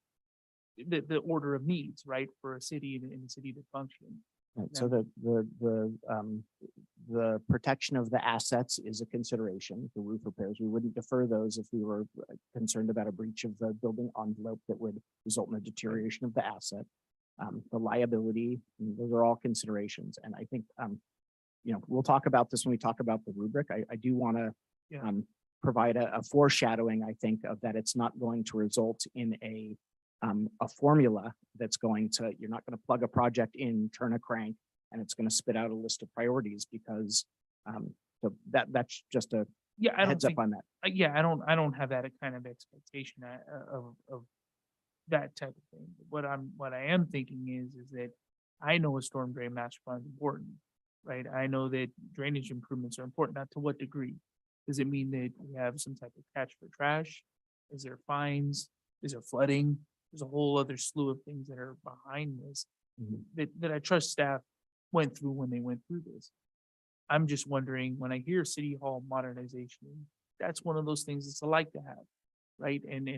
the order of needs, right, for a city and a city to function. Right, so the protection of the assets is a consideration for roof repairs. We wouldn't defer those if we were concerned about a breach of the building envelope that would result in a deterioration of the asset. The liability, those are all considerations. And I think, we'll talk about this when we talk about the rubric. I do want to Yeah. provide a foreshadowing, I think, of that it's not going to result in a formula that's you're not going to plug a project in, turn a crank, and it's going to spit out a list of priorities, because that's just a Yeah, I don't heads up think, on that. yeah, I don't have that kind of expectation of that type of thing. What I am thinking is that I know a storm drain master plan is important, right? I know that drainage improvements are important. Now, to what degree? Does it mean that we have some type of catch for trash? Is there fines? Is there flooding? There's a whole other slew of things that are behind this that I trust staff went through when they went through this. I'm just wondering, when I hear city hall modernization, that's one of those things that's a like to have, right? And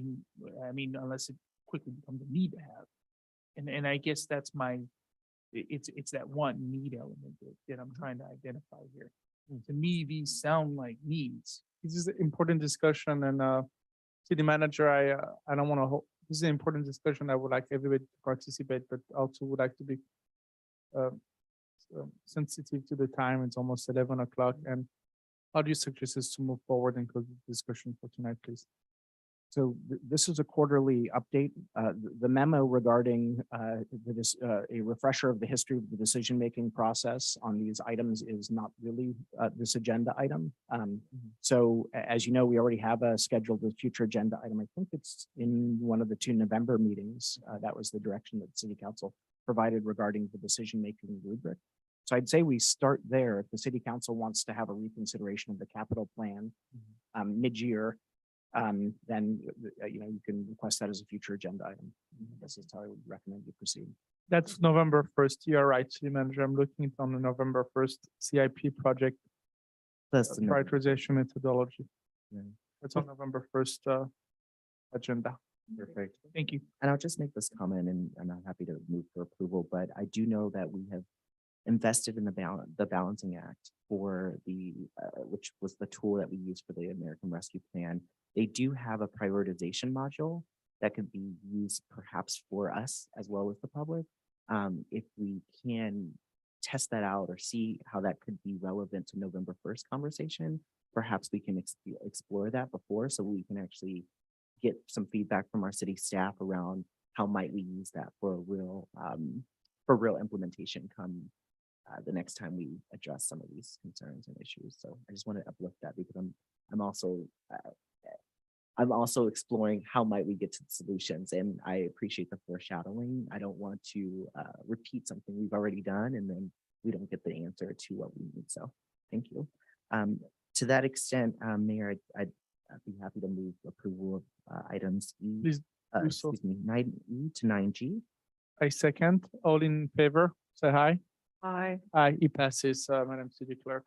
I mean, unless it quickly becomes a need to have. And I guess that's it's that one need element that I'm trying to identify here. To me, these sound like needs. This is an important discussion, and city manager, I don't want to this is an important discussion. I would like everybody to participate, but also would like to be sensitive to the time. It's almost 11 o'clock. And how do you suggest us to move forward and close the discussion for tonight, please? So this is a quarterly update. The memo regarding a refresher of the history of the decision-making process on these items is not really this agenda item. So as you know, we already have a scheduled future agenda item. I think it's in one of the 2 November meetings. That was the direction that the city council provided regarding the decision-making rubric. So I'd say we start there. If the city council wants to have a reconsideration of the capital plan mid-year, then you can request that as a future agenda item. This is how I would recommend you proceed. That's November 1st. You're right, city manager. I'm looking at on the November 1st CIP project That's the prioritization methodology. Yeah. That's on November 1st agenda. Perfect. Thank you. And I'll just make this comment, and I'm happy to move for approval, but I do know that we have invested in the balancing act for which was the tool that we used for the American Rescue Plan. They do have a prioritization module that could be used perhaps for us as well as the public. If we can test that out or see how that could be relevant to November 1st conversation, perhaps we can explore that before, so we can actually get some feedback from our city staff around how might we use that for real implementation come the next time we address some of these concerns and issues. So I just want to uplift that, because I'm also exploring how might we get to the solutions, and I appreciate the foreshadowing. I don't want to repeat something we've already done and then we don't get the answer to what we need. So thank you. To that extent, Mayor, I'd be happy to move approval of items Please do so. 9E to 9G. I second. All in favor, say aye. Aye. Aye, it passes, Madam City Clerk.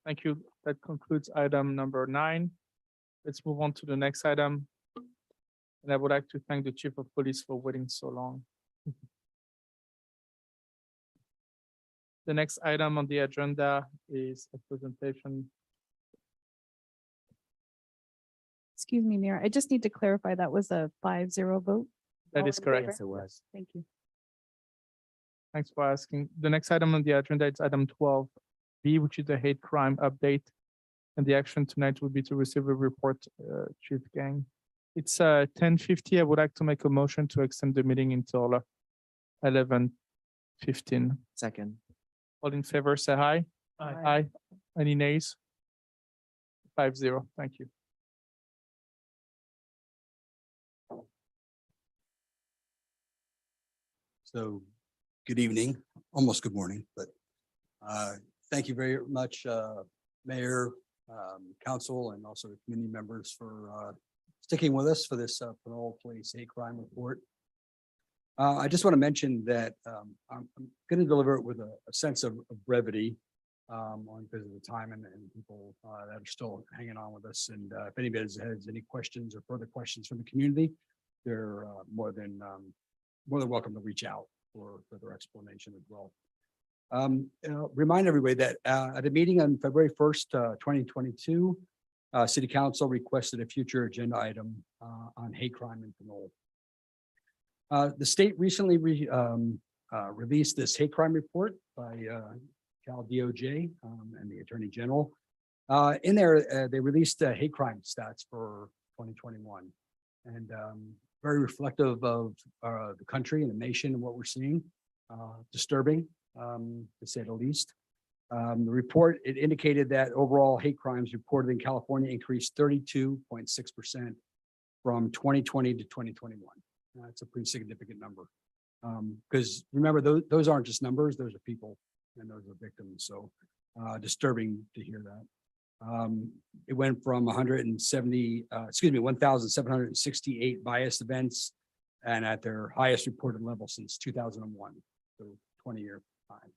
Thank you. That concludes item number 9. Let's move on to the next item. And I would like to thank the Chief of Police for waiting so long. The next item on the agenda is a presentation. Excuse me, Mayor, I just need to clarify that was a 5-0 vote. That All is in correct. favor? Yes, it was. Thank you. Thanks for asking. The next item on the agenda is item 12, B, which is the hate crime update. And the action tonight would be to receive a report, Chief Gang. It's 10:50. I would like to make a motion to extend the meeting until 11:15. Second. All in favor, say aye. Aye. Any nays? 5-0. Thank you. So, good evening, almost good morning, but thank you very much, Mayor, Council, and also the community members for sticking with us for this Pinole Police Hate Crime Report. I just want to mention that I'm going to deliver it with a sense of brevity on because of the time and people that are still hanging on with us. And if anybody has any questions or further questions from the community, they're more than welcome to reach out for further explanation as well. Remind everybody that at a meeting on February 1st, 2022, City Council requested a future agenda item on hate crime in Pinole. The state recently released this hate crime report by Cal DOJ and the Attorney General. In there, they released hate crime stats for 2021, and very reflective of the country and the nation and what we're seeing. Disturbing, to say the least. The report, it indicated that overall hate crimes reported in California increased 32.6% from 2020 to 2021. That's a pretty significant number. Because remember, those aren't just numbers, those are people and those are victims. So disturbing to hear that. It went from 1,768 biased events and at their highest reported level since 2001, so 20-year time.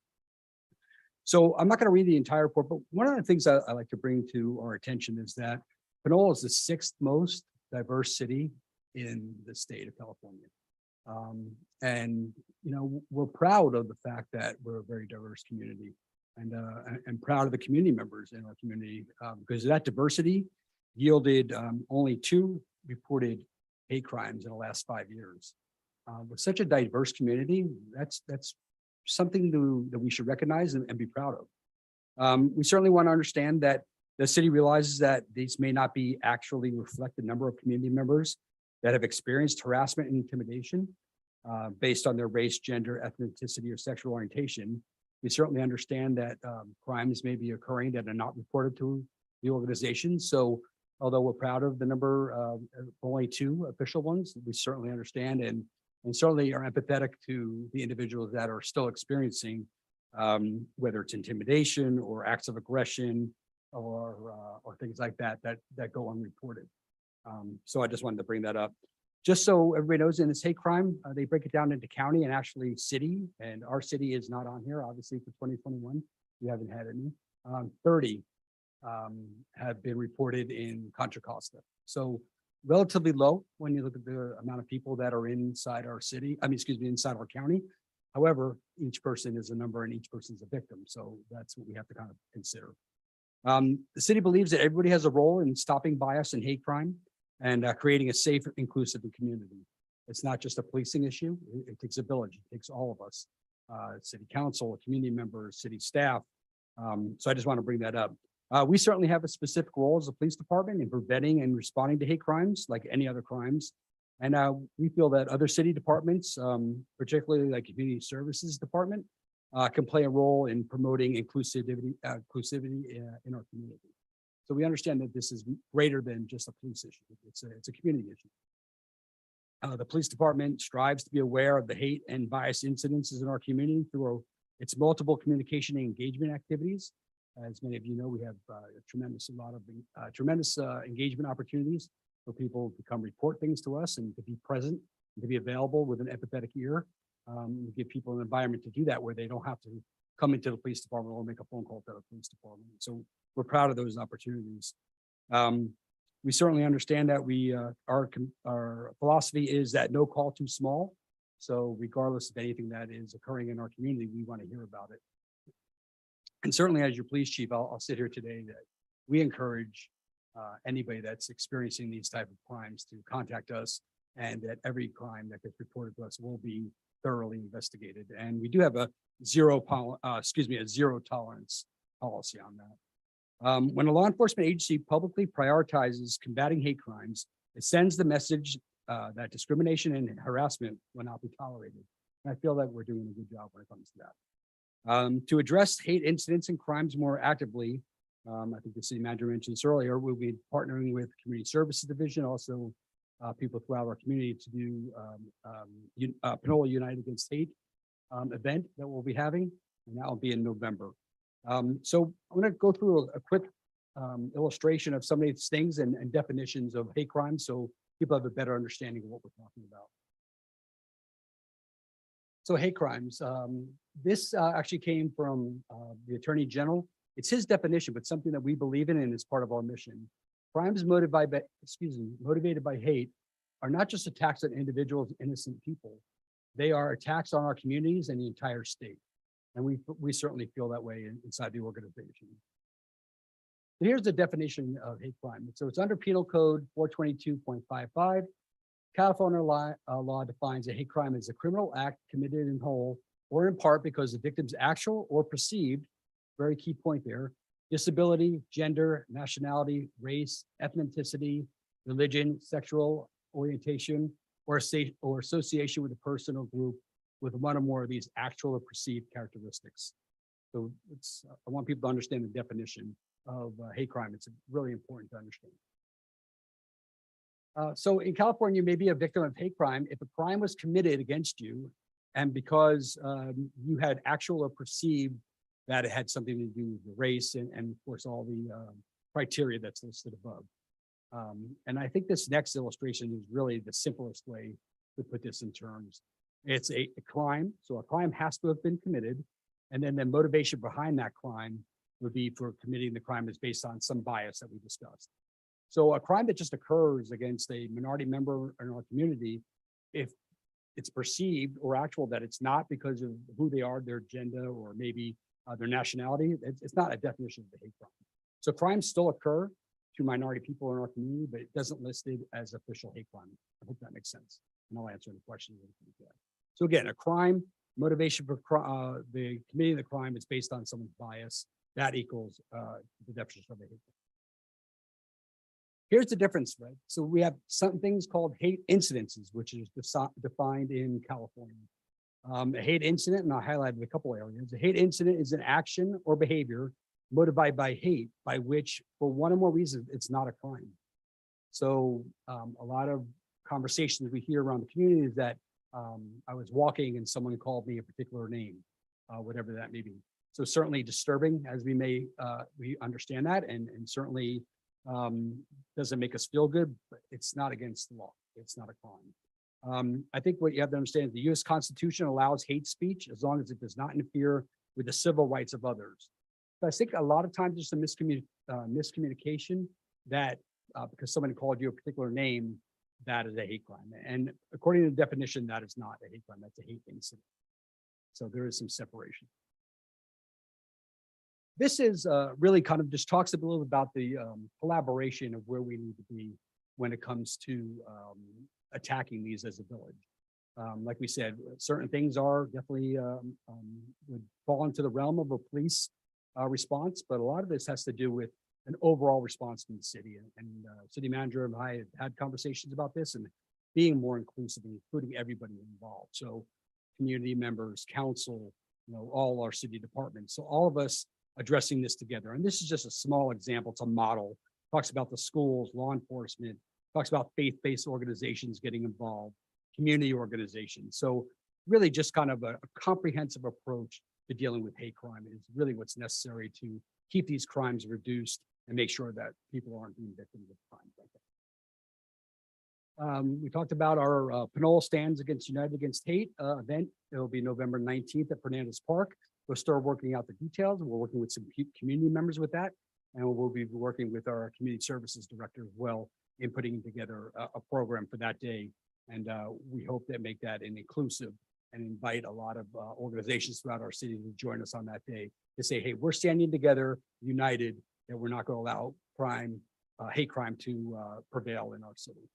So I'm not going to read the entire report, but one of the things I like to bring to our attention is that Pinole is the 6th most diverse city in the state of California. And, you know, we're proud of the fact that we're a very diverse community and proud of the community members in our community because that diversity yielded only 2 reported hate crimes in the last 5 years. With such a diverse community, that's something that we should recognize and be proud of. We certainly want to understand that the city realizes that these may not be actually reflect the number of community members that have experienced harassment and intimidation based on their race, gender, ethnicity, or sexual orientation. We certainly understand that crimes may be occurring that are not reported to the organization. So although we're proud of the number of only 2 official ones, we certainly understand and certainly are empathetic to the individuals that are still experiencing, whether it's intimidation or acts of aggression or things like that go unreported. So I just wanted to bring that up. Just so everybody knows, in this hate crime, they break it down into county and actually city, and our city is not on here, obviously, for 2021. We haven't had any. 30 have been reported in Contra Costa. So relatively low when you look at the amount of people that are inside our city, inside our county. However, each person is a number and each person's a victim. So that's what we have to kind of consider. The city believes that everybody has a role in stopping bias and hate crime and creating a safe, inclusive community. It's not just a policing issue. It takes a village. It takes all of us, city council, community members, city staff. So I just want to bring that up. We certainly have a specific role as a police department in preventing and responding to hate crimes like any other crimes. And we feel that other city departments, particularly like community services department, can play a role in promoting inclusivity in our community. So we understand that this is greater than just a police issue. It's a community issue. The police department strives to be aware of the hate and bias incidences in our community through its multiple communication and engagement activities. As many of you know, we have a tremendous engagement opportunities for people to come report things to us and to be present, and to be available with an empathetic ear. We give people an environment to do that where they don't have to come into the police department or make a phone call to the police department. So we're proud of those opportunities. We certainly understand that our philosophy is that no call too small. So regardless of anything that is occurring in our community, we want to hear about it. And certainly as your police chief, I'll sit here today that we encourage anybody that's experiencing these type of crimes to contact us, and that every crime that gets reported to us will be thoroughly investigated. And we do have a zero tolerance policy on that. When a law enforcement agency publicly prioritizes combating hate crimes, it sends the message that discrimination and harassment will not be tolerated. And I feel that we're doing a good job when it comes to that. To address hate incidents and crimes more actively, I think the city manager mentioned this earlier, we'll be partnering with Community Services Division, also people throughout our community to do Pinole United Against Hate event that we'll be having, and that will be in November. So I'm going to go through a quick illustration of some of these things and definitions of hate crimes, so people have a better understanding of what we're talking about. So hate crimes, this actually came from the Attorney General. It's his definition, but something that we believe in and is part of our mission. Crimes motivated by hate are not just attacks on individuals, innocent people. They are attacks on our communities and the entire state. And we certainly feel that way inside the organization. Here's the definition of hate crime. So it's under Penal Code 422.55. California law defines a hate crime as a criminal act committed in whole or in part because the victim's actual or perceived, very key point there, disability, gender, nationality, race, ethnicity, religion, sexual orientation, or association with a person or group with one or more of these actual or perceived characteristics. So I want people to understand the definition of hate crime. It's really important to understand. So in California, you may be a victim of hate crime if a crime was committed against you and because you had actual or perceived that it had something to do with the race and of course, all the criteria that's listed above. And I think this next illustration is really the simplest way to put this in terms. It's a crime. So a crime has to have been committed. And then the motivation behind that crime would be for committing the crime is based on some bias that we discussed. So a crime that just occurs against a minority member in our community, if it's perceived or actual that it's not because of who they are, their gender, or maybe their nationality, it's not a definition of a hate crime. So crimes still occur to minority people in our community, but it doesn't list it as official hate crime. I hope that makes sense. And I'll answer any questions. So again, a crime, motivation for the committing the crime is based on someone's bias. That equals the definition of a hate crime. Here's the difference, right? So we have some things called hate incidences, which is defined in California. A hate incident, and I highlighted a couple areas. A hate incident is an action or behavior motivated by hate, by which, for one or more reasons, it's not a crime. So a lot of conversations we hear around the community is that I was walking and someone called me a particular name, whatever that may be. So certainly disturbing, as we understand that, and certainly doesn't make us feel good, but it's not against the law. It's not a crime. I think what you have to understand is the US Constitution allows hate speech as long as it does not interfere with the civil rights of others. But I think a lot of times there's some miscommunication that because someone called you a particular name, that is a hate crime. And according to the definition, that is not a hate crime. That's a hate incident. So there is some separation. This is really kind of just talks a little about the collaboration of where we need to be when it comes to attacking these as a village. Like we said, certain things are definitely would fall into the realm of a police response, but a lot of this has to do with an overall response from the city. And city manager and I have had conversations about this and being more inclusive, including everybody involved. So community members, council, all our city departments. So all of us addressing this together. And this is just a small example. It's a model. Talks about the schools, law enforcement, talks about faith-based organizations getting involved, community organizations. So really just kind of a comprehensive approach to dealing with hate crime is really what's necessary to keep these crimes reduced and make sure that people aren't being victims of crimes like that. We talked about our Pinole Stands Against United Against Hate event. It'll be November 19th at Fernandez Park. We're still working out the details. We're working with some community members with that. And we'll be working with our community services director as well in putting together a program for that day. And we hope to make that an inclusive and invite a lot of organizations throughout our city to join us on that day to say, hey, we're standing together, united, that we're not going to allow crime, hate crime to prevail in our city.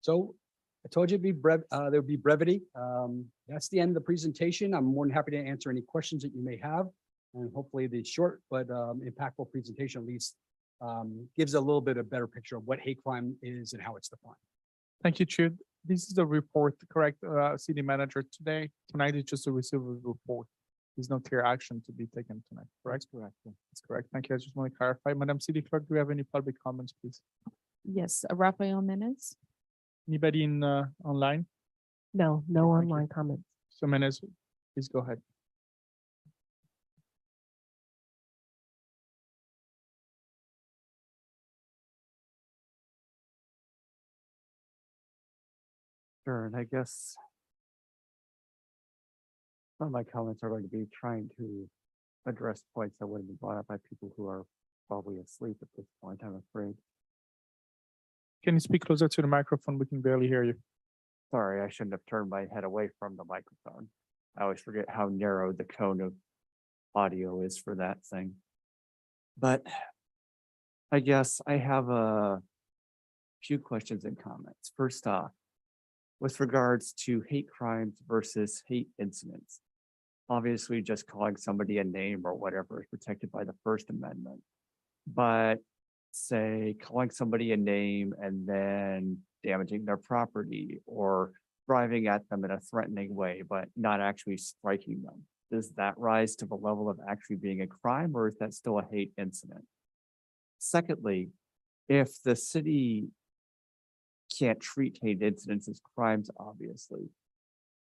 So I told you there would be brevity. That's the end of the presentation. I'm more than happy to answer any questions that you may have. And hopefully the short but impactful presentation at least gives a little bit of better picture of what hate crime is and how it's defined. Thank you, Chair. This is the report, correct, City Manager, today. Tonight is just a receiver report. There's no clear action to be taken tonight, correct? Correct. That's correct. Thank you. I just want to clarify. Madam City Clerk, do we have any public comments, please? Yes, Rafael Menes. Anybody in online? No, no Thank you. online comments. So Menes, please go ahead. Sure, and I guess some of my comments are going to be trying to address points that would have been brought up by people who are probably asleep at this point, I'm afraid. Can you speak closer to the microphone? We can barely hear you. Sorry, I shouldn't have turned my head away from the microphone. I always forget how narrow the cone of audio is for that thing. But I guess I have a few questions and comments. First off, with regards to hate crimes versus hate incidents, obviously just calling somebody a name or whatever is protected by the First Amendment. But say calling somebody a name and then damaging their property or driving at them in a threatening way, but not actually striking them. Does that rise to the level of actually being a crime, or is that still a hate incident? Secondly, if the city can't treat hate incidents as crimes, obviously,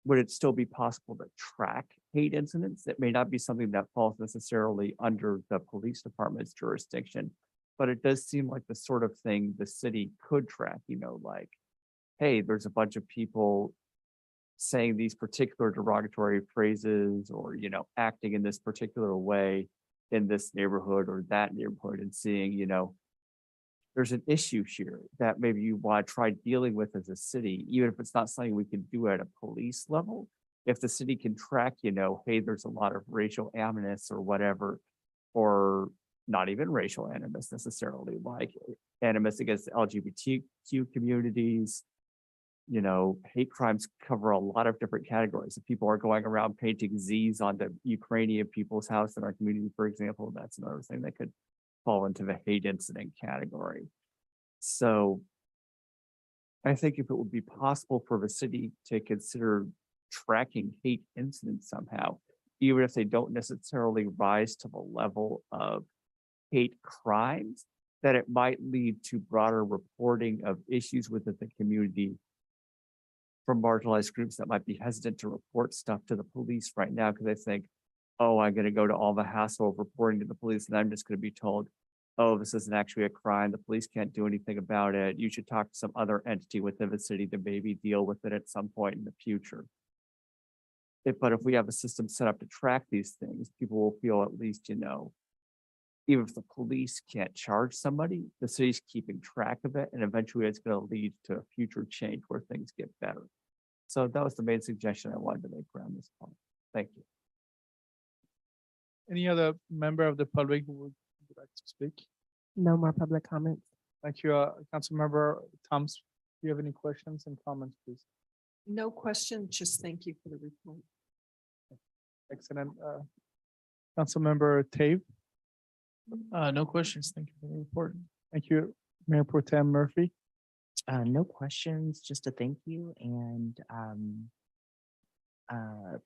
would it still be possible to track hate incidents? It may not be something that falls necessarily under the police department's jurisdiction, but it does seem like the sort of thing the city could track, like, hey, there's a bunch of people saying these particular derogatory phrases or, acting in this particular way in this neighborhood or that neighborhood, and seeing, there's an issue here that maybe you want to try dealing with as a city, even if it's not something we can do at a police level. If the city can track, hey, there's a lot of racial animus or whatever, or not even racial animus necessarily, like animus against the LGBTQ communities. Hate crimes cover a lot of different categories. If people are going around painting Z's on the Ukrainian people's house in our community, for example, that's another thing that could fall into the hate incident category. So I think if it would be possible for the city to consider tracking hate incidents somehow, even if they don't necessarily rise to the level of hate crimes, that it might lead to broader reporting of issues within the community from marginalized groups that might be hesitant to report stuff to the police right now because they think, oh, I'm going to go to all the hassle of reporting to the police and I'm just going to be told, oh, this isn't actually a crime. The police can't do anything about it. You should talk to some other entity within the city to maybe deal with it at some point in the future. But if we have a system set up to track these things, people will feel at least, even if the police can't charge somebody, the city's keeping track of it, and eventually it's going to lead to a future change where things get better. So that was the main suggestion I wanted to make around this point. Thank you. Any other member of the public who would like to speak? No more public comments. Thank you, Councilmember Thomas. Do you have any questions and comments, please? No question, just thank you for the report. Excellent. Councilmember Tave. No questions. Thank you for the report. Thank you, Mayor Pro Tem Murphy. No questions, just a thank you. And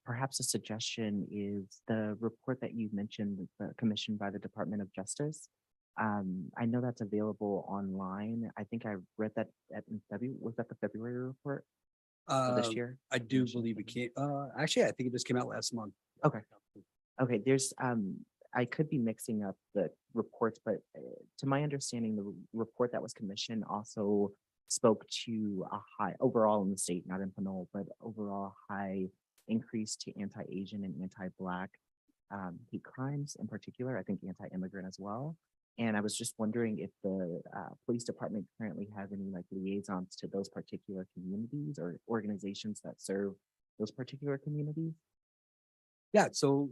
perhaps a suggestion is the report that you mentioned, commissioned by the Department of Justice. I know that's available online. I think I read that in February. Was that the February report of this year? I do believe it came, actually, I think it just came out last month. Okay. Okay, there's, I could be mixing up the reports, but to my understanding, the report that was commissioned also spoke to a high, overall in the state, not in Pinole, but overall high increase to anti-Asian and anti-Black hate crimes in particular, I think anti-immigrant as well. And I was just wondering if the police department currently has any liaisons to those particular communities or organizations that serve those particular communities. Yeah, so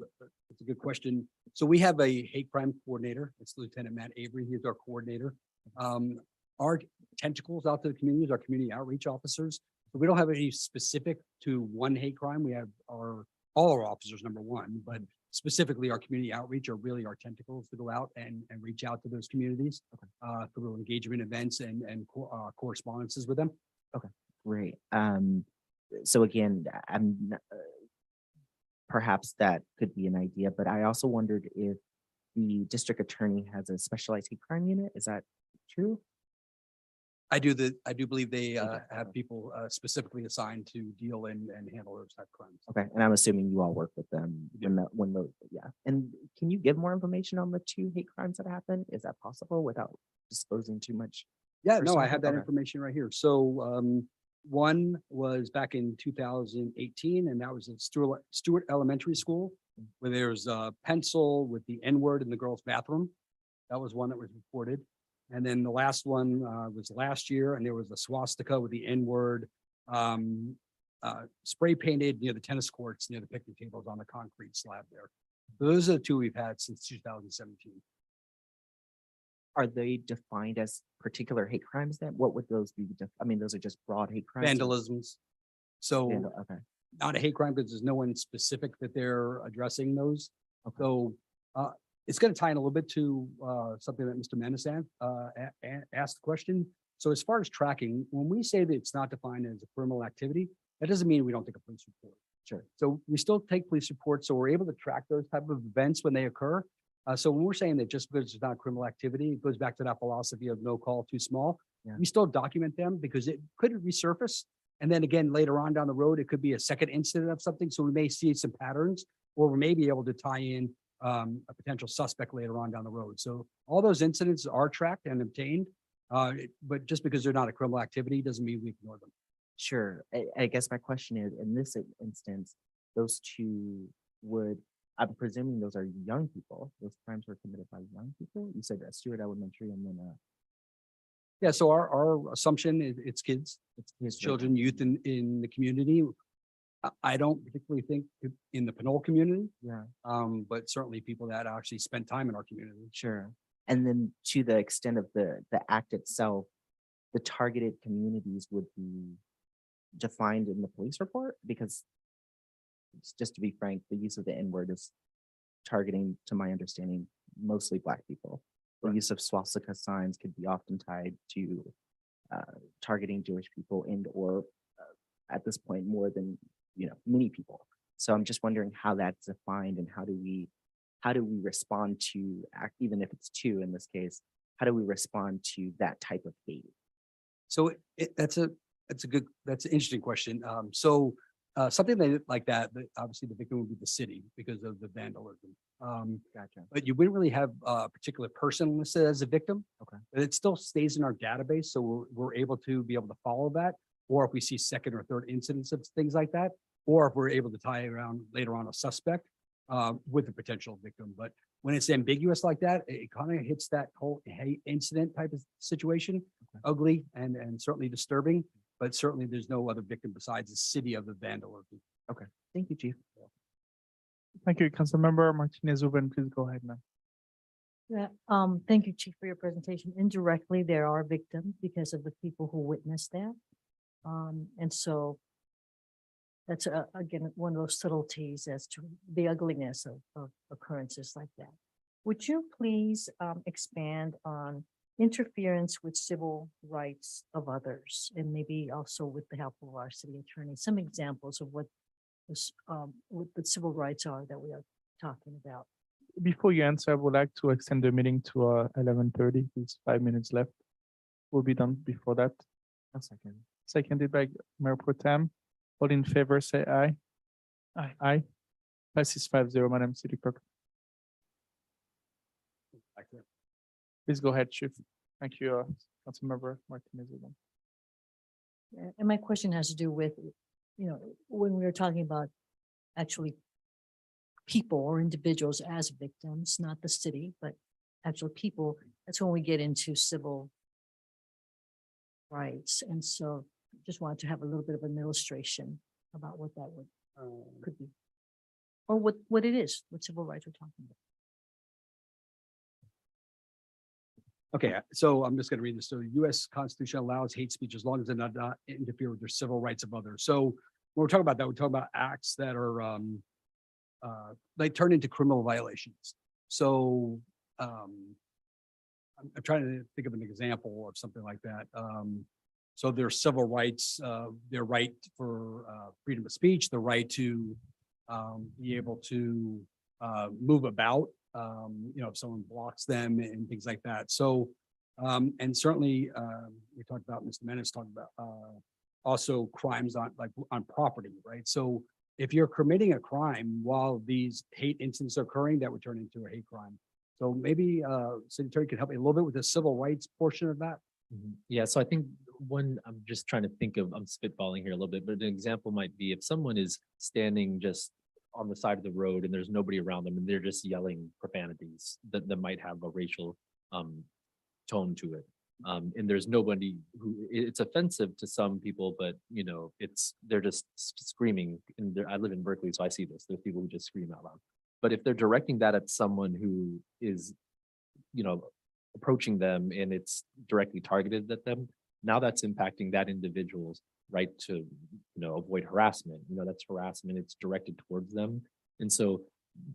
it's a good question. So we have a hate crime coordinator. It's Lieutenant Matt Avery. He's our coordinator. Our tentacles out to the communities, our community outreach officers. So we don't have any specific to one hate crime. We have all our officers, number one, but specifically our community outreach are really our tentacles to go out and reach out to those communities through engagement events and correspondences with them. Great. So again, perhaps that could be an idea, but I also wondered if the district attorney has a specialized hate crime unit. Is that true? I do believe they have people specifically assigned to deal and handle those type of crimes. Okay, and I'm assuming you all work with them when those, yeah. And can you give more information on the 2 hate crimes that happened? Is that possible without disclosing too much? Yeah, no, I personal- have that okay. information right here. So one was back in 2018, and that was at Stewart Elementary School, where there's a pencil with the N-word in the girls' bathroom. That was one that was reported. And then the last one was last year, and there was a swastika with the N-word spray painted near the tennis courts, near the picnic tables on the concrete slab there. Those are the 2 we've had since 2017. Are they defined as particular hate crimes then? What would those be? I mean, those are just broad hate crimes? Vandalisms. So Okay. not a hate crime because there's no one specific that they're addressing those. So it's going to tie in a little bit to something that Mr. Menace asked the question. So as far as tracking, when we say that it's not defined as a criminal activity, that doesn't mean we don't take a police report. Sure. So we still take police reports, so we're able to track those type of events when they occur. So when we're saying that just because it's not criminal activity, it goes back to that philosophy of no call too small. Yeah. We still document them because it could resurface. And then again, later on down the road, it could be a second incident of something. So we may see some patterns, or we may be able to tie in a potential suspect later on down the road. So all those incidents are tracked and obtained. But just because they're not a criminal activity doesn't mean we ignore them. Sure. I guess my question is, in this instance, those 2 I'm presuming those are young people. Those crimes were committed by young people. You said Stewart Elementary and then Yeah, so our assumption is it's kids, it's children, youth in the community. I don't particularly think in the Pinole community, Yeah, but certainly people that actually spend time in our community. sure. And then to the extent of the act itself, the targeted communities would be defined in the police report? Because just to be frank, the use of the N-word is targeting, to my understanding, mostly Black people. The use of swastika signs could be often tied to targeting Jewish people and or at this point more than many people. So I'm just wondering how that's defined and how do we respond to even if it's 2 in this case, how do we respond to that type of hate? So that's an interesting question. Something like that, obviously the victim would be the city because of the vandalism. Gotcha. But you wouldn't really have a particular person listed as a victim. Okay. But it still stays in our database, so we're able to follow that. Or if we see second or third incidents of things like that, or if we're able to tie around later on a suspect with a potential victim. But when it's ambiguous like that, it kind of hits that whole hate incident type of situation, ugly and certainly disturbing. But certainly there's no other victim besides the city of the vandalism. Okay, thank you, Chief. Thank you, Councilmember Martinez Ruben. Please go ahead now. Yeah, thank you, Chief, for your presentation. Indirectly, there are victims because of the people who witnessed that. And so that's again, one of those subtleties as to the ugliness of occurrences like that. Would you please expand on interference with civil rights of others, and maybe also with the help of our city attorney, some examples of what the civil rights are that we are talking about? Before you answer, I would like to extend the meeting to 11:30. It's 5 minutes left. We'll be done before that. A second. Seconded by Mayor Pro Tem. All in favor, say aye. Aye. Aye. Passes 5-0, Madam City Clerk. Please go ahead, Chief. Thank you, Councilmember Martinez. And my question has to do with, when we were talking about actually people or individuals as victims, not the city, but actual people, that's when we get into civil rights. And so just wanted to have a little bit of an illustration about what that would could be. Or what it is, what civil rights we're talking about. Okay, so I'm just going to read this. So the U.S. Constitution allows hate speech as long as it does not interfere with the civil rights of others. So when we're talking about that, we're talking about acts that are they turn into criminal violations. So I'm trying to think of an example of something like that. So there's civil rights, their right for freedom of speech, the right to be able to move about, if someone blocks them and things like that. So, and certainly we talked about, Mr. Menace talked about also crimes on property, right? So if you're committing a crime while these hate incidents are occurring, that would turn into a hate crime. So maybe City Attorney could help me a little bit with the civil rights portion of that. Yeah, so I think I'm just trying to think of, I'm spitballing here a little bit, but an example might be if someone is standing just on the side of the road and there's nobody around them and they're just yelling profanities that might have a racial tone to it. And there's nobody who, it's offensive to some people, but they're just screaming. And I live in Berkeley, so I see this. There's people who just scream out loud. But if they're directing that at someone who is, approaching them and it's directly targeted at them, now that's impacting that individual's right to, avoid harassment. That's harassment. It's directed towards them. And so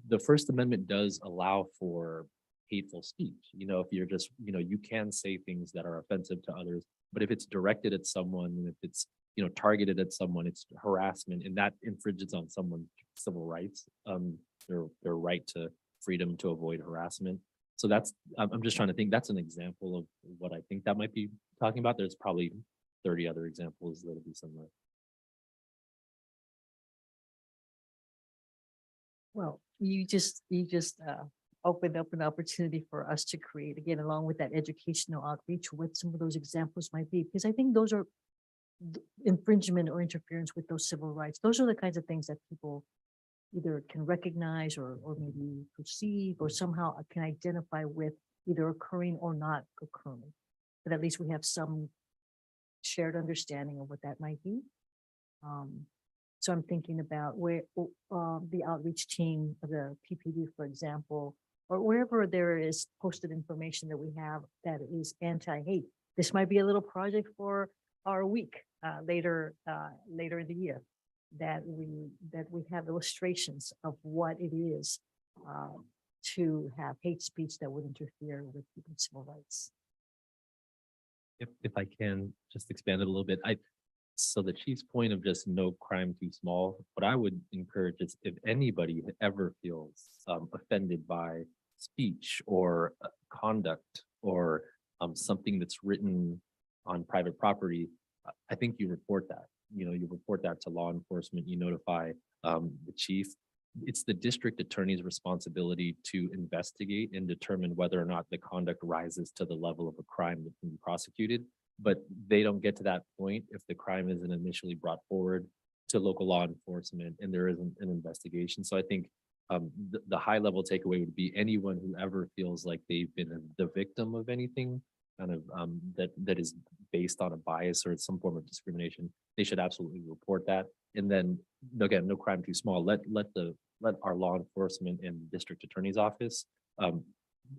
the First Amendment does allow for hateful speech. If you're just, you can say things that are offensive to others, but if it's directed at someone, and if it's, targeted at someone, it's harassment, and that infringes on someone's civil rights, their right to freedom to avoid harassment. So I'm just trying to think, that's an example of what I think that might be talking about. There's probably 30 other examples that'll be similar. Well, you just opened up an opportunity for us to create, again, along with that educational outreach, what some of those examples might be, because I think those are infringement or interference with those civil rights. Those are the kinds of things that people either can recognize or maybe perceive or somehow can identify with either occurring or not occurring. But at least we have some shared understanding of what that might be. So I'm thinking about where the outreach team, the PPD, for example, or wherever there is posted information that we have that is anti-hate. This might be a little project for our week later in the year, that we have illustrations of what it is to have hate speech that would interfere with people's civil rights. If I can just expand it a little bit, so the chief's point of just no crime too small, what I would encourage is if anybody ever feels offended by speech or conduct or something that's written on private property, I think you report that. You report that to law enforcement, you notify the chief. It's the district attorney's responsibility to investigate and determine whether or not the conduct rises to the level of a crime that can be prosecuted. But they don't get to that point if the crime isn't initially brought forward to local law enforcement and there isn't an investigation. So I think the high level takeaway would be anyone who ever feels like they've been the victim of anything kind of that is based on a bias or some form of discrimination, they should absolutely report that. And then again, no crime too small. Let our law enforcement and district attorney's office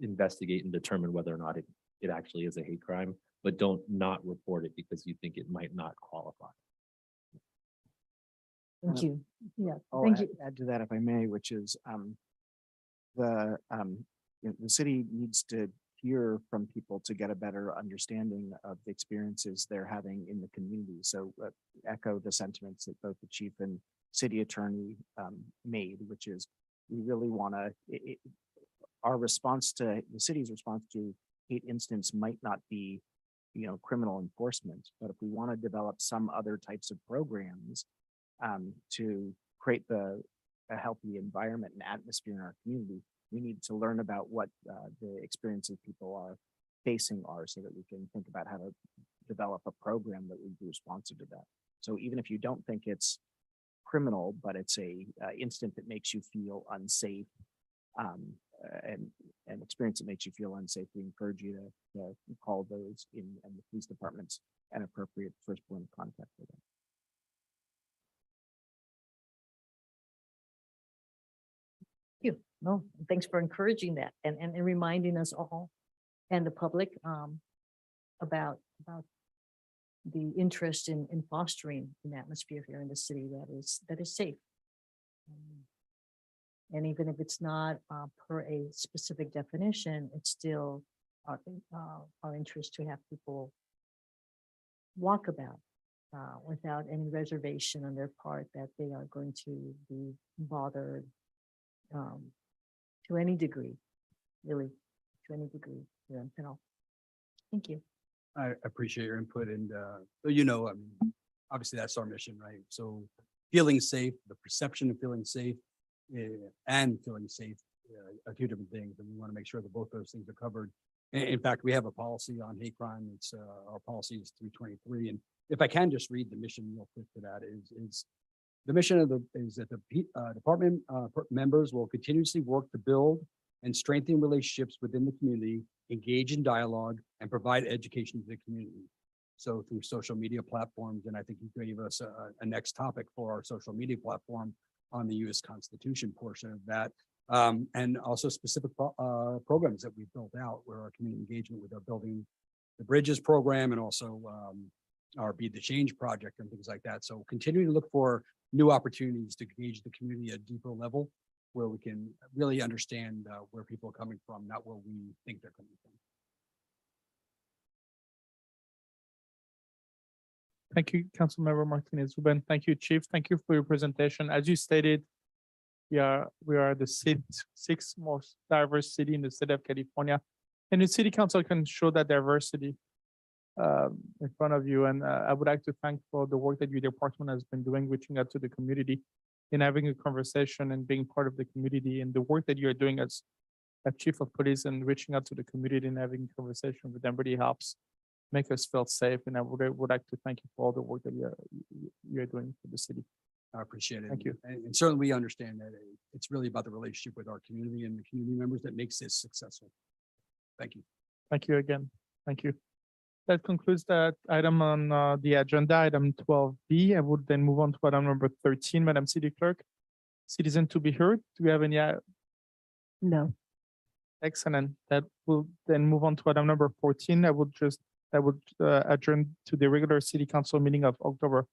investigate and determine whether or not it actually is a hate crime, but don't not report it because you think it might not qualify. Thank you. Yeah, I'll thank you. add to that if I may, which is the city needs to hear from people to get a better understanding of the experiences they're having in the community. So echo the sentiments that both the chief and city attorney made, which is we really want to, our response to the city's response to hate incidents might not be, criminal enforcement, but if we want to develop some other types of programs to create a healthy environment and atmosphere in our community, we need to learn about what the experiences people are facing are so that we can think about how to develop a program that would be responsive to that. So even if you don't think it's criminal, but it's a incident that makes you feel unsafe and an experience that makes you feel unsafe, we encourage you to call those in the police departments an appropriate first point of contact for them. You. No, thanks for encouraging that and reminding us all and the public about the interest in fostering an atmosphere here in the city that is safe. And even if it's not per a specific definition, it's still our interest to have people walk about without any reservation on their part that they are going to be bothered to any degree, really, to any degree here in Pinole. Thank you. I appreciate your input and, you know, I mean, obviously that's our mission, right? So feeling safe, the perception of feeling safe and feeling safe are two different things. And we want to make sure that both those things are covered. In fact, we have a policy on hate crime. It's our policy is 323. And if I can just read the mission real quick to that is the mission of is that the department members will continuously work to build and strengthen relationships within the community, engage in dialogue, and provide education to the community. So through social media platforms, and I think you gave us a next topic for our social media platform on the US Constitution portion of that. And also specific programs that we've built out where our community engagement with our Building the Bridges program and also our Be the Change project and things like that. So continuing to look for new opportunities to engage the community at a deeper level where we can really understand where people are coming from, not where we think they're coming from. Thank you, Councilmember Martinez Ruben. Thank you, Chief. Thank you for your presentation. As you stated, we are the sixth most diverse city in the state of California. And the city council can show that diversity in front of you. And I would like to thank for the work that your department has been doing, reaching out to the community and having a conversation and being part of the community, and the work that you're doing as chief of police and reaching out to the community and having a conversation with them really helps make us feel safe. And I would like to thank you for all the work that you're doing for the city. I appreciate it. Thank you. And certainly we understand that it's really about the relationship with our community and the community members that makes this successful. Thank you. Thank you again. Thank you. That concludes that item on the agenda, item 12B. I would then move on to item number 13, Madam City Clerk. Citizen to be heard. Do we have any? No. Excellent. That will then move on to item number 14. I would adjourn to the regular city council meeting of October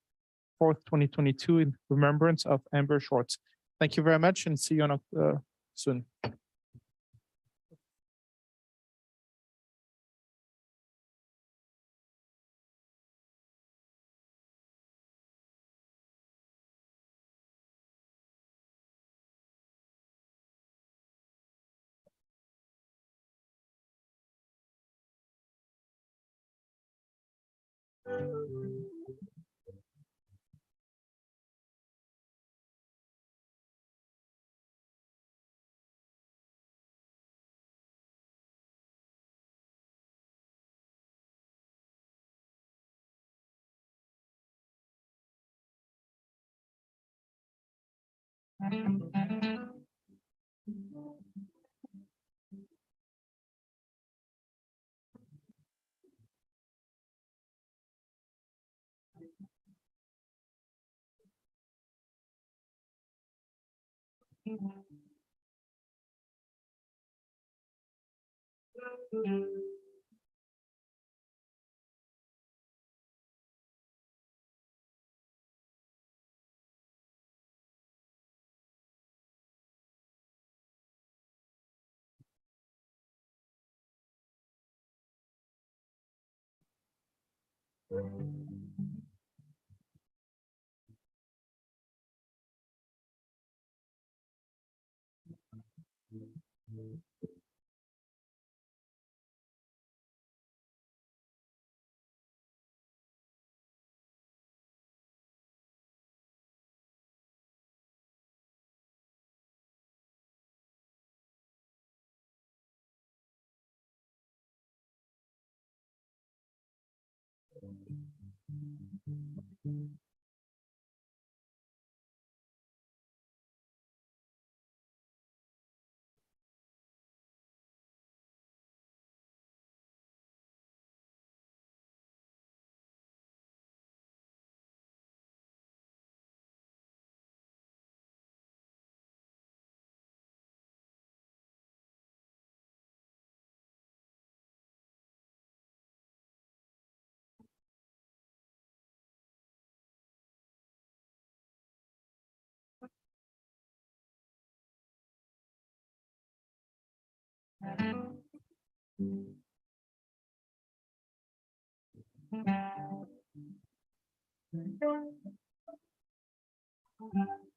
4th, 2022 in remembrance of Amber Schwartz. Thank you very much and see you on soon. Thank you.